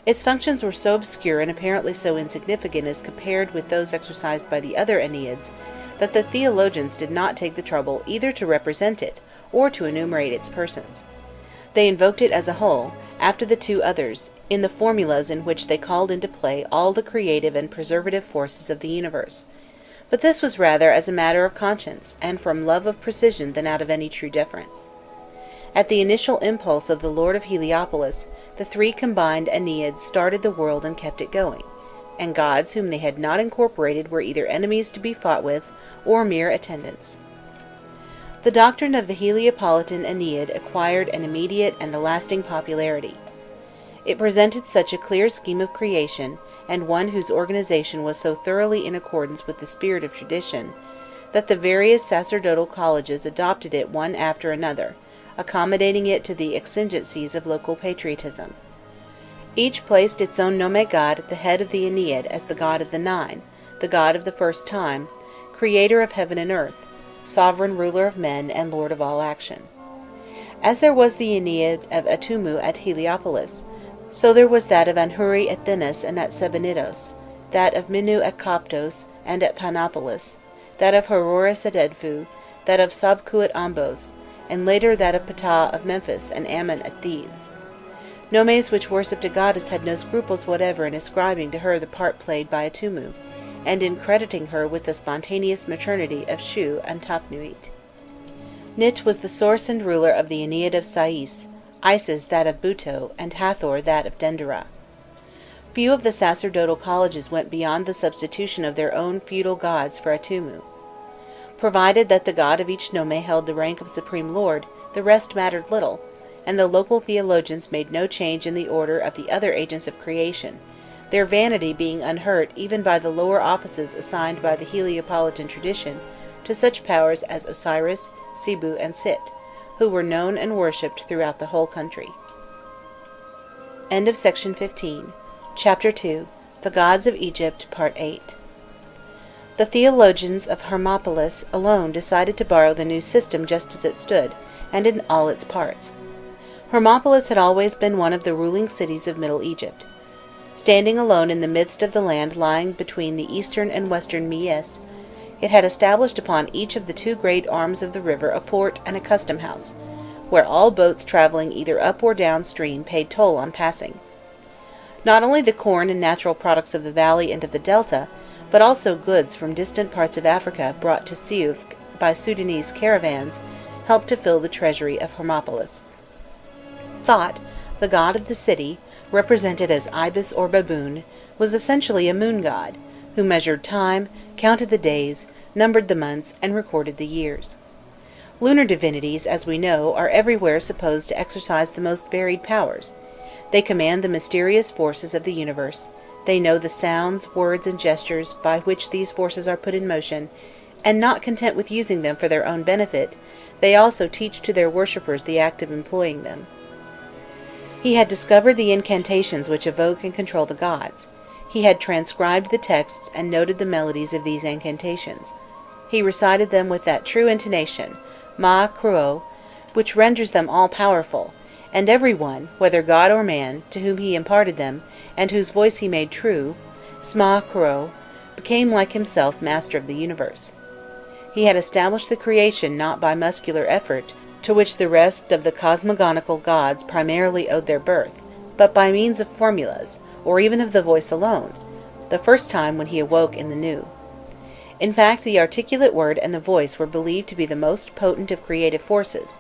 Its functions were so obscure and apparently so insignificant as compared with those exercised by the other Enneads, that the theologians did not take the trouble either to represent it or to enumerate its persons. They invoked it as a whole, after the 2 others, in the formulas in which they called into play all the creative and preservative forces of the universe. But this was rather as a matter of conscience, and from love of precision than out of any true deference. At the initial impulse of the Lord of Heliopolis, the 3 combined Enneads started the world and kept it going, and gods whom they had not incorporated were either enemies to be fought with, or mere attendants. The doctrine of the Heliopolitan Ennead acquired an immediate and a lasting popularity. It presented such a clear scheme of creation, and one whose organization was so thoroughly in accordance with the spirit of tradition, that the various sacerdotal colleges adopted it one after another, accommodating it to the exigencies of local patriotism. Each placed its own nome god at the head of the Ennead as the god of the 9, the god of the first time, creator of heaven and earth, sovereign ruler of men, and lord of all action. As there was the Ennead of Atumu at Heliopolis, so there was that of Anhuri at Thinis and at Sebenidos, that of Minu at Coptos and at Panopolis, that of Heroris at Edfu, that of Sabku at Ombos, and later that of Ptah of Memphis and Ammon at Thebes. Nomes which worshipped a goddess had no scruples whatever in ascribing to her the part played by Atumu, and in crediting her with the spontaneous maternity of Shu and Tafnuit. Nit was the source and ruler of the Ennead of Sais, Isis that of Buto, and Hathor that of Dendera. Few of the sacerdotal colleges went beyond the substitution of their own feudal gods for Atumu. Provided that the god of each nome held the rank of supreme lord, the rest mattered little, and the local theologians made no change in the order of the other agents of creation, their vanity being unhurt even by the lower offices assigned by the Heliopolitan tradition to such powers as Osiris, Sibu, and Sit, who were known and worshipped throughout the whole country. End of section 15. Chapter 2. The Gods of Egypt, Part 8. The theologians of Hermopolis alone decided to borrow the new system just as it stood, and in all its parts. Hermopolis had always been one of the ruling cities of Middle Egypt. Standing alone in the midst of the land lying between the eastern and western Mies, it had established upon each of the 2 great arms of the river a port and a custom house, where all boats travelling either up or down stream paid toll on passing. Not only the corn and natural products of the valley and of the delta, but also goods from distant parts of Africa brought to Siuf by Sudanese caravans helped to fill the treasury of Hermopolis. Thought, the god of the city, represented as ibis or baboon, was essentially a moon god, who measured time, counted the days, numbered the months, and recorded the years. Lunar divinities, as we know, are everywhere supposed to exercise the most varied powers. They command the mysterious forces of the universe, they know the sounds, words, and gestures by which these forces are put in motion, and not content with using them for their own benefit, they also teach to their worshippers the act of employing them. He had discovered the incantations which evoke and control the gods. He had transcribed the texts and noted the melodies of these incantations. He recited them with that true intonation, ma kruo, which renders them all-powerful, and every one, whether god or man, to whom he imparted them, and whose voice he made true, sma kruo, became like himself master of the universe. He had established the creation not by muscular effort, to which the rest of the cosmogonical gods primarily owed their birth, but by means of formulas, or even of the voice alone, the first time when he awoke in the new. In fact, the articulate word and the voice were believed to be the most potent of creative forces,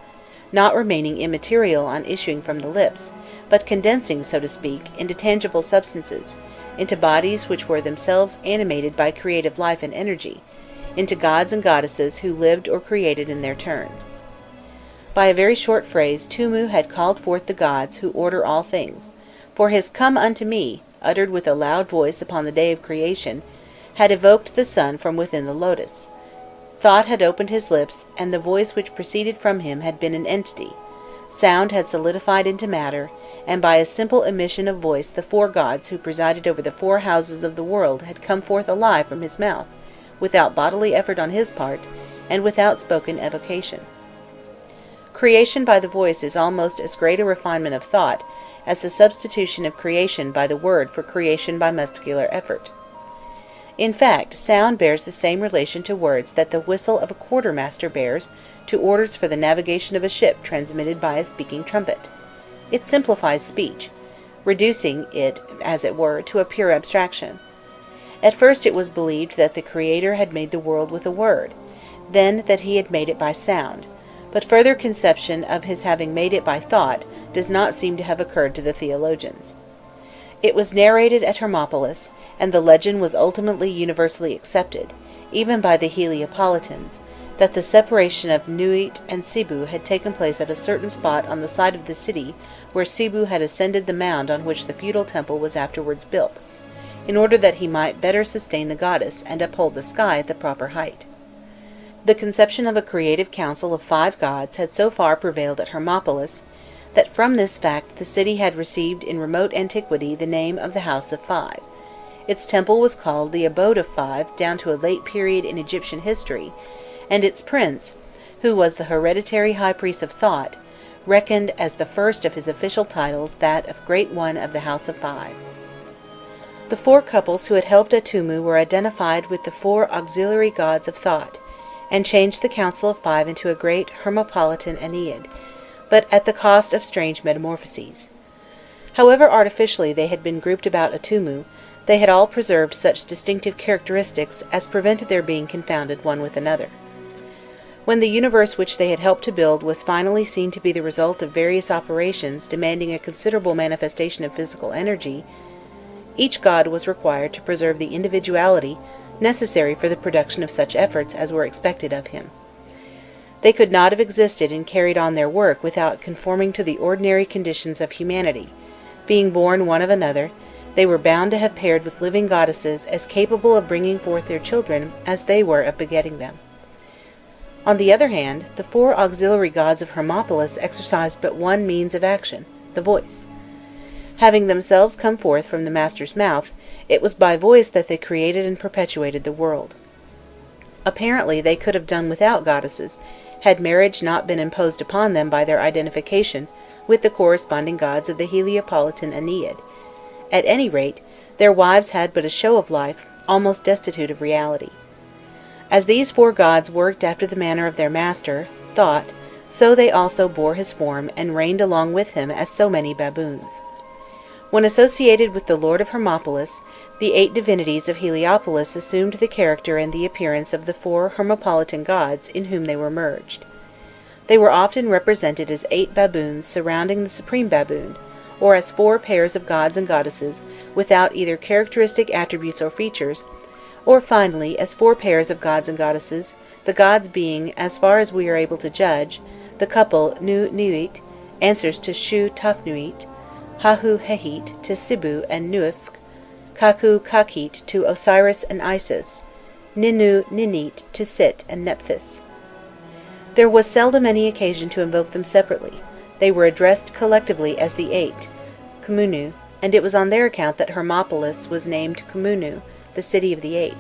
not remaining immaterial on issuing from the lips, but condensing, so to speak, into tangible substances, into bodies which were themselves animated by creative life and energy, into gods and goddesses who lived or created in their turn. By a very short phrase Tumu had called forth the gods who order all things, for his "Come unto me," uttered with a loud voice upon the day of creation, had evoked the sun from within the lotus. Thought had opened his lips, and the voice which proceeded from him had been an entity. Sound had solidified into matter, and by a simple emission of voice the four gods who presided over the four houses of the world had come forth alive from his mouth, without bodily effort on his part, and without spoken evocation. Creation by the voice is almost as great a refinement of thought as the substitution of creation by the word for creation by muscular effort. In fact, sound bears the same relation to words that the whistle of a quartermaster bears to orders for the navigation of a ship transmitted by a speaking trumpet. It simplifies speech, reducing it, as it were, to a pure abstraction. At first it was believed that the Creator had made the world with a word, then that he had made it by sound, but further conception of his having made it by thought does not seem to have occurred to the theologians. It was narrated at Hermopolis, and the legend was ultimately universally accepted, even by the Heliopolitans, that the separation of Nuit and Sibu had taken place at a certain spot on the site of the city where Sibu had ascended the mound on which the feudal temple was afterwards built, in order that he might better sustain the goddess and uphold the sky at the proper height. The conception of a creative council of 5 gods had so far prevailed at Hermopolis, that from this fact the city had received in remote antiquity the name of the House of 5. Its temple was called the Abode of 5 down to a late period in Egyptian history, and its prince, who was the hereditary high priest of thought, reckoned as the first of his official titles that of Great One of the House of 5. The 4 couples who had helped Atumu were identified with the 4 auxiliary gods of thought, and changed the Council of 5 into a great Hermopolitan Ennead, but at the cost of strange metamorphoses. However artificially they had been grouped about Atumu, they had all preserved such distinctive characteristics as prevented their being confounded one with another. When the universe which they had helped to build was finally seen to be the result of various operations demanding a considerable manifestation of physical energy, each god was required to preserve the individuality necessary for the production of such efforts as were expected of him. They could not have existed and carried on their work without conforming to the ordinary conditions of humanity. Being born one of another, they were bound to have paired with living goddesses as capable of bringing forth their children as they were of begetting them. On the other hand, the 4 auxiliary gods of Hermopolis exercised but one means of action, the voice. Having themselves come forth from the master's mouth, it was by voice that they created and perpetuated the world. Apparently they could have done without goddesses, had marriage not been imposed upon them by their identification with the corresponding gods of the Heliopolitan Ennead. At any rate, their wives had but a show of life, almost destitute of reality. As these 4 gods worked after the manner of their master, Thought, so they also bore his form and reigned along with him as so many baboons. When associated with the lord of Hermopolis, the 8 divinities of Heliopolis assumed the character and the appearance of the 4 Hermopolitan gods in whom they were merged. They were often represented as 8 baboons surrounding the supreme baboon, or as 4 pairs of gods and goddesses without either characteristic attributes or features, or finally as 4 pairs of gods and goddesses, the gods being, as far as we are able to judge, the couple Nu Nuit answers to Shu Tafnuit, Hahu Hehit to Sibu and Nuifk, Kaku Kakit to Osiris and Isis, Ninu Ninit to Sit and Nephthys. There was seldom any occasion to invoke them separately. They were addressed collectively as the 8, Kumunu, and it was on their account that Hermopolis was named Kumunu, the city of the 8.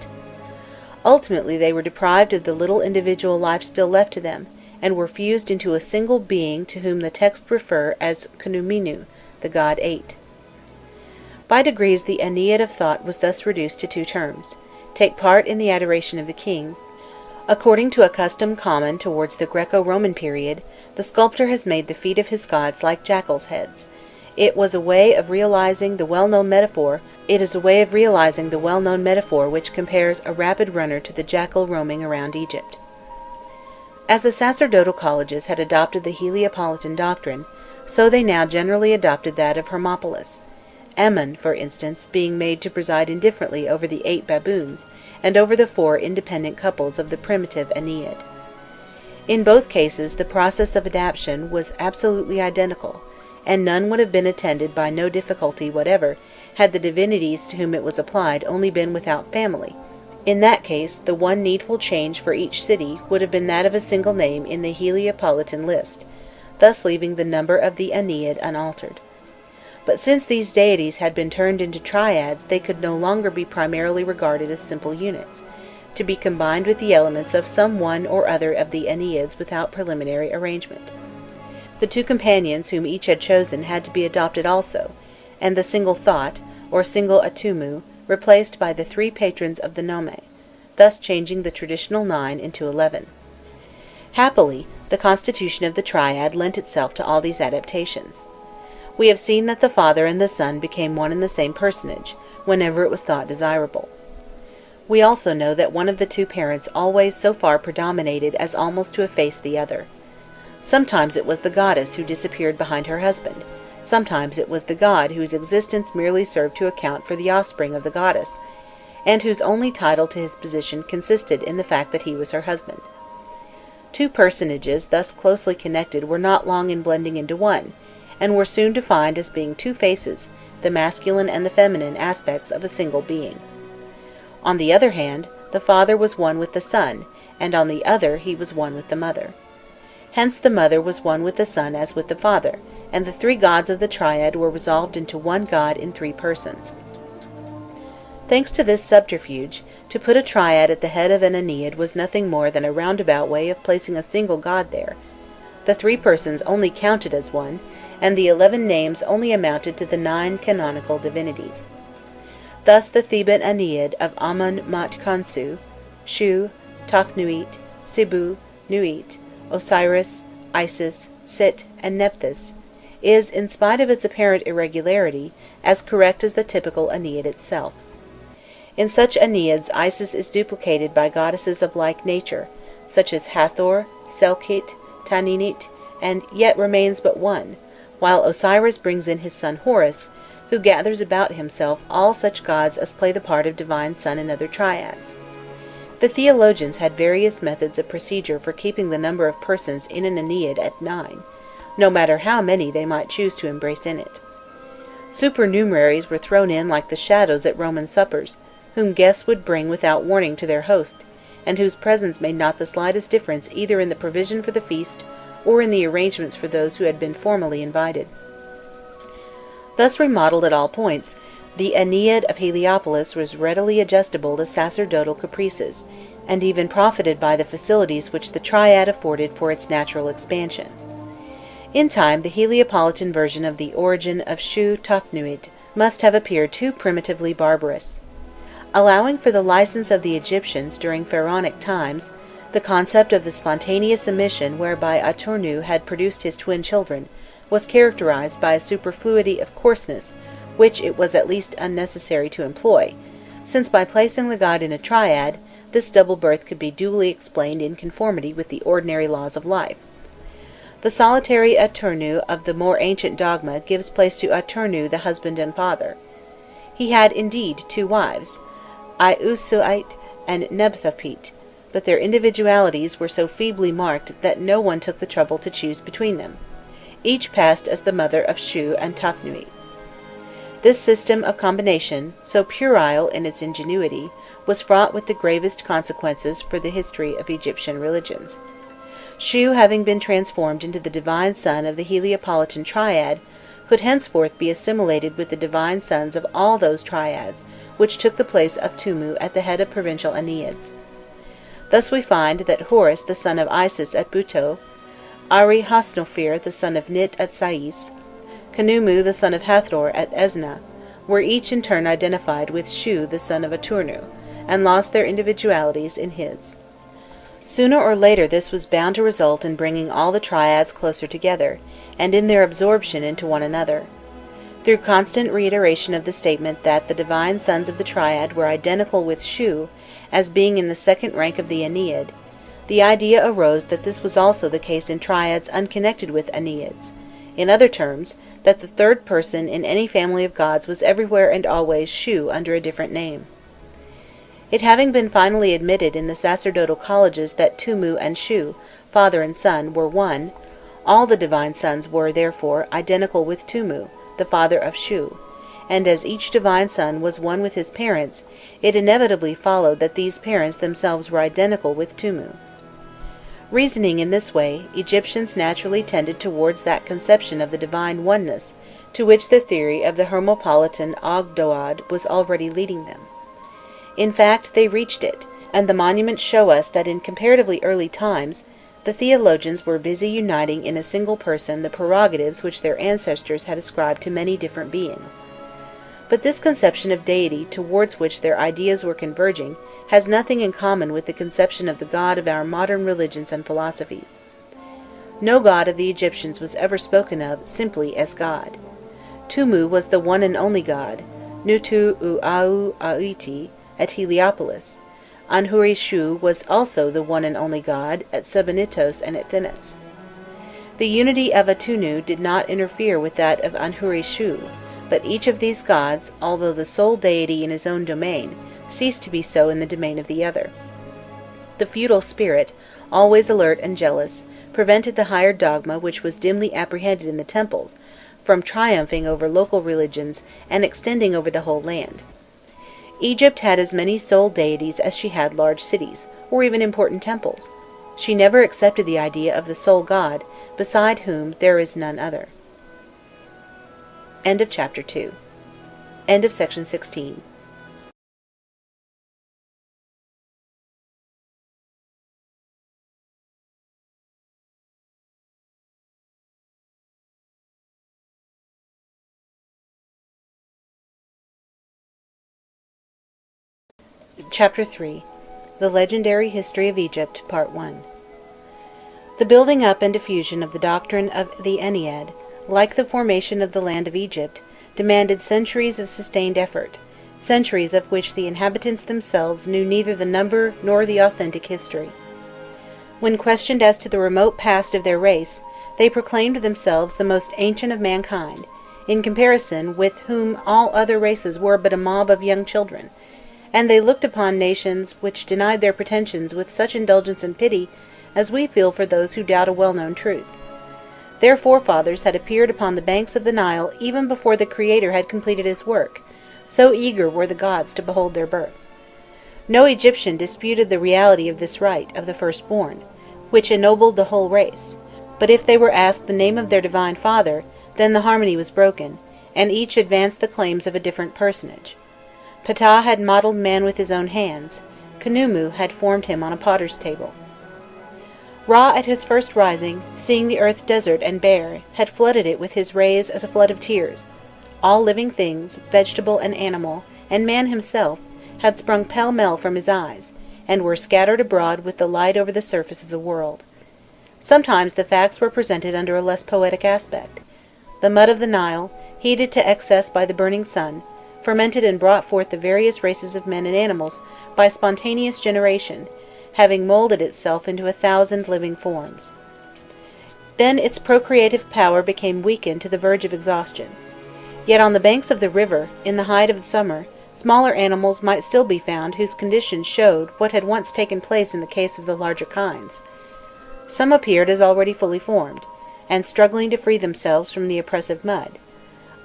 Ultimately they were deprived of the little individual life still left to them, and were fused into a single being to whom the texts refer as Khnuminu, the god 8. By degrees the Ennead of thought was thus reduced to 2 terms: take part in the adoration of the kings. According to a custom common towards the Greco-Roman period, the sculptor has made the feet of his gods like jackals' heads. It is a way of realizing the well-known metaphor which compares a rapid runner to the jackal roaming around Egypt. As the sacerdotal colleges had adopted the Heliopolitan doctrine, so they now generally adopted that of Hermopolis, Ammon, for instance, being made to preside indifferently over the 8 baboons, and over the 4 independent couples of the primitive Ennead. In both cases the process of adaptation was absolutely identical, and none would have been attended by no difficulty whatever had the divinities to whom it was applied only been without family. In that case the one needful change for each city would have been that of a single name in the Heliopolitan list, thus leaving the number of the Ennead unaltered. But since these deities had been turned into triads, they could no longer be primarily regarded as simple units, to be combined with the elements of some one or other of the Enneads without preliminary arrangement. The 2 companions whom each had chosen had to be adopted also, and the single thought, or single Atumu, replaced by the 3 patrons of the nome, thus changing the traditional 9 into 11. Happily, the constitution of the triad lent itself to all these adaptations. We have seen that the Father and the Son became one and the same personage, whenever it was thought desirable. We also know that one of the 2 parents always so far predominated as almost to efface the other. Sometimes it was the goddess who disappeared behind her husband, sometimes it was the god whose existence merely served to account for the offspring of the goddess, and whose only title to his position consisted in the fact that he was her husband. 2 personages thus closely connected were not long in blending into one, and were soon defined as being 2 faces, the masculine and the feminine aspects of a single being. On the other hand, the Father was one with the Son, and on the other he was one with the Mother. Hence the Mother was one with the Son as with the Father, and the 3 gods of the triad were resolved into one God in 3 persons. Thanks to this subterfuge, to put a triad at the head of an Ennead was nothing more than a roundabout way of placing a single god there. The 3 persons only counted as one, and the 11 names only amounted to the 9 canonical divinities. Thus the Theban Ennead of Amun Mat Kansu, Shu, Tafnuit, Sibu, Nuit, Osiris, Isis, Sit, and Nephthys, is, in spite of its apparent irregularity, as correct as the typical Ennead itself. In such Enneads Isis is duplicated by goddesses of like nature, such as Hathor, Selkit, Taninit, and yet remains but one, while Osiris brings in his son Horus, who gathers about himself all such gods as play the part of divine son in other triads. The theologians had various methods of procedure for keeping the number of persons in an Ennead at 9, no matter how many they might choose to embrace in it. Supernumeraries were thrown in like the shadows at Roman suppers, whom guests would bring without warning to their host, and whose presence made not the slightest difference either in the provision for the feast or in the arrangements for those who had been formally invited. Thus remodelled at all points, the Ennead of Heliopolis was readily adjustable to sacerdotal caprices, and even profited by the facilities which the triad afforded for its natural expansion. In time the Heliopolitan version of the origin of Shu Tafnuit must have appeared too primitively barbarous. Allowing for the license of the Egyptians during pharaonic times, the concept of the spontaneous emission whereby Aturnu had produced his twin children was characterized by a superfluity of coarseness which it was at least unnecessary to employ, since by placing the god in a triad, this double birth could be duly explained in conformity with the ordinary laws of life. The solitary Aturnu of the more ancient dogma gives place to Aturnu the husband and father. He had indeed 2 wives, Iusuit and Nebthapit, but their individualities were so feebly marked that no one took the trouble to choose between them. Each passed as the mother of Shu and Tafnui. This system of combination, so puerile in its ingenuity, was fraught with the gravest consequences for the history of Egyptian religions. Shu, having been transformed into the divine son of the Heliopolitan triad, could henceforth be assimilated with the divine sons of all those triads which took the place of Tumu at the head of provincial Enneads. Thus we find that Horus the son of Isis at Buto, Ari Hasnofir the son of Nit at Sais, Khnummu the son of Hathor at Esna, were each in turn identified with Shu the son of Aturnu, and lost their individualities in his. Sooner or later this was bound to result in bringing all the triads closer together, and in their absorption into one another. Through constant reiteration of the statement that the divine sons of the triad were identical with Shu, as being in the second rank of the Ennead, the idea arose that this was also the case in triads unconnected with Enneads, in other terms, that the third person in any family of gods was everywhere and always Shu under a different name. It having been finally admitted in the sacerdotal colleges that Tumu and Shu, father and son, were one, all the divine sons were, therefore, identical with Tumu, the father of Shu, and as each divine son was one with his parents, it inevitably followed that these parents themselves were identical with Tumu. Reasoning in this way, Egyptians naturally tended towards that conception of the divine oneness to which the theory of the Hermopolitan Ogdoad was already leading them. In fact, they reached it, and the monuments show us that in comparatively early times the theologians were busy uniting in a single person the prerogatives which their ancestors had ascribed to many different beings. But this conception of deity towards which their ideas were converging has nothing in common with the conception of the God of our modern religions and philosophies. No god of the Egyptians was ever spoken of simply as God. Tumu was the one and only God, Nutu Uau Auiti, at Heliopolis. Anhuri-Shu was also the one and only God at Sebennytos and at Thinis. The unity of Atunu did not interfere with that of Anhuri-Shu, but each of these gods, although the sole deity in his own domain, ceased to be so in the domain of the other. The feudal spirit, always alert and jealous, prevented the higher dogma which was dimly apprehended in the temples, from triumphing over local religions and extending over the whole land. Egypt had as many sole deities as she had large cities, or even important temples. She never accepted the idea of the sole god, beside whom there is none other. End of chapter 2. End of section 16. Chapter 3. The Legendary History of Egypt, Part 1. The building up and diffusion of the doctrine of the Ennead, like the formation of the land of Egypt, demanded centuries of sustained effort, centuries of which the inhabitants themselves knew neither the number nor the authentic history. When questioned as to the remote past of their race, they proclaimed themselves the most ancient of mankind, in comparison with whom all other races were but a mob of young children, and they looked upon nations which denied their pretensions with such indulgence and pity as we feel for those who doubt a well-known truth. Their forefathers had appeared upon the banks of the Nile even before the Creator had completed his work, so eager were the gods to behold their birth. No Egyptian disputed the reality of this right of the firstborn, which ennobled the whole race, but if they were asked the name of their divine father, then the harmony was broken, and each advanced the claims of a different personage. Ptah had modelled man with his own hands, Khnummu had formed him on a potter's table. Ra at his first rising, seeing the earth desert and bare, had flooded it with his rays as a flood of tears. All living things, vegetable and animal, and man himself, had sprung pell-mell from his eyes, and were scattered abroad with the light over the surface of the world. Sometimes the facts were presented under a less poetic aspect. The mud of the Nile, heated to excess by the burning sun, fermented and brought forth the various races of men and animals by spontaneous generation, having moulded itself into 1,000 living forms. Then its procreative power became weakened to the verge of exhaustion. Yet on the banks of the river, in the height of the summer, smaller animals might still be found whose condition showed what had once taken place in the case of the larger kinds. Some appeared as already fully formed, and struggling to free themselves from the oppressive mud.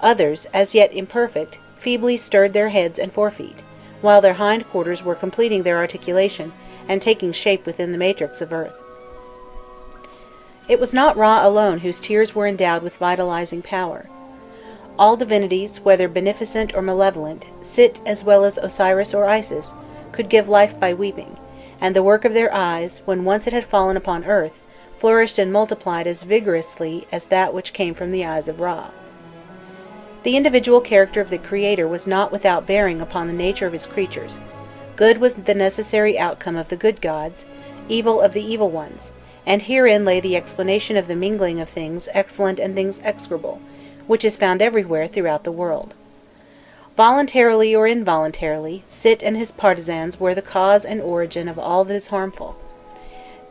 Others, as yet imperfect, feebly stirred their heads and forefeet, while their hind quarters were completing their articulation and taking shape within the matrix of earth. It was not Ra alone whose tears were endowed with vitalizing power. All divinities, whether beneficent or malevolent, Sit as well as Osiris or Isis, could give life by weeping, and the work of their eyes, when once it had fallen upon earth, flourished and multiplied as vigorously as that which came from the eyes of Ra. The individual character of the Creator was not without bearing upon the nature of his creatures. Good was the necessary outcome of the good gods, evil of the evil ones, and herein lay the explanation of the mingling of things excellent and things execrable, which is found everywhere throughout the world. Voluntarily or involuntarily, Sit and his partisans were the cause and origin of all that is harmful.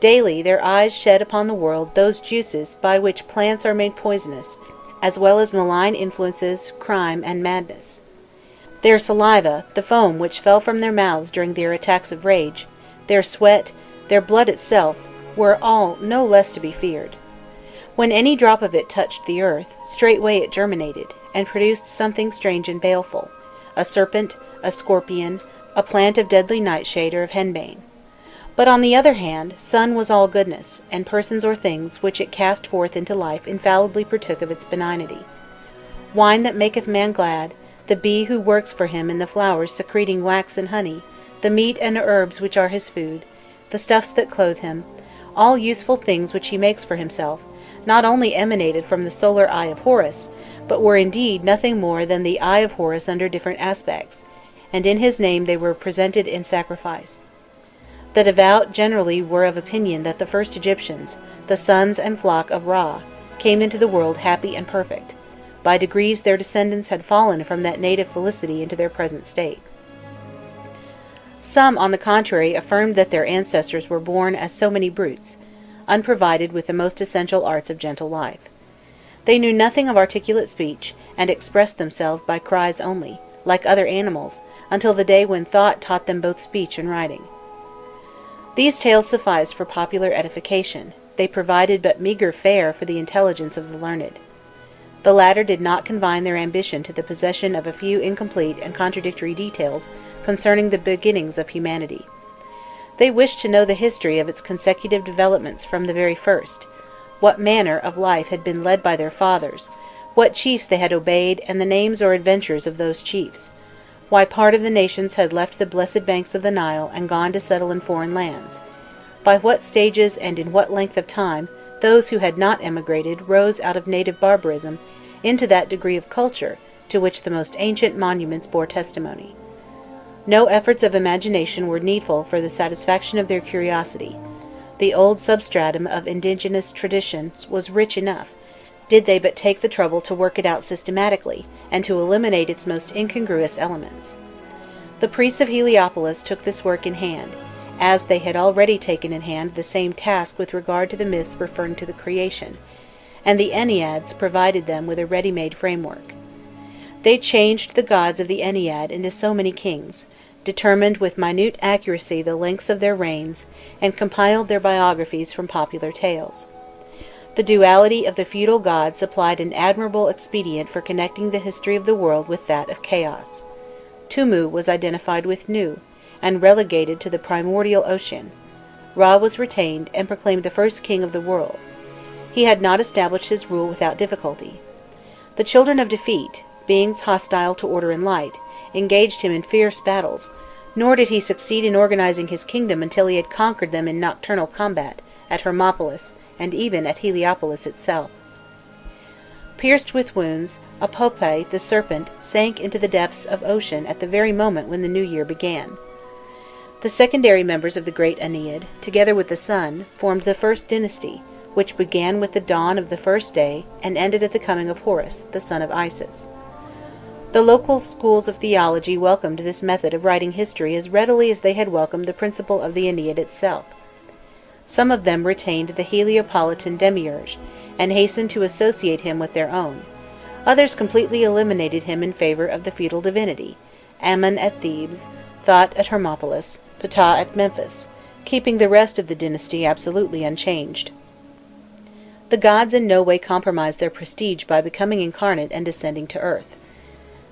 Daily their eyes shed upon the world those juices by which plants are made poisonous, as well as malign influences, crime, and madness. Their saliva, the foam which fell from their mouths during their attacks of rage, their sweat, their blood itself, were all no less to be feared. When any drop of it touched the earth, straightway it germinated, and produced something strange and baleful, a serpent, a scorpion, a plant of deadly nightshade or of henbane. But on the other hand, sun was all goodness, and persons or things which it cast forth into life infallibly partook of its benignity. Wine that maketh man glad, the bee who works for him in the flowers secreting wax and honey, the meat and herbs which are his food, the stuffs that clothe him, all useful things which he makes for himself, not only emanated from the solar eye of Horus, but were indeed nothing more than the eye of Horus under different aspects, and in his name they were presented in sacrifice. The devout generally were of opinion that the first Egyptians, the sons and flock of Ra, came into the world happy and perfect. By degrees their descendants had fallen from that native felicity into their present state. Some, on the contrary, affirmed that their ancestors were born as so many brutes, unprovided with the most essential arts of gentle life. They knew nothing of articulate speech, and expressed themselves by cries only, like other animals, until the day when thought taught them both speech and writing. These tales sufficed for popular edification, they provided but meagre fare for the intelligence of the learned. The latter did not confine their ambition to the possession of a few incomplete and contradictory details concerning the beginnings of humanity. They wished to know the history of its consecutive developments from the very first, what manner of life had been led by their fathers, what chiefs they had obeyed, and the names or adventures of those chiefs, why part of the nations had left the blessed banks of the Nile and gone to settle in foreign lands, by what stages and in what length of time those who had not emigrated rose out of native barbarism into that degree of culture to which the most ancient monuments bore testimony. No efforts of imagination were needful for the satisfaction of their curiosity. The old substratum of indigenous traditions was rich enough, did they but take the trouble to work it out systematically, and to eliminate its most incongruous elements. The priests of Heliopolis took this work in hand, as they had already taken in hand the same task with regard to the myths referring to the creation, and the Enneads provided them with a ready-made framework. They changed the gods of the Ennead into so many kings, determined with minute accuracy the lengths of their reigns, and compiled their biographies from popular tales. The duality of the feudal god supplied an admirable expedient for connecting the history of the world with that of chaos. Tumu was identified with Nu, and relegated to the primordial ocean. Ra was retained, and proclaimed the first king of the world. He had not established his rule without difficulty. The children of defeat, beings hostile to order and light, engaged him in fierce battles, nor did he succeed in organizing his kingdom until he had conquered them in nocturnal combat, at Hermopolis, and even at Heliopolis itself. Pierced with wounds, Apope, the serpent, sank into the depths of ocean at the very moment when the new year began. The secondary members of the great Ennead, together with the sun, formed the first dynasty, which began with the dawn of the first day and ended at the coming of Horus, the son of Isis. The local schools of theology welcomed this method of writing history as readily as they had welcomed the principle of the Aeneid itself. Some of them retained the Heliopolitan demiurge, and hastened to associate him with their own; others completely eliminated him in favour of the feudal divinity, Ammon at Thebes, Thoth at Hermopolis, Ptah at Memphis, keeping the rest of the dynasty absolutely unchanged. The gods in no way compromised their prestige by becoming incarnate and descending to earth.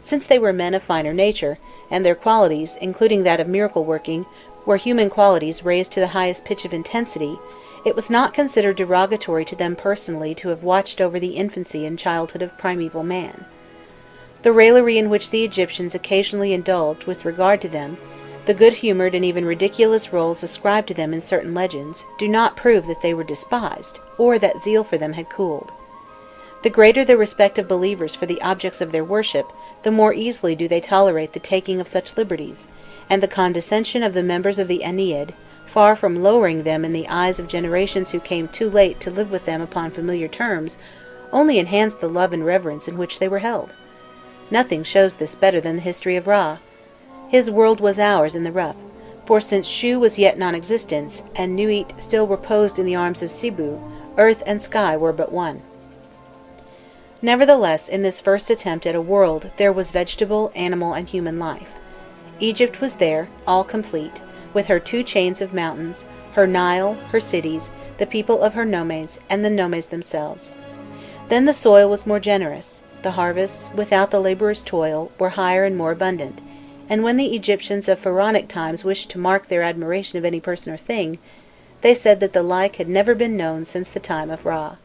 Since they were men of finer nature, and their qualities, including that of miracle working, were human qualities raised to the highest pitch of intensity, it was not considered derogatory to them personally to have watched over the infancy and childhood of primeval man. The raillery in which the Egyptians occasionally indulged with regard to them, the good-humoured and even ridiculous roles ascribed to them in certain legends, do not prove that they were despised, or that zeal for them had cooled. The greater the respect of believers for the objects of their worship, the more easily do they tolerate the taking of such liberties, and the condescension of the members of the Aeneid, far from lowering them in the eyes of generations who came too late to live with them upon familiar terms, only enhanced the love and reverence in which they were held. Nothing shows this better than the history of Ra. His world was ours in the rough, for since Shu was yet non-existent, and Nuit still reposed in the arms of Sibu, earth and sky were but one. Nevertheless, in this first attempt at a world there was vegetable, animal, and human life. Egypt was there, all complete, with her 2 chains of mountains, her Nile, her cities, the people of her nomes, and the nomes themselves. Then the soil was more generous, the harvests, without the labourer's toil, were higher and more abundant, and when the Egyptians of Pharaonic times wished to mark their admiration of any person or thing, they said that the like had never been known since the time of Ra.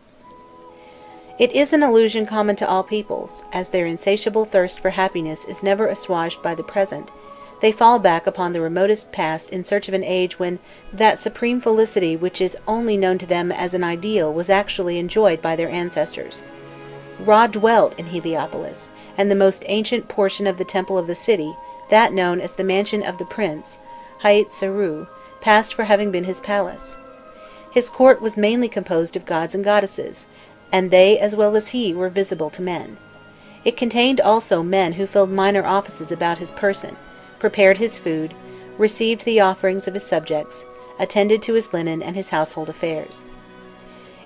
It is an illusion common to all peoples, as their insatiable thirst for happiness is never assuaged by the present. They fall back upon the remotest past in search of an age when that supreme felicity which is only known to them as an ideal was actually enjoyed by their ancestors. Ra dwelt in Heliopolis, and the most ancient portion of the temple of the city, that known as the mansion of the prince, Hayat Saru, passed for having been his palace. His court was mainly composed of gods and goddesses, and they as well as he were visible to men. It contained also men who filled minor offices about his person, prepared his food, received the offerings of his subjects, attended to his linen and his household affairs.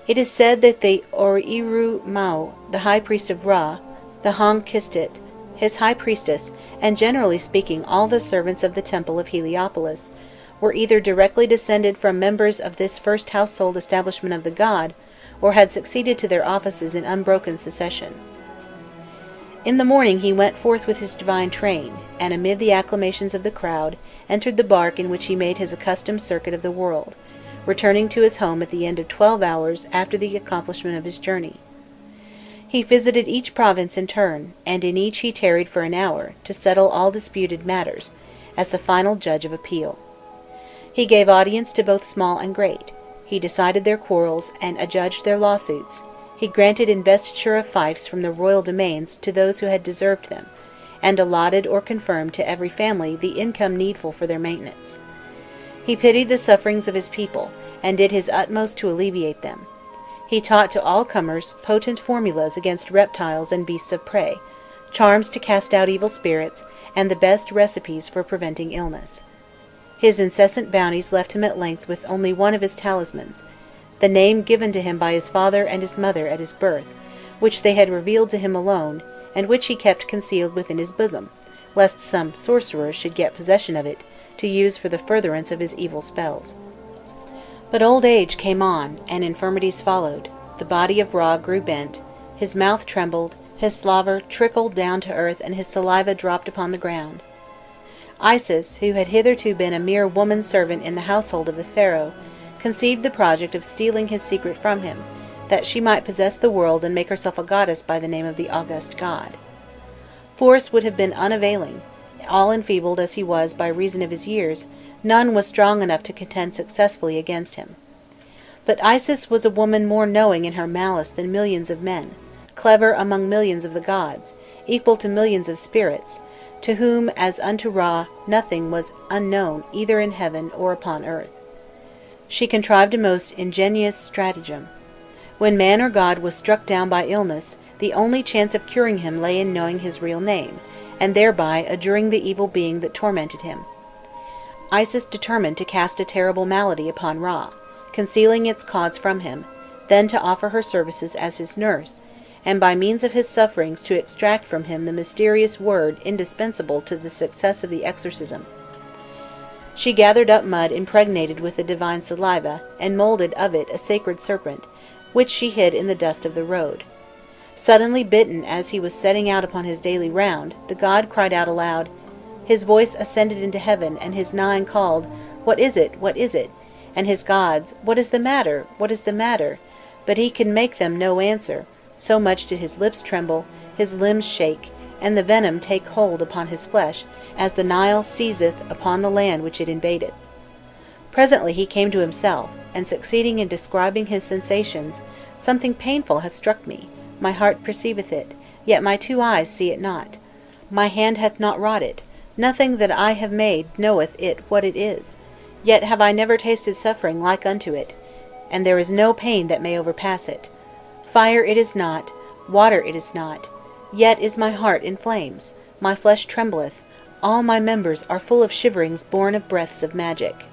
It is said that the Oriru Mao, the high priest of Ra, the Hong Kistit, his high priestess, and generally speaking all the servants of the temple of Heliopolis, were either directly descended from members of this first household establishment of the god, or had succeeded to their offices in unbroken succession. In the morning he went forth with his divine train, and amid the acclamations of the crowd, entered the bark in which he made his accustomed circuit of the world, returning to his home at the end of 12 hours after the accomplishment of his journey. He visited each province in turn, and in each he tarried for an hour, to settle all disputed matters, as the final judge of appeal. He gave audience to both small and great, he decided their quarrels and adjudged their lawsuits, he granted investiture of fiefs from the royal domains to those who had deserved them, and allotted or confirmed to every family the income needful for their maintenance. He pitied the sufferings of his people, and did his utmost to alleviate them. He taught to all comers potent formulas against reptiles and beasts of prey, charms to cast out evil spirits, and the best recipes for preventing illness. His incessant bounties left him at length with only one of his talismans, the name given to him by his father and his mother at his birth, which they had revealed to him alone, and which he kept concealed within his bosom, lest some sorcerer should get possession of it, to use for the furtherance of his evil spells. But old age came on, and infirmities followed, the body of Ra grew bent, his mouth trembled, his slaver trickled down to earth, and his saliva dropped upon the ground. Isis, who had hitherto been a mere woman servant in the household of the pharaoh, conceived the project of stealing his secret from him, that she might possess the world and make herself a goddess by the name of the august god. Force would have been unavailing; all enfeebled as he was by reason of his years, none was strong enough to contend successfully against him. But Isis was a woman more knowing in her malice than millions of men, clever among millions of the gods, equal to millions of spirits, to whom, as unto Ra, nothing was unknown either in heaven or upon earth. She contrived a most ingenious stratagem. When man or God was struck down by illness, the only chance of curing him lay in knowing his real name, and thereby adjuring the evil being that tormented him. Isis determined to cast a terrible malady upon Ra, concealing its cause from him, then to offer her services as his nurse, and by means of his sufferings to extract from him the mysterious word indispensable to the success of the exorcism. She gathered up mud impregnated with the divine saliva, and moulded of it a sacred serpent, which she hid in the dust of the road. Suddenly bitten as he was setting out upon his daily round, the god cried out aloud. His voice ascended into heaven, and his nine called, "What is it? What is it?" And his gods, "What is the matter? What is the matter?" But he could make them no answer, so much did his lips tremble, his limbs shake, and the venom take hold upon his flesh, as the Nile seizeth upon the land which it invadeth. Presently he came to himself, and succeeding in describing his sensations, "Something painful hath struck me, my heart perceiveth it, yet my two eyes see it not. My hand hath not wrought it, nothing that I have made knoweth it what it is, yet have I never tasted suffering like unto it, and there is no pain that may overpass it. Fire it is not, water it is not, yet is my heart in flames, my flesh trembleth, all my members are full of shiverings born of breaths of magic.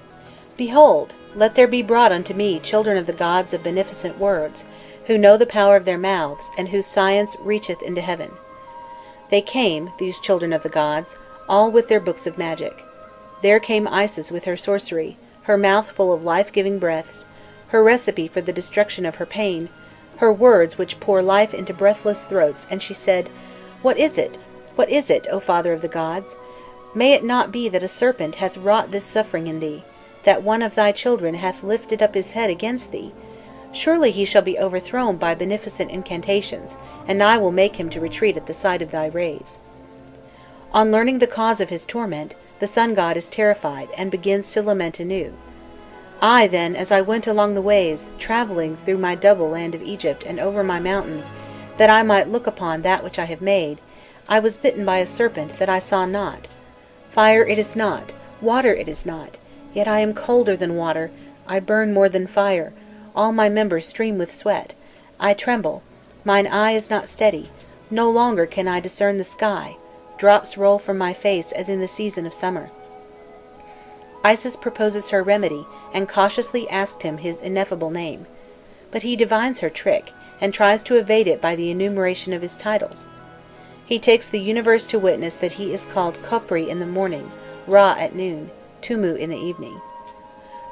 Behold, let there be brought unto me children of the gods of beneficent words, who know the power of their mouths, and whose science reacheth into heaven." They came, these children of the gods, all with their books of magic. There came Isis with her sorcery, her mouth full of life-giving breaths, her recipe for the destruction of her pain, her words which pour life into breathless throats, and she said, "What is it? What is it, O Father of the gods? May it not be that a serpent hath wrought this suffering in thee, that one of thy children hath lifted up his head against thee? Surely he shall be overthrown by beneficent incantations, and I will make him to retreat at the sight of thy rays." On learning the cause of his torment, the sun god is terrified, and begins to lament anew. "I then, as I went along the ways, travelling through my double land of Egypt and over my mountains, that I might look upon that which I have made, I was bitten by a serpent that I saw not. Fire it is not, water it is not, yet I am colder than water, I burn more than fire, all my members stream with sweat, I tremble, mine eye is not steady, no longer can I discern the sky, drops roll from my face as in the season of summer." Isis proposes her remedy, and cautiously asked him his ineffable name. But he divines her trick, and tries to evade it by the enumeration of his titles. He takes the universe to witness that he is called Khopri in the morning, Ra at noon, Tumu in the evening.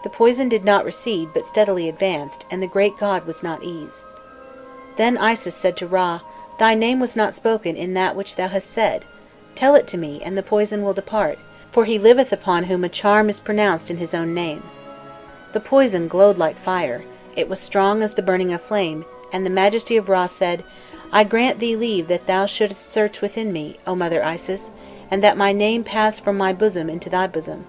The poison did not recede, but steadily advanced, and the great god was not eased. Then Isis said to Ra, "Thy name was not spoken in that which thou hast said. Tell it to me, and the poison will depart, for he liveth upon whom a charm is pronounced in his own name." The poison glowed like fire, it was strong as the burning of flame, and the majesty of Ra said, "I grant thee leave that thou shouldst search within me, O Mother Isis, and that my name pass from my bosom into thy bosom."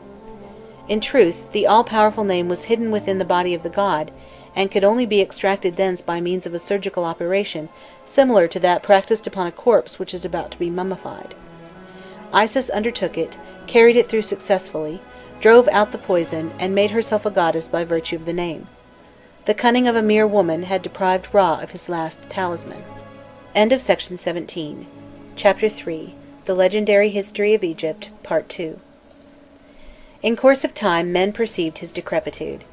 In truth, the all-powerful name was hidden within the body of the god, and could only be extracted thence by means of a surgical operation similar to that practised upon a corpse which is about to be mummified. Isis undertook it, carried it through successfully, drove out the poison, and made herself a goddess by virtue of the name. The cunning of a mere woman had deprived Ra of his last talisman. End of section 17. Chapter 3. The Legendary History of Egypt, Part 2. In course of time men perceived his decrepitude.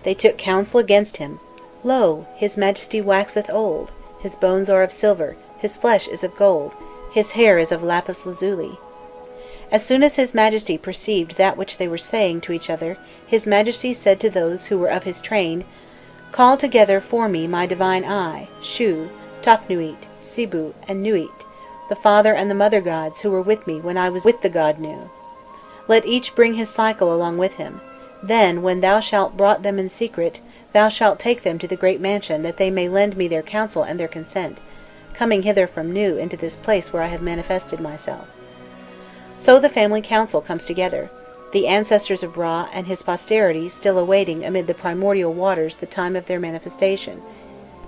They took counsel against him. "Lo, his majesty waxeth old, his bones are of silver, his flesh is of gold, his hair is of lapis lazuli." As soon as his majesty perceived that which they were saying to each other, his majesty said to those who were of his train, "Call together for me my divine eye, Shu, Tafnuit, Sibu, and Nuit, the father and the mother gods who were with me when I was with the god Nu. Let each bring his cycle along with him. Then, when thou shalt brought them in secret, thou shalt take them to the great mansion that they may lend me their counsel and their consent, coming hither from Nu into this place where I have manifested myself." So the family council comes together, the ancestors of Ra and his posterity still awaiting amid the primordial waters the time of their manifestation,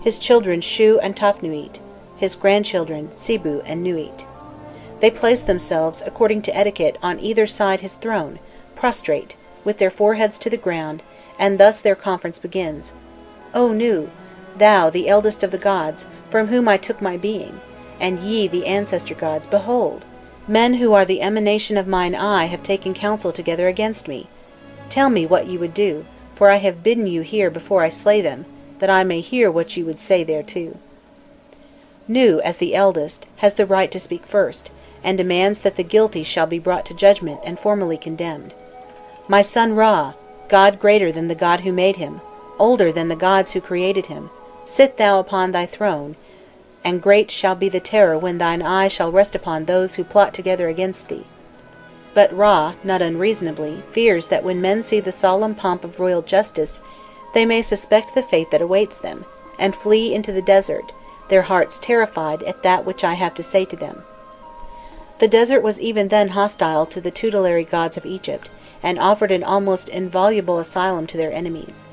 his children Shu and Tafnuit, his grandchildren Sibu and Nuit. They place themselves, according to etiquette, on either side his throne, prostrate, with their foreheads to the ground, and thus their conference begins. "O Nu, thou, the eldest of the gods, from whom I took my being, and ye, the ancestor gods, behold! Men who are the emanation of mine eye have taken counsel together against me. Tell me what ye would do, for I have bidden you here before I slay them, that I may hear what ye would say thereto. Nu, as the eldest, has the right to speak first, and demands that the guilty shall be brought to judgment and formally condemned. My son Ra, God greater than the God who made him, older than the gods who created him, sit thou upon thy throne, and great shall be the terror when thine eye shall rest upon those who plot together against thee. But Ra, not unreasonably, fears that when men see the solemn pomp of royal justice, they may suspect the fate that awaits them, and flee into the desert, their hearts terrified at that which I have to say to them. The desert was even then hostile to the tutelary gods of Egypt, and offered an almost inviolable asylum to their enemies.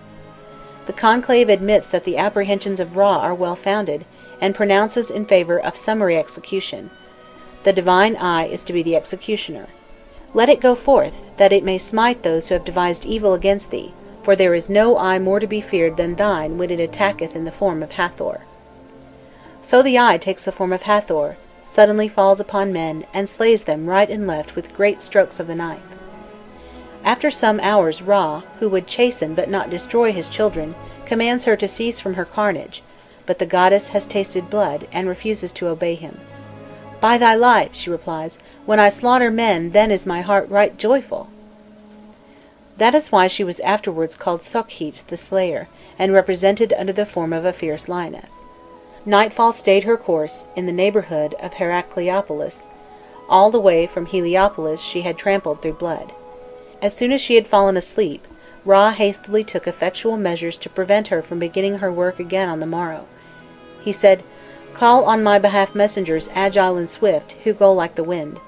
The conclave admits that the apprehensions of Ra are well founded, and pronounces in favour of summary execution. The divine eye is to be the executioner. Let it go forth, that it may smite those who have devised evil against thee, for there is no eye more to be feared than thine when it attacketh in the form of Hathor. So the eye takes the form of Hathor, suddenly falls upon men, and slays them right and left with great strokes of the knife. After some hours Ra, who would chasten but not destroy his children, commands her to cease from her carnage, but the goddess has tasted blood, and refuses to obey him. By thy life, she replies, when I slaughter men, then is my heart right joyful. That is why she was afterwards called Sokhit the Slayer, and represented under the form of a fierce lioness. Nightfall stayed her course in the neighbourhood of Heracleopolis. All the way from Heliopolis she had trampled through blood. As soon as she had fallen asleep, Ra hastily took effectual measures to prevent her from beginning her work again on the morrow. He said, "Call on my behalf messengers agile and swift, who go like the wind."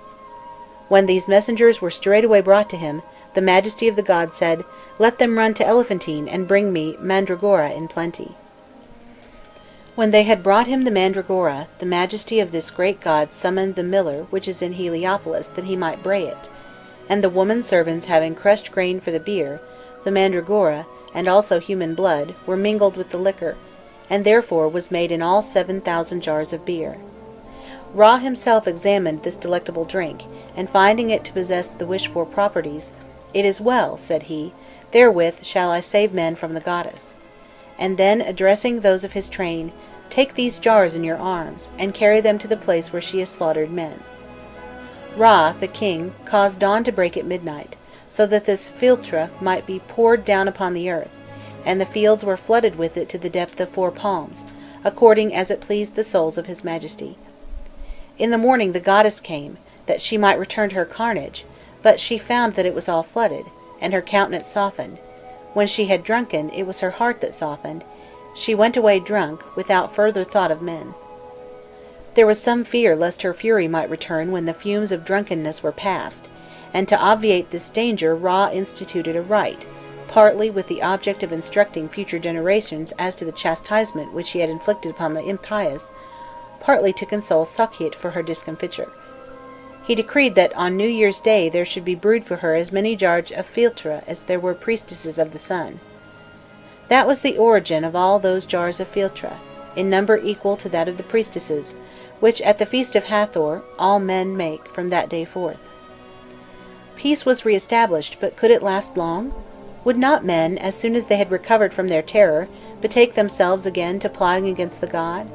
When these messengers were straightway brought to him, the majesty of the god said, "Let them run to Elephantine, and bring me mandragora in plenty." When they had brought him the mandragora, the majesty of this great god summoned the miller which is in Heliopolis that he might bray it, and the woman servants having crushed grain for the beer, the mandragora, and also human blood, were mingled with the liquor, and therefore was made in all 7,000 jars of beer. Ra himself examined this delectable drink, and finding it to possess the wished-for properties, "It is well," said he, "therewith shall I save men from the goddess." And then, addressing those of his train, "Take these jars in your arms, and carry them to the place where she has slaughtered men." Ra, the king, caused dawn to break at midnight, so that this philtre might be poured down upon the earth, and the fields were flooded with it to the depth of 4 palms, according as it pleased the souls of his majesty. In the morning the goddess came, that she might return to her carnage, but she found that it was all flooded, and her countenance softened. When she had drunken, it was her heart that softened. She went away drunk, without further thought of men. There was some fear lest her fury might return when the fumes of drunkenness were past, and to obviate this danger Ra instituted a rite, partly with the object of instructing future generations as to the chastisement which he had inflicted upon the impious, partly to console Sokhit for her discomfiture. He decreed that on New Year's Day there should be brewed for her as many jars of philtre as there were priestesses of the sun. That was the origin of all those jars of philtre, in number equal to that of the priestesses, which at the feast of Hathor all men make from that day forth. Peace was re-established, but could it last long? Would not men, as soon as they had recovered from their terror, betake themselves again to plotting against the god?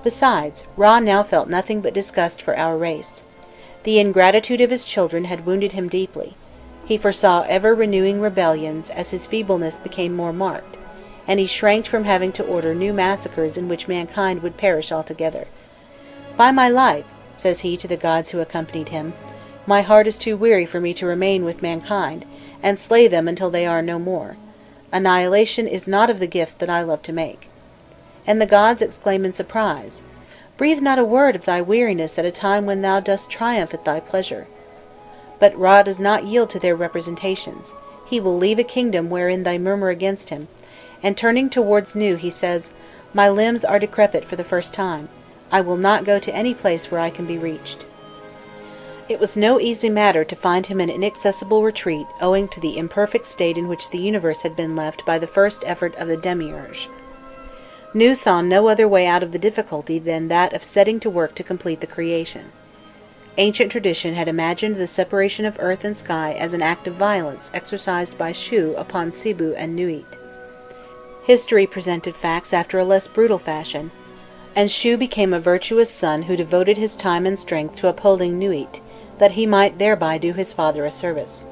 Besides, Ra now felt nothing but disgust for our race. The ingratitude of his children had wounded him deeply. He foresaw ever-renewing rebellions as his feebleness became more marked, and he shrank from having to order new massacres in which mankind would perish altogether. "By my life," says he to the gods who accompanied him, "my heart is too weary for me to remain with mankind, and slay them until they are no more. Annihilation is not of the gifts that I love to make." And the gods exclaim in surprise, "Breathe not a word of thy weariness at a time when thou dost triumph at thy pleasure." But Ra does not yield to their representations. He will leave a kingdom wherein they murmur against him, and turning towards Nu he says, "My limbs are decrepit for the first time. I will not go to any place where I can be reached." It was no easy matter to find him an inaccessible retreat owing to the imperfect state in which the universe had been left by the first effort of the Demiurge. Nu saw no other way out of the difficulty than that of setting to work to complete the creation. Ancient tradition had imagined the separation of earth and sky as an act of violence exercised by Shu upon Sibu and Nuit. History presented facts after a less brutal fashion, and Shu became a virtuous son who devoted his time and strength to upholding Nuit, that he might thereby do his father a service.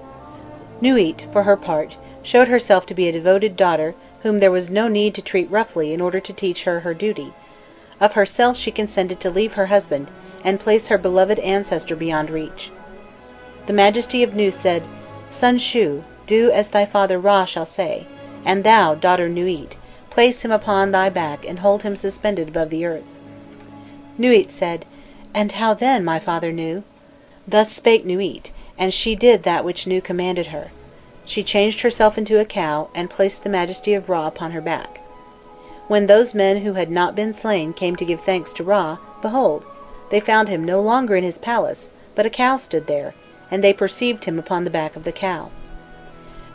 Nuit, for her part, showed herself to be a devoted daughter whom there was no need to treat roughly in order to teach her her duty. Of herself she consented to leave her husband, and place her beloved ancestor beyond reach. The Majesty of Nu said, "Son Shu, do as thy father Ra shall say, and thou, daughter Nuit, place him upon thy back and hold him suspended above the earth." Nuit said, "And how then, my father Nu?" Thus spake Nuit, and she did that which Nu commanded her. She changed herself into a cow, and placed the Majesty of Ra upon her back. When those men who had not been slain came to give thanks to Ra, behold, they found him no longer in his palace, but a cow stood there, and they perceived him upon the back of the cow.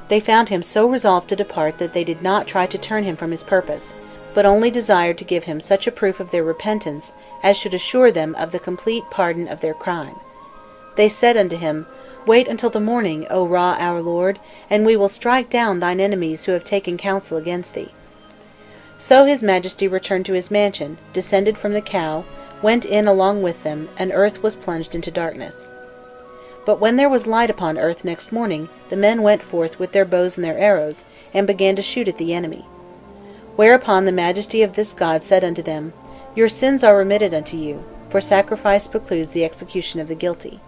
They found him so resolved to depart that they did not try to turn him from his purpose, but only desired to give him such a proof of their repentance as should assure them of the complete pardon of their crime. They said unto him, "Wait until the morning, O Ra our lord, and we will strike down thine enemies who have taken counsel against thee." So his Majesty returned to his mansion, descended from the cow, went in along with them, and earth was plunged into darkness. But when there was light upon earth next morning, the men went forth with their bows and their arrows, and began to shoot at the enemy. Whereupon the Majesty of this god said unto them, "Your sins are remitted unto you, for sacrifice precludes the execution of the guilty."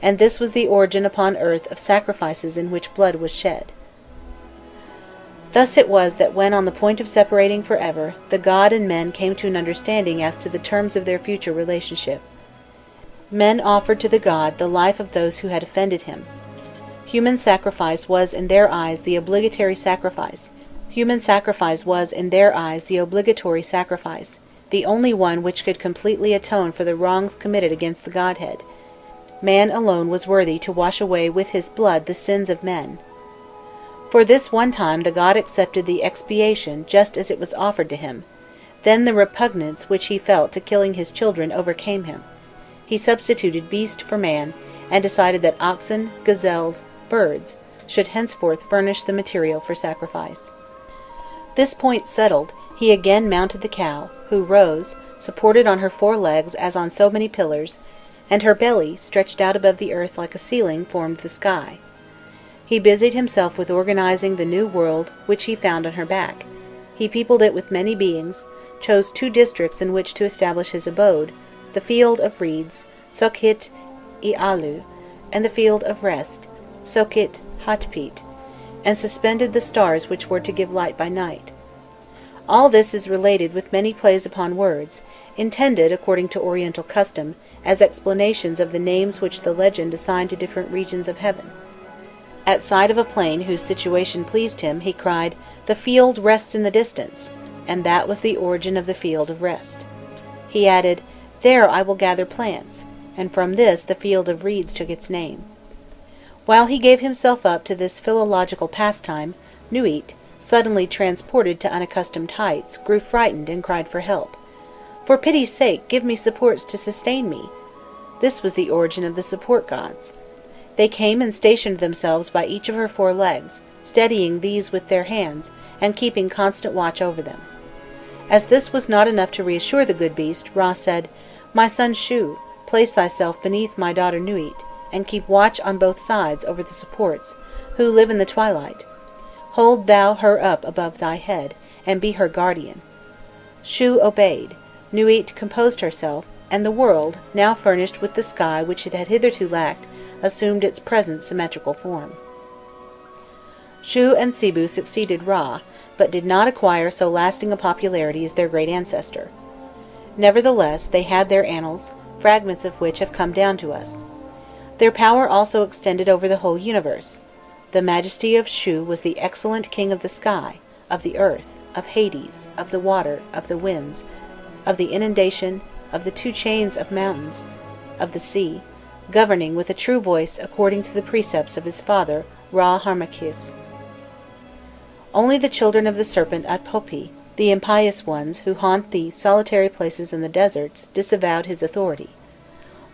And this was the origin upon earth of sacrifices in which blood was shed. Thus it was that when on the point of separating for ever, the god and men came to an understanding as to the terms of their future relationship. Men offered to the god the life of those who had offended him. Human sacrifice was in their eyes the obligatory sacrifice. The only one which could completely atone for the wrongs committed against the Godhead. Man alone was worthy to wash away with his blood the sins of men. For this one time the god accepted the expiation just as it was offered to him. Then the repugnance which he felt to killing his children overcame him. He substituted beast for man, and decided that oxen, gazelles, birds, should henceforth furnish the material for sacrifice. This point settled, he again mounted the cow, who rose, supported on her 4 legs as on so many pillars, and her belly, stretched out above the earth like a ceiling, formed the sky. He busied himself with organizing the new world which he found on her back. He peopled it with many beings, chose 2 districts in which to establish his abode, the field of reeds, Sokhit Ialu, and the field of rest, Sokhit Hatpit, and suspended the stars which were to give light by night. All this is related with many plays upon words, intended, according to Oriental custom, as explanations of the names which the legend assigned to different regions of heaven. At sight of a plain whose situation pleased him, he cried, "The field rests in the distance," and that was the origin of the field of rest. He added, "There I will gather plants," and from this the field of reeds took its name. While he gave himself up to this philological pastime, Nuit, suddenly transported to unaccustomed heights, grew frightened and cried for help. "For pity's sake, give me supports to sustain me." This was the origin of the support gods. They came and stationed themselves by each of her 4 legs, steadying these with their hands, and keeping constant watch over them. As this was not enough to reassure the good beast, Ra said, "My son Shu, place thyself beneath my daughter Nuit, and keep watch on both sides over the supports, who live in the twilight. Hold thou her up above thy head, and be her guardian." Shu obeyed. Nuit composed herself, and the world, now furnished with the sky which it had hitherto lacked, assumed its present symmetrical form. Shu and Sibu succeeded Ra, but did not acquire so lasting a popularity as their great ancestor. Nevertheless, they had their annals, fragments of which have come down to us. Their power also extended over the whole universe. The majesty of Shu was the excellent king of the sky, of the earth, of Hades, of the water, of the winds, of the inundation, of the 2 chains of mountains, of the sea, governing with a true voice according to the precepts of his father, Ra Harmachis. Only the children of the serpent Atpopi, The impious ones, who haunt the solitary places in the deserts, disavowed his authority.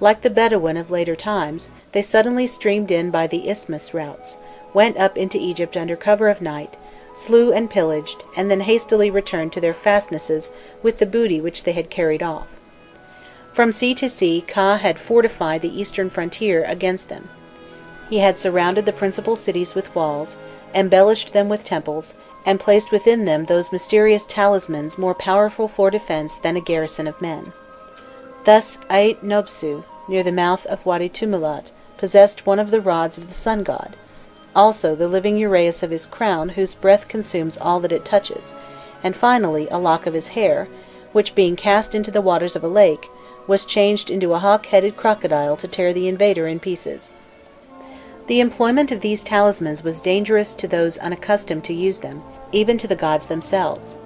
Like the Bedouin of later times, they suddenly streamed in by the isthmus routes, went up into Egypt under cover of night, slew and pillaged, and then hastily returned to their fastnesses with the booty which they had carried off. From sea to sea Ka had fortified the eastern frontier against them. He had surrounded the principal cities with walls, embellished them with temples, and placed within them those mysterious talismans more powerful for defence than a garrison of men. Thus Ait Nobsu, near the mouth of Wadi Tumulat, possessed one of the rods of the sun god, also the living uraeus of his crown whose breath consumes all that it touches, and finally a lock of his hair, which being cast into the waters of a lake, was changed into a hawk-headed crocodile to tear the invader in pieces. The employment of these talismans was dangerous to those unaccustomed to use them, even to the gods themselves.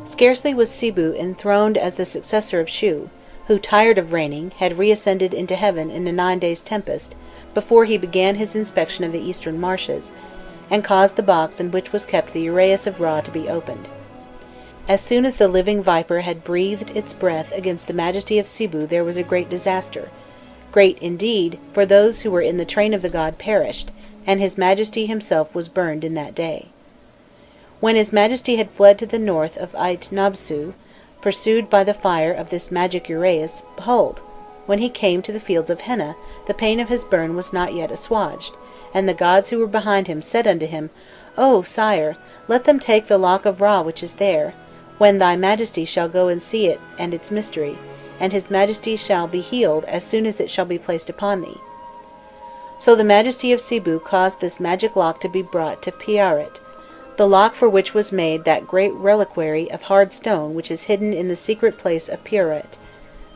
Scarcely was Sibu enthroned as the successor of Shu, who, tired of reigning, had reascended into heaven in a 9 days' tempest, before he began his inspection of the eastern marshes, and caused the box in which was kept the uraeus of Ra to be opened. As soon as the living viper had breathed its breath against the majesty of Sibu there was a great disaster, great indeed, for those who were in the train of the god perished, and his majesty himself was burned in that day. When his majesty had fled to the north of Ait Nobsu, pursued by the fire of this magic uraeus, behold, when he came to the fields of Henna, the pain of his burn was not yet assuaged, and the gods who were behind him said unto him, O sire, let them take the lock of Ra which is there, when thy majesty shall go and see it and its mystery, and his majesty shall be healed as soon as it shall be placed upon thee. So the majesty of Sibu caused this magic lock to be brought to Piaret, the lock for which was made that great reliquary of hard stone which is hidden in the secret place of Piaret,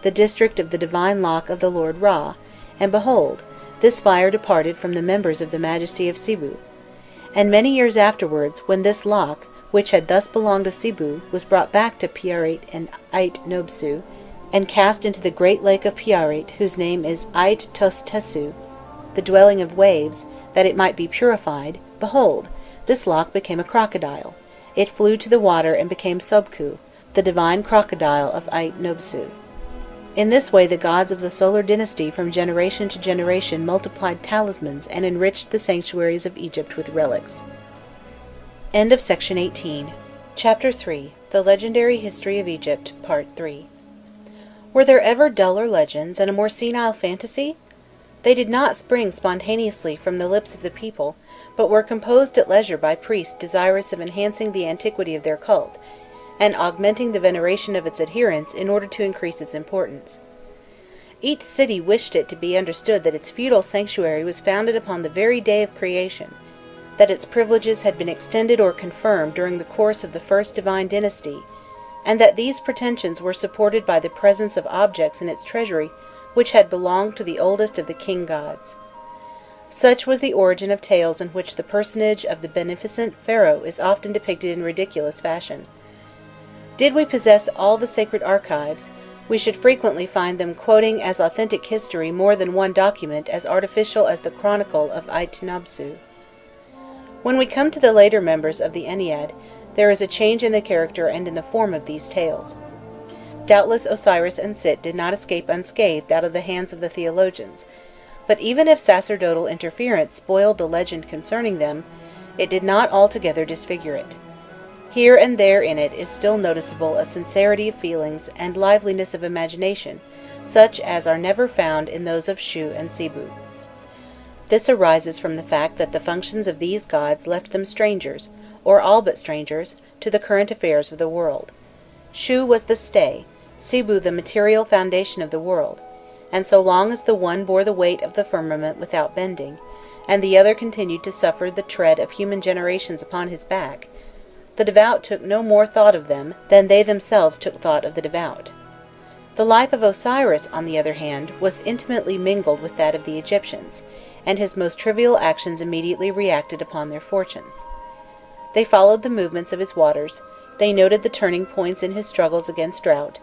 the district of the divine lock of the Lord Ra, and behold, this fire departed from the members of the majesty of Sibu. And many years afterwards, when this lock, which had thus belonged to Sibu, was brought back to Piaret and Ait Nobsu, and cast into the great lake of Piaret, whose name is Ait Tostesu, the dwelling of waves, that it might be purified, behold, this lock became a crocodile, it flew to the water and became Sobku, the divine crocodile of Ait Nobsu. In this way the gods of the solar dynasty from generation to generation multiplied talismans and enriched the sanctuaries of Egypt with relics. End of section 18. Chapter 3. The Legendary History of Egypt, Part 3. Were there ever duller legends and a more senile fantasy? They did not spring spontaneously from the lips of the people, but were composed at leisure by priests desirous of enhancing the antiquity of their cult, and augmenting the veneration of its adherents in order to increase its importance. Each city wished it to be understood that its feudal sanctuary was founded upon the very day of creation, that its privileges had been extended or confirmed during the course of the first divine dynasty, and that these pretensions were supported by the presence of objects in its treasury which had belonged to the oldest of the king gods. Such was the origin of tales in which the personage of the beneficent pharaoh is often depicted in ridiculous fashion. Did we possess all the sacred archives, we should frequently find them quoting as authentic history more than one document as artificial as the chronicle of Ait Nobsu. When we come to the later members of the Ennead, there is a change in the character and in the form of these tales. Doubtless Osiris and Sit did not escape unscathed out of the hands of the theologians, but even if sacerdotal interference spoiled the legend concerning them, it did not altogether disfigure it. Here and there in it is still noticeable a sincerity of feelings and liveliness of imagination, such as are never found in those of Shu and Sibu. This arises from the fact that the functions of these gods left them strangers, or all but strangers, to the current affairs of the world. Shu was the stay, Sibu the material foundation of the world, and so long as the one bore the weight of the firmament without bending, and the other continued to suffer the tread of human generations upon his back, the devout took no more thought of them than they themselves took thought of the devout. The life of Osiris, on the other hand, was intimately mingled with that of the Egyptians, and his most trivial actions immediately reacted upon their fortunes. They followed the movements of his waters, they noted the turning points in his struggles against drought,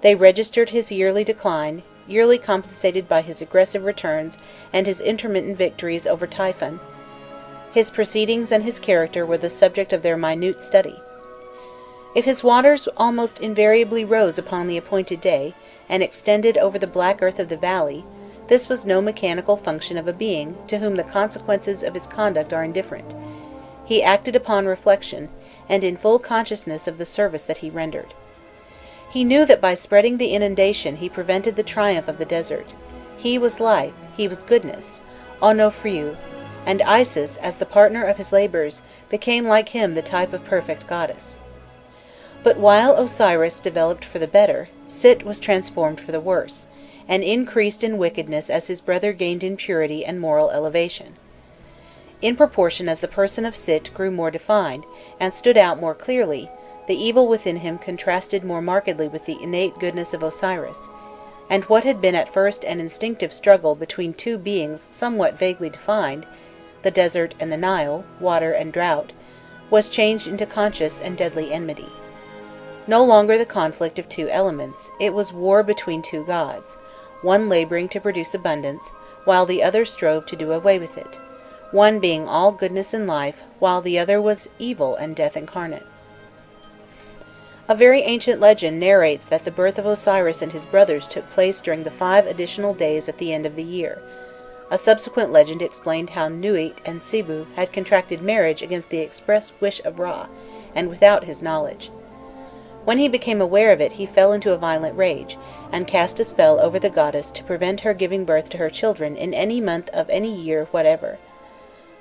they registered his yearly decline, yearly compensated by his aggressive returns and his intermittent victories over Typhon. His proceedings and his character were the subject of their minute study. If his waters almost invariably rose upon the appointed day, and extended over the black earth of the valley, this was no mechanical function of a being to whom the consequences of his conduct are indifferent. He acted upon reflection, and in full consciousness of the service that he rendered. He knew that by spreading the inundation he prevented the triumph of the desert. He was life, he was goodness, onofriu, and Isis, as the partner of his labours, became like him the type of perfect goddess. But while Osiris developed for the better, Sit was transformed for the worse, and increased in wickedness as his brother gained in purity and moral elevation. In proportion as the person of Sit grew more defined, and stood out more clearly, the evil within him contrasted more markedly with the innate goodness of Osiris, and what had been at first an instinctive struggle between two beings somewhat vaguely defined, the desert and the Nile, water and drought, was changed into conscious and deadly enmity. No longer the conflict of two elements, it was war between two gods, one labouring to produce abundance, while the other strove to do away with it, one being all goodness and life, while the other was evil and death incarnate. A very ancient legend narrates that the birth of Osiris and his brothers took place during the 5 additional days at the end of the year. A subsequent legend explained how Nuit and Sibu had contracted marriage against the express wish of Ra, and without his knowledge. When he became aware of it, he fell into a violent rage, and cast a spell over the goddess to prevent her giving birth to her children in any month of any year whatever.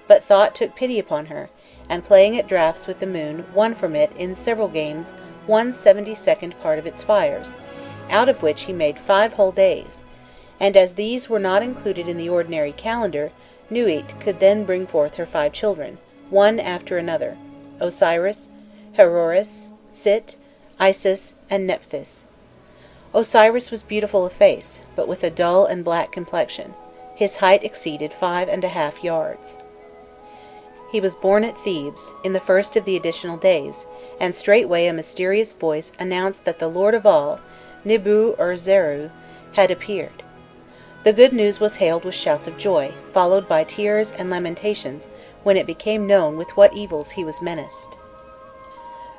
But Thought took pity upon her, and playing at draughts with the moon, won from it, in several games, 1/72nd part of its fires, out of which he made 5 whole days, and as these were not included in the ordinary calendar, Nuit could then bring forth her 5 children, one after another: Osiris, Heroris, Sit, Isis, and Nephthys. Osiris was beautiful of face, but with a dull and black complexion; his height exceeded 5½ yards. He was born at Thebes, in the first of the additional days, and straightway a mysterious voice announced that the Lord of all, Nibu or Zeru, had appeared. The good news was hailed with shouts of joy, followed by tears and lamentations when it became known with what evils he was menaced.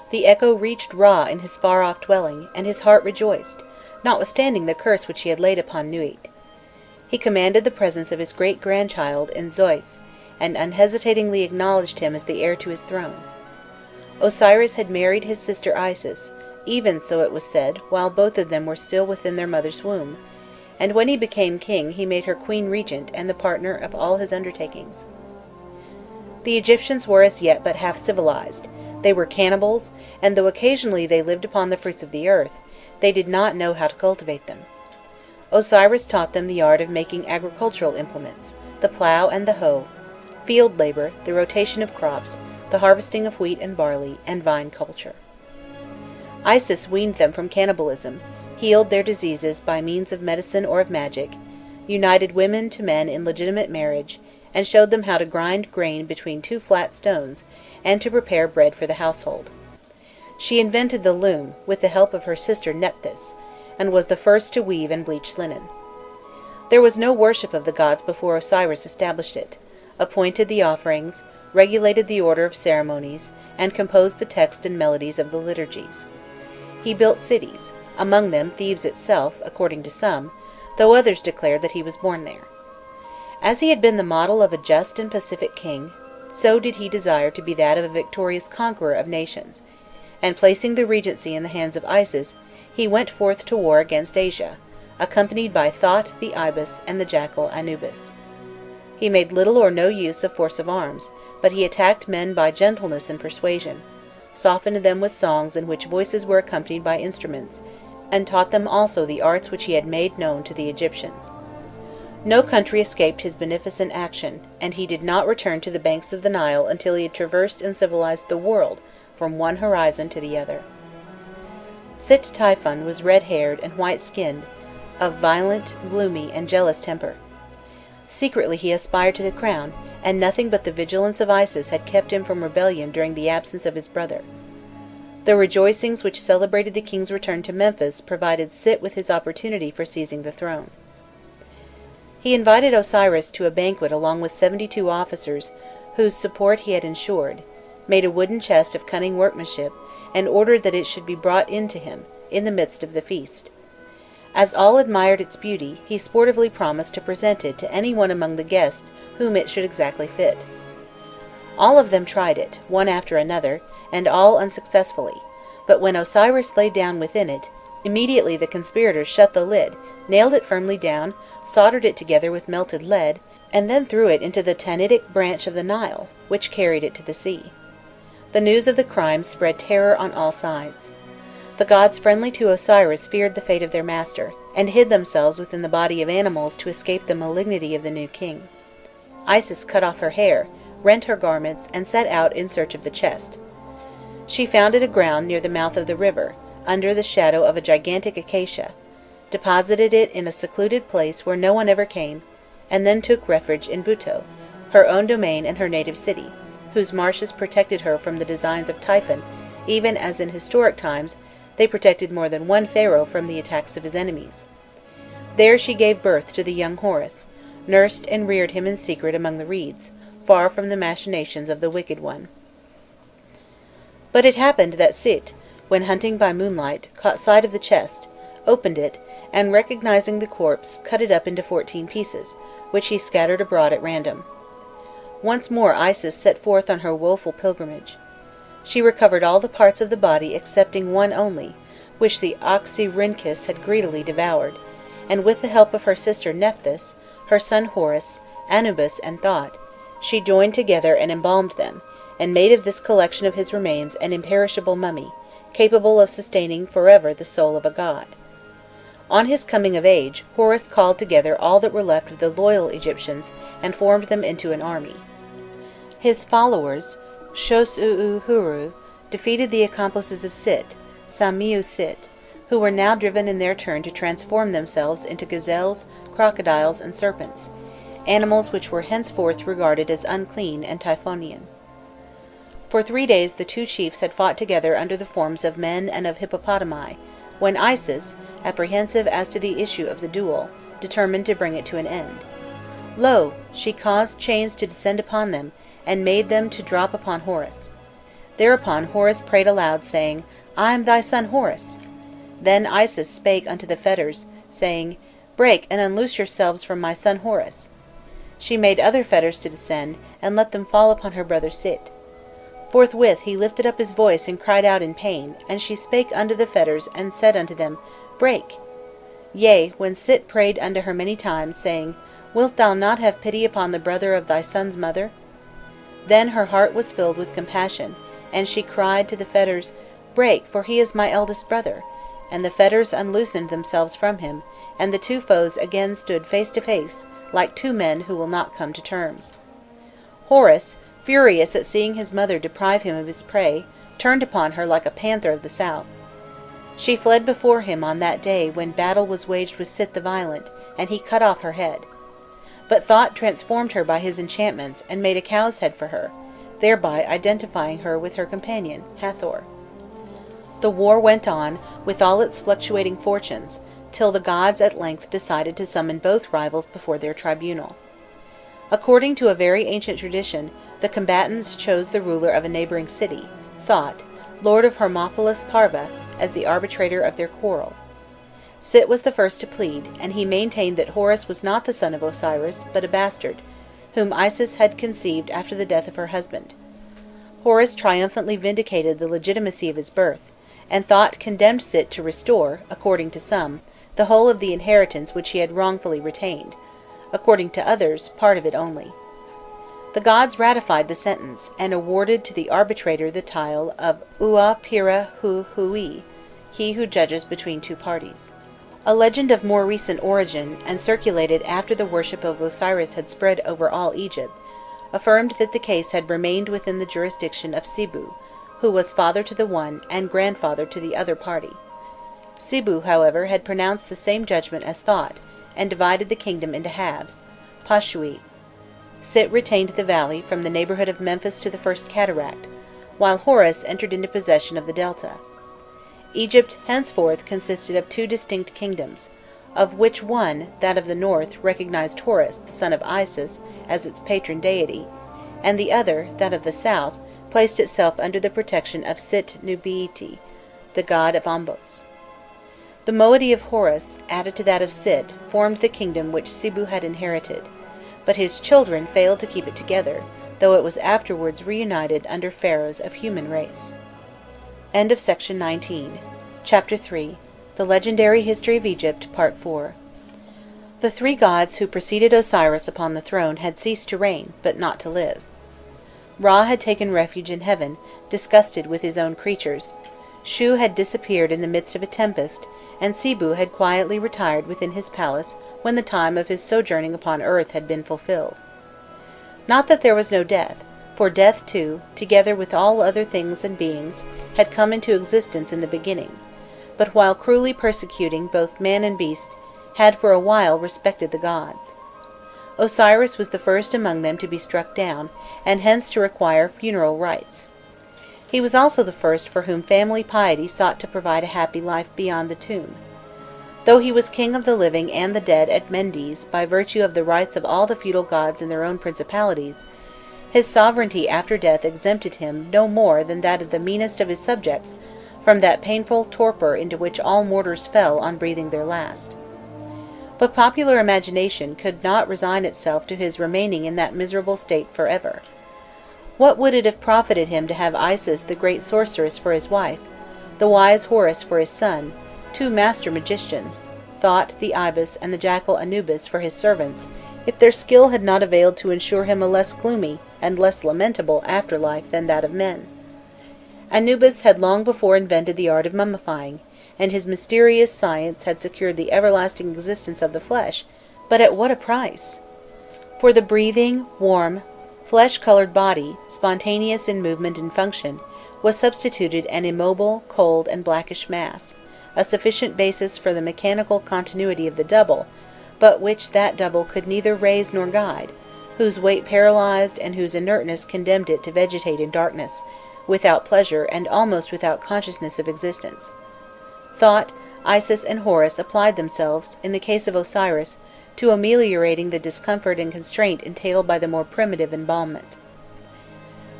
The echo reached Ra in his far-off dwelling, and his heart rejoiced, notwithstanding the curse which he had laid upon Nuit. He commanded the presence of his great-grandchild in Zeus, and unhesitatingly acknowledged him as the heir to his throne. Osiris had married his sister Isis, even, so it was said, while both of them were still within their mother's womb, and when he became king he made her queen regent and the partner of all his undertakings. The Egyptians were as yet but half civilized; they were cannibals, and though occasionally they lived upon the fruits of the earth, they did not know how to cultivate them. Osiris taught them the art of making agricultural implements, the plough and the hoe, field labour, the rotation of crops, the harvesting of wheat and barley, and vine culture. Isis weaned them from cannibalism, healed their diseases by means of medicine or of magic, united women to men in legitimate marriage, and showed them how to grind grain between 2 flat stones, and to prepare bread for the household. She invented the loom, with the help of her sister Nephthys, and was the first to weave and bleach linen. There was no worship of the gods before Osiris established it, appointed the offerings, regulated the order of ceremonies, and composed the text and melodies of the liturgies. He built cities, among them Thebes itself, according to some, though others declared that he was born there. As he had been the model of a just and pacific king, so did he desire to be that of a victorious conqueror of nations, and placing the regency in the hands of Isis, he went forth to war against Asia, accompanied by Thought the ibis and the jackal Anubis. He made little or no use of force of arms, but he attacked men by gentleness and persuasion, softened them with songs in which voices were accompanied by instruments, and taught them also the arts which he had made known to the Egyptians. No country escaped his beneficent action, and he did not return to the banks of the Nile until he had traversed and civilized the world from one horizon to the other. Sit Typhon was red-haired and white-skinned, of violent, gloomy, and jealous temper. Secretly he aspired to the crown, and nothing but the vigilance of Isis had kept him from rebellion during the absence of his brother. The rejoicings which celebrated the king's return to Memphis provided Sit with his opportunity for seizing the throne. He invited Osiris to a banquet along with 72 officers, whose support he had ensured, made a wooden chest of cunning workmanship, and ordered that it should be brought in to him, in the midst of the feast. As all admired its beauty, he sportively promised to present it to any one among the guests whom it should exactly fit. All of them tried it, one after another, and all unsuccessfully, but when Osiris lay down within it, immediately the conspirators shut the lid, nailed it firmly down, soldered it together with melted lead, and then threw it into the Tanitic branch of the Nile, which carried it to the sea. The news of the crime spread terror on all sides. The gods friendly to Osiris feared the fate of their master, and hid themselves within the body of animals to escape the malignity of the new king. Isis cut off her hair, rent her garments, and set out in search of the chest. She found it aground near the mouth of the river, under the shadow of a gigantic acacia, deposited it in a secluded place where no one ever came, and then took refuge in Buto, her own domain and her native city, whose marshes protected her from the designs of Typhon, even as in historic times they protected more than one pharaoh from the attacks of his enemies. There she gave birth to the young Horus, nursed and reared him in secret among the reeds, far from the machinations of the wicked one. But it happened that Sit, when hunting by moonlight, caught sight of the chest, opened it, and recognizing the corpse, cut it up into 14 pieces, which he scattered abroad at random. Once more Isis set forth on her woeful pilgrimage. She recovered all the parts of the body excepting one only, which the Oxyrhynchus had greedily devoured, and with the help of her sister Nephthys, her son Horus, Anubis, and Thot, she joined together and embalmed them, and made of this collection of his remains an imperishable mummy, capable of sustaining forever the soul of a god. On his coming of age, Horus called together all that were left of the loyal Egyptians and formed them into an army. His followers, Shos-u-huru, defeated the accomplices of Sit, Samiu-Sit, who were now driven in their turn to transform themselves into gazelles, crocodiles, and serpents, animals which were henceforth regarded as unclean and Typhonian. For 3 days the two chiefs had fought together under the forms of men and of hippopotami, when Isis, apprehensive as to the issue of the duel, determined to bring it to an end. Lo! she caused chains to descend upon them, and made them to drop upon Horus. Thereupon Horus prayed aloud, saying, "I am thy son Horus." Then Isis spake unto the fetters, saying, "Break and unloose yourselves from my son Horus." She made other fetters to descend, and let them fall upon her brother Sit. Forthwith he lifted up his voice and cried out in pain, and she spake unto the fetters, and said unto them, "Break." Yea, when Sit prayed unto her many times, saying, "Wilt thou not have pity upon the brother of thy son's mother?" Then her heart was filled with compassion, and she cried to the fetters, "Break, for he is my eldest brother," and the fetters unloosened themselves from him, and the two foes again stood face to face, like two men who will not come to terms. Horus, furious at seeing his mother deprive him of his prey, turned upon her like a panther of the south. She fled before him on that day when battle was waged with Sit the Violent, and he cut off her head. But Thot transformed her by his enchantments, and made a cow's head for her, thereby identifying her with her companion, Hathor. The war went on, with all its fluctuating fortunes, till the gods at length decided to summon both rivals before their tribunal. According to a very ancient tradition, the combatants chose the ruler of a neighbouring city, Thot, lord of Hermopolis Parva, as the arbitrator of their quarrel. Sit was the first to plead, and he maintained that Horus was not the son of Osiris, but a bastard, whom Isis had conceived after the death of her husband. Horus triumphantly vindicated the legitimacy of his birth, and Thot condemned Sit to restore, according to some, the whole of the inheritance which he had wrongfully retained, according to others, part of it only. The gods ratified the sentence, and awarded to the arbitrator the title of Ua Pira Hu Hui, he who judges between two parties. A legend of more recent origin, and circulated after the worship of Osiris had spread over all Egypt, affirmed that the case had remained within the jurisdiction of Sibu, who was father to the one and grandfather to the other party. Sibu, however, had pronounced the same judgment as Thot, and divided the kingdom into halves, Pashuit. Sit retained the valley from the neighbourhood of Memphis to the first cataract, while Horus entered into possession of the delta. Egypt henceforth consisted of two distinct kingdoms, of which one, that of the north, recognized Horus, the son of Isis, as its patron deity, and the other, that of the south, placed itself under the protection of Sit Nubiiti, the god of Ombos. The moiety of Horus, added to that of Sit, formed the kingdom which Sibu had inherited, but his children failed to keep it together, though it was afterwards reunited under pharaohs of human race. End of section 19. Chapter 3. The Legendary History of Egypt, Part 4. The three gods who preceded Osiris upon the throne had ceased to reign, but not to live. Ra had taken refuge in heaven, disgusted with his own creatures. Shu had disappeared in the midst of a tempest, and Sibu had quietly retired within his palace when the time of his sojourning upon earth had been fulfilled. Not that there was no death, for death too, together with all other things and beings, had come into existence in the beginning, but while cruelly persecuting both man and beast, had for a while respected the gods. Osiris was the first among them to be struck down, and hence to require funeral rites. He was also the first for whom family piety sought to provide a happy life beyond the tomb. Though he was king of the living and the dead at Mendes by virtue of the rights of all the feudal gods in their own principalities, his sovereignty after death exempted him no more than that of the meanest of his subjects from that painful torpor into which all mortals fell on breathing their last. But popular imagination could not resign itself to his remaining in that miserable state for ever. What would it have profited him to have Isis the great sorceress for his wife, the wise Horus for his son, two master magicians, Thought the ibis and the jackal Anubis for his servants, if their skill had not availed to ensure him a less gloomy and less lamentable afterlife than that of men? Anubis had long before invented the art of mummifying, and his mysterious science had secured the everlasting existence of the flesh, but at what a price! For the breathing, warm, flesh-coloured body, spontaneous in movement and function, was substituted an immobile, cold, and blackish mass, a sufficient basis for the mechanical continuity of the double, but which that double could neither raise nor guide, whose weight paralysed and whose inertness condemned it to vegetate in darkness, without pleasure and almost without consciousness of existence. Thought, Isis, and Horus applied themselves, in the case of Osiris, to ameliorating the discomfort and constraint entailed by the more primitive embalmment.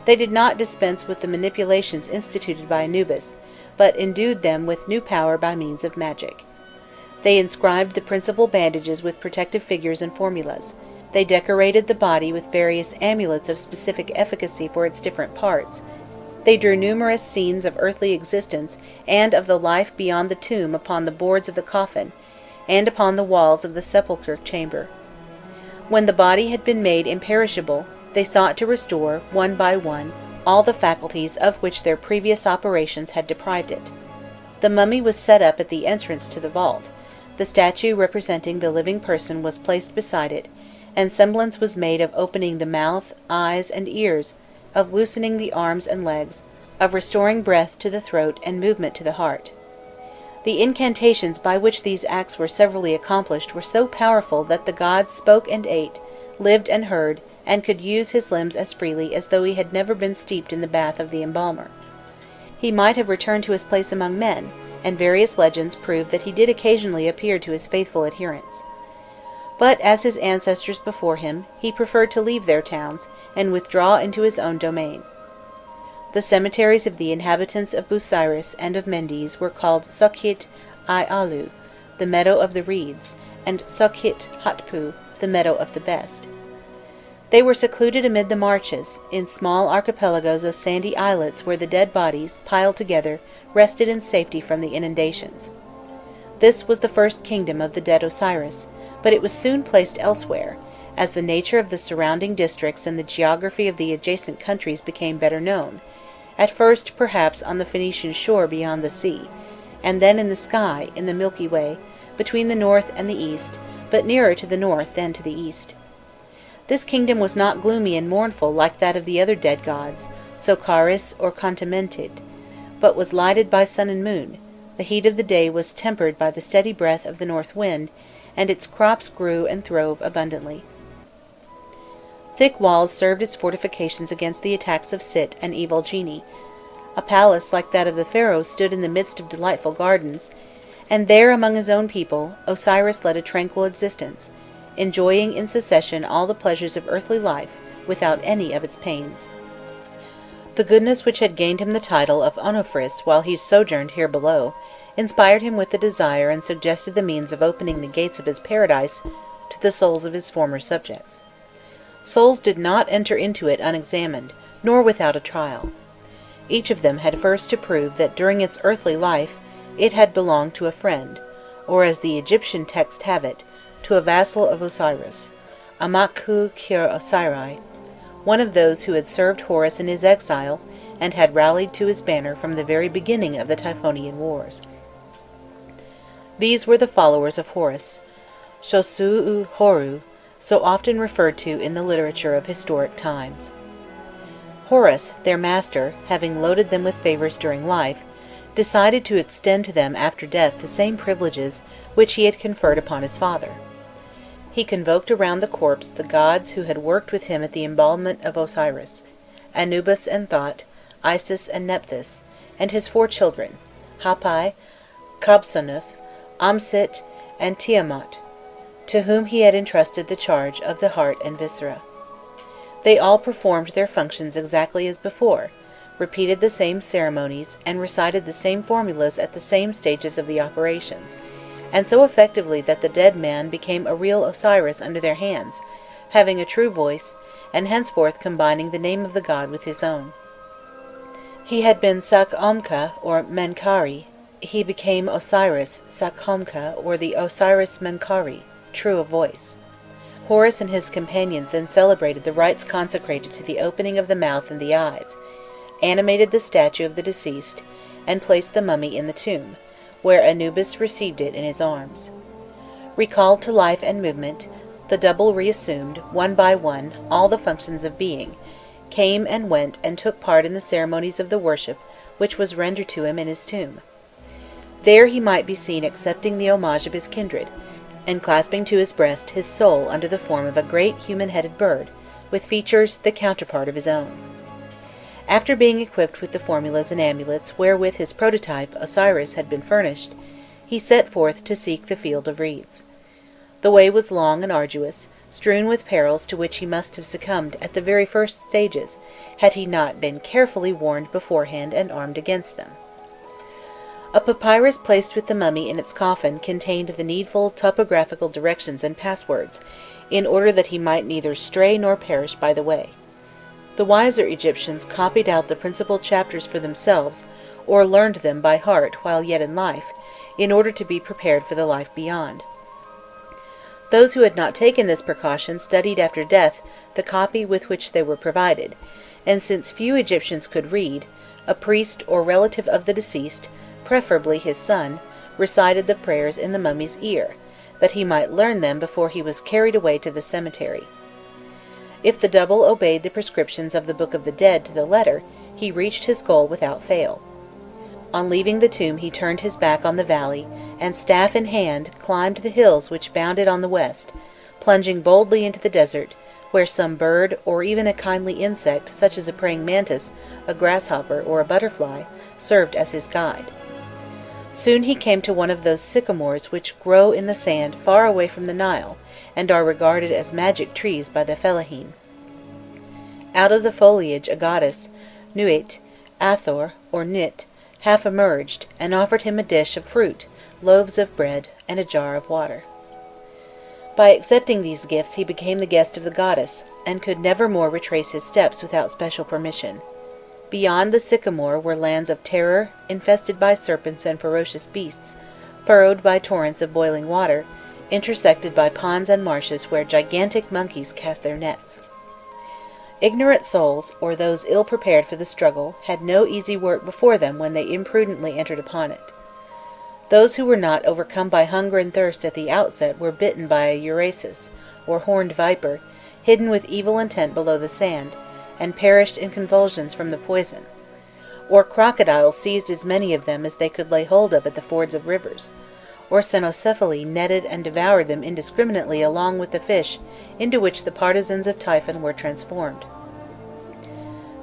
They did not dispense with the manipulations instituted by Anubis, but endued them with new power by means of magic. They inscribed the principal bandages with protective figures and formulas; they decorated the body with various amulets of specific efficacy for its different parts; they drew numerous scenes of earthly existence and of the life beyond the tomb upon the boards of the coffin, and upon the walls of the sepulchre chamber. When the body had been made imperishable, they sought to restore, one by one, all the faculties of which their previous operations had deprived it. The mummy was set up at the entrance to the vault; the statue representing the living person was placed beside it, and semblance was made of opening the mouth, eyes, and ears, of loosening the arms and legs, of restoring breath to the throat and movement to the heart. The incantations by which these acts were severally accomplished were so powerful that the god spoke and ate, lived and heard, and could use his limbs as freely as though he had never been steeped in the bath of the embalmer. He might have returned to his place among men, and various legends prove that he did occasionally appear to his faithful adherents. But, as his ancestors before him, he preferred to leave their towns, and withdraw into his own domain. The cemeteries of the inhabitants of Busiris and of Mendes were called Sokhit I Alu, the meadow of the reeds, and Sokhit Hatpu, the meadow of the best. They were secluded amid the marshes, in small archipelagos of sandy islets where the dead bodies, piled together, rested in safety from the inundations. This was the first kingdom of the dead Osiris, but it was soon placed elsewhere, as the nature of the surrounding districts and the geography of the adjacent countries became better known, at first perhaps on the Phoenician shore beyond the sea, and then in the sky, in the Milky Way, between the north and the east, but nearer to the north than to the east. This kingdom was not gloomy and mournful like that of the other dead gods, Sokaris or Contamentit, but was lighted by sun and moon; the heat of the day was tempered by the steady breath of the north wind, and its crops grew and throve abundantly. Thick walls served as fortifications against the attacks of Sit and evil genii; a palace like that of the pharaohs stood in the midst of delightful gardens, and there among his own people Osiris led a tranquil existence, enjoying in succession all the pleasures of earthly life, without any of its pains. The goodness which had gained him the title of Onofris while he sojourned here below, inspired him with the desire and suggested the means of opening the gates of his paradise to the souls of his former subjects. Souls did not enter into it unexamined, nor without a trial. Each of them had first to prove that during its earthly life it had belonged to a friend, or, as the Egyptian texts have it, to a vassal of Osiris, Amaku Kir Osirai, one of those who had served Horus in his exile and had rallied to his banner from the very beginning of the Typhonian Wars. These were the followers of Horus, Shosuu Horu, so often referred to in the literature of historic times. Horus, their master, having loaded them with favours during life, decided to extend to them after death the same privileges which he had conferred upon his father. He convoked around the corpse the gods who had worked with him at the embalmment of Osiris, Anubis and Thot, Isis and Nephthys, and his 4 children, Hapi, Kabsonuf, Amsit, and Tiamat, to whom he had entrusted the charge of the heart and viscera. They all performed their functions exactly as before, repeated the same ceremonies, and recited the same formulas at the same stages of the operations, and so effectively that the dead man became a real Osiris under their hands, having a true voice, and henceforth combining the name of the god with his own. He had been Sakhomka or Menkari, he became Osiris Sakhomka or the Osiris Menkari, true of voice. Horus and his companions then celebrated the rites consecrated to the opening of the mouth and the eyes, animated the statue of the deceased, and placed the mummy in the tomb, where Anubis received it in his arms. Recalled to life and movement, the double reassumed, one by one, all the functions of being, came and went and took part in the ceremonies of the worship which was rendered to him in his tomb. There he might be seen accepting the homage of his kindred, and clasping to his breast his soul under the form of a great human-headed bird, with features the counterpart of his own. After being equipped with the formulas and amulets wherewith his prototype, Osiris, had been furnished, he set forth to seek the field of reeds. The way was long and arduous, strewn with perils to which he must have succumbed at the very first stages, had he not been carefully warned beforehand and armed against them. A papyrus placed with the mummy in its coffin contained the needful topographical directions and passwords, in order that he might neither stray nor perish by the way. The wiser Egyptians copied out the principal chapters for themselves, or learned them by heart while yet in life, in order to be prepared for the life beyond. Those who had not taken this precaution studied after death the copy with which they were provided, and since few Egyptians could read, a priest or relative of the deceased, preferably his son, recited the prayers in the mummy's ear, that he might learn them before he was carried away to the cemetery. If the double obeyed the prescriptions of the Book of the Dead to the letter, he reached his goal without fail. On leaving the tomb he turned his back on the valley, and staff in hand climbed the hills which bound it on the west, plunging boldly into the desert, where some bird, or even a kindly insect such as a praying mantis, a grasshopper, or a butterfly, served as his guide. Soon he came to one of those sycamores which grow in the sand far away from the Nile, and are regarded as magic trees by the Fellahin. Out of the foliage a goddess, Nuit, Athor, or Nit, half emerged, and offered him a dish of fruit, loaves of bread, and a jar of water. By accepting these gifts he became the guest of the goddess, and could never more retrace his steps without special permission. Beyond the sycamore were lands of terror, infested by serpents and ferocious beasts, furrowed by torrents of boiling water, intersected by ponds and marshes where gigantic monkeys cast their nets. Ignorant souls, or those ill prepared for the struggle, had no easy work before them when they imprudently entered upon it. Those who were not overcome by hunger and thirst at the outset were bitten by a urasus, or horned viper, hidden with evil intent below the sand, and perished in convulsions from the poison, or crocodiles seized as many of them as they could lay hold of at the fords of rivers, or cynocephaly netted and devoured them indiscriminately along with the fish into which the partisans of Typhon were transformed.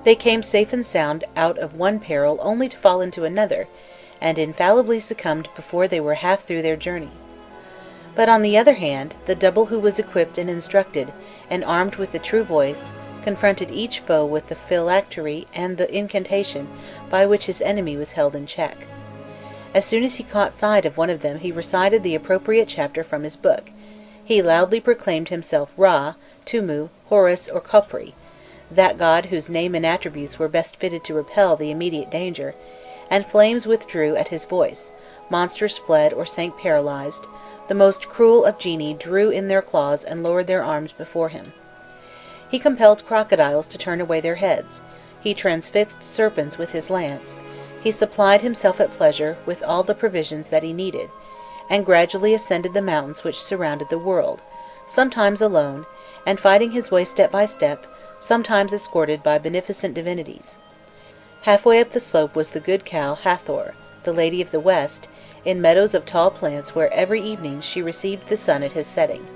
They came safe and sound out of one peril only to fall into another, and infallibly succumbed before they were half through their journey. But on the other hand, the double who was equipped and instructed, and armed with the true voice, confronted each foe with the phylactery and the incantation by which his enemy was held in check. As soon as he caught sight of one of them he recited the appropriate chapter from his book. He loudly proclaimed himself Ra, Tumu, Horus, or Khopri, that god whose name and attributes were best fitted to repel the immediate danger, and flames withdrew at his voice, monsters fled or sank paralyzed, the most cruel of genii drew in their claws and lowered their arms before him. He compelled crocodiles to turn away their heads, he transfixed serpents with his lance, he supplied himself at pleasure with all the provisions that he needed, and gradually ascended the mountains which surrounded the world, sometimes alone, and fighting his way step by step, sometimes escorted by beneficent divinities. Halfway up the slope was the good cow Hathor, the Lady of the West, in meadows of tall plants where every evening she received the sun at his setting.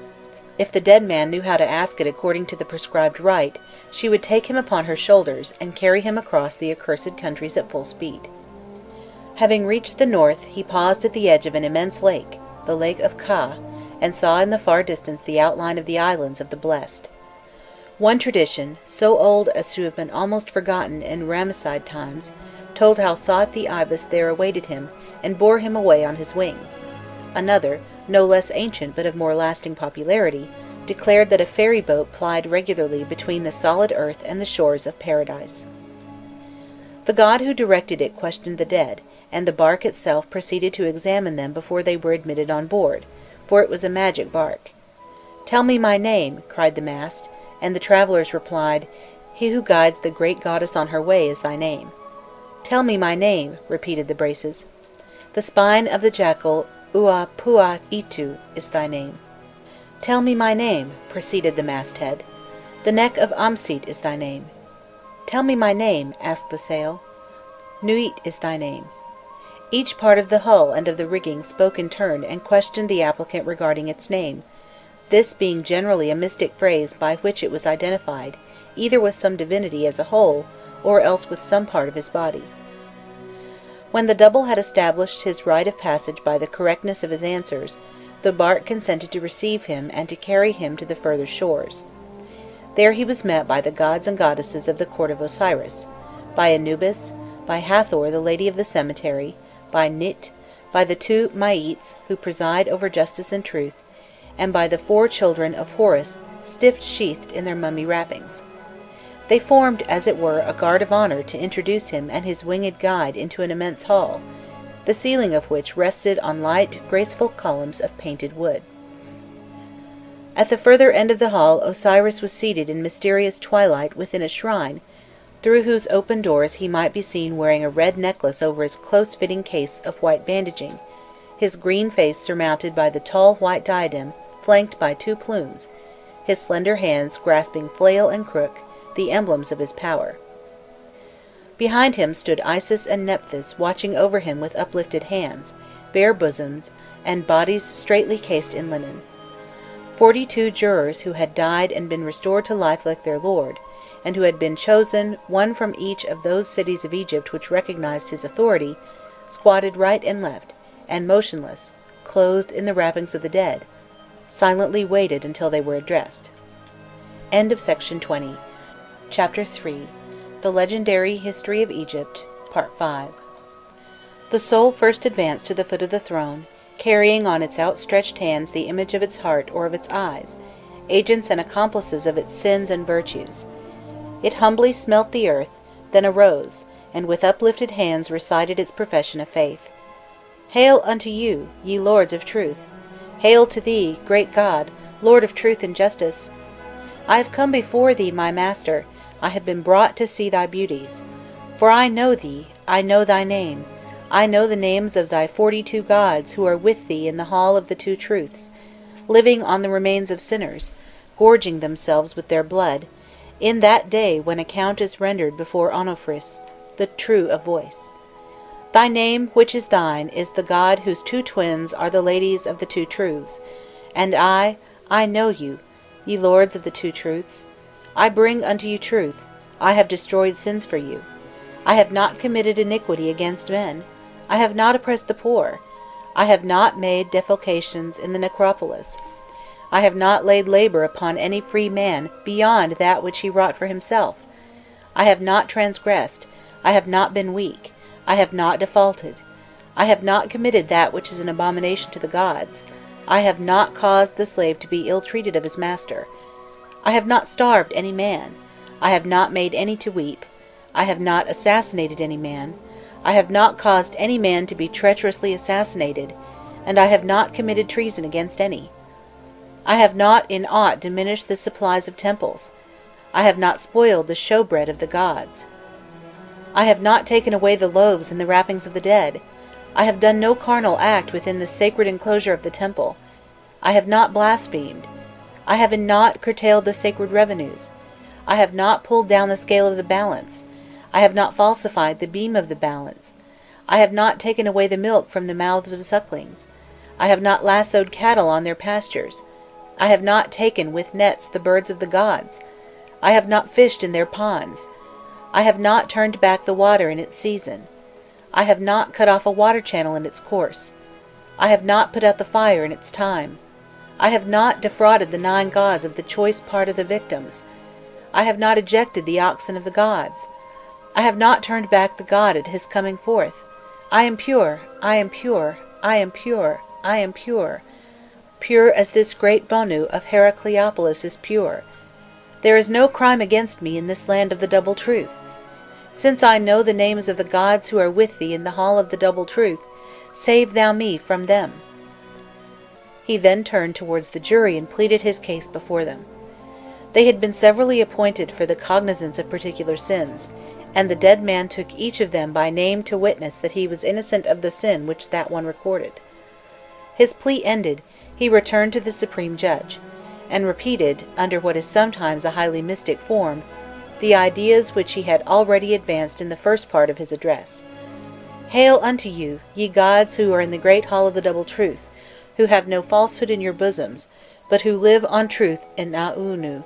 If the dead man knew how to ask it according to the prescribed rite, she would take him upon her shoulders, and carry him across the accursed countries at full speed. Having reached the north, he paused at the edge of an immense lake, the Lake of Ka, and saw in the far distance the outline of the islands of the Blessed. One tradition, so old as to have been almost forgotten in Ramesside times, told how Thoth the ibis there awaited him, and bore him away on his wings. Another, no less ancient but of more lasting popularity, declared that a ferry boat plied regularly between the solid earth and the shores of Paradise. The god who directed it questioned the dead, and the bark itself proceeded to examine them before they were admitted on board, for it was a magic bark. "Tell me my name," cried the mast, and the travellers replied, "He who guides the great goddess on her way is thy name." "Tell me my name," repeated the braces. "The spine of the jackal Ua Pua Itu is thy name." "Tell me my name," proceeded the masthead. "The neck of Amsit is thy name." "Tell me my name," asked the sail. "Nuit is thy name." Each part of the hull and of the rigging spoke in turn and questioned the applicant regarding its name, this being generally a mystic phrase by which it was identified, either with some divinity as a whole, or else with some part of his body. When the double had established his right of passage by the correctness of his answers, the bark consented to receive him and to carry him to the further shores. There he was met by the gods and goddesses of the court of Osiris, by Anubis, by Hathor the Lady of the Cemetery, by Nit, by the two Maites who preside over justice and truth, and by the 4 children of Horus stiff-sheathed in their mummy wrappings. They formed, as it were, a guard of honour to introduce him and his winged guide into an immense hall, the ceiling of which rested on light, graceful columns of painted wood. At the further end of the hall Osiris was seated in mysterious twilight within a shrine, through whose open doors he might be seen wearing a red necklace over his close-fitting case of white bandaging, his green face surmounted by the tall white diadem flanked by 2 plumes, his slender hands grasping flail and crook, the emblems of his power. Behind him stood Isis and Nephthys watching over him with uplifted hands, bare bosoms, and bodies straightly cased in linen. 42 jurors who had died and been restored to life like their lord, and who had been chosen, one from each of those cities of Egypt which recognized his authority, squatted right and left, and motionless, clothed in the wrappings of the dead, silently waited until they were addressed. End of section 20. Chapter 3. The Legendary History of Egypt, Part 5. The soul first advanced to the foot of the throne, carrying on its outstretched hands the image of its heart or of its eyes, agents and accomplices of its sins and virtues. It humbly smelt the earth, then arose, and with uplifted hands recited its profession of faith. "Hail unto you, ye lords of truth! Hail to thee, great God, Lord of truth and justice! I have come before thee, my Master, I have been brought to see thy beauties. For I know thee, I know thy name, I know the names of thy 42 gods who are with thee in the hall of the 2 truths, living on the remains of sinners, gorging themselves with their blood, in that day when account is rendered before Onofris, the true of voice. Thy name, which is thine, is the God whose 2 twins are the ladies of the 2 truths, and I know you, ye lords of the 2 truths. I bring unto you truth, I have destroyed sins for you. I have not committed iniquity against men, I have not oppressed the poor, I have not made defalcations in the necropolis. I have not laid labor upon any free man beyond that which he wrought for himself. I have not transgressed, I have not been weak, I have not defaulted. I have not committed that which is an abomination to the gods. I have not caused the slave to be ill-treated of his master. I have not starved any man. I have not made any to weep. I have not assassinated any man. I have not caused any man to be treacherously assassinated, and I have not committed treason against any. I have not in aught diminished the supplies of temples. I have not spoiled the showbread of the gods. I have not taken away the loaves and the wrappings of the dead. I have done no carnal act within the sacred enclosure of the temple. I have not blasphemed. I have in naught curtailed the sacred revenues. I have not pulled down the scale of the balance. I have not falsified the beam of the balance. I have not taken away the milk from the mouths of sucklings. I have not lassoed cattle on their pastures. I have not taken with nets the birds of the gods. I have not fished in their ponds. I have not turned back the water in its season. I have not cut off a water channel in its course. I have not put out the fire in its time. I have not defrauded the 9 gods of the choice part of the victims. I have not ejected the oxen of the gods. I have not turned back the god at his coming forth. I am pure, I am pure, I am pure, I am pure. Pure as this great Bonu of Heracleopolis is pure. There is no crime against me in this land of the double truth. Since I know the names of the gods who are with thee in the hall of the double truth, save thou me from them. He then turned towards the jury and pleaded his case before them. They had been severally appointed for the cognizance of particular sins, and the dead man took each of them by name to witness that he was innocent of the sin which that one recorded. His plea ended, he returned to the supreme judge, and repeated, under what is sometimes a highly mystic form, the ideas which he had already advanced in the first part of his address. Hail unto you, ye gods who are in the great hall of the double truth, who have no falsehood in your bosoms, but who live on truth in Aunu,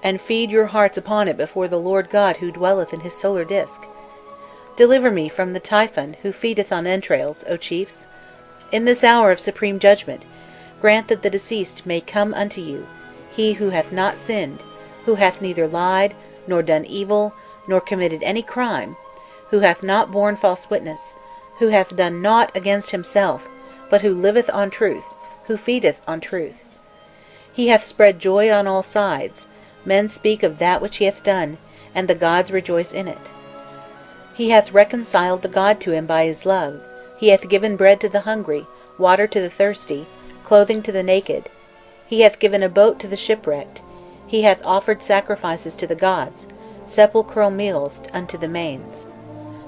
and feed your hearts upon it before the Lord God who dwelleth in his solar disk. Deliver me from the Typhon who feedeth on entrails, O chiefs. In this hour of supreme judgment, grant that the deceased may come unto you, he who hath not sinned, who hath neither lied, nor done evil, nor committed any crime, who hath not borne false witness, who hath done naught against himself, but who liveth on truth, who feedeth on truth. He hath spread joy on all sides, men speak of that which he hath done, and the gods rejoice in it. He hath reconciled the God to him by his love, he hath given bread to the hungry, water to the thirsty, clothing to the naked, he hath given a boat to the shipwrecked, he hath offered sacrifices to the gods, sepulchral meals unto the manes.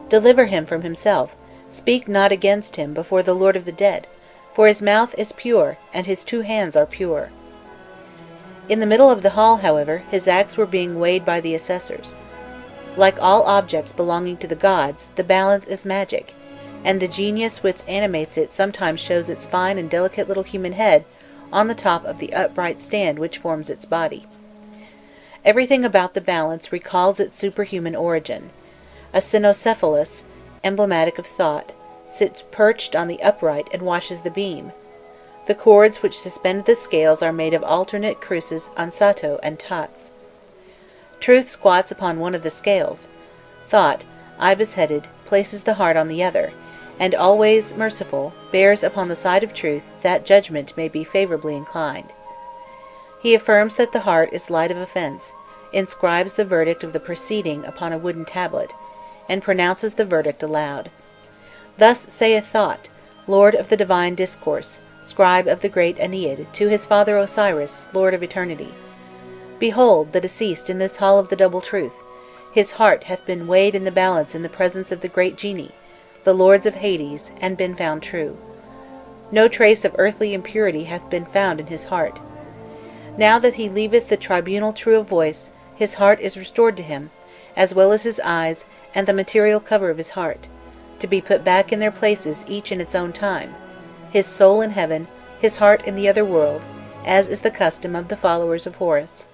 Deliver him from himself, speak not against him before the Lord of the dead, for his mouth is pure, and his 2 hands are pure. In the middle of the hall, however, his acts were being weighed by the assessors. Like all objects belonging to the gods, the balance is magic, and the genius which animates it sometimes shows its fine and delicate little human head on the top of the upright stand which forms its body. Everything about the balance recalls its superhuman origin. A cynocephalus, emblematic of thought, sits perched on the upright and watches the beam. The cords which suspend the scales are made of alternate cruces ansato and tots. Truth squats upon one of the scales. Thought, ibis-headed, places the heart on the other, and always merciful, bears upon the side of truth that judgment may be favourably inclined. He affirms that the heart is light of offence, inscribes the verdict of the proceeding upon a wooden tablet, and pronounces the verdict aloud. Thus saith Thought, Lord of the divine discourse, scribe of the great Aeneid, to his father Osiris, Lord of eternity: Behold the deceased in this hall of the double truth, his heart hath been weighed in the balance in the presence of the great genii, the lords of Hades, and been found true. No trace of earthly impurity hath been found in his heart. Now that he leaveth the tribunal true of voice, his heart is restored to him, as well as his eyes and the material cover of his heart, to be put back in their places each in its own time, his soul in heaven, his heart in the other world, as is the custom of the followers of Horus.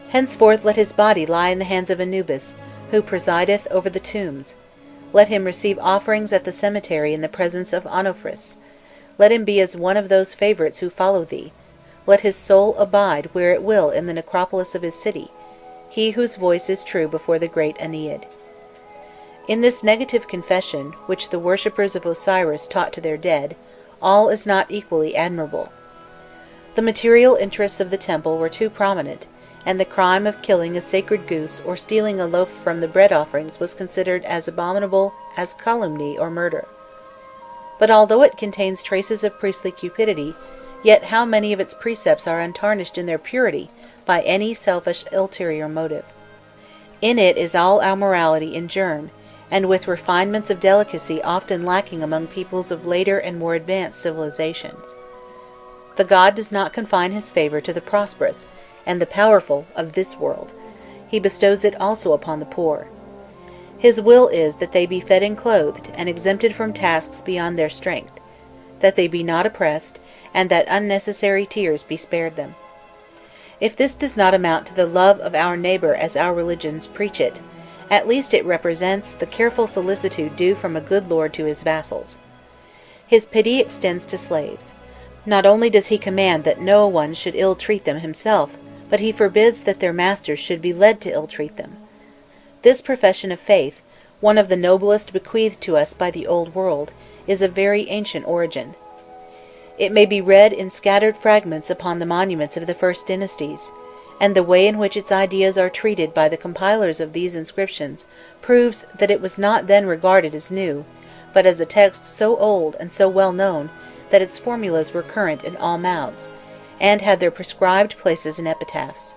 Henceforth let his body lie in the hands of Anubis, who presideth over the tombs. Let him receive offerings at the cemetery in the presence of Onofris. Let him be as one of those favourites who follow thee. let his soul abide where it will in the necropolis of his city, he whose voice is true before the great Ennead. In this negative confession, which the worshippers of Osiris taught to their dead, all is not equally admirable. The material interests of the temple were too prominent, and the crime of killing a sacred goose or stealing a loaf from the bread offerings was considered as abominable as calumny or murder. But although it contains traces of priestly cupidity, yet how many of its precepts are untarnished in their purity by any selfish ulterior motive? In it is all our morality in germ, and with refinements of delicacy often lacking among peoples of later and more advanced civilizations. The god does not confine his favour to the prosperous and the powerful of this world, he bestows it also upon the poor. His will is that they be fed and clothed, and exempted from tasks beyond their strength, that they be not oppressed, and that unnecessary tears be spared them. If this does not amount to the love of our neighbour as our religions preach it, at least it represents the careful solicitude due from a good lord to his vassals. His pity extends to slaves. Not only does he command that no one should ill treat them himself, but he forbids that their masters should be led to ill treat them. This profession of faith, one of the noblest bequeathed to us by the Old World, is of very ancient origin. It may be read in scattered fragments upon the monuments of the first dynasties, and the way in which its ideas are treated by the compilers of these inscriptions proves that it was not then regarded as new, but as a text so old and so well known that its formulas were current in all mouths, and had their prescribed places in epitaphs.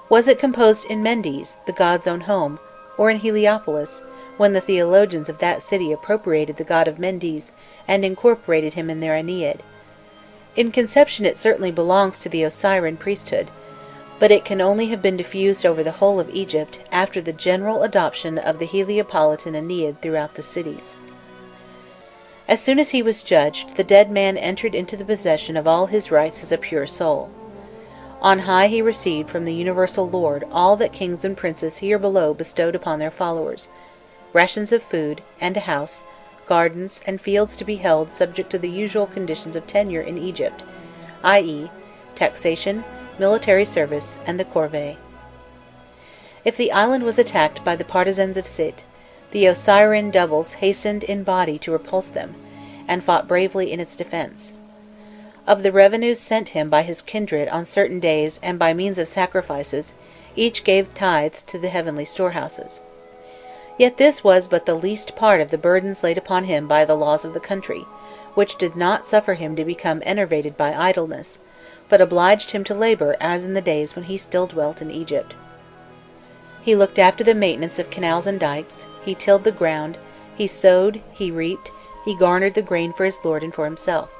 Was it composed in Mendes, the god's own home, or in Heliopolis, when the theologians of that city appropriated the god of Mendes and incorporated him in their Ennead? In conception it certainly belongs to the Osirian priesthood, but it can only have been diffused over the whole of Egypt after the general adoption of the Heliopolitan Ennead throughout the cities. As soon as he was judged, the dead man entered into the possession of all his rights as a pure soul. On high he received from the universal Lord all that kings and princes here below bestowed upon their followers: rations of food, and a house, gardens, and fields to be held subject to the usual conditions of tenure in Egypt, i.e., taxation, military service, and the corvée. If the island was attacked by the partisans of Sit, the Osirian doubles hastened in body to repulse them, and fought bravely in its defence. Of the revenues sent him by his kindred on certain days and by means of sacrifices, each gave tithes to the heavenly storehouses. Yet this was but the least part of the burdens laid upon him by the laws of the country, which did not suffer him to become enervated by idleness, but obliged him to labour as in the days when he still dwelt in Egypt. He looked after the maintenance of canals and dykes, he tilled the ground, he sowed, he reaped, he garnered the grain for his lord and for himself.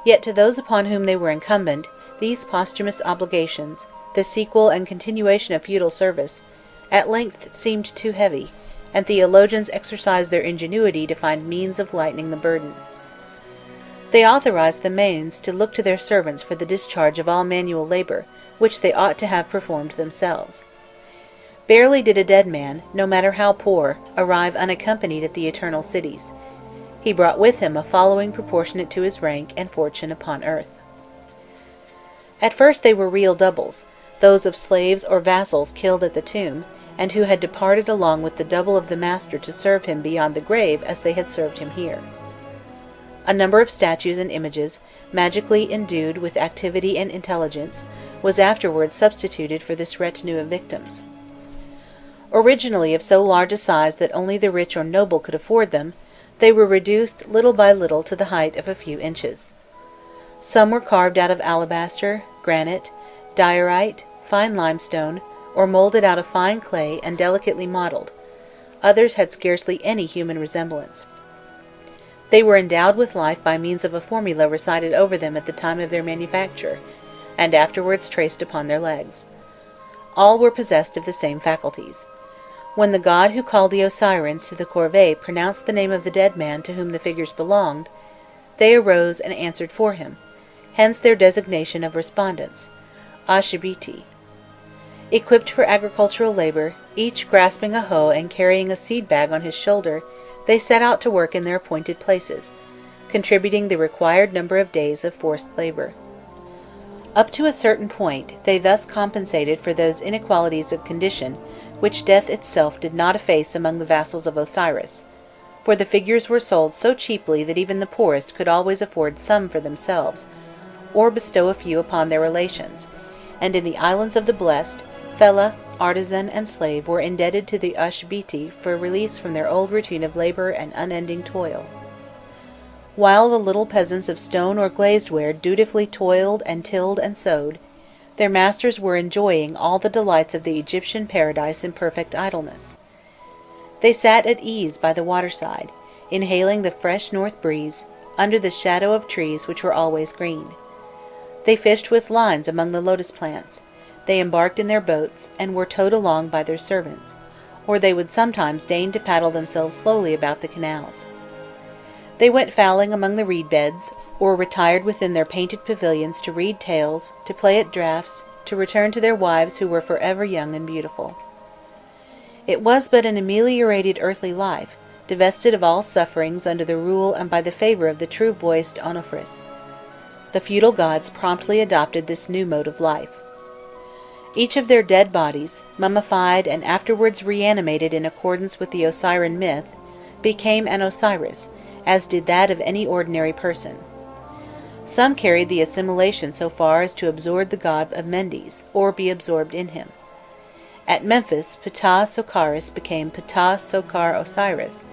Yet to those upon whom they were incumbent, these posthumous obligations, the sequel and continuation of feudal service, at length seemed too heavy, and theologians exercised their ingenuity to find means of lightening the burden. They authorized the manes to look to their servants for the discharge of all manual labour, which they ought to have performed themselves. Barely did a dead man, no matter how poor, arrive unaccompanied at the eternal cities. He brought with him a following proportionate to his rank and fortune upon earth. At first they were real doubles, those of slaves or vassals killed at the tomb, and who had departed along with the double of the master to serve him beyond the grave as they had served him here. A number of statues and images, magically endued with activity and intelligence, was afterwards substituted for this retinue of victims. Originally of so large a size that only the rich or noble could afford them, they were reduced little by little to the height of a few inches. Some were carved out of alabaster, granite, diorite, fine limestone, or moulded out of fine clay and delicately modelled; others had scarcely any human resemblance. They were endowed with life by means of a formula recited over them at the time of their manufacture, and afterwards traced upon their legs. All were possessed of the same faculties. When the god who called the Osirians to the corvée pronounced the name of the dead man to whom the figures belonged, they arose and answered for him, hence their designation of respondents, ashibiti. Equipped for agricultural labour, each grasping a hoe and carrying a seed bag on his shoulder, they set out to work in their appointed places, contributing the required number of days of forced labour. Up to a certain point, they thus compensated for those inequalities of condition which death itself did not efface among the vassals of Osiris, for the figures were sold so cheaply that even the poorest could always afford some for themselves, or bestow a few upon their relations, and in the Islands of the Blessed, fellah, artisan, and slave were indebted to the Ashbiti for release from their old routine of labour and unending toil. While the little peasants of stone or glazed ware dutifully toiled and tilled and sowed, their masters were enjoying all the delights of the Egyptian paradise in perfect idleness. They sat at ease by the waterside, inhaling the fresh north breeze, under the shadow of trees which were always green. They fished with lines among the lotus plants, they embarked in their boats, and were towed along by their servants, or they would sometimes deign to paddle themselves slowly about the canals. They went fowling among the reed beds, or retired within their painted pavilions to read tales, to play at draughts, to return to their wives who were for ever young and beautiful. It was but an ameliorated earthly life, divested of all sufferings under the rule and by the favour of the true-voiced Onofris. The feudal gods promptly adopted this new mode of life. Each of their dead bodies, mummified and afterwards reanimated in accordance with the Osirian myth, became an Osiris, as did that of any ordinary person. Some carried the assimilation so far as to absorb the god of Mendes, or be absorbed in him. At Memphis, Ptah Sokaris became Ptah Sokar Osiris,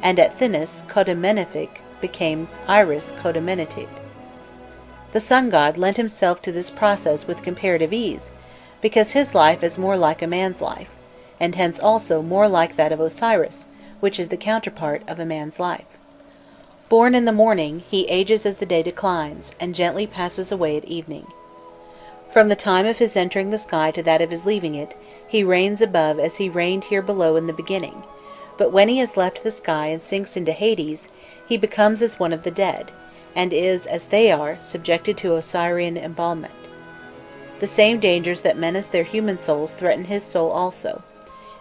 and at Thinis, Khodemenephic became Iris Khodemenetid. The sun god lent himself to this process with comparative ease, because his life is more like a man's life, and hence also more like that of Osiris, which is the counterpart of a man's life. Born in the morning, he ages as the day declines, and gently passes away at evening. From the time of his entering the sky to that of his leaving it, he reigns above as he reigned here below in the beginning, but when he has left the sky and sinks into Hades, he becomes as one of the dead, and is, as they are, subjected to Osirian embalmment. The same dangers that menace their human souls threaten his soul also,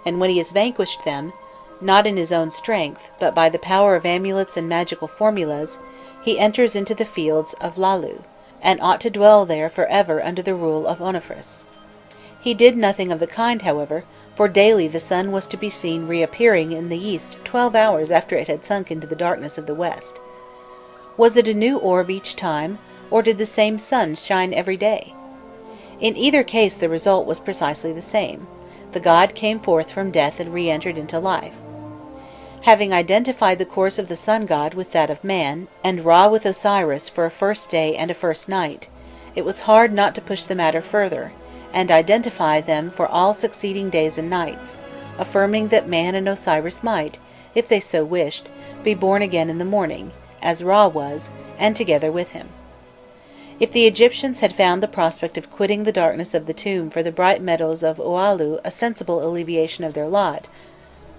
and when he has vanquished them, not in his own strength, but by the power of amulets and magical formulas, he enters into the fields of Lalu, and ought to dwell there for ever under the rule of Onofris. He did nothing of the kind, however, for daily the sun was to be seen reappearing in the east 12 hours after it had sunk into the darkness of the west. Was it a new orb each time, or did the same sun shine every day? In either case the result was precisely the same: the god came forth from death and re-entered into life. Having identified the course of the sun god with that of man, and Ra with Osiris for a first day and a first night, it was hard not to push the matter further, and identify them for all succeeding days and nights, affirming that man and Osiris might, if they so wished, be born again in the morning, as Ra was, and together with him. If the Egyptians had found the prospect of quitting the darkness of the tomb for the bright meadows of Oalu a sensible alleviation of their lot,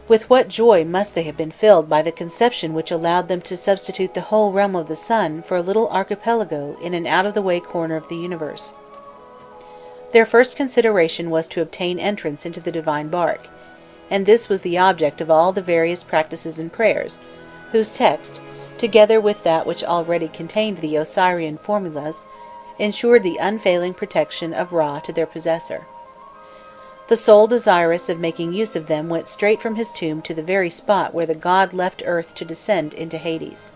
with what joy must they have been filled by the conception which allowed them to substitute the whole realm of the sun for a little archipelago in an out-of-the-way corner of the universe. Their first consideration was to obtain entrance into the divine bark, and this was the object of all the various practices and prayers, whose text, together with that which already contained the Osirian formulas, ensured the unfailing protection of Ra to their possessor. The soul desirous of making use of them went straight from his tomb to the very spot where the god left earth to descend into Hades.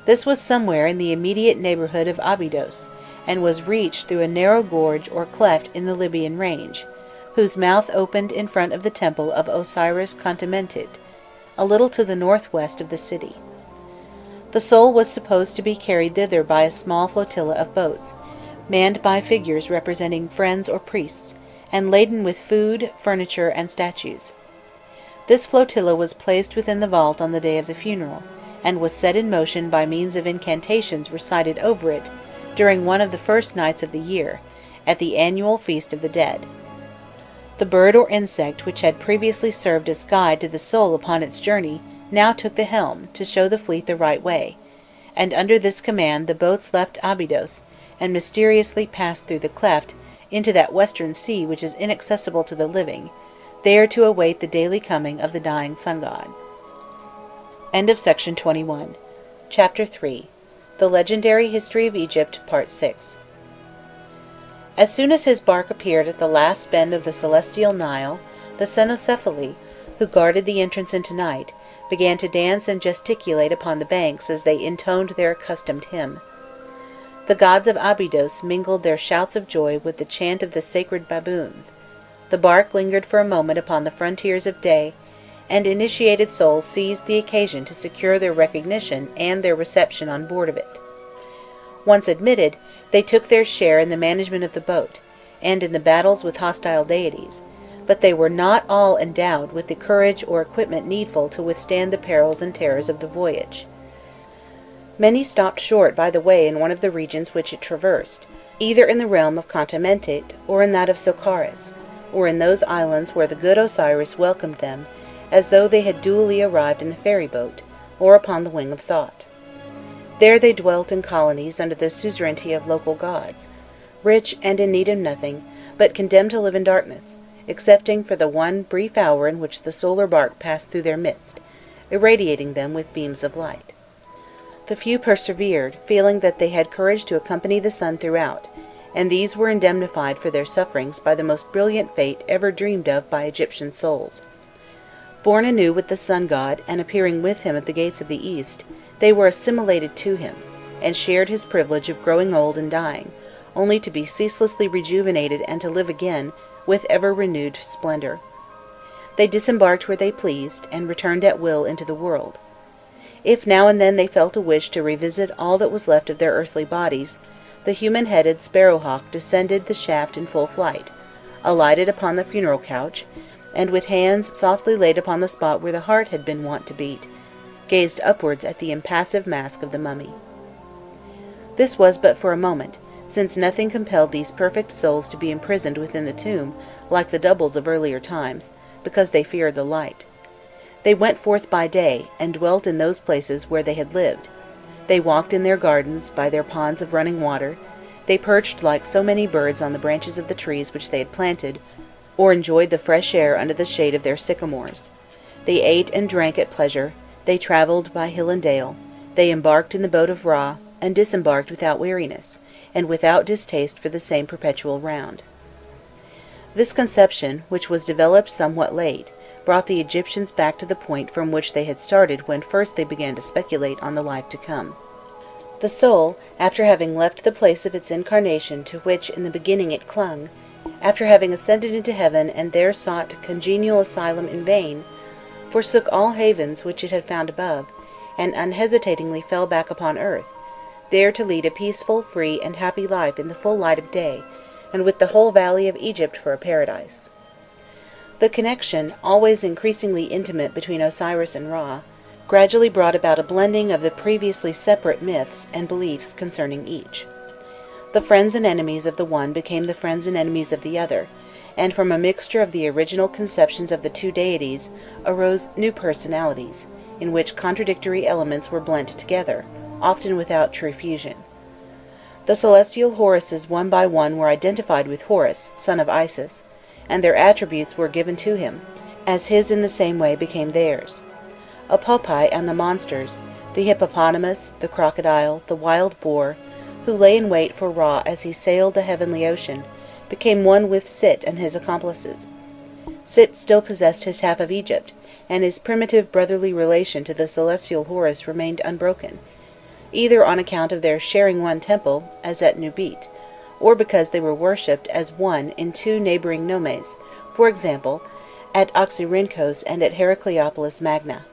This was somewhere in the immediate neighbourhood of Abydos, and was reached through a narrow gorge or cleft in the Libyan range, whose mouth opened in front of the temple of Osiris Khontamentid, a little to the northwest of the city. The soul was supposed to be carried thither by a small flotilla of boats, manned by figures representing friends or priests, and laden with food, furniture, and statues. This flotilla was placed within the vault on the day of the funeral, and was set in motion by means of incantations recited over it during one of the first nights of the year, at the annual feast of the dead. The bird or insect which had previously served as guide to the soul upon its journey now took the helm to show the fleet the right way, and under this command the boats left Abydos, and mysteriously passed through the cleft into that western sea which is inaccessible to the living, there to await the daily coming of the dying sun god. End of section 21. Chapter 3. The Legendary History of Egypt, Part 6. As soon as his bark appeared at the last bend of the celestial Nile, the Cynocephali, who guarded the entrance into night, began to dance and gesticulate upon the banks as they intoned their accustomed hymn. The gods of Abydos mingled their shouts of joy with the chant of the sacred baboons. The bark lingered for a moment upon the frontiers of day, and initiated souls seized the occasion to secure their recognition and their reception on board of it. Once admitted, they took their share in the management of the boat, and in the battles with hostile deities, but they were not all endowed with the courage or equipment needful to withstand the perils and terrors of the voyage. Many stopped short by the way in one of the regions which it traversed, either in the realm of Contamentit or in that of Socaris, or in those islands where the good Osiris welcomed them, as though they had duly arrived in the ferry boat, or upon the wing of thought. There they dwelt in colonies under the suzerainty of local gods, rich and in need of nothing, but condemned to live in darkness, excepting for the one brief hour in which the solar bark passed through their midst, irradiating them with beams of light. The few persevered, feeling that they had courage to accompany the sun throughout, and these were indemnified for their sufferings by the most brilliant fate ever dreamed of by Egyptian souls. Born anew with the sun god, and appearing with him at the gates of the east, they were assimilated to him, and shared his privilege of growing old and dying, only to be ceaselessly rejuvenated and to live again with ever-renewed splendour. They disembarked where they pleased, and returned at will into the world. If now and then they felt a wish to revisit all that was left of their earthly bodies, the human-headed sparrow-hawk descended the shaft in full flight, alighted upon the funeral couch, and with hands softly laid upon the spot where the heart had been wont to beat, gazed upwards at the impassive mask of the mummy. This was but for a moment, since nothing compelled these perfect souls to be imprisoned within the tomb like the doubles of earlier times, because they feared the light. They went forth by day, and dwelt in those places where they had lived. They walked in their gardens, by their ponds of running water. They perched like so many birds on the branches of the trees which they had planted, or enjoyed the fresh air under the shade of their sycamores. They ate and drank at pleasure. They travelled by hill and dale. They embarked in the boat of Ra, and disembarked without weariness, and without distaste for the same perpetual round. This conception, which was developed somewhat late, brought the Egyptians back to the point from which they had started when first they began to speculate on the life to come. The soul, after having left the place of its incarnation to which in the beginning it clung, after having ascended into heaven and there sought congenial asylum in vain, forsook all havens which it had found above, and unhesitatingly fell back upon earth, there to lead a peaceful, free, and happy life in the full light of day, and with the whole valley of Egypt for a paradise. The connection, always increasingly intimate between Osiris and Ra, gradually brought about a blending of the previously separate myths and beliefs concerning each. The friends and enemies of the one became the friends and enemies of the other, and from a mixture of the original conceptions of the two deities arose new personalities, in which contradictory elements were blent together, often without true fusion. The celestial Horuses one by one were identified with Horus, son of Isis, and their attributes were given to him, as his in the same way became theirs. Apopi and the monsters, the hippopotamus, the crocodile, the wild boar, who lay in wait for Ra as he sailed the heavenly ocean, became one with Sit and his accomplices. Sit still possessed his half of Egypt, and his primitive brotherly relation to the celestial Horus remained unbroken, either on account of their sharing one temple, as at Nubit, or because they were worshipped as one in two neighbouring nomes, for example, at Oxyrhynchos and at Heracleopolis Magna.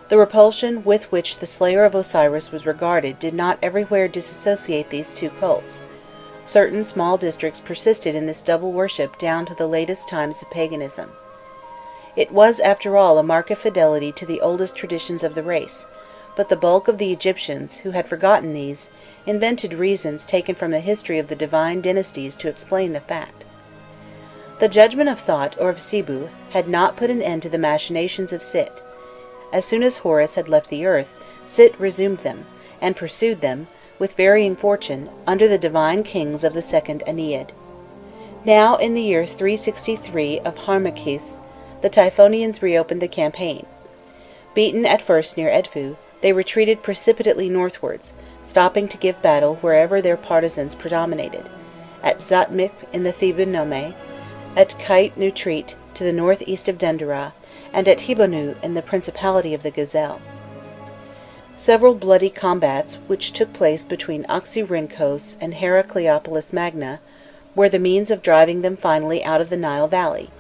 The repulsion with which the slayer of Osiris was regarded did not everywhere disassociate these two cults. Certain small districts persisted in this double worship down to the latest times of paganism. It was, after all, a mark of fidelity to the oldest traditions of the race, but the bulk of the Egyptians, who had forgotten these, invented reasons taken from the history of the divine dynasties to explain the fact. The judgment of Thot or of Sibu had not put an end to the machinations of Sit. As soon as Horus had left the earth, Sit resumed them, and pursued them, with varying fortune, under the divine kings of the second Ennead. Now, in the year 363 of Harmachis, the Typhonians reopened the campaign. Beaten at first near Edfu, they retreated precipitately northwards, stopping to give battle wherever their partisans predominated, at Zatmik in the Theban Nome, at Kait Nutrit to the northeast of Dendera, and at Hibonu in the Principality of the Gazelle. Several bloody combats which took place between Oxyrhynchos and Heracleopolis Magna were the means of driving them finally out of the Nile Valley.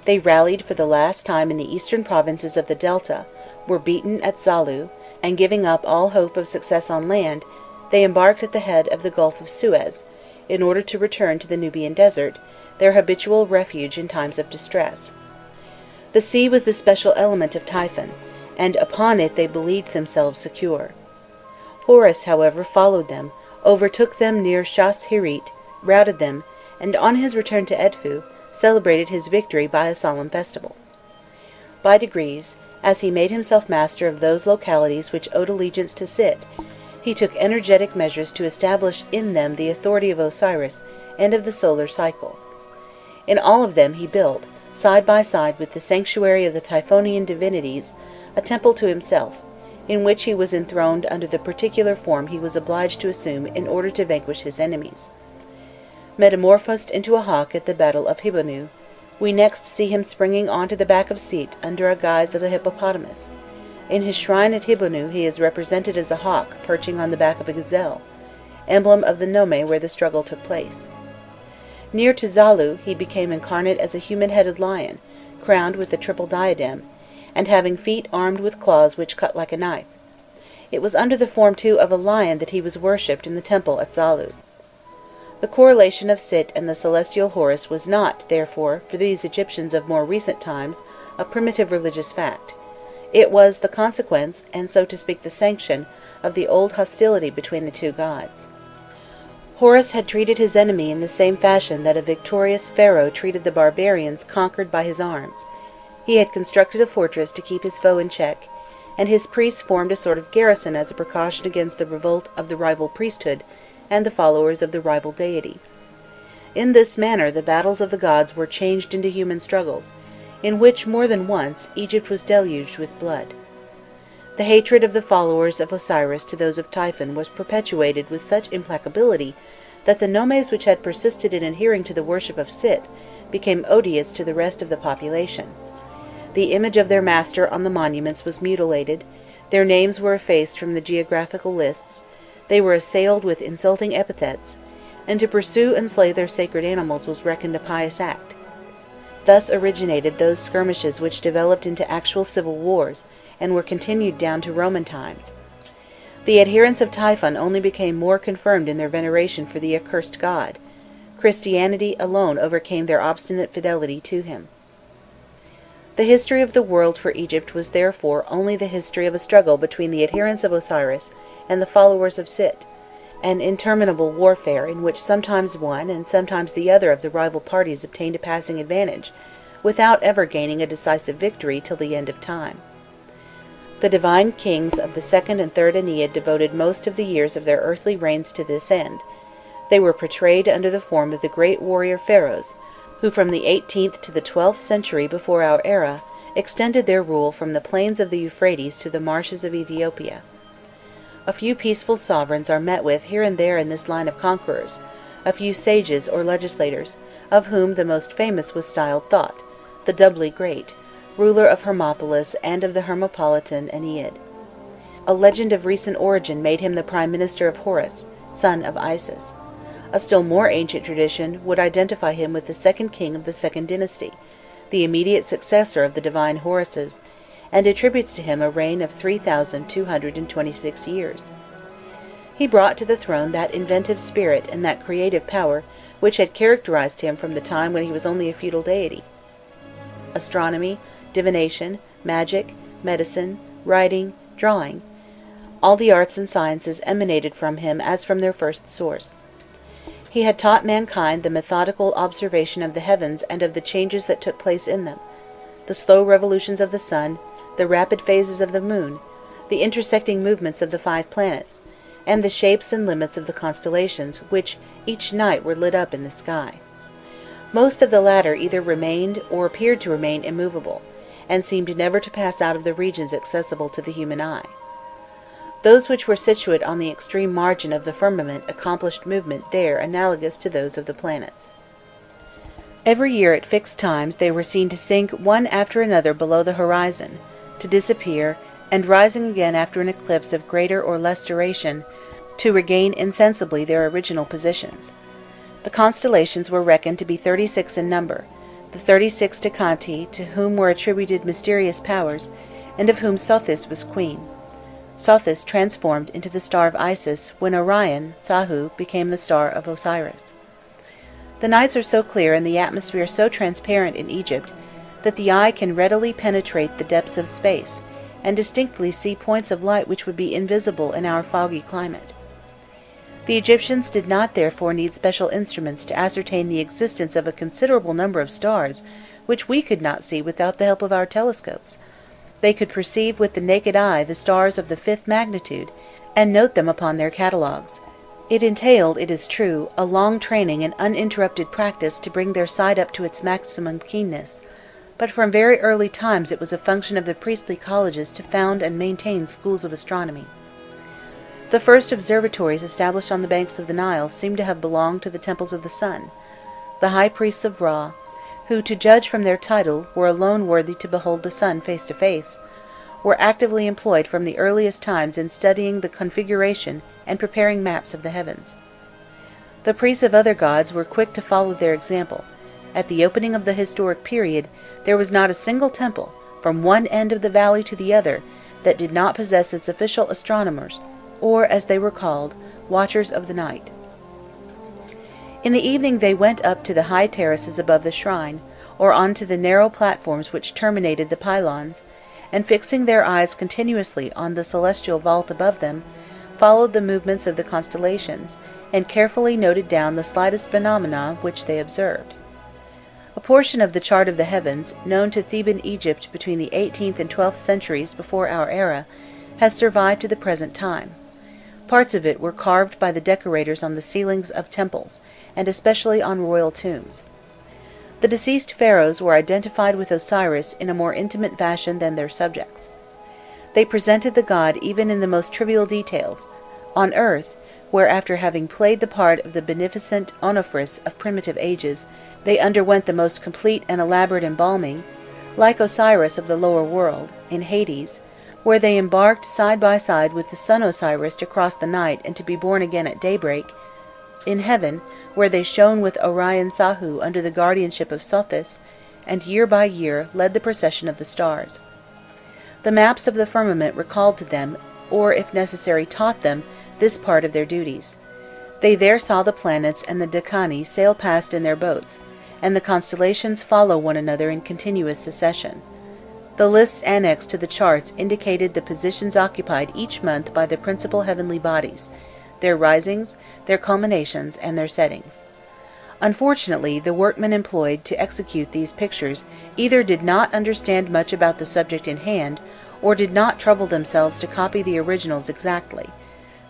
They rallied for the last time in the eastern provinces of the Delta, were beaten at Zalu, and giving up all hope of success on land, they embarked at the head of the Gulf of Suez, in order to return to the Nubian desert, their habitual refuge in times of distress. The sea was the special element of Typhon, and upon it they believed themselves secure. Horus, however, followed them, overtook them near Shas Hirit, routed them, and on his return to Edfu, celebrated his victory by a solemn festival. By degrees, as he made himself master of those localities which owed allegiance to Sit, he took energetic measures to establish in them the authority of Osiris and of the solar cycle. In all of them he built, side by side with the sanctuary of the Typhonian divinities, a temple to himself, in which he was enthroned under the particular form he was obliged to assume in order to vanquish his enemies. Metamorphosed into a hawk at the battle of Hibonu, we next see him springing on to the back of Sit under a guise of a hippopotamus. In his shrine at Hibonu he is represented as a hawk perching on the back of a gazelle, emblem of the nome where the struggle took place. Near to Zalu he became incarnate as a human-headed lion, crowned with the triple diadem, and having feet armed with claws which cut like a knife. It was under the form too of a lion that he was worshipped in the temple at Zalu. The correlation of Sit and the celestial Horus was not, therefore, for these Egyptians of more recent times, a primitive religious fact. It was the consequence, and so to speak the sanction, of the old hostility between the two gods. Horus had treated his enemy in the same fashion that a victorious Pharaoh treated the barbarians conquered by his arms. He had constructed a fortress to keep his foe in check, and his priests formed a sort of garrison as a precaution against the revolt of the rival priesthood and the followers of the rival deity. In this manner the battles of the gods were changed into human struggles, in which more than once Egypt was deluged with blood. The hatred of the followers of Osiris to those of Typhon was perpetuated with such implacability that the nomes which had persisted in adhering to the worship of Sit became odious to the rest of the population. The image of their master on the monuments was mutilated, their names were effaced from the geographical lists, they were assailed with insulting epithets, and to pursue and slay their sacred animals was reckoned a pious act. Thus originated those skirmishes which developed into actual civil wars, and were continued down to Roman times. The adherents of Typhon only became more confirmed in their veneration for the accursed god. Christianity alone overcame their obstinate fidelity to him. The history of the world for Egypt was therefore only the history of a struggle between the adherents of Osiris and the followers of Sit, an interminable warfare in which sometimes one and sometimes the other of the rival parties obtained a passing advantage, without ever gaining a decisive victory till the end of time. The divine kings of the second and third Ennead devoted most of the years of their earthly reigns to this end. They were portrayed under the form of the great warrior pharaohs, who from the 18th to the 12th century before our era extended their rule from the plains of the Euphrates to the marshes of Ethiopia. A few peaceful sovereigns are met with here and there in this line of conquerors, a few sages or legislators, of whom the most famous was styled Thought, the doubly great, ruler of Hermopolis and of the Hermopolitan Ennead. A legend of recent origin made him the prime minister of Horus, son of Isis. A still more ancient tradition would identify him with the second king of the second dynasty, the immediate successor of the divine Horuses, and attributes to him a reign of 3,226 years. He brought to the throne that inventive spirit and that creative power which had characterized him from the time when he was only a feudal deity. Astronomy, divination, magic, medicine, writing, drawing, all the arts and sciences emanated from him as from their first source. He had taught mankind the methodical observation of the heavens and of the changes that took place in them, the slow revolutions of the sun, the rapid phases of the moon, the intersecting movements of the 5 planets, and the shapes and limits of the constellations which each night were lit up in the sky. Most of the latter either remained or appeared to remain immovable, and seemed never to pass out of the regions accessible to the human eye. Those which were situate on the extreme margin of the firmament accomplished movement there analogous to those of the planets. Every year at fixed times they were seen to sink one after another below the horizon, to disappear, and rising again after an eclipse of greater or less duration, to regain insensibly their original positions. The constellations were reckoned to be 36 in number, the 36 Decanti, to whom were attributed mysterious powers, and of whom Sothis was queen. Sothis transformed into the star of Isis when Orion, Sahu, became the star of Osiris. The nights are so clear and the atmosphere so transparent in Egypt that the eye can readily penetrate the depths of space, and distinctly see points of light which would be invisible in our foggy climate. The Egyptians did not therefore need special instruments to ascertain the existence of a considerable number of stars which we could not see without the help of our telescopes. They could perceive with the naked eye the stars of the 5th magnitude, and note them upon their catalogues. It entailed, it is true, a long training and uninterrupted practice to bring their sight up to its maximum keenness, but from very early times it was a function of the priestly colleges to found and maintain schools of astronomy. The first observatories established on the banks of the Nile seem to have belonged to the temples of the sun. The high priests of Ra, who, to judge from their title, were alone worthy to behold the sun face to face, were actively employed from the earliest times in studying the configuration and preparing maps of the heavens. The priests of other gods were quick to follow their example. At the opening of the historic period, there was not a single temple, from one end of the valley to the other, that did not possess its official astronomers, or, as they were called, watchers of the night. In the evening they went up to the high terraces above the shrine, or on to the narrow platforms which terminated the pylons, and fixing their eyes continuously on the celestial vault above them, followed the movements of the constellations, and carefully noted down the slightest phenomena which they observed. A portion of the chart of the heavens, known to Theban Egypt between the 18th and 12th centuries before our era, has survived to the present time. Parts of it were carved by the decorators on the ceilings of temples, and especially on royal tombs. The deceased pharaohs were identified with Osiris in a more intimate fashion than their subjects. They presented the god even in the most trivial details. On earth, where after having played the part of the beneficent Onofris of primitive ages, they underwent the most complete and elaborate embalming, like Osiris of the lower world, in Hades, where they embarked side by side with the sun Osiris to cross the night and to be born again at daybreak, in heaven, where they shone with Orion Sahu under the guardianship of Sothis, and year by year led the procession of the stars. The maps of the firmament recalled to them, or if necessary taught them, this part of their duties. They there saw the planets and the Decani sail past in their boats, and the constellations follow one another in continuous succession. The lists annexed to the charts indicated the positions occupied each month by the principal heavenly bodies, their risings, their culminations, and their settings. Unfortunately, the workmen employed to execute these pictures either did not understand much about the subject in hand, or did not trouble themselves to copy the originals exactly.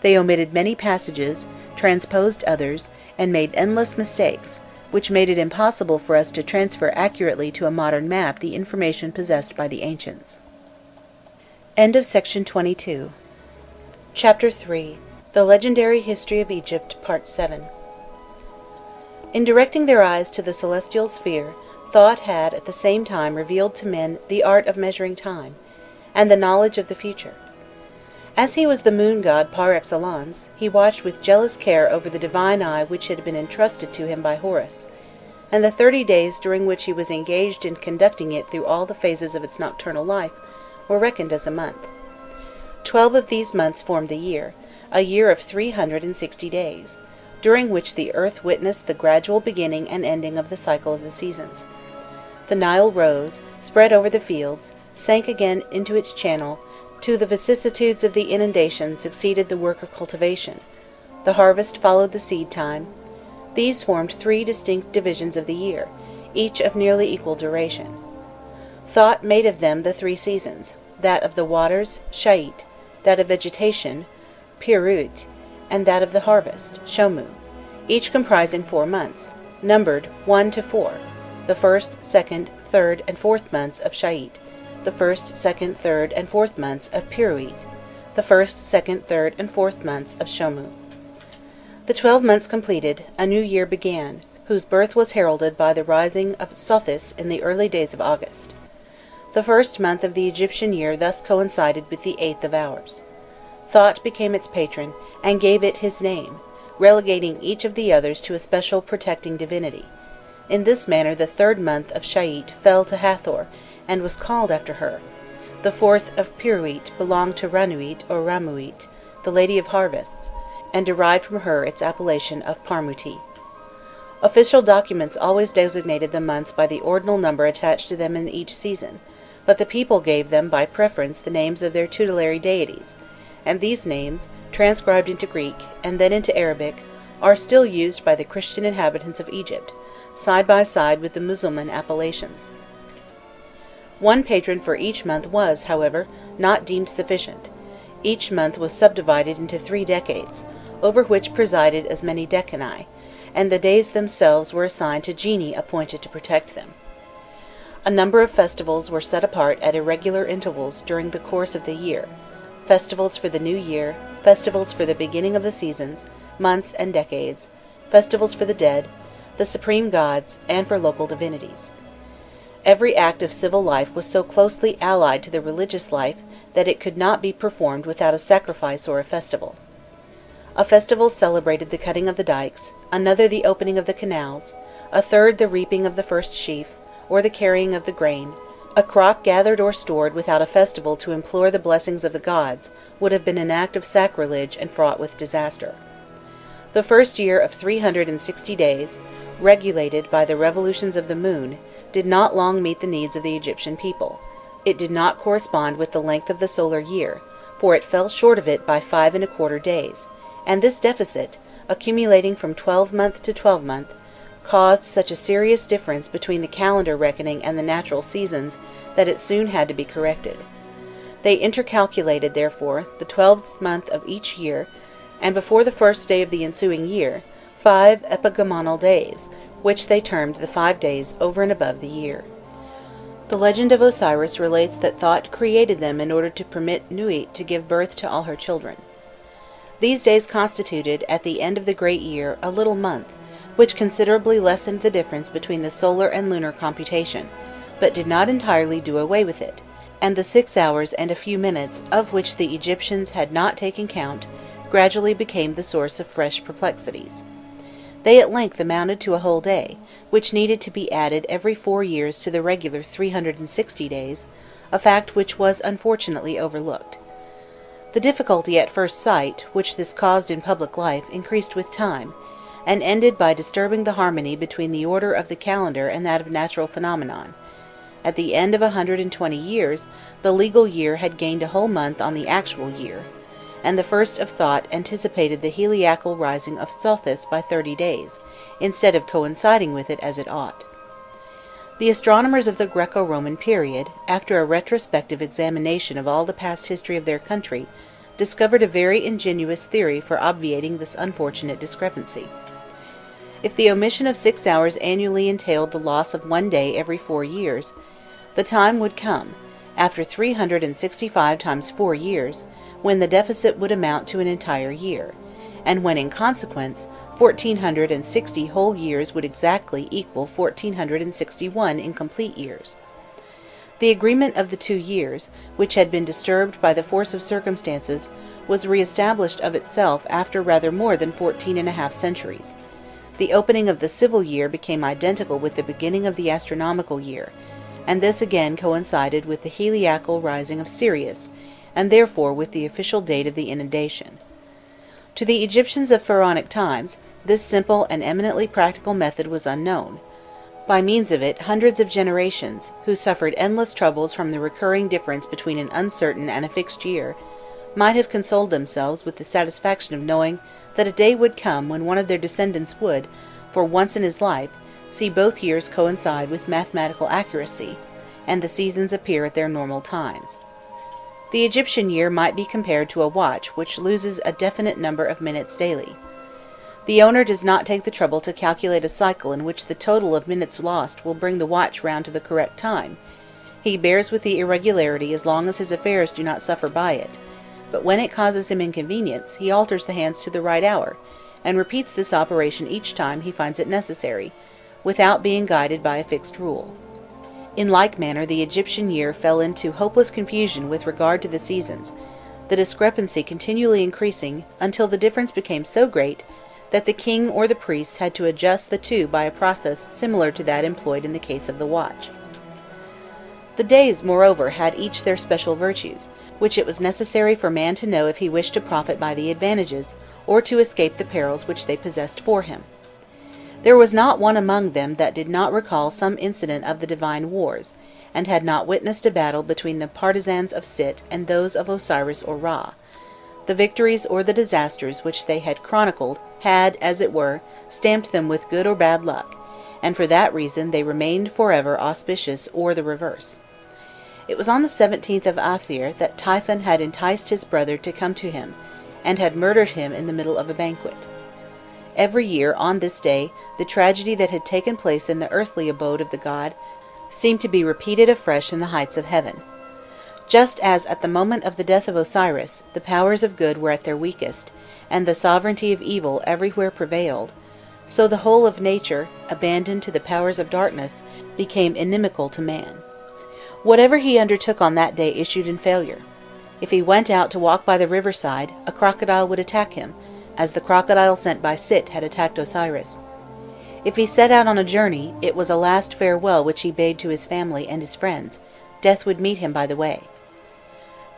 They omitted many passages, transposed others, and made endless mistakes, which made it impossible for us to transfer accurately to a modern map the information possessed by the ancients. End of Section 22. Chapter 3. The Legendary History of Egypt, Part 7. In directing their eyes to the celestial sphere, thought had at the same time revealed to men the art of measuring time, and the knowledge of the future. As he was the moon god par excellence, he watched with jealous care over the divine eye which had been entrusted to him by Horus, and the 30 days during which he was engaged in conducting it through all the phases of its nocturnal life were reckoned as a month. 12 of these months formed the year, a year of 360 days, during which the earth witnessed the gradual beginning and ending of the cycle of the seasons. The Nile rose, spread over the fields, sank again into its channel. To the vicissitudes of the inundation succeeded the work of cultivation. The harvest followed the seed time. These formed 3 distinct divisions of the year, each of nearly equal duration. Thought made of them the 3 seasons, that of the waters, Shait, that of vegetation, Pirut, and that of the harvest, Shomu, each comprising 4 months, numbered 1 to 4, the 1st, 2nd, 3rd, and 4th months of Shait, the 1st, 2nd, 3rd, and 4th months of Piruit, the 1st, 2nd, 3rd, and 4th months of Shomu. The 12 months completed, a new year began, whose birth was heralded by the rising of Sothis in the early days of August. The 1st month of the Egyptian year thus coincided with the 8th of ours. Thought became its patron, and gave it his name, relegating each of the others to a special protecting divinity. In this manner the 3rd month of Shait fell to Hathor, and was called after her. The 4th of Piruit belonged to Ranuit or Ramuit, the Lady of Harvests, and derived from her its appellation of Parmuti. Official documents always designated the months by the ordinal number attached to them in each season, but the people gave them by preference the names of their tutelary deities, and these names, transcribed into Greek and then into Arabic, are still used by the Christian inhabitants of Egypt, side by side with the Mussulman appellations. One patron for each month was, however, not deemed sufficient. Each month was subdivided into 3 decades, over which presided as many decani, and the days themselves were assigned to genii appointed to protect them. A number of festivals were set apart at irregular intervals during the course of the year: festivals for the new year, festivals for the beginning of the seasons, months, and decades, festivals for the dead, the supreme gods, and for local divinities. Every act of civil life was so closely allied to the religious life that it could not be performed without a sacrifice or a festival. A festival celebrated the cutting of the dikes, another the opening of the canals, a third the reaping of the first sheaf, or the carrying of the grain. A crop gathered or stored without a festival to implore the blessings of the gods would have been an act of sacrilege and fraught with disaster. The first year of 360 days, regulated by the revolutions of the moon, did not long meet the needs of the Egyptian people. It did not correspond with the length of the solar year, for it fell short of it by 5¼ days, and this deficit, accumulating from 12-month to 12-month, caused such a serious difference between the calendar reckoning and the natural seasons that it soon had to be corrected. They intercalculated, therefore, the 12th month of each year, and before the first day of the ensuing year, 5 epagomenal days, which they termed the 5 days over and above the year. The legend of Osiris relates that Thot created them in order to permit Nuit to give birth to all her children. These days constituted, at the end of the great year, a little month, which considerably lessened the difference between the solar and lunar computation, but did not entirely do away with it, and the 6 hours and a few minutes, of which the Egyptians had not taken count, gradually became the source of fresh perplexities. They at length amounted to a whole day, which needed to be added every 4 years to the regular 360 days, a fact which was unfortunately overlooked. The difficulty at first sight, which this caused in public life, increased with time, and ended by disturbing the harmony between the order of the calendar and that of natural phenomenon. At the end of 120 years, the legal year had gained a whole month on the actual year, and the first of Thot anticipated the heliacal rising of Sothis by 30 days, instead of coinciding with it as it ought. The astronomers of the Greco-Roman period, after a retrospective examination of all the past history of their country, discovered a very ingenious theory for obviating this unfortunate discrepancy. If the omission of 6 hours annually entailed the loss of 1 day every 4 years, the time would come, after 365 times 4 years, when the deficit would amount to an entire year, and when in consequence 1460 whole years would exactly equal 1461 incomplete years. The agreement of the 2 years, which had been disturbed by the force of circumstances, was re-established of itself after rather more than 14½ centuries. The opening of the civil year became identical with the beginning of the astronomical year, and this again coincided with the heliacal rising of Sirius, and therefore with the official date of the inundation. To the Egyptians of Pharaonic times, this simple and eminently practical method was unknown. By means of it, hundreds of generations, who suffered endless troubles from the recurring difference between an uncertain and a fixed year, might have consoled themselves with the satisfaction of knowing that a day would come when one of their descendants would, for once in his life, see both years coincide with mathematical accuracy, and the seasons appear at their normal times. The Egyptian year might be compared to a watch which loses a definite number of minutes daily. The owner does not take the trouble to calculate a cycle in which the total of minutes lost will bring the watch round to the correct time. He bears with the irregularity as long as his affairs do not suffer by it, but when it causes him inconvenience, he alters the hands to the right hour, and repeats this operation each time he finds it necessary, without being guided by a fixed rule. In like manner the Egyptian year fell into hopeless confusion with regard to the seasons, the discrepancy continually increasing, until the difference became so great that the king or the priests had to adjust the two by a process similar to that employed in the case of the watch. The days, moreover, had each their special virtues, which it was necessary for man to know if he wished to profit by the advantages, or to escape the perils which they possessed for him. There was not one among them that did not recall some incident of the divine wars, and had not witnessed a battle between the partisans of Sit and those of Osiris or Ra. The victories or the disasters which they had chronicled had, as it were, stamped them with good or bad luck, and for that reason they remained forever auspicious or the reverse. It was on the 17th of Athir that Typhon had enticed his brother to come to him, and had murdered him in the middle of a banquet. Every year, on this day, the tragedy that had taken place in the earthly abode of the god seemed to be repeated afresh in the heights of heaven. Just as at the moment of the death of Osiris, the powers of good were at their weakest, and the sovereignty of evil everywhere prevailed, so the whole of nature, abandoned to the powers of darkness, became inimical to man. Whatever he undertook on that day issued in failure. If he went out to walk by the riverside, a crocodile would attack him, as the crocodile sent by Sit had attacked Osiris. If he set out on a journey, it was a last farewell which he bade to his family and his friends. Death would meet him by the way.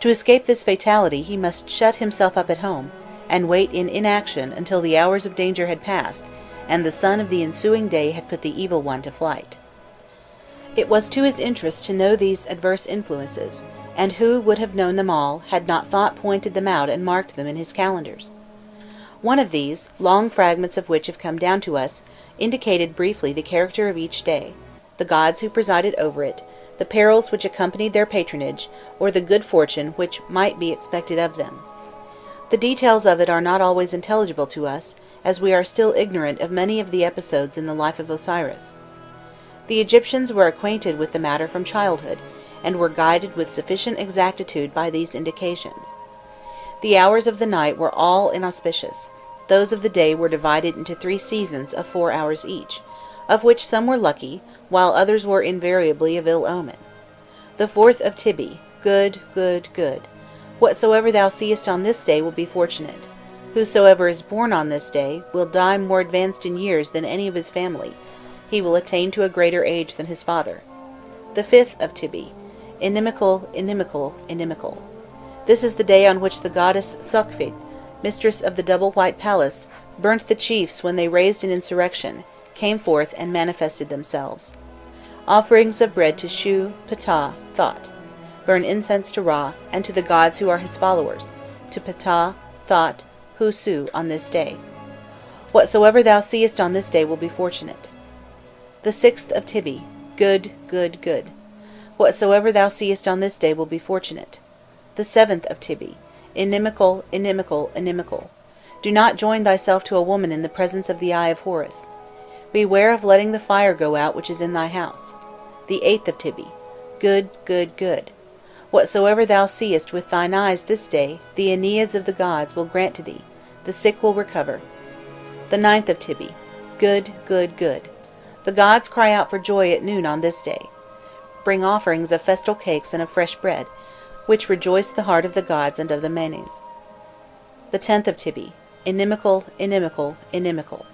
To escape this fatality he must shut himself up at home, and wait in inaction until the hours of danger had passed, and the sun of the ensuing day had put the evil one to flight. It was to his interest to know these adverse influences, and who would have known them all, had not thought pointed them out and marked them in his calendars? One of these, long fragments of which have come down to us, indicated briefly the character of each day, the gods who presided over it, the perils which accompanied their patronage, or the good fortune which might be expected of them. The details of it are not always intelligible to us, as we are still ignorant of many of the episodes in the life of Osiris. The Egyptians were acquainted with the matter from childhood, and were guided with sufficient exactitude by these indications. The hours of the night were all inauspicious; those of the day were divided into 3 seasons of 4 hours each, of which some were lucky, while others were invariably of ill omen. The 4th of Tybi, good, good, good. Whatsoever thou seest on this day will be fortunate. Whosoever is born on this day will die more advanced in years than any of his family. He will attain to a greater age than his father. The 5th of Tybi, inimical, inimical, inimical. This is the day on which the goddess Sokfid, mistress of the double white palace, burnt the chiefs when they raised an insurrection, came forth and manifested themselves. Offerings of bread to Shu, Ptah, Thought. Burn incense to Ra, and to the gods who are his followers, to Ptah, Thought, Husu on this day. Whatsoever thou seest on this day will be fortunate. The 6th of Tybi, good, good, good. Whatsoever thou seest on this day will be fortunate. The 7th of Tybi, inimical, inimical, inimical. Do not join thyself to a woman in the presence of the eye of Horus. Beware of letting the fire go out which is in thy house. The 8th of Tybi, good, good, good. Whatsoever thou seest with thine eyes this day, the Enneads of the gods will grant to thee, the sick will recover. The 9th of Tybi, good, good, good. The gods cry out for joy at noon on this day. Bring offerings of festal cakes and of fresh bread, which rejoice the heart of the gods and of the manes. The 10th of Tybi, inimical, inimical, inimical.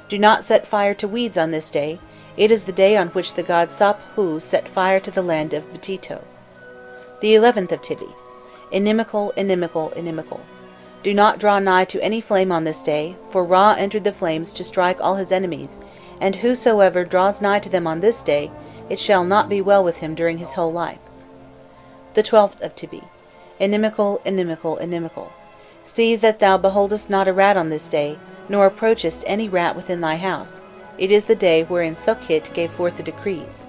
Do not set fire to weeds on this day. It is the day on which the god Sap-hu set fire to the land of Betito. The 11th of Tybi, inimical, inimical, inimical. Do not draw nigh to any flame on this day, for Ra entered the flames to strike all his enemies, and whosoever draws nigh to them on this day, it shall not be well with him during his whole life. The 12th of Tybi, inimical, inimical, inimical. See that thou beholdest not a rat on this day, nor approachest any rat within thy house. It is the day wherein Sokhit gave forth the decrees.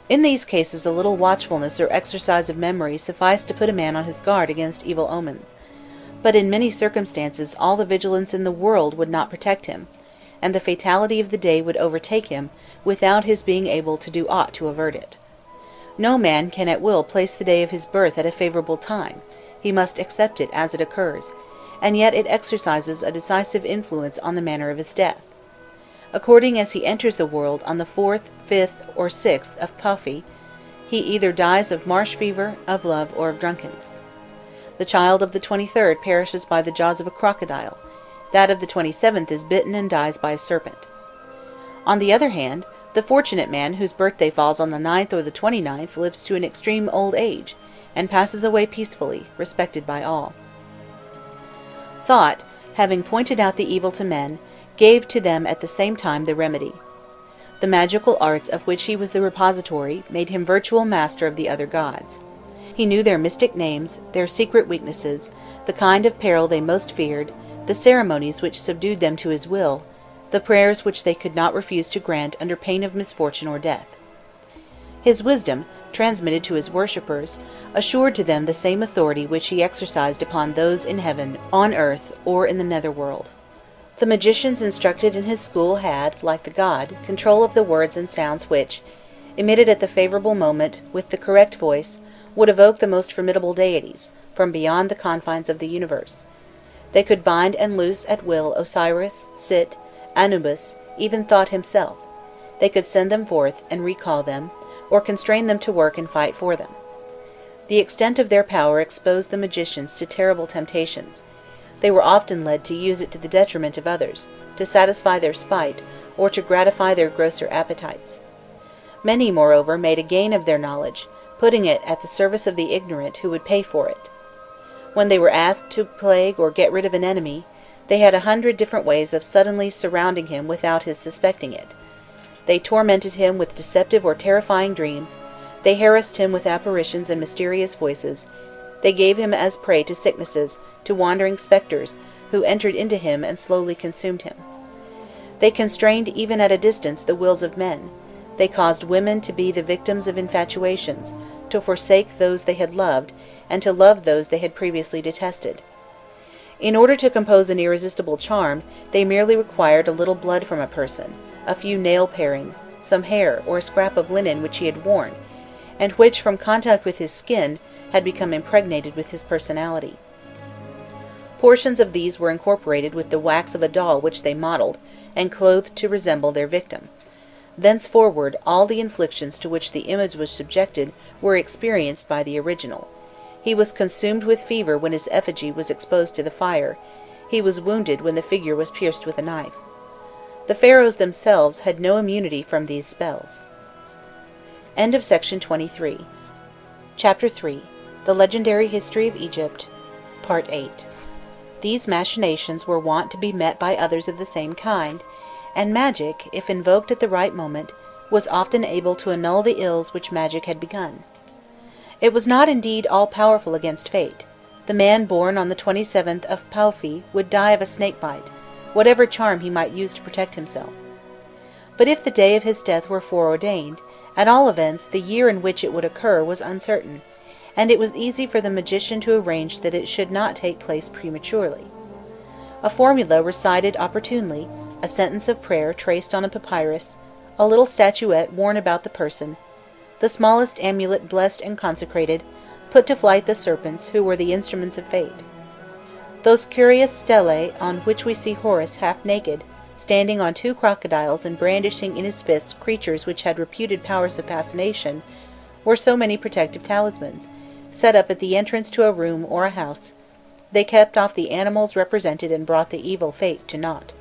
In these cases a little watchfulness or exercise of memory sufficed to put a man on his guard against evil omens, but in many circumstances all the vigilance in the world would not protect him, and the fatality of the day would overtake him without his being able to do aught to avert it. No man can at will place the day of his birth at a favourable time, he must accept it as it occurs, and yet it exercises a decisive influence on the manner of his death. According as he enters the world on the 4th, 5th, or 6th of Paufi, he either dies of marsh fever, of love, or of drunkenness. The child of the 23rd perishes by the jaws of a crocodile, that of the 27th is bitten and dies by a serpent. On the other hand, the fortunate man whose birthday falls on the 9th or the 29th lives to an extreme old age, and passes away peacefully, respected by all. Thought, having pointed out the evil to men, gave to them at the same time the remedy. The magical arts of which he was the repository made him virtual master of the other gods. He knew their mystic names, their secret weaknesses, the kind of peril they most feared, the ceremonies which subdued them to his will, the prayers which they could not refuse to grant under pain of misfortune or death. His wisdom, transmitted to his worshippers, assured to them the same authority which he exercised upon those in heaven, on earth, or in the netherworld. The magicians instructed in his school had, like the god, control of the words and sounds which, emitted at the favourable moment, with the correct voice, would evoke the most formidable deities, from beyond the confines of the universe. They could bind and loose at will Osiris, Sit, Anubis, even Thought himself. They could send them forth, and recall them, or constrain them to work and fight for them. The extent of their power exposed the magicians to terrible temptations. They were often led to use it to the detriment of others, to satisfy their spite, or to gratify their grosser appetites. Many, moreover, made a gain of their knowledge, putting it at the service of the ignorant who would pay for it. When they were asked to plague or get rid of an enemy, they had 100 different ways of suddenly surrounding him without his suspecting it. They tormented him with deceptive or terrifying dreams, they harassed him with apparitions and mysterious voices, they gave him as prey to sicknesses, to wandering spectres, who entered into him and slowly consumed him. They constrained even at a distance the wills of men, they caused women to be the victims of infatuations, to forsake those they had loved, and to love those they had previously detested. In order to compose an irresistible charm, they merely required a little blood from a person, a few nail parings, some hair, or a scrap of linen which he had worn, and which, from contact with his skin, had become impregnated with his personality. Portions of these were incorporated with the wax of a doll which they modelled, and clothed to resemble their victim. Thenceforward all the inflictions to which the image was subjected were experienced by the original. He was consumed with fever when his effigy was exposed to the fire, he was wounded when the figure was pierced with a knife. The pharaohs themselves had no immunity from these spells. End of section 23. Chapter 3. The Legendary History of Egypt, Part 8. These machinations were wont to be met by others of the same kind, and magic, if invoked at the right moment, was often able to annul the ills which magic had begun. It was not indeed all powerful against fate. The man born on the 27th of Paufi would die of a snake bite, whatever charm he might use to protect himself. But if the day of his death were foreordained, at all events the year in which it would occur was uncertain, and it was easy for the magician to arrange that it should not take place prematurely. A formula recited opportunely, a sentence of prayer traced on a papyrus, a little statuette worn about the person, the smallest amulet blessed and consecrated, put to flight the serpents who were the instruments of fate. Those curious stelae on which we see Horus half naked, standing on 2 crocodiles and brandishing in his fists creatures which had reputed powers of fascination, were so many protective talismans, set up at the entrance to a room or a house. They kept off the animals represented and brought the evil fate to naught.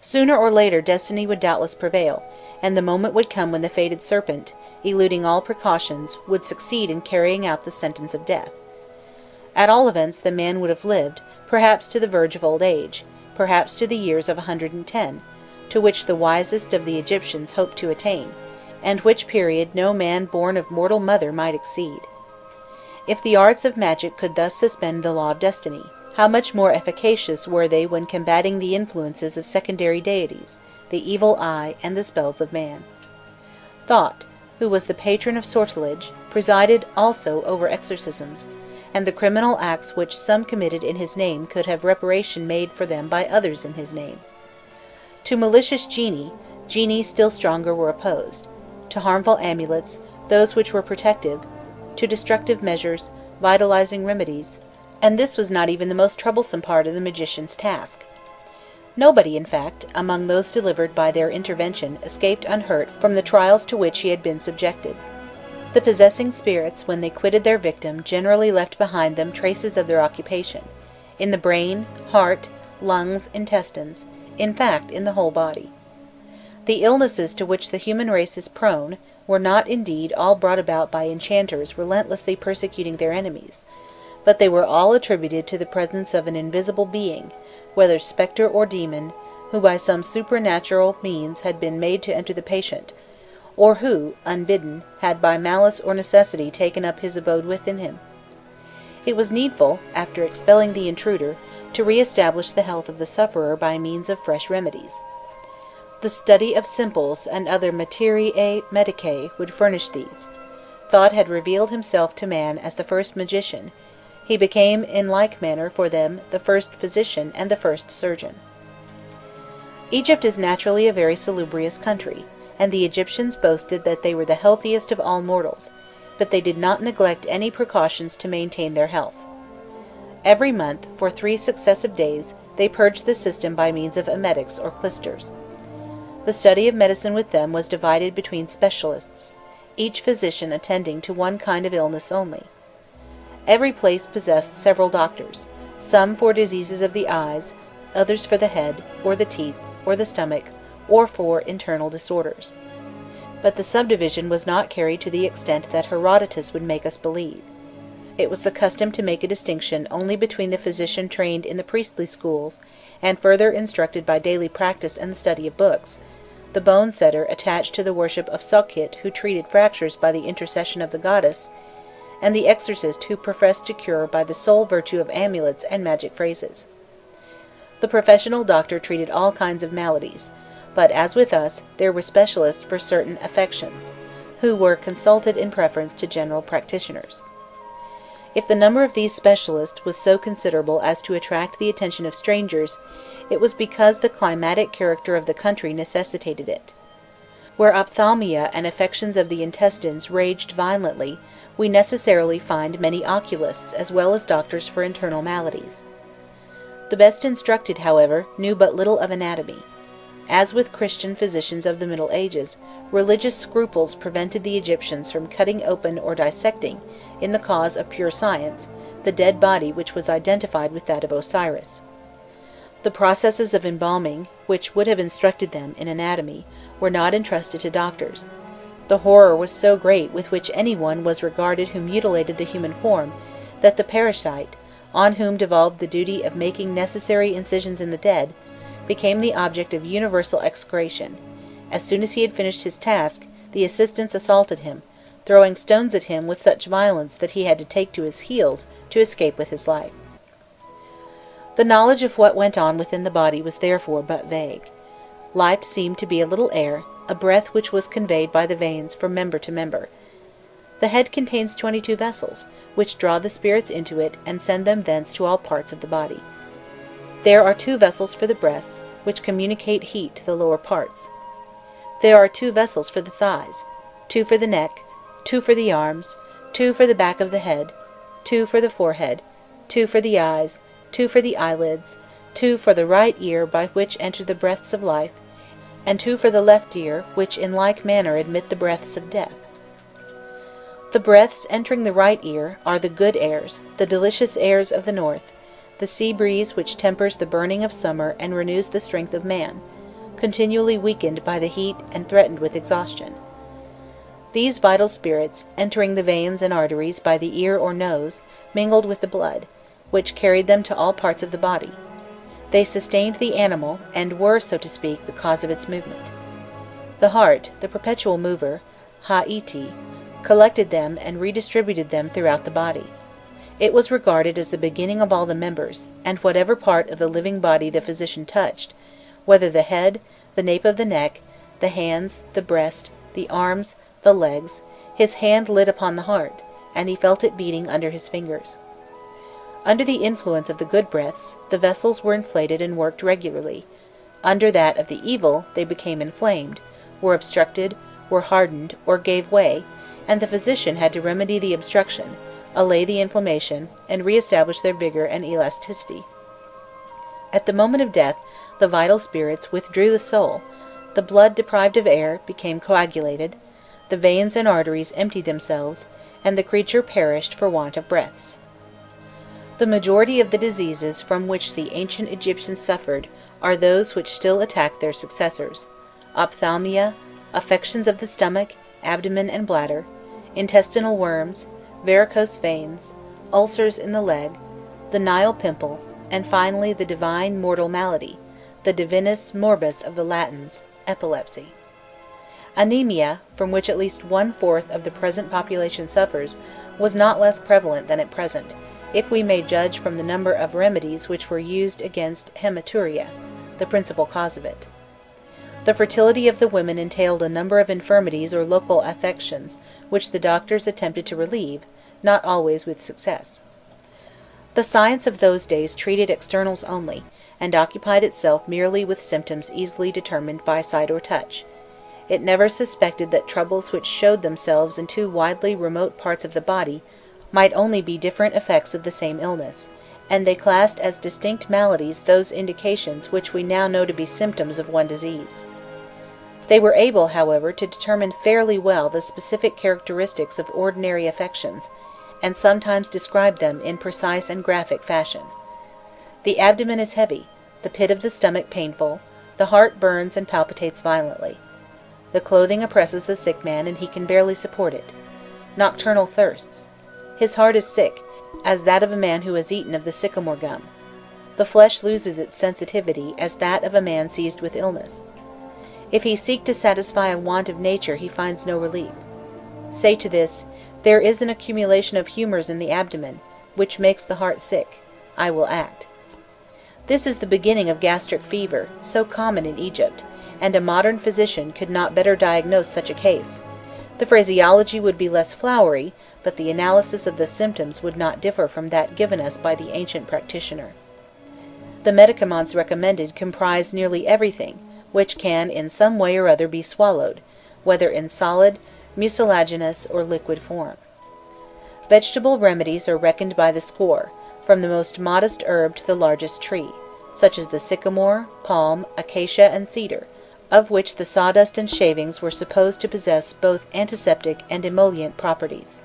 Sooner or later destiny would doubtless prevail, and the moment would come when the fated serpent, eluding all precautions, would succeed in carrying out the sentence of death. At all events the man would have lived, perhaps to the verge of old age, perhaps to the years of 110, to which the wisest of the Egyptians hoped to attain, and which period no man born of mortal mother might exceed. If the arts of magic could thus suspend the law of destiny, how much more efficacious were they when combating the influences of secondary deities, the evil eye, and the spells of man. Thought, who was the patron of sortilege, presided also over exorcisms, and the criminal acts which some committed in his name could have reparation made for them by others in his name. To malicious genii still stronger were opposed; to harmful amulets, those which were protective; to destructive measures, vitalizing remedies, and this was not even the most troublesome part of the magician's task. Nobody, in fact, among those delivered by their intervention escaped unhurt from the trials to which he had been subjected. The possessing spirits, when they quitted their victim, generally left behind them traces of their occupation, in the brain, heart, lungs, intestines, in fact, in the whole body. The illnesses to which the human race is prone were not indeed all brought about by enchanters relentlessly persecuting their enemies, but they were all attributed to the presence of an invisible being, whether spectre or demon, who by some supernatural means had been made to enter the patient, or who, unbidden, had by malice or necessity taken up his abode within him. It was needful, after expelling the intruder, to re-establish the health of the sufferer by means of fresh remedies. The study of simples and other materiae medicae would furnish these. Thought had revealed himself to man as the first magician; he became in like manner for them the first physician and the first surgeon. Egypt is naturally a very salubrious country, and the Egyptians boasted that they were the healthiest of all mortals, but they did not neglect any precautions to maintain their health. Every month, for 3 successive days, they purged the system by means of emetics or clysters. The study of medicine with them was divided between specialists, each physician attending to one kind of illness only. Every place possessed several doctors, some for diseases of the eyes, others for the head, or the teeth, or the stomach, or for internal disorders. But the subdivision was not carried to the extent that Herodotus would make us believe. It was the custom to make a distinction only between the physician trained in the priestly schools, and further instructed by daily practice and the study of books, the bone setter attached to the worship of Sokhit who treated fractures by the intercession of the goddess, and the exorcist who professed to cure by the sole virtue of amulets and magic phrases. The professional doctor treated all kinds of maladies, but, as with us, there were specialists for certain affections, who were consulted in preference to general practitioners. If the number of these specialists was so considerable as to attract the attention of strangers, it was because the climatic character of the country necessitated it. Where ophthalmia and affections of the intestines raged violently, we necessarily find many oculists as well as doctors for internal maladies. The best instructed, however, knew but little of anatomy. As with Christian physicians of the Middle Ages, religious scruples prevented the Egyptians from cutting open or dissecting, in the cause of pure science, the dead body which was identified with that of Osiris. The processes of embalming, which would have instructed them in anatomy, were not entrusted to doctors. The horror was so great with which any one was regarded who mutilated the human form, that the parasite, on whom devolved the duty of making necessary incisions in the dead, became the object of universal execration. As soon as he had finished his task, the assistants assaulted him, throwing stones at him with such violence that he had to take to his heels to escape with his life. The knowledge of what went on within the body was therefore but vague. Life seemed to be a little air, a breath which was conveyed by the veins from member to member. The head contains 22 vessels, which draw the spirits into it and send them thence to all parts of the body. There are 2 vessels for the breasts, which communicate heat to the lower parts. There are 2 vessels for the thighs, 2 for the neck, 2 for the arms, 2 for the back of the head, 2 for the forehead, 2 for the eyes, 2 for the eyelids, 2 for the right ear by which enter the breaths of life, and 2 for the left ear, which in like manner admit the breaths of death. The breaths entering the right ear are the good airs, the delicious airs of the north, the sea breeze which tempers the burning of summer and renews the strength of man, continually weakened by the heat and threatened with exhaustion. These vital spirits, entering the veins and arteries by the ear or nose, mingled with the blood, which carried them to all parts of the body. They sustained the animal, and were, so to speak, the cause of its movement. The heart, the perpetual mover, Ha'iti, collected them and redistributed them throughout the body. It was regarded as the beginning of all the members, and whatever part of the living body the physician touched, whether the head, the nape of the neck, the hands, the breast, the arms, the legs, his hand lit upon the heart, and he felt it beating under his fingers. Under the influence of the good breaths, the vessels were inflated and worked regularly. Under that of the evil, they became inflamed, were obstructed, were hardened, or gave way, and the physician had to remedy the obstruction, allay the inflammation, and re-establish their vigor and elasticity. At the moment of death, the vital spirits withdrew the soul, the blood deprived of air became coagulated, the veins and arteries emptied themselves, and the creature perished for want of breaths. The majority of the diseases from which the ancient Egyptians suffered are those which still attack their successors: ophthalmia, affections of the stomach, abdomen, and bladder, intestinal worms, varicose veins, ulcers in the leg, the Nile pimple, and finally the divine mortal malady, the divinus morbus of the Latins, epilepsy. Anemia, from which at least 1/4 of the present population suffers, was not less prevalent than at present, if we may judge from the number of remedies which were used against hematuria, the principal cause of it. The fertility of the women entailed a number of infirmities or local affections, which the doctors attempted to relieve, not always with success. The science of those days treated externals only, and occupied itself merely with symptoms easily determined by sight or touch. It never suspected that troubles which showed themselves in two widely remote parts of the body might only be different effects of the same illness, and they classed as distinct maladies those indications which we now know to be symptoms of one disease. They were able, however, to determine fairly well the specific characteristics of ordinary affections, and sometimes describe them in precise and graphic fashion. The abdomen is heavy, the pit of the stomach painful, the heart burns and palpitates violently. The clothing oppresses the sick man, and he can barely support it. Nocturnal thirsts. His heart is sick, as that of a man who has eaten of the sycamore gum. The flesh loses its sensitivity, as that of a man seized with illness. If he seek to satisfy a want of nature, he finds no relief. Say to this, "There is an accumulation of humours in the abdomen, which makes the heart sick. I will act." This is the beginning of gastric fever, so common in Egypt, and a modern physician could not better diagnose such a case. The phraseology would be less flowery, but the analysis of the symptoms would not differ from that given us by the ancient practitioner. The medicaments recommended comprise nearly everything which can in some way or other be swallowed, whether in solid, mucilaginous, or liquid form. Vegetable remedies are reckoned by the score, from the most modest herb to the largest tree, such as the sycamore, palm, acacia, and cedar, of which the sawdust and shavings were supposed to possess both antiseptic and emollient properties.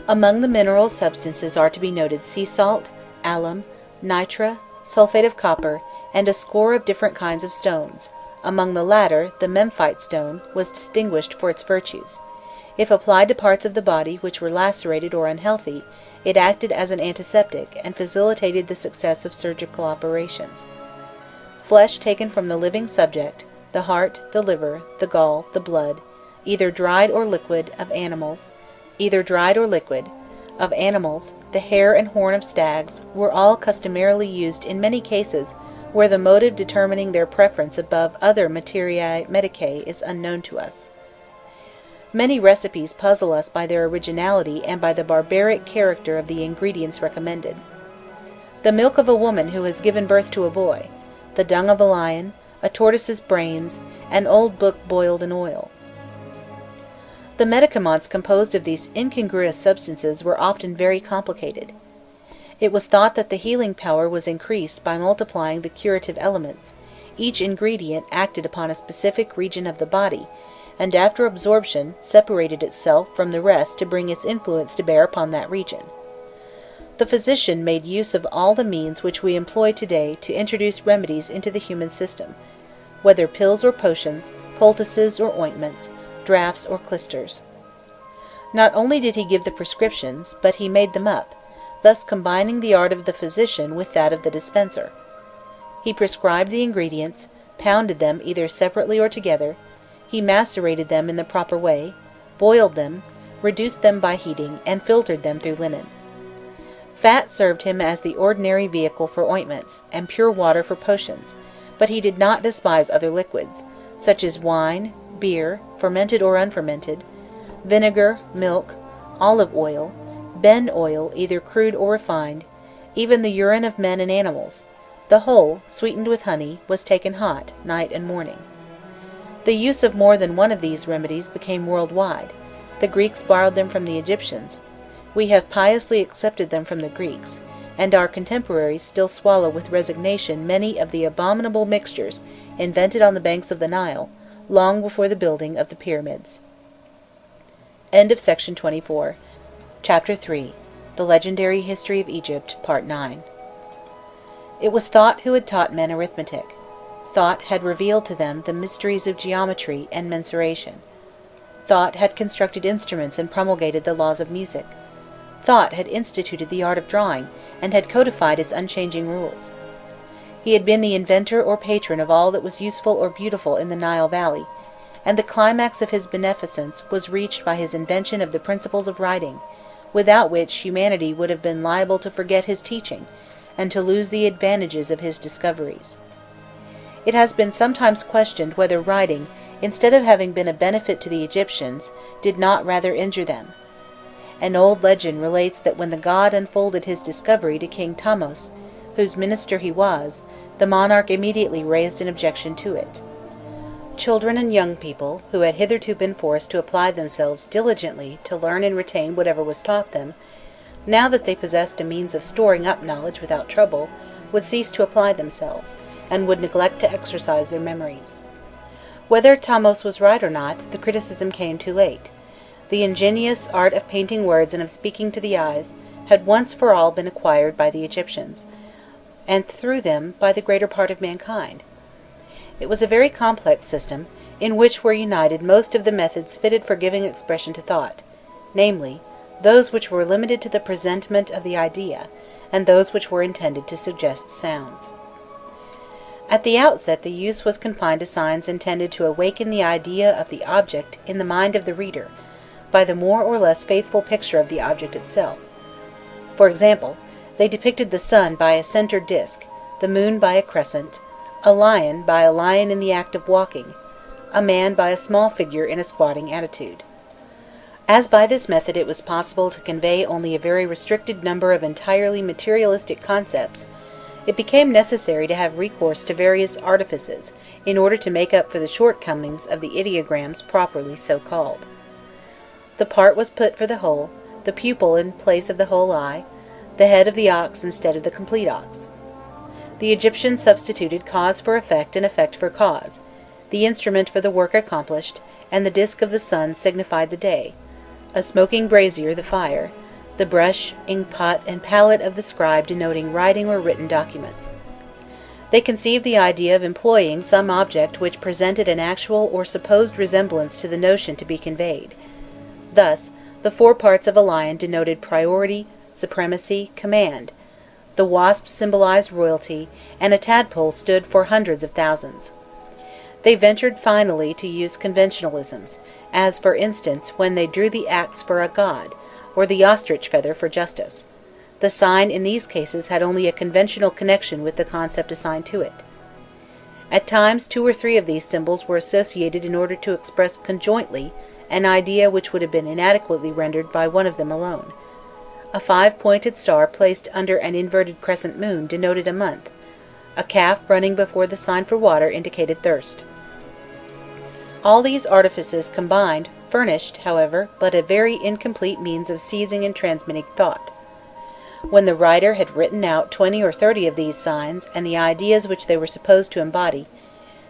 Among the mineral substances are to be noted sea salt, alum, nitre, sulphate of copper, and a score of different kinds of stones. Among the latter, the memphite stone was distinguished for its virtues. If applied to parts of the body which were lacerated or unhealthy, it acted as an antiseptic, and facilitated the success of surgical operations. Flesh taken from the living subject, the heart, the liver, the gall, the blood, either dried or liquid, of animals, the hair and horn of stags, were all customarily used in many cases where the motive determining their preference above other materiae medicae is unknown to us. Many recipes puzzle us by their originality and by the barbaric character of the ingredients recommended. The milk of a woman who has given birth to a boy, the dung of a lion, a tortoise's brains, an old book boiled in oil. The medicaments composed of these incongruous substances were often very complicated. It was thought that the healing power was increased by multiplying the curative elements; each ingredient acted upon a specific region of the body, and after absorption separated itself from the rest to bring its influence to bear upon that region. The physician made use of all the means which we employ today to introduce remedies into the human system, whether pills or potions, poultices or ointments, draughts or clysters. Not only did he give the prescriptions, but he made them up, thus combining the art of the physician with that of the dispenser. He prescribed the ingredients, pounded them either separately or together, he macerated them in the proper way, boiled them, reduced them by heating, and filtered them through linen. Fat served him as the ordinary vehicle for ointments, and pure water for potions, but he did not despise other liquids, such as wine, beer, fermented or unfermented, vinegar, milk, olive oil, ben oil either crude or refined, even the urine of men and animals. The whole, sweetened with honey, was taken hot, night and morning. The use of more than one of these remedies became worldwide. The Greeks borrowed them from the Egyptians. We have piously accepted them from the Greeks, and our contemporaries still swallow with resignation many of the abominable mixtures invented on the banks of the Nile, long before the building of the pyramids. Section 24. Chapter 3. The Legendary History of Egypt, Part 9. It was Thought who had taught men arithmetic. Thought had revealed to them the mysteries of geometry and mensuration. Thought had constructed instruments and promulgated the laws of music. Thought had instituted the art of drawing, and had codified its unchanging rules. He had been the inventor or patron of all that was useful or beautiful in the Nile Valley, and the climax of his beneficence was reached by his invention of the principles of writing, without which humanity would have been liable to forget his teaching, and to lose the advantages of his discoveries. It has been sometimes questioned whether writing, instead of having been a benefit to the Egyptians, did not rather injure them. An old legend relates that when the god unfolded his discovery to King Thamos, whose minister he was, the monarch immediately raised an objection to it. Children and young people, who had hitherto been forced to apply themselves diligently to learn and retain whatever was taught them, now that they possessed a means of storing up knowledge without trouble, would cease to apply themselves, and would neglect to exercise their memories. Whether Thamos was right or not, the criticism came too late. The ingenious art of painting words and of speaking to the eyes had once for all been acquired by the Egyptians, and through them by the greater part of mankind. It was a very complex system, in which were united most of the methods fitted for giving expression to thought, namely, those which were limited to the presentment of the idea, and those which were intended to suggest sounds. At the outset the use was confined to signs intended to awaken the idea of the object in the mind of the reader, by the more or less faithful picture of the object itself. For example, they depicted the sun by a centred disk, the moon by a crescent, a lion by a lion in the act of walking, a man by a small figure in a squatting attitude. As by this method it was possible to convey only a very restricted number of entirely materialistic concepts, it became necessary to have recourse to various artifices in order to make up for the shortcomings of the ideograms properly so called. The part was put for the whole, the pupil in place of the whole eye, the head of the ox instead of the complete ox. The Egyptians substituted cause for effect and effect for cause, the instrument for the work accomplished, and the disk of the sun signified the day, a smoking brazier the fire, the brush, inkpot, and palette of the scribe denoting writing or written documents. They conceived the idea of employing some object which presented an actual or supposed resemblance to the notion to be conveyed. Thus, the 4 parts of a lion denoted priority, supremacy, command, the wasp symbolized royalty, and a tadpole stood for hundreds of thousands. They ventured finally to use conventionalisms, as for instance when they drew the axe for a god, or the ostrich feather for justice. The sign in these cases had only a conventional connection with the concept assigned to it. At times 2 or 3 of these symbols were associated in order to express conjointly an idea which would have been inadequately rendered by one of them alone. A 5-pointed star placed under an inverted crescent moon denoted a month. A calf running before the sign for water indicated thirst. All these artifices combined furnished, however, but a very incomplete means of seizing and transmitting thought. When the writer had written out 20 or 30 of these signs and the ideas which they were supposed to embody,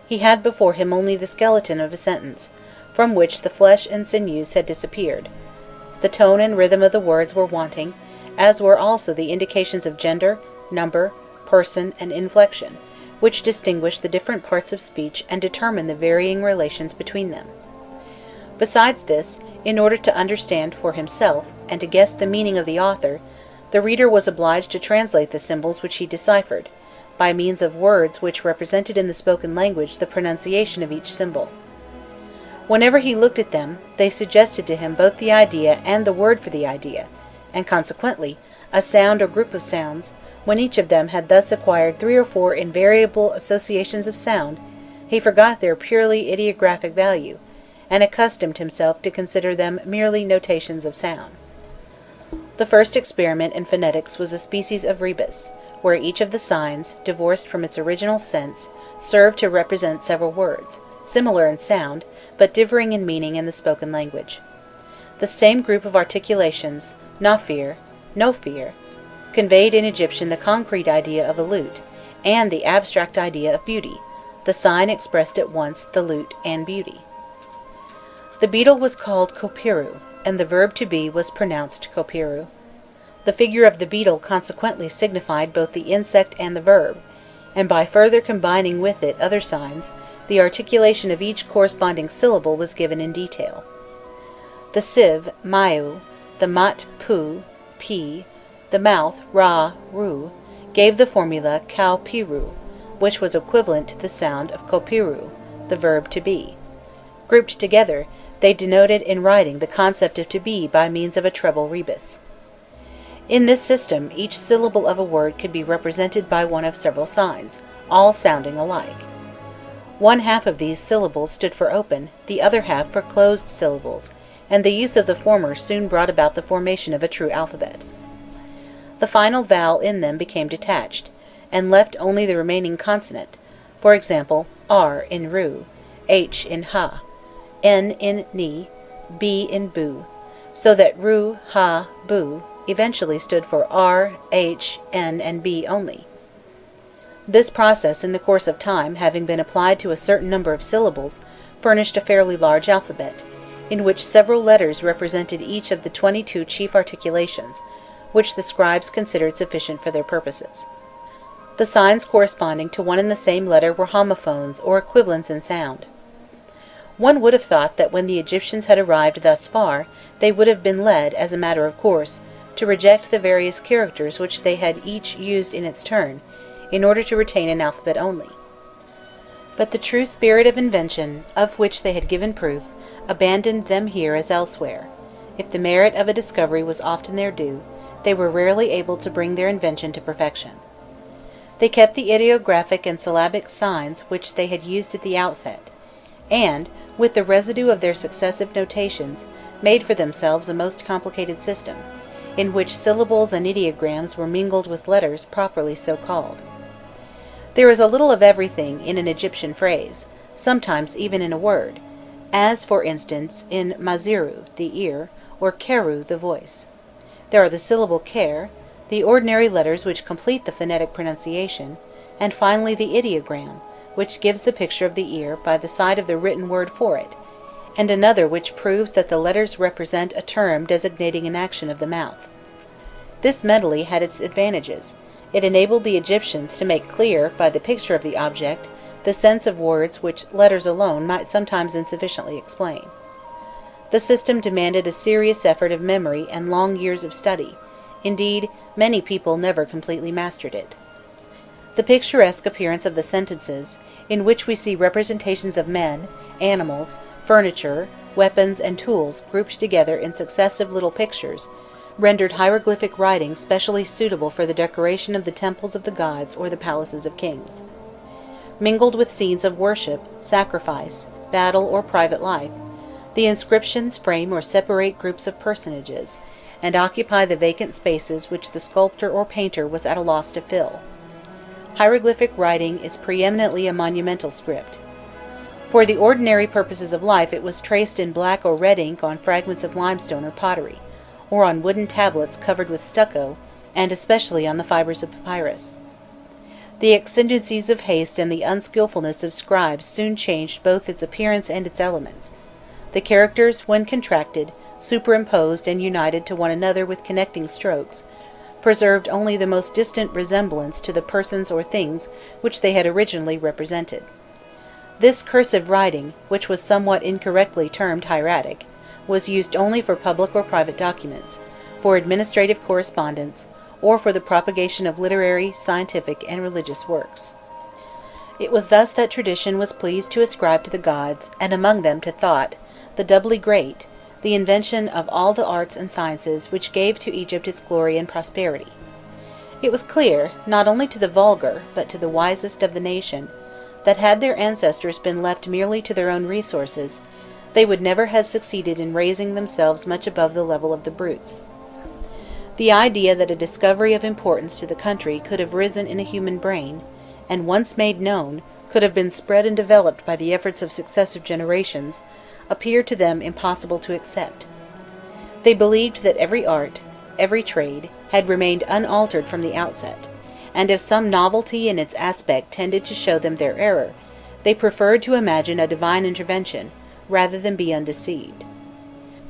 he had before him only the skeleton of a sentence, from which the flesh and sinews had disappeared. The tone and rhythm of the words were wanting, as were also the indications of gender, number, person, and inflection, which distinguish the different parts of speech and determine the varying relations between them. Besides this, in order to understand for himself, and to guess the meaning of the author, the reader was obliged to translate the symbols which he deciphered, by means of words which represented in the spoken language the pronunciation of each symbol. Whenever he looked at them, they suggested to him both the idea and the word for the idea, and consequently, a sound or group of sounds, when each of them had thus acquired 3 or 4 invariable associations of sound, he forgot their purely ideographic value, and accustomed himself to consider them merely notations of sound. The first experiment in phonetics was a species of rebus, where each of the signs, divorced from its original sense, served to represent several words, similar in sound, but differing in meaning in the spoken language. The same group of articulations, nafir, nofir, conveyed in Egyptian the concrete idea of a lute, and the abstract idea of beauty. The sign expressed at once the lute and beauty. The beetle was called kopiru, and the verb to be was pronounced kopiru. The figure of the beetle consequently signified both the insect and the verb, and by further combining with it other signs, the articulation of each corresponding syllable was given in detail. The sieve, mayu, the mat, pu, pi, the mouth, ra, ru, gave the formula kau piru, which was equivalent to the sound of kopiru, the verb to be. Grouped together, they denoted in writing the concept of to be by means of a treble rebus. In this system, each syllable of a word could be represented by one of several signs, all sounding alike. One half of these syllables stood for open, the other half for closed syllables, and the use of the former soon brought about the formation of a true alphabet. The final vowel in them became detached, and left only the remaining consonant, for example, R in ru, H in ha, N in ni, B in bu, so that ru, ha, bu eventually stood for R, H, N, and B only. This process, in the course of time, having been applied to a certain number of syllables, furnished a fairly large alphabet, in which several letters represented each of the 22 chief articulations, which the scribes considered sufficient for their purposes. The signs corresponding to one and the same letter were homophones, or equivalents in sound. One would have thought that when the Egyptians had arrived thus far, they would have been led, as a matter of course, to reject the various characters which they had each used in its turn, in order to retain an alphabet only. But the true spirit of invention, of which they had given proof, abandoned them here as elsewhere. If the merit of a discovery was often their due, they were rarely able to bring their invention to perfection. They kept the ideographic and syllabic signs which they had used at the outset, and, with the residue of their successive notations, made for themselves a most complicated system, in which syllables and ideograms were mingled with letters properly so called. There is a little of everything in an Egyptian phrase, sometimes even in a word, as, for instance, in maziru, the ear, or keru, the voice. There are the syllable ker, the ordinary letters which complete the phonetic pronunciation, and finally the ideogram, which gives the picture of the ear by the side of the written word for it, and another which proves that the letters represent a term designating an action of the mouth. This medley had its advantages. It enabled the Egyptians to make clear, by the picture of the object, the sense of words which letters alone might sometimes insufficiently explain. The system demanded a serious effort of memory and long years of study; indeed, many people never completely mastered it. The picturesque appearance of the sentences, in which we see representations of men, animals, furniture, weapons, and tools grouped together in successive little pictures, rendered hieroglyphic writing specially suitable for the decoration of the temples of the gods or the palaces of kings. Mingled with scenes of worship, sacrifice, battle, or private life, the inscriptions frame or separate groups of personages, and occupy the vacant spaces which the sculptor or painter was at a loss to fill. Hieroglyphic writing is preeminently a monumental script. For the ordinary purposes of life it was traced in black or red ink on fragments of limestone or pottery, or on wooden tablets covered with stucco, and especially on the fibres of papyrus. The exigencies of haste and the unskilfulness of scribes soon changed both its appearance and its elements. The characters, when contracted, superimposed and united to one another with connecting strokes, preserved only the most distant resemblance to the persons or things which they had originally represented. This cursive writing, which was somewhat incorrectly termed hieratic, was used only for public or private documents, for administrative correspondence, or for the propagation of literary, scientific, and religious works. It was thus that tradition was pleased to ascribe to the gods, and among them to thought, the doubly great, the invention of all the arts and sciences which gave to Egypt its glory and prosperity. It was clear, not only to the vulgar, but to the wisest of the nation, that had their ancestors been left merely to their own resources, they would never have succeeded in raising themselves much above the level of the brutes. The idea that a discovery of importance to the country could have risen in a human brain, and once made known, could have been spread and developed by the efforts of successive generations, appeared to them impossible to accept. They believed that every art, every trade, had remained unaltered from the outset, and if some novelty in its aspect tended to show them their error, they preferred to imagine a divine intervention, rather than be undeceived.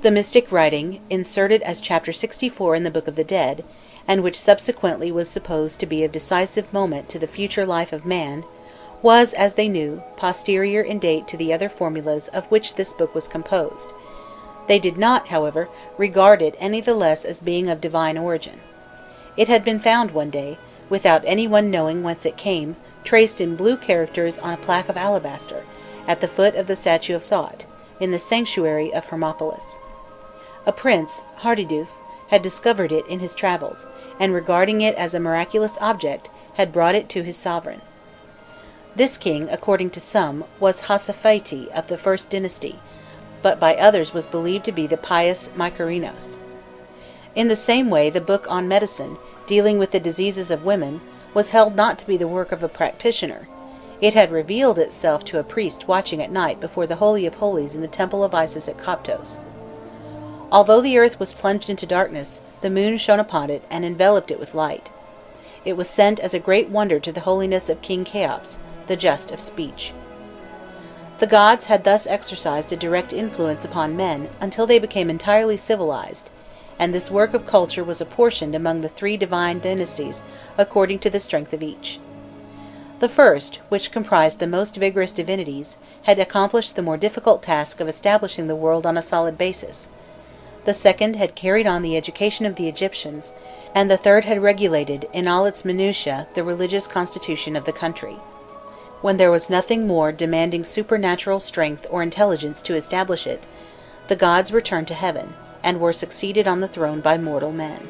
The mystic writing, inserted as chapter 64 in the Book of the Dead, and which subsequently was supposed to be of decisive moment to the future life of man, was, as they knew, posterior in date to the other formulas of which this book was composed. They did not, however, regard it any the less as being of divine origin. It had been found one day, without any one knowing whence it came, traced in blue characters on a plaque of alabaster, at the foot of the statue of Thought, in the sanctuary of Hermopolis. A prince, Hardiduf, had discovered it in his travels, and regarding it as a miraculous object, had brought it to his sovereign. This king, according to some, was Hasaphaiti of the first dynasty, but by others was believed to be the pious Mykerinos. In the same way, the book on medicine, dealing with the diseases of women, was held not to be the work of a practitioner. It had revealed itself to a priest watching at night before the Holy of Holies in the temple of Isis at Coptos. Although the earth was plunged into darkness, the moon shone upon it and enveloped it with light. It was sent as a great wonder to the holiness of King Cheops, the just of speech. The gods had thus exercised a direct influence upon men until they became entirely civilized, and this work of culture was apportioned among the three divine dynasties according to the strength of each. The first, which comprised the most vigorous divinities, had accomplished the more difficult task of establishing the world on a solid basis. The second had carried on the education of the Egyptians, and the third had regulated, in all its minutiae, the religious constitution of the country. When there was nothing more demanding supernatural strength or intelligence to establish it, the gods returned to heaven, and were succeeded on the throne by mortal men.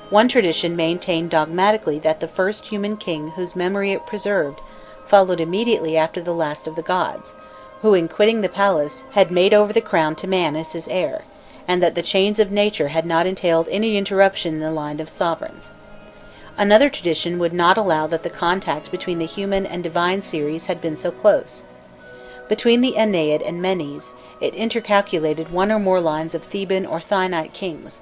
One tradition maintained dogmatically that the first human king whose memory it preserved followed immediately after the last of the gods, who, in quitting the palace, had made over the crown to man as his heir, and that the chains of nature had not entailed any interruption in the line of sovereigns. Another tradition would not allow that the contact between the human and divine series had been so close. Between the Ennead and Menes, it intercalculated one or more lines of Theban or Thinite kings,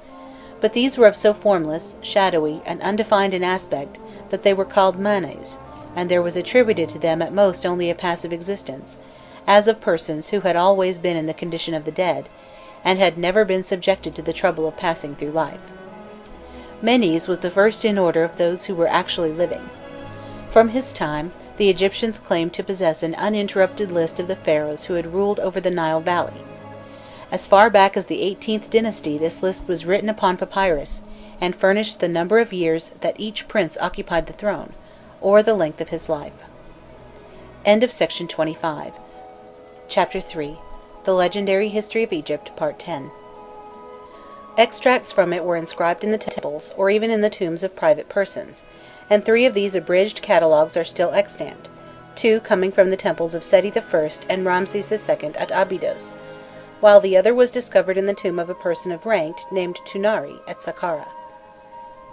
but these were of so formless, shadowy, and undefined an aspect that they were called Manes, and there was attributed to them at most only a passive existence, as of persons who had always been in the condition of the dead, and had never been subjected to the trouble of passing through life. Menes was the first in order of those who were actually living. From his time, the Egyptians claimed to possess an uninterrupted list of the pharaohs who had ruled over the Nile Valley. As far back as the 18th dynasty this list was written upon papyrus, and furnished the number of years that each prince occupied the throne, or the length of his life. End of section 25. Chapter 3. The Legendary History of Egypt, Part 10. Extracts from it were inscribed in the temples, or even in the tombs of private persons, and 3 of these abridged catalogues are still extant, 2 coming from the temples of Seti I and Ramses II at Abydos, while the other was discovered in the tomb of a person of rank named Tunari at Saqqara.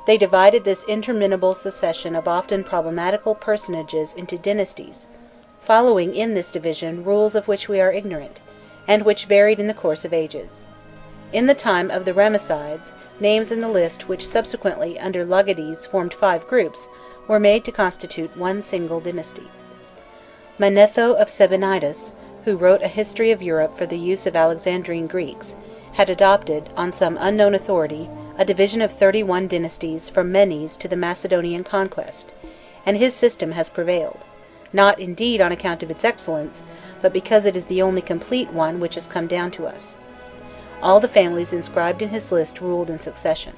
They divided this interminable succession of often problematical personages into dynasties, following in this division rules of which we are ignorant, and which varied in the course of ages. In the time of the Ramessides, names in the list which subsequently under Logades formed 5 groups, were made to constitute one single dynasty. Manetho of Sebennytus, who wrote a history of Europe for the use of Alexandrine Greeks, had adopted, on some unknown authority, a division of 31 dynasties from Menes to the Macedonian conquest, and his system has prevailed, not indeed on account of its excellence, but because it is the only complete one which has come down to us. All the families inscribed in his list ruled in succession.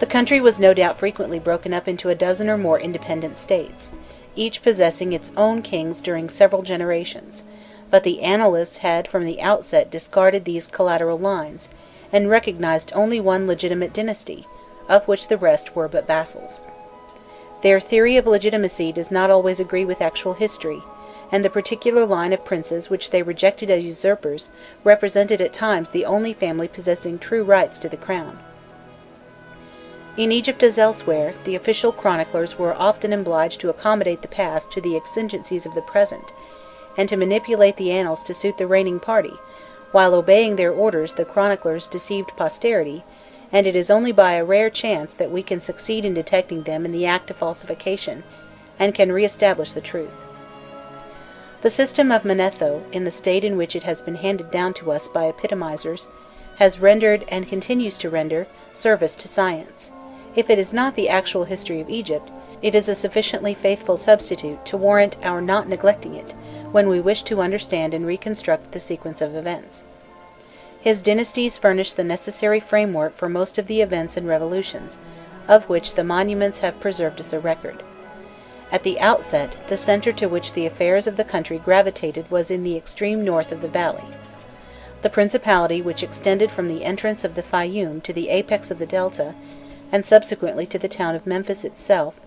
The country was no doubt frequently broken up into a dozen or more independent states, each possessing its own kings during several generations, but the annalists had from the outset discarded these collateral lines, and recognized only one legitimate dynasty, of which the rest were but vassals. Their theory of legitimacy does not always agree with actual history, and the particular line of princes which they rejected as usurpers represented at times the only family possessing true rights to the crown. In Egypt as elsewhere, the official chroniclers were often obliged to accommodate the past to the exigencies of the present, and to manipulate the annals to suit the reigning party, while obeying their orders the chroniclers deceived posterity, and it is only by a rare chance that we can succeed in detecting them in the act of falsification, and can re-establish the truth. The system of Manetho, in the state in which it has been handed down to us by epitomizers, has rendered, and continues to render, service to science. If it is not the actual history of Egypt, it is a sufficiently faithful substitute to warrant our not neglecting it, when we wish to understand and reconstruct the sequence of events. His dynasties furnish the necessary framework for most of the events and revolutions, of which the monuments have preserved us a record. At the outset, the centre to which the affairs of the country gravitated was in the extreme north of the valley. The principality which extended from the entrance of the Fayum to the apex of the delta, and subsequently to the town of Memphis itself,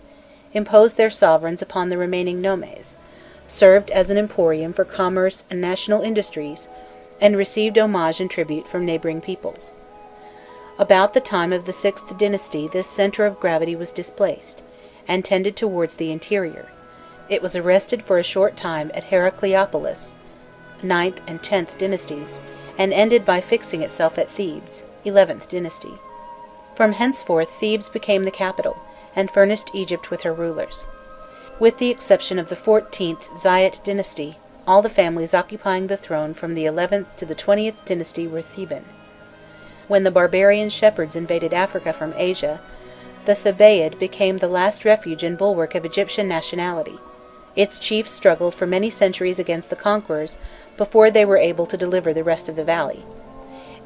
imposed their sovereigns upon the remaining nomes, served as an emporium for commerce and national industries, and received homage and tribute from neighbouring peoples. About the time of the sixth dynasty this centre of gravity was displaced, and tended towards the interior. It was arrested for a short time at Heracleopolis, 9th and 10th dynasties, and ended by fixing itself at Thebes, 11th dynasty. From henceforth Thebes became the capital, and furnished Egypt with her rulers. With the exception of the 14th Zayat dynasty, all the families occupying the throne from the 11th to the 20th dynasty were Theban. When the barbarian shepherds invaded Africa from Asia, the Thebaid became the last refuge and bulwark of Egyptian nationality. Its chiefs struggled for many centuries against the conquerors before they were able to deliver the rest of the valley.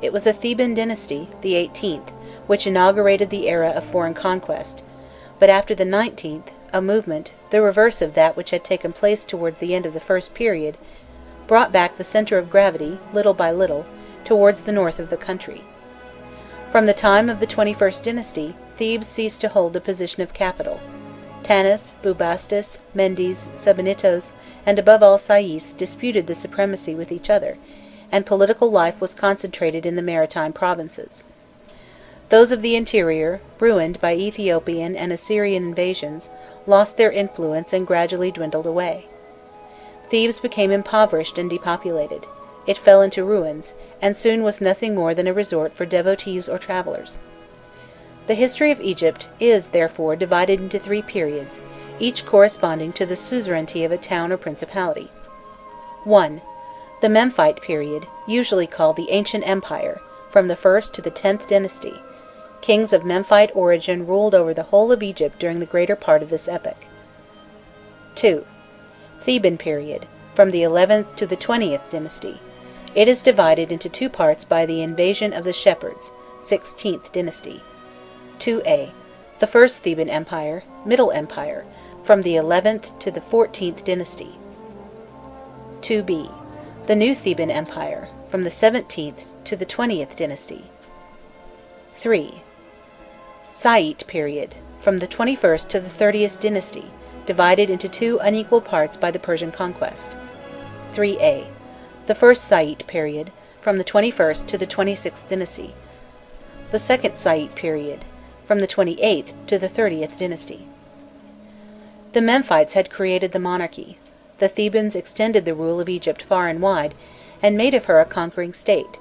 It was a Theban dynasty, the 18th, which inaugurated the era of foreign conquest, but after the 19th, a movement, the reverse of that which had taken place towards the end of the first period, brought back the centre of gravity, little by little, towards the north of the country. From the time of the 21st dynasty, Thebes ceased to hold the position of capital. Tanis, Bubastis, Mendes, Sabinitos, and above all Sais disputed the supremacy with each other, and political life was concentrated in the maritime provinces. Those of the interior, ruined by Ethiopian and Assyrian invasions, lost their influence and gradually dwindled away. Thebes became impoverished and depopulated. It fell into ruins, and soon was nothing more than a resort for devotees or travellers. The history of Egypt is, therefore, divided into three periods, each corresponding to the suzerainty of a town or principality. 1. The Memphite period, usually called the Ancient Empire, from the 1st to the 10th dynasty. Kings of Memphite origin ruled over the whole of Egypt during the greater part of this epoch. 2. Theban period, from the 11th to the 20th dynasty. It is divided into two parts by the invasion of the shepherds, 16th dynasty. 2a. The First Theban Empire, Middle Empire, from the 11th to the 14th dynasty. 2b. The New Theban Empire, from the 17th to the 20th dynasty. 3. Saite period, from the 21st to the 30th dynasty, divided into two unequal parts by the Persian conquest. 3a. The First Saite period, from the 21st to the 26th dynasty. The Second Saite period, from the 28th to the 30th dynasty. The Memphites had created the monarchy. The Thebans extended the rule of Egypt far and wide, and made of her a conquering state.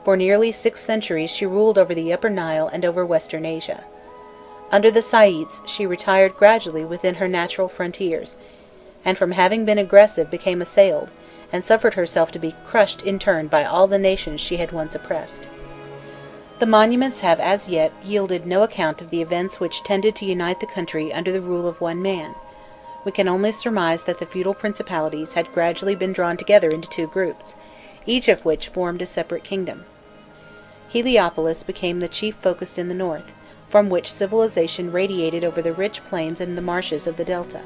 For nearly 6 centuries she ruled over the Upper Nile and over Western Asia. Under the Saites she retired gradually within her natural frontiers, and from having been aggressive became assailed, and suffered herself to be crushed in turn by all the nations she had once oppressed. The monuments have as yet yielded no account of the events which tended to unite the country under the rule of one man. We can only surmise that the feudal principalities had gradually been drawn together into two groups, each of which formed a separate kingdom. Heliopolis became the chief focus in the north, from which civilization radiated over the rich plains and the marshes of the delta.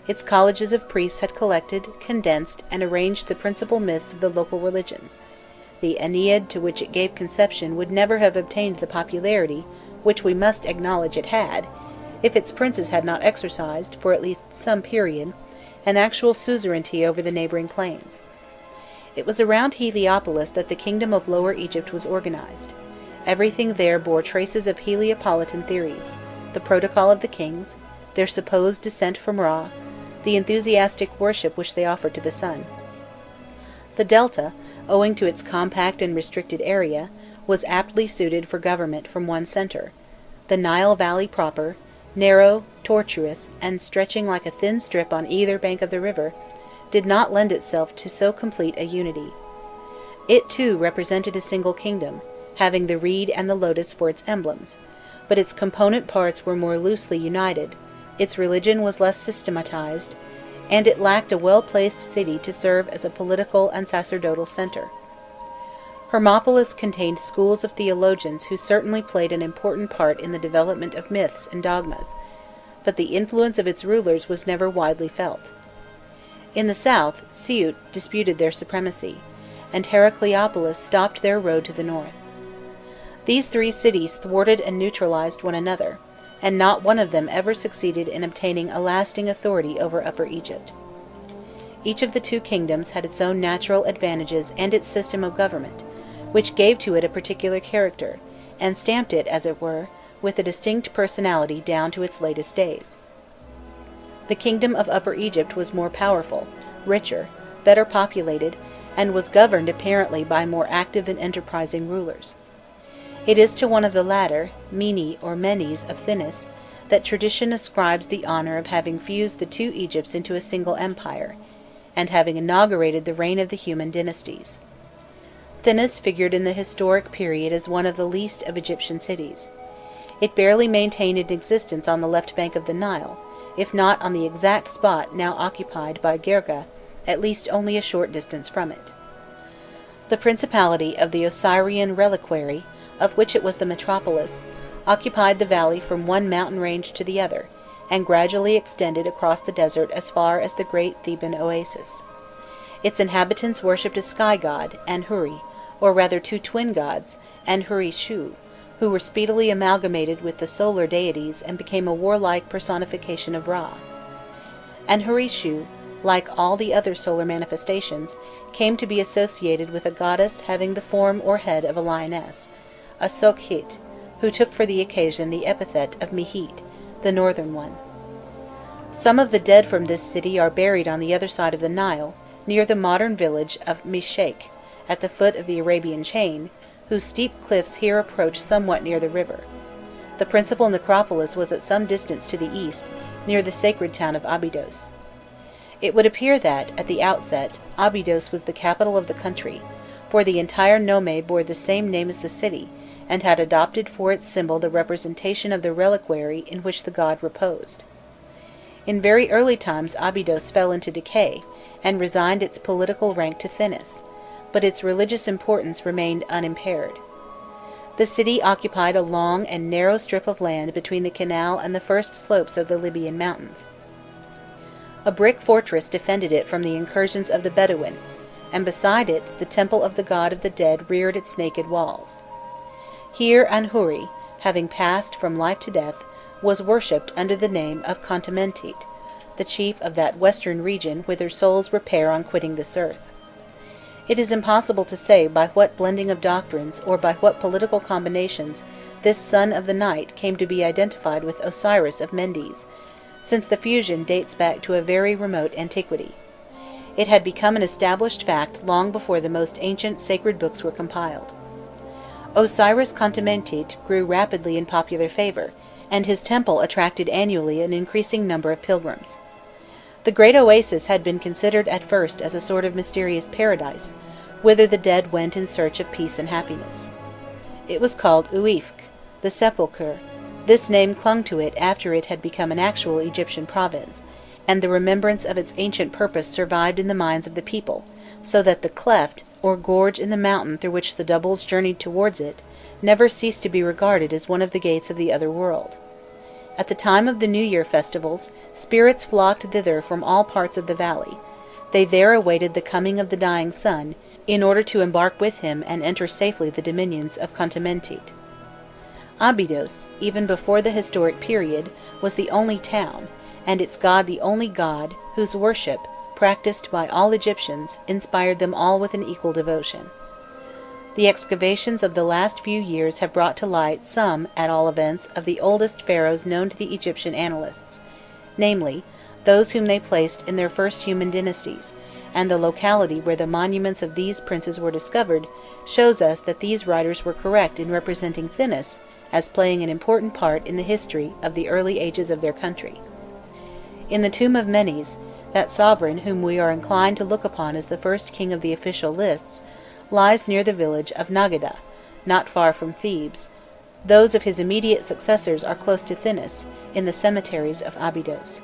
Its colleges of priests had collected, condensed, and arranged the principal myths of the local religions. The Aeneid to which it gave conception would never have obtained the popularity which we must acknowledge it had, if its princes had not exercised, for at least some period, an actual suzerainty over the neighbouring plains. It was around Heliopolis that the kingdom of Lower Egypt was organized. Everything there bore traces of Heliopolitan theories: the protocol of the kings, their supposed descent from Ra, the enthusiastic worship which they offered to the sun. The delta, owing to its compact and restricted area, was aptly suited for government from one centre. The Nile Valley proper, narrow, tortuous, and stretching like a thin strip on either bank of the river, did not lend itself to so complete a unity. It too represented a single kingdom, having the reed and the lotus for its emblems, but its component parts were more loosely united, its religion was less systematized, and it lacked a well-placed city to serve as a political and sacerdotal centre. Hermopolis contained schools of theologians who certainly played an important part in the development of myths and dogmas, but the influence of its rulers was never widely felt. In the south, Siut disputed their supremacy, and Heracleopolis stopped their road to the north. These three cities thwarted and neutralized one another, and not one of them ever succeeded in obtaining a lasting authority over Upper Egypt. Each of the two kingdoms had its own natural advantages and its system of government, which gave to it a particular character, and stamped it, as it were, with a distinct personality down to its latest days. The kingdom of Upper Egypt was more powerful, richer, better populated, and was governed apparently by more active and enterprising rulers. It is to one of the latter, Mene or Menes of Thinis, that tradition ascribes the honour of having fused the two Egypts into a single empire, and having inaugurated the reign of the human dynasties. Thinis figured in the historic period as one of the least of Egyptian cities. It barely maintained an existence on the left bank of the Nile, if not on the exact spot now occupied by Gerga, at least only a short distance from it. The principality of the Osirian reliquary, of which it was the metropolis, occupied the valley from one mountain range to the other, and gradually extended across the desert as far as the great Theban oasis. Its inhabitants worshipped a sky god, Anhuri, or rather two twin gods, Anhuri-Shu, who were speedily amalgamated with the solar deities and became a warlike personification of Ra. Anhuri-Shu, like all the other solar manifestations, came to be associated with a goddess having the form or head of a lioness, a Sokhit, who took for the occasion the epithet of Mihit, the northern one. Some of the dead from this city are buried on the other side of the Nile, near the modern village of Meshek, at the foot of the Arabian chain, whose steep cliffs here approach somewhat near the river. The principal necropolis was at some distance to the east, near the sacred town of Abydos. It would appear that, at the outset, Abydos was the capital of the country, for the entire nome bore the same name as the city, and had adopted for its symbol the representation of the reliquary in which the god reposed. In very early times Abydos fell into decay, and resigned its political rank to Thinis, but its religious importance remained unimpaired. The city occupied a long and narrow strip of land between the canal and the first slopes of the Libyan mountains. A brick fortress defended it from the incursions of the Bedouin, and beside it the temple of the god of the dead reared its naked walls. Here Anhuri, having passed from life to death, was worshipped under the name of Khontamentete, the chief of that western region whither souls repair on quitting this earth. It is impossible to say by what blending of doctrines or by what political combinations this son of the night came to be identified with Osiris of Mendes, since the fusion dates back to a very remote antiquity. It had become an established fact long before the most ancient sacred books were compiled. Osiris Khontamentete grew rapidly in popular favour, and his temple attracted annually an increasing number of pilgrims. The great oasis had been considered at first as a sort of mysterious paradise, whither the dead went in search of peace and happiness. It was called Uifk, the sepulchre. This name clung to it after it had become an actual Egyptian province, and the remembrance of its ancient purpose survived in the minds of the people, so that the cleft, or gorge in the mountain through which the doubles journeyed towards it, never ceased to be regarded as one of the gates of the other world. At the time of the New Year festivals, spirits flocked thither from all parts of the valley. They there awaited the coming of the dying sun, in order to embark with him and enter safely the dominions of Khontamentete. Abydos, even before the historic period, was the only town, and its god the only god, whose worship, practised by all Egyptians, inspired them all with an equal devotion. The excavations of the last few years have brought to light some, at all events, of the oldest pharaohs known to the Egyptian annalists, namely, those whom they placed in their first human dynasties, and the locality where the monuments of these princes were discovered, shows us that these writers were correct in representing Thinis as playing an important part in the history of the early ages of their country. In the tomb of Menes, that sovereign whom we are inclined to look upon as the first king of the official lists, lies near the village of Nagada, not far from Thebes. Those of his immediate successors are close to Thinis, in the cemeteries of Abydos.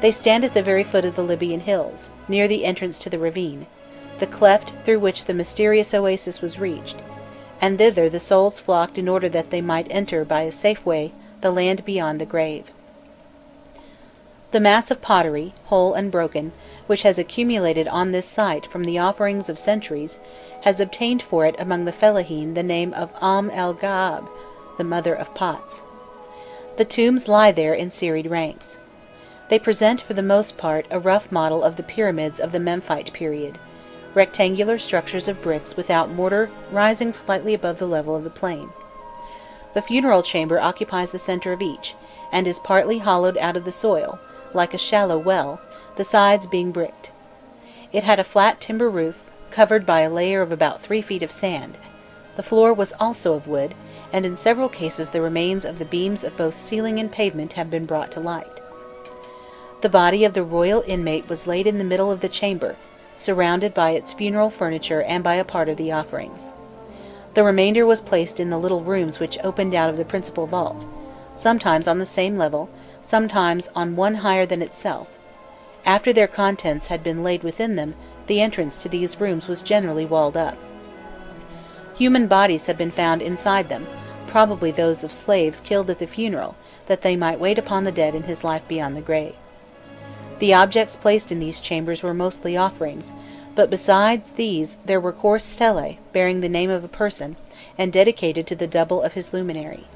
They stand at the very foot of the Libyan hills, near the entrance to the ravine, the cleft through which the mysterious oasis was reached, and thither the souls flocked in order that they might enter by a safe way the land beyond the grave. The mass of pottery, whole and broken, which has accumulated on this site from the offerings of centuries, has obtained for it among the Fellahin the name of el Gaab, the mother of pots. The tombs lie there in serried ranks. They present for the most part a rough model of the pyramids of the Memphite period, rectangular structures of bricks without mortar rising slightly above the level of the plain. The funeral chamber occupies the centre of each, and is partly hollowed out of the soil, like a shallow well, the sides being bricked. It had a flat timber roof, covered by a layer of about 3 feet of sand. The floor was also of wood, and in several cases the remains of the beams of both ceiling and pavement have been brought to light. The body of the royal inmate was laid in the middle of the chamber, surrounded by its funeral furniture and by a part of the offerings. The remainder was placed in the little rooms which opened out of the principal vault, sometimes on the same level, sometimes on one higher than itself. After their contents had been laid within them, the entrance to these rooms was generally walled up. Human bodies have been found inside them, probably those of slaves killed at the funeral, that they might wait upon the dead in his life beyond the grave. The objects placed in these chambers were mostly offerings, but besides these there were coarse stellae bearing the name of a person, and dedicated to the double of his luminary.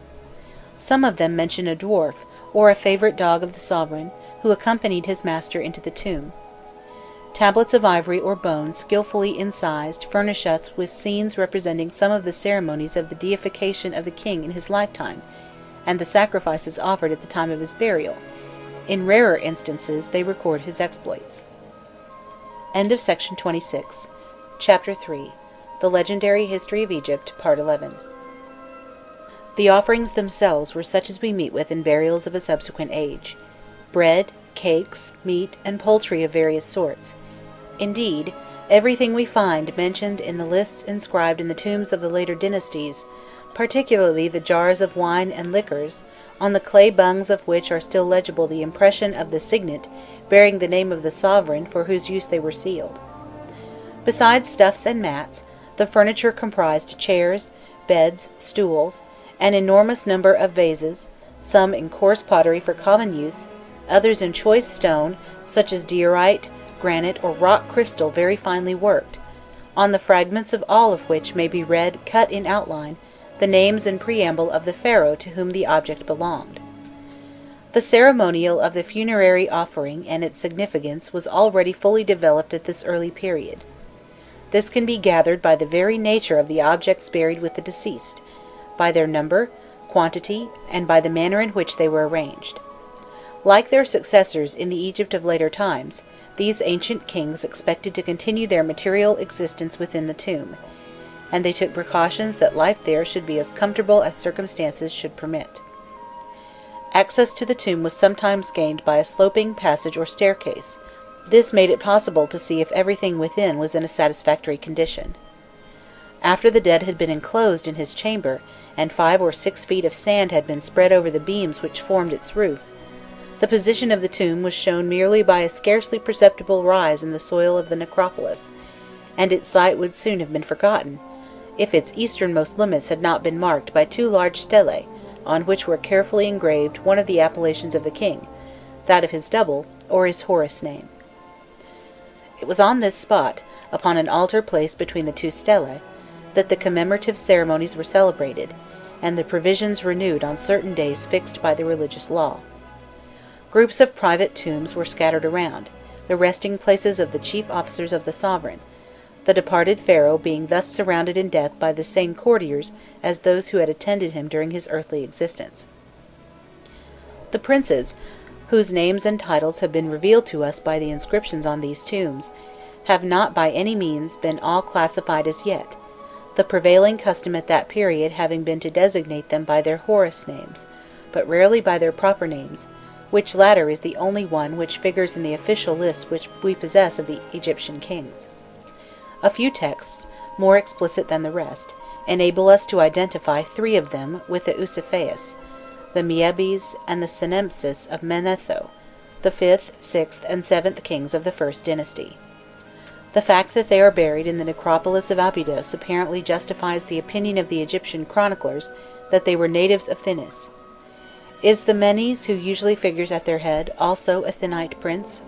Some of them mention a dwarf, or a favourite dog of the sovereign, who accompanied his master into the tomb. Tablets of ivory or bone skilfully incised furnish us with scenes representing some of the ceremonies of the deification of the king in his lifetime, and the sacrifices offered at the time of his burial. In rarer instances they record his exploits. End of section 26. Chapter 3. The Legendary History of Egypt, Part 11. The offerings themselves were such as we meet with in burials of a subsequent age: bread, cakes, meat, and poultry of various sorts. Indeed, everything we find mentioned in the lists inscribed in the tombs of the later dynasties, particularly the jars of wine and liquors, on the clay bungs of which are still legible the impression of the signet bearing the name of the sovereign for whose use they were sealed. Besides stuffs and mats, the furniture comprised chairs, beds, stools, an enormous number of vases, some in coarse pottery for common use, others in choice stone, such as diorite, granite, or rock crystal very finely worked, on the fragments of all of which may be read, cut in outline, the names and preamble of the pharaoh to whom the object belonged. The ceremonial of the funerary offering and its significance was already fully developed at this early period. This can be gathered by the very nature of the objects buried with the deceased, by their number, quantity, and by the manner in which they were arranged. Like their successors in the Egypt of later times, these ancient kings expected to continue their material existence within the tomb, and they took precautions that life there should be as comfortable as circumstances should permit. Access to the tomb was sometimes gained by a sloping passage or staircase. This made it possible to see if everything within was in a satisfactory condition. After the dead had been enclosed in his chamber, and 5 or 6 feet of sand had been spread over the beams which formed its roof, the position of the tomb was shown merely by a scarcely perceptible rise in the soil of the necropolis, and its site would soon have been forgotten, if its easternmost limits had not been marked by 2 large stellae, on which were carefully engraved one of the appellations of the king, that of his double, or his Horus name. It was on this spot, upon an altar placed between the 2 stellae, that the commemorative ceremonies were celebrated, and the provisions renewed on certain days fixed by the religious law. Groups of private tombs were scattered around, the resting places of the chief officers of the sovereign, the departed pharaoh being thus surrounded in death by the same courtiers as those who had attended him during his earthly existence. The princes, whose names and titles have been revealed to us by the inscriptions on these tombs, have not by any means been all classified as yet, the prevailing custom at that period having been to designate them by their Horus names, but rarely by their proper names, which latter is the only one which figures in the official list which we possess of the Egyptian kings. A few texts, more explicit than the rest, enable us to identify 3 of them with the Usiphaeus, the Miebes and the Senempsis of Manetho, the 5th, 6th, and 7th kings of the first dynasty. The fact that they are buried in the necropolis of Abydos apparently justifies the opinion of the Egyptian chroniclers that they were natives of Thinis. Is the Menes, who usually figures at their head, also a Thinite prince?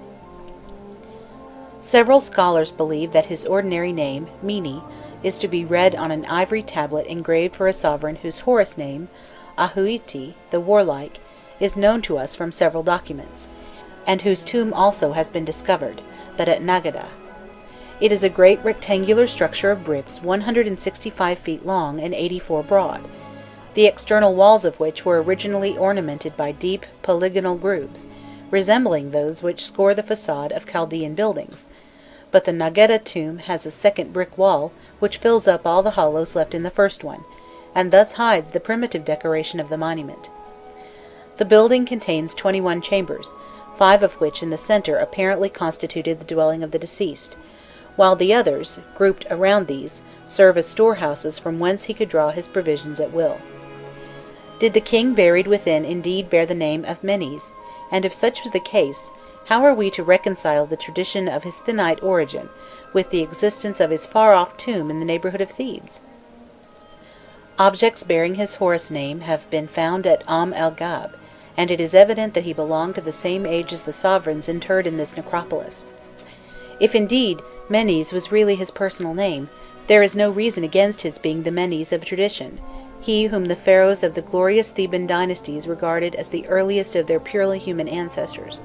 Several scholars believe that his ordinary name, Mene, is to be read on an ivory tablet engraved for a sovereign whose Horus name, Ahuiti, the warlike, is known to us from several documents, and whose tomb also has been discovered, but at Nagada. It is a great rectangular structure of bricks 165 feet long and 84 broad, the external walls of which were originally ornamented by deep polygonal grooves, resembling those which score the facade of Chaldean buildings, but the Nagada tomb has a second brick wall which fills up all the hollows left in the first one, and thus hides the primitive decoration of the monument. The building contains 21 chambers, 5 of which in the centre apparently constituted the dwelling of the deceased, while the others, grouped around these, serve as storehouses from whence he could draw his provisions at will. Did the king buried within indeed bear the name of Menes, and if such was the case, how are we to reconcile the tradition of his Thinite origin with the existence of his far-off tomb in the neighbourhood of Thebes? Objects bearing his Horus name have been found at el Gab, and it is evident that he belonged to the same age as the sovereigns interred in this necropolis. If indeed Menes was really his personal name, there is no reason against his being the Menes of tradition, he whom the pharaohs of the glorious Theban dynasties regarded as the earliest of their purely human ancestors.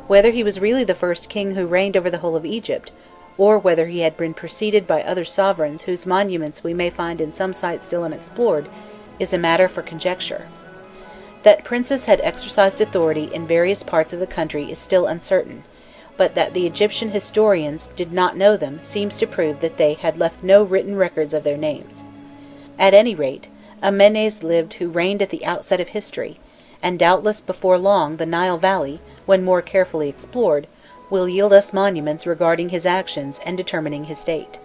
Whether he was really the first king who reigned over the whole of Egypt, or whether he had been preceded by other sovereigns whose monuments we may find in some sites still unexplored, is a matter for conjecture. That princes had exercised authority in various parts of the country is still uncertain, but that the Egyptian historians did not know them seems to prove that they had left no written records of their names. At any rate, a Menes lived who reigned at the outset of history, and doubtless before long the Nile Valley, when more carefully explored, will yield us monuments regarding his actions and determining his date.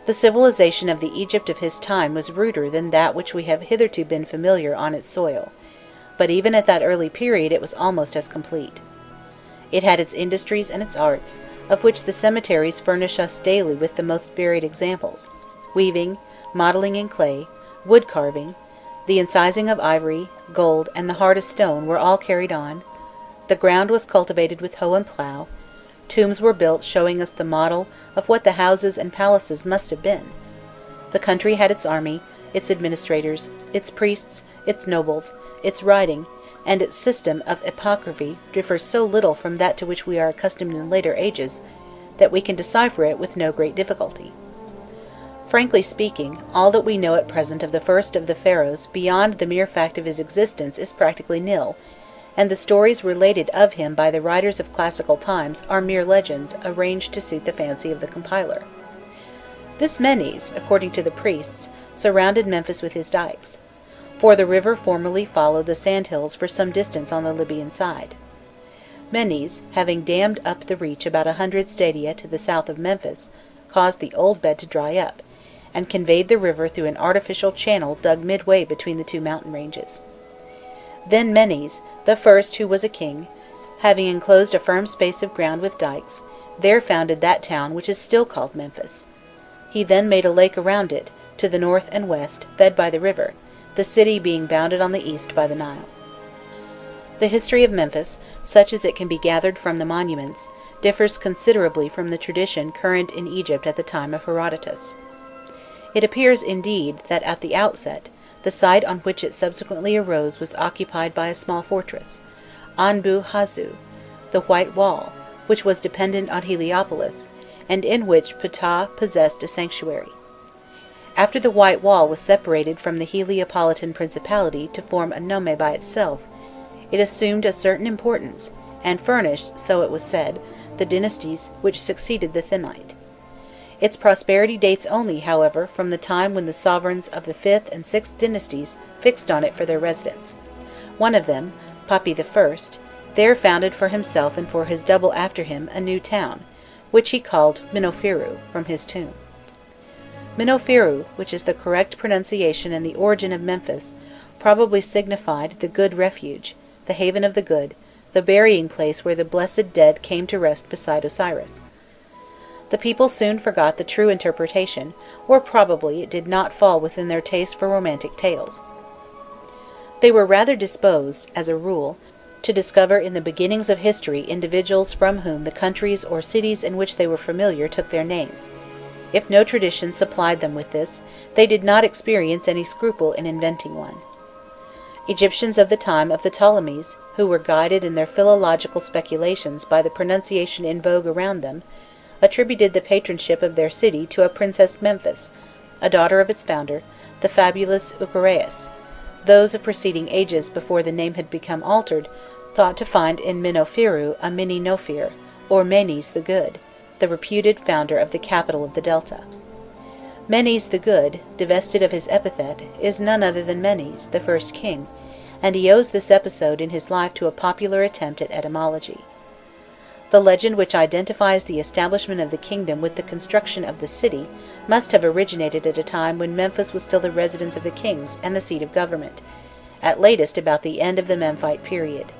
The civilization of the Egypt of his time was ruder than that which we have hitherto been familiar on its soil, but even at that early period it was almost as complete. It had its industries and its arts, of which the cemeteries furnish us daily with the most varied examples: weaving, modelling in clay, wood carving, the incising of ivory, gold, and the hardest stone were all carried on. The ground was cultivated with hoe and plough, tombs were built showing us the model of what the houses and palaces must have been. The country had its army, its administrators, its priests, its nobles, its writing, and its system of epigraphy differs so little from that to which we are accustomed in later ages, that we can decipher it with no great difficulty. Frankly speaking, all that we know at present of the first of the pharaohs beyond the mere fact of his existence is practically nil, and the stories related of him by the writers of classical times are mere legends arranged to suit the fancy of the compiler. This Menes, according to the priests, surrounded Memphis with his dikes, for the river formerly followed the sandhills for some distance on the Libyan side. Menes, having dammed up the reach about 100 stadia to the south of Memphis, caused the old bed to dry up, and conveyed the river through an artificial channel dug midway between the two mountain ranges. Then Menes, the first who was a king, having enclosed a firm space of ground with dikes, there founded that town which is still called Memphis. He then made a lake around it, to the north and west, fed by the river, the city being bounded on the east by the Nile. The history of Memphis, such as it can be gathered from the monuments, differs considerably from the tradition current in Egypt at the time of Herodotus. It appears, indeed, that at the outset, the site on which it subsequently arose was occupied by a small fortress, Anbu Hazu, the White Wall, which was dependent on Heliopolis, and in which Ptah possessed a sanctuary. After the White Wall was separated from the Heliopolitan principality to form a nome by itself, it assumed a certain importance, and furnished, so it was said, the dynasties which succeeded the Thinite. Its prosperity dates only, however, from the time when the sovereigns of the 5th and 6th dynasties fixed on it for their residence. One of them, Papi I, there founded for himself and for his double after him a new town, which he called Minofiru, from his tomb. Minofiru, which is the correct pronunciation and the origin of Memphis, probably signified the good refuge, the haven of the good, the burying place where the blessed dead came to rest beside Osiris. The people soon forgot the true interpretation, or probably it did not fall within their taste for romantic tales. They were rather disposed, as a rule, to discover in the beginnings of history individuals from whom the countries or cities in which they were familiar took their names. If no tradition supplied them with this, they did not experience any scruple in inventing one. Egyptians of the time of the Ptolemies, who were guided in their philological speculations by the pronunciation in vogue around them, attributed the patronship of their city to a Princess Memphis, a daughter of its founder, the fabulous Uchareus. Those of preceding ages, before the name had become altered, thought to find in Minofiru a Mini Nofir, or Menes the Good, the reputed founder of the capital of the Delta. Menes the Good, divested of his epithet, is none other than Menes, the first king, and he owes this episode in his life to a popular attempt at etymology. The legend which identifies the establishment of the kingdom with the construction of the city must have originated at a time when Memphis was still the residence of the kings and the seat of government, at latest about the end of the Memphite period.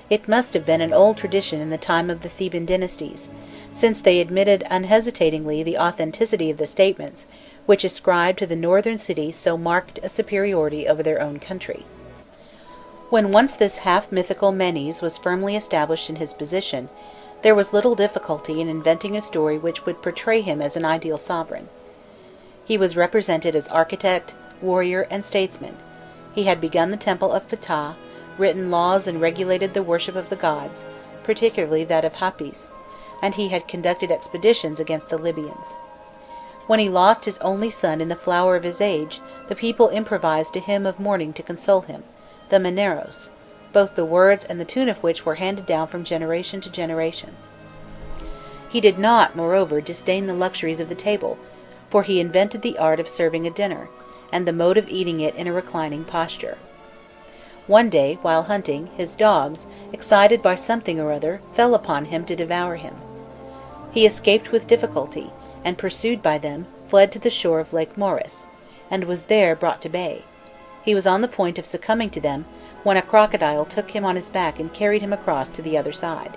It must have been an old tradition in the time of the Theban dynasties, since they admitted unhesitatingly the authenticity of the statements which ascribed to the northern city so marked a superiority over their own country. When once this half-mythical Menes was firmly established in his position, there was little difficulty in inventing a story which would portray him as an ideal sovereign. He was represented as architect, warrior, and statesman. He had begun the temple of Ptah, written laws and regulated the worship of the gods, particularly that of Hapis, and he had conducted expeditions against the Libyans. When he lost his only son in the flower of his age, the people improvised a hymn of mourning to console him, the Maneros, both the words and the tune of which were handed down from generation to generation. He did not, moreover, disdain the luxuries of the table, for he invented the art of serving a dinner, and the mode of eating it in a reclining posture. One day, while hunting, his dogs, excited by something or other, fell upon him to devour him. He escaped with difficulty, and, pursued by them, fled to the shore of Lake Moeris, and was there brought to bay. He was on the point of succumbing to them, when a crocodile took him on his back and carried him across to the other side.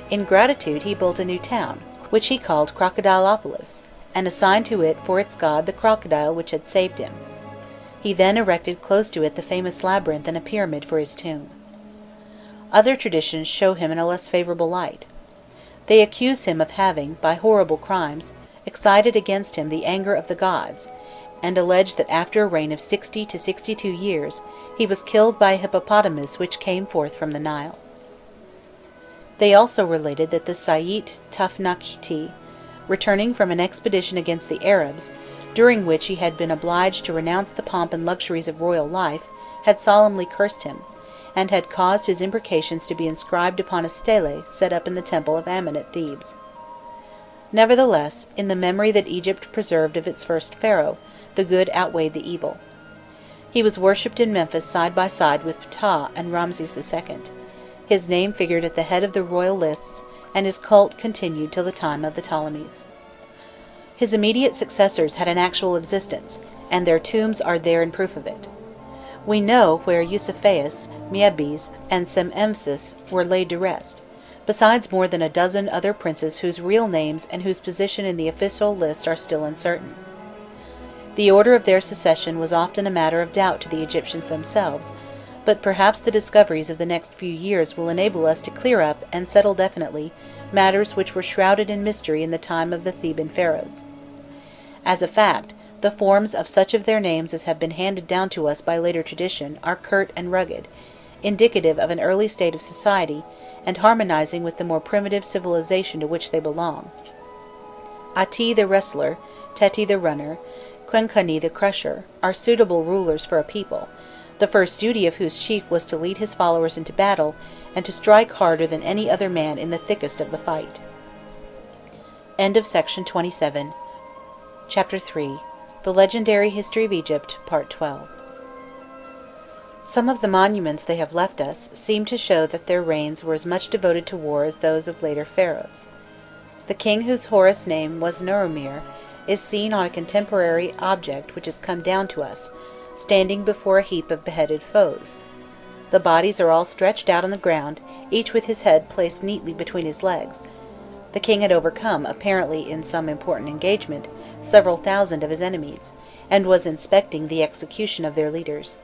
In gratitude he built a new town, which he called Crocodilopolis, and assigned to it for its god the crocodile which had saved him. He then erected close to it the famous labyrinth and a pyramid for his tomb. Other traditions show him in a less favourable light. They accuse him of having, by horrible crimes, excited against him the anger of the gods, and allege that after a reign of 60 to 62 years, he was killed by a hippopotamus which came forth from the Nile. They also related that the Sayyid Tafnakhti, returning from an expedition against the Arabs, during which he had been obliged to renounce the pomp and luxuries of royal life, had solemnly cursed him, and had caused his imprecations to be inscribed upon a stele set up in the temple of Ammon at Thebes. Nevertheless, in the memory that Egypt preserved of its first pharaoh, the good outweighed the evil. He was worshipped in Memphis side by side with Ptah and Ramses II. His name figured at the head of the royal lists, and his cult continued till the time of the Ptolemies. His immediate successors had an actual existence, and their tombs are there in proof of it. We know where Eusebius, Miebes, and Semempsis were laid to rest, besides more than a dozen other princes whose real names and whose position in the official list are still uncertain. The order of their succession was often a matter of doubt to the Egyptians themselves, but perhaps the discoveries of the next few years will enable us to clear up and settle definitely matters which were shrouded in mystery in the time of the Theban pharaohs. As a fact, the forms of such of their names as have been handed down to us by later tradition are curt and rugged, indicative of an early state of society, and harmonizing with the more primitive civilization to which they belong. Ati the wrestler, Teti the runner, Quenkani the crusher, are suitable rulers for a people, the first duty of whose chief was to lead his followers into battle, and to strike harder than any other man in the thickest of the fight. End of section 27. Chapter 3. The Legendary History of Egypt, Part 12. Some of the monuments they have left us seem to show that their reigns were as much devoted to war as those of later pharaohs. The king whose Horus name was Neromir is seen on a contemporary object which has come down to us, standing before a heap of beheaded foes. The bodies are all stretched out on the ground, each with his head placed neatly between his legs. The king had overcome, apparently in some important engagement, several thousand of his enemies, and was inspecting the execution of their leaders.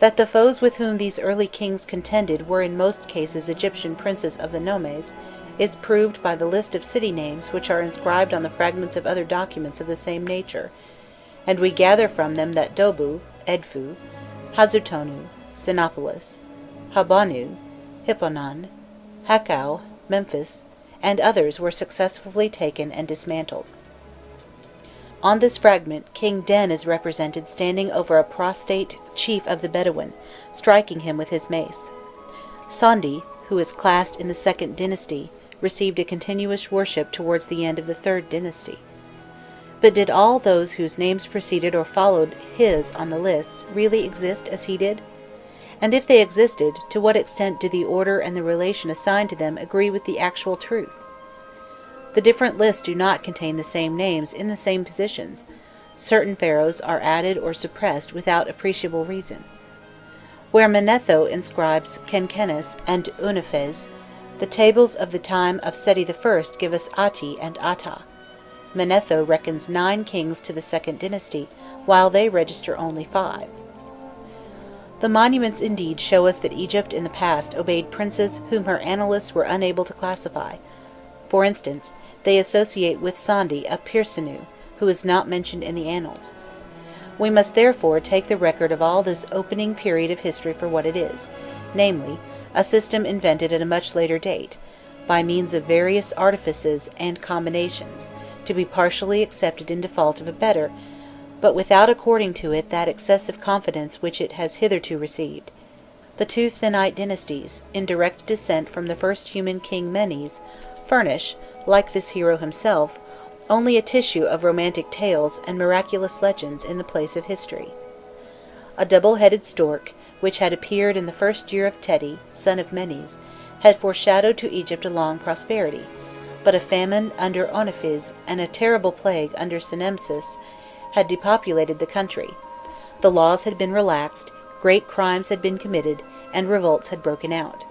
That the foes with whom these early kings contended were in most cases Egyptian princes of the nomes is proved by the list of city names which are inscribed on the fragments of other documents of the same nature, and we gather from them that Dobu, Edfu, Hazutonu, Sinopolis, Habanu, Hipponon, Hakau, Memphis, and others were successfully taken and dismantled. On this fragment King Den is represented standing over a prostrate chief of the Bedouin, striking him with his mace. Sondi, who is classed in the second dynasty, received a continuous worship towards the end of the third dynasty. But did all those whose names preceded or followed his on the lists really exist as he did? And if they existed, to what extent do the order and the relation assigned to them agree with the actual truth? The different lists do not contain the same names in the same positions. Certain pharaohs are added or suppressed without appreciable reason. Where Manetho inscribes Kenkenes and Unephes, the tables of the time of Seti I give us Ati and Ata. Manetho reckons 9 kings to the second dynasty, while they register only 5. The monuments indeed show us that Egypt in the past obeyed princes whom her annalists were unable to classify. For instance, they associate with Sondi a Pirsenu, who is not mentioned in the annals. We must therefore take the record of all this opening period of history for what it is, namely, a system invented at a much later date, by means of various artifices and combinations, to be partially accepted in default of a better, but without according to it that excessive confidence which it has hitherto received. The 2 Thinite dynasties, in direct descent from the first human king Menes, furnish, like this hero himself, only a tissue of romantic tales and miraculous legends in the place of history. A double-headed stork, which had appeared in the first year of Teti, son of Menes, had foreshadowed to Egypt a long prosperity, but a famine under Onophis and a terrible plague under Senempsis had depopulated the country. The laws had been relaxed, great crimes had been committed, and revolts had broken out.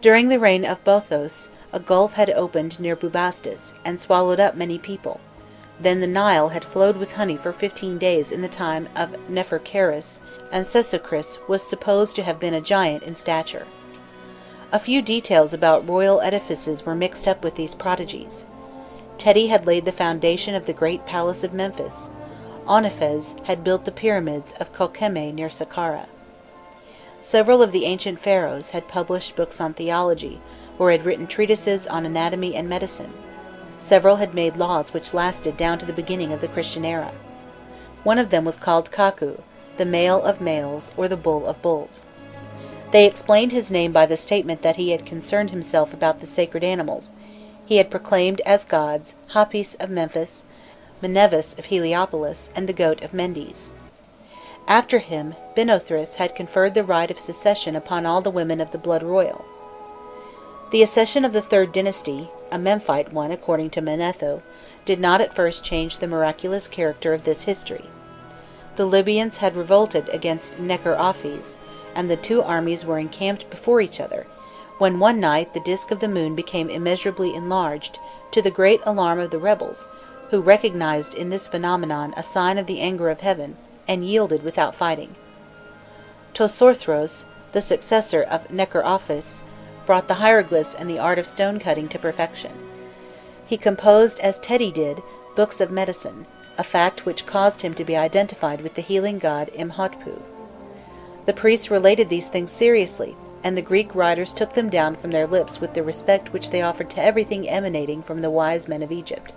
During the reign of Bothos, a gulf had opened near Bubastis, and swallowed up many people. Then the Nile had flowed with honey for 15 days in the time of Neferkheres, and Sesostris was supposed to have been a giant in stature. A few details about royal edifices were mixed up with these prodigies. Teti had laid the foundation of the great palace of Memphis. Onophis had built the pyramids of Kokeme near Saqqara. Several of the ancient pharaohs had published books on theology, or had written treatises on anatomy and medicine. Several had made laws which lasted down to the beginning of the Christian era. One of them was called Kaku, the male of males, or the bull of bulls. They explained his name by the statement that he had concerned himself about the sacred animals. He had proclaimed as gods Hapis of Memphis, Menevis of Heliopolis, and the goat of Mendes. After him, Binothris had conferred the right of succession upon all the women of the blood royal. The accession of the third dynasty, a Memphite one according to Manetho, did not at first change the miraculous character of this history. The Libyans had revolted against Necher-Aphes, and the 2 armies were encamped before each other, when one night the disk of the moon became immeasurably enlarged, to the great alarm of the rebels, who recognized in this phenomenon a sign of the anger of heaven, and yielded without fighting. Tosorthros, the successor of Necher-Aphes, brought the hieroglyphs and the art of stone cutting to perfection. He composed, as Teti did, books of medicine, a fact which caused him to be identified with the healing god Imhotpu. The priests related these things seriously, and the Greek writers took them down from their lips with the respect which they offered to everything emanating from the wise men of Egypt.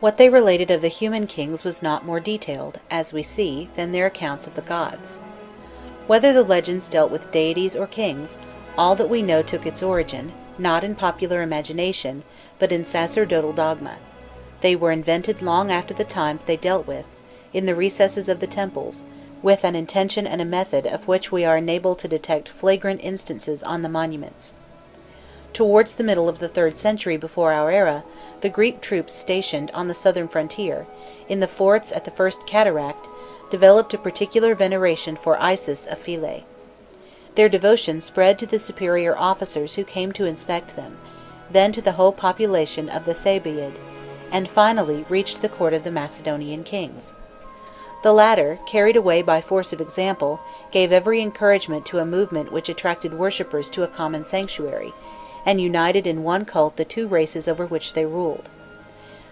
What they related of the human kings was not more detailed, as we see, than their accounts of the gods. Whether the legends dealt with deities or kings, all that we know took its origin, not in popular imagination, but in sacerdotal dogma. They were invented long after the times they dealt with, in the recesses of the temples, with an intention and a method of which we are enabled to detect flagrant instances on the monuments. Towards the middle of the 3rd century before our era, the Greek troops stationed on the southern frontier, in the forts at the First Cataract, developed a particular veneration for Isis of Philae. Their devotion spread to the superior officers who came to inspect them, then to the whole population of the Thebaid, and finally reached the court of the Macedonian kings. The latter, carried away by force of example, gave every encouragement to a movement which attracted worshippers to a common sanctuary, and united in one cult the two races over which they ruled.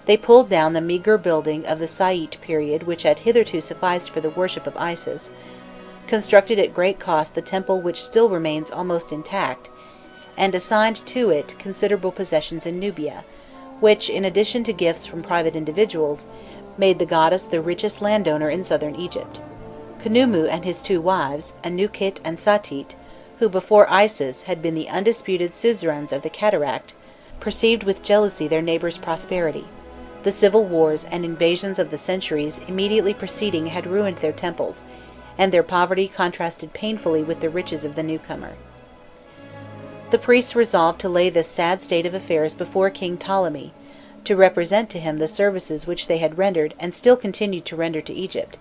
They pulled down the meagre building of the Saite period which had hitherto sufficed for the worship of Isis, constructed at great cost the temple which still remains almost intact, and assigned to it considerable possessions in Nubia, which, in addition to gifts from private individuals, made the goddess the richest landowner in southern Egypt. Khnummu and his two wives, Anukit and Satit, who before Isis had been the undisputed suzerains of the cataract, perceived with jealousy their neighbours' prosperity. The civil wars and invasions of the centuries immediately preceding had ruined their temples, and their poverty contrasted painfully with the riches of the newcomer. The priests resolved to lay this sad state of affairs before King Ptolemy, to represent to him the services which they had rendered and still continued to render to Egypt,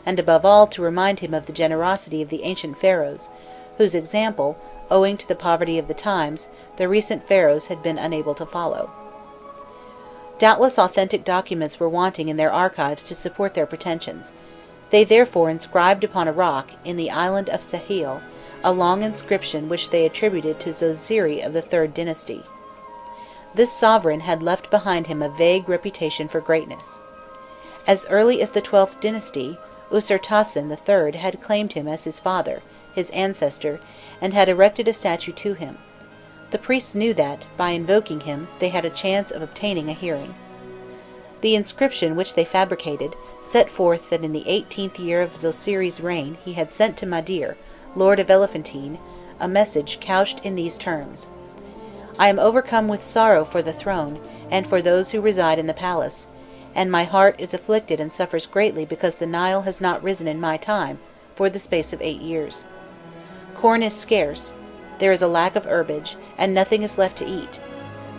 and above all to remind him of the generosity of the ancient pharaohs, whose example, owing to the poverty of the times, the recent pharaohs had been unable to follow. Doubtless authentic documents were wanting in their archives to support their pretensions. They therefore inscribed upon a rock, in the island of Sahil, a long inscription which they attributed to Zosiri of the 3rd dynasty. This sovereign had left behind him a vague reputation for greatness. As early as the 12th dynasty, Usirtasen III had claimed him as his father, his ancestor, and had erected a statue to him. The priests knew that, by invoking him, they had a chance of obtaining a hearing. The inscription which they fabricated set forth that in the 18th year of Zosiri's reign he had sent to Madir, lord of Elephantine, a message couched in these terms: "I am overcome with sorrow for the throne, and for those who reside in the palace, and my heart is afflicted and suffers greatly because the Nile has not risen in my time, for the space of 8 years. Corn is scarce, there is a lack of herbage, and nothing is left to eat.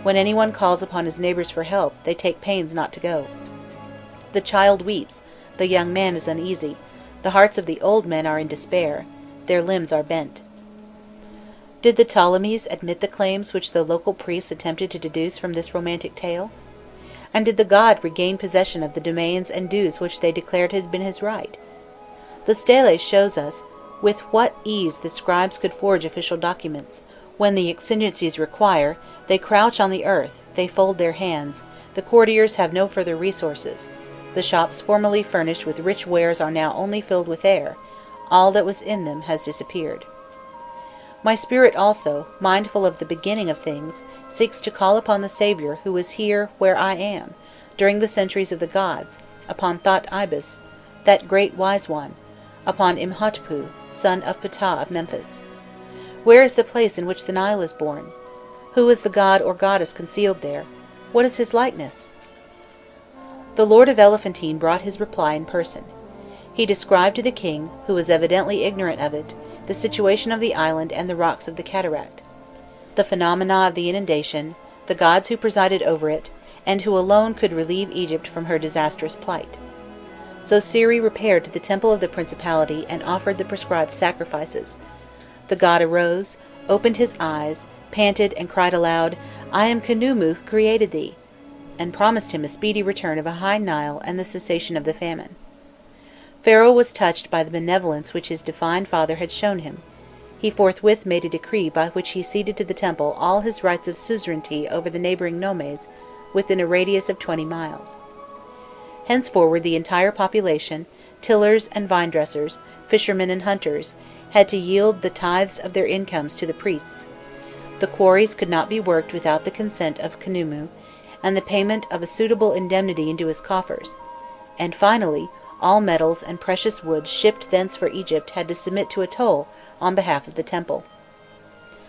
When anyone calls upon his neighbours for help, they take pains not to go. The child weeps, the young man is uneasy, the hearts of the old men are in despair, their limbs are bent." Did the Ptolemies admit the claims which the local priests attempted to deduce from this romantic tale? And did the god regain possession of the domains and dues which they declared had been his right? The stele shows us with what ease the scribes could forge official documents. When the exigencies require, they crouch on the earth, they fold their hands, the courtiers have no further resources, the shops formerly furnished with rich wares are now only filled with air, all that was in them has disappeared. My spirit also, mindful of the beginning of things, seeks to call upon the Saviour who was here where I am, during the centuries of the gods, upon Thot Ibis, that great wise one, upon Imhotpu, son of Ptah of Memphis. Where is the place in which the Nile is born? Who is the god or goddess concealed there? What is his likeness? The lord of Elephantine brought his reply in person. He described to the king, who was evidently ignorant of it, the situation of the island and the rocks of the cataract, the phenomena of the inundation, the gods who presided over it, and who alone could relieve Egypt from her disastrous plight. So Siri repaired to the temple of the principality and offered the prescribed sacrifices. The god arose, opened his eyes, panted, and cried aloud, "I am Khnummu who created thee," and promised him a speedy return of a high Nile and the cessation of the famine. Pharaoh was touched by the benevolence which his divine father had shown him. He forthwith made a decree by which he ceded to the temple all his rights of suzerainty over the neighbouring nomes within a radius of 20 miles. Henceforward the entire population, tillers and vine dressers, fishermen and hunters, had to yield the tithes of their incomes to the priests. The quarries could not be worked without the consent of Khnummu, and the payment of a suitable indemnity into his coffers; and finally, All metals and precious woods shipped thence for Egypt had to submit to a toll on behalf of the temple.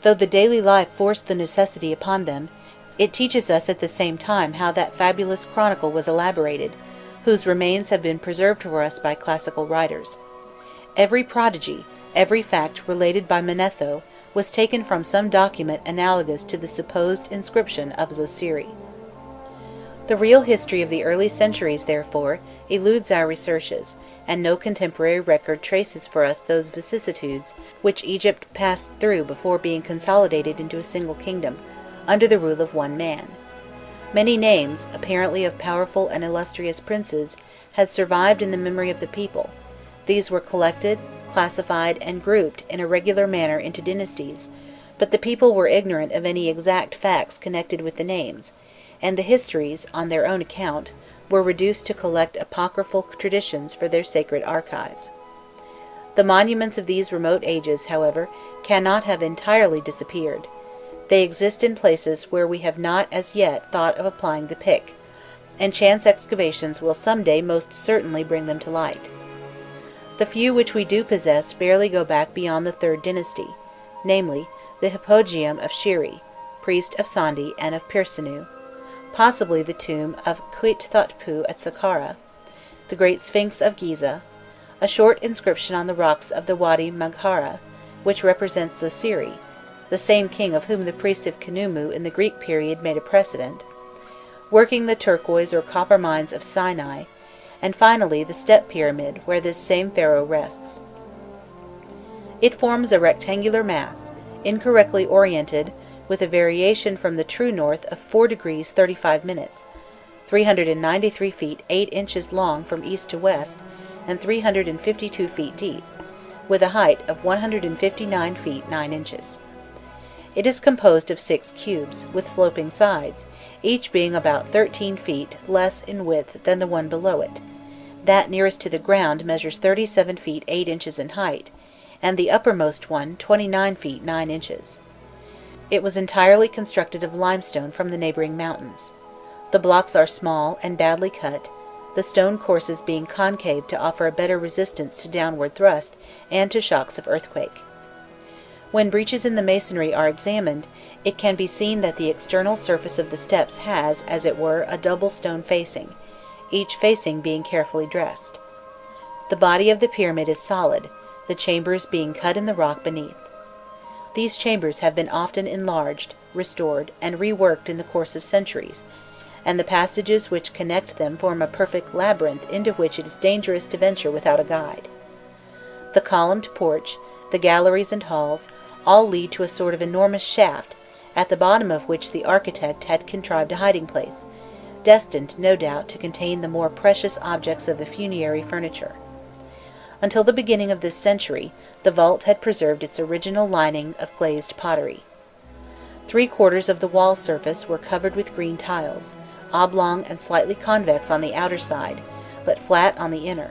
Though the daily life forced the necessity upon them, it teaches us at the same time how that fabulous chronicle was elaborated, whose remains have been preserved for us by classical writers. Every prodigy, every fact related by Manetho, was taken from some document analogous to the supposed inscription of Zosiri. The real history of the early centuries, therefore, eludes our researches, and no contemporary record traces for us those vicissitudes which Egypt passed through before being consolidated into a single kingdom, under the rule of one man. Many names, apparently of powerful and illustrious princes, had survived in the memory of the people. These were collected, classified, and grouped in a regular manner into dynasties, but the people were ignorant of any exact facts connected with the names, and the histories, on their own account, were reduced to collect apocryphal traditions for their sacred archives. The monuments of these remote ages, however, cannot have entirely disappeared. They exist in places where we have not as yet thought of applying the pick, and chance excavations will some day most certainly bring them to light. The few which we do possess barely go back beyond the third dynasty, namely, the hypogeum of Shiri, priest of Sondi and of Pirsenu, possibly the tomb of Khut-Thotpu at Saqqara, the great Sphinx of Giza, a short inscription on the rocks of the Wadi Maghara, which represents Zosiri, the same king of whom the priests of Khnummu in the Greek period made a precedent, working the turquoise or copper mines of Sinai, and finally the step pyramid where this same pharaoh rests. It forms a rectangular mass, incorrectly oriented, with a variation from the true north of 4 degrees 35 minutes, 393 feet 8 inches long from east to west, and 352 feet deep, with a height of 159 feet 9 inches. It is composed of 6 cubes, with sloping sides, each being about 13 feet less in width than the one below it. That nearest to the ground measures 37 feet 8 inches in height, and the uppermost one 29 feet 9 inches. It was entirely constructed of limestone from the neighbouring mountains. The blocks are small and badly cut, the stone courses being concave to offer a better resistance to downward thrust and to shocks of earthquake. When breaches in the masonry are examined, it can be seen that the external surface of the steps has, as it were, a double stone facing, each facing being carefully dressed. The body of the pyramid is solid, the chambers being cut in the rock beneath. These chambers have been often enlarged, restored, and reworked in the course of centuries, and the passages which connect them form a perfect labyrinth into which it is dangerous to venture without a guide. The columned porch, the galleries and halls, all lead to a sort of enormous shaft, at the bottom of which the architect had contrived a hiding place, destined, no doubt, to contain the more precious objects of the funerary furniture. Until the beginning of this century, the vault had preserved its original lining of glazed pottery. 3/4 of the wall surface were covered with green tiles, oblong and slightly convex on the outer side, but flat on the inner.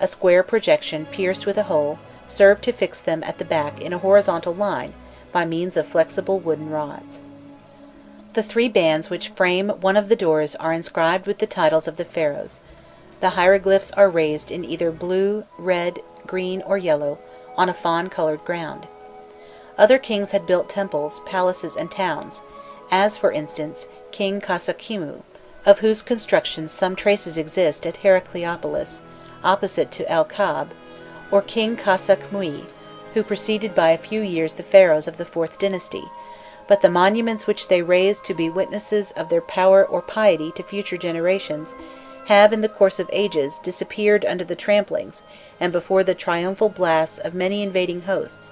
A square projection pierced with a hole served to fix them at the back in a horizontal line by means of flexible wooden rods. The 3 bands which frame one of the doors are inscribed with the titles of the pharaohs. The hieroglyphs are raised in either blue, red, green, or yellow, on a fawn-coloured ground. Other kings had built temples, palaces, and towns, as, for instance, King Kasakimu, of whose construction some traces exist at Heracleopolis, opposite to El Kab, or King Kasakmui, who preceded by a few years the pharaohs of the 4th dynasty, but the monuments which they raised to be witnesses of their power or piety to future generations have in the course of ages disappeared under the tramplings and before the triumphal blasts of many invading hosts.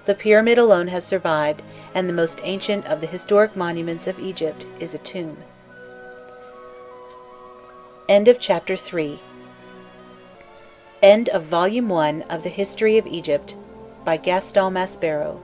The pyramid alone has survived, and the most ancient of the historic monuments of Egypt is a tomb. End of Chapter 3. End of Volume 1 of the History of Egypt by Gaston Maspero.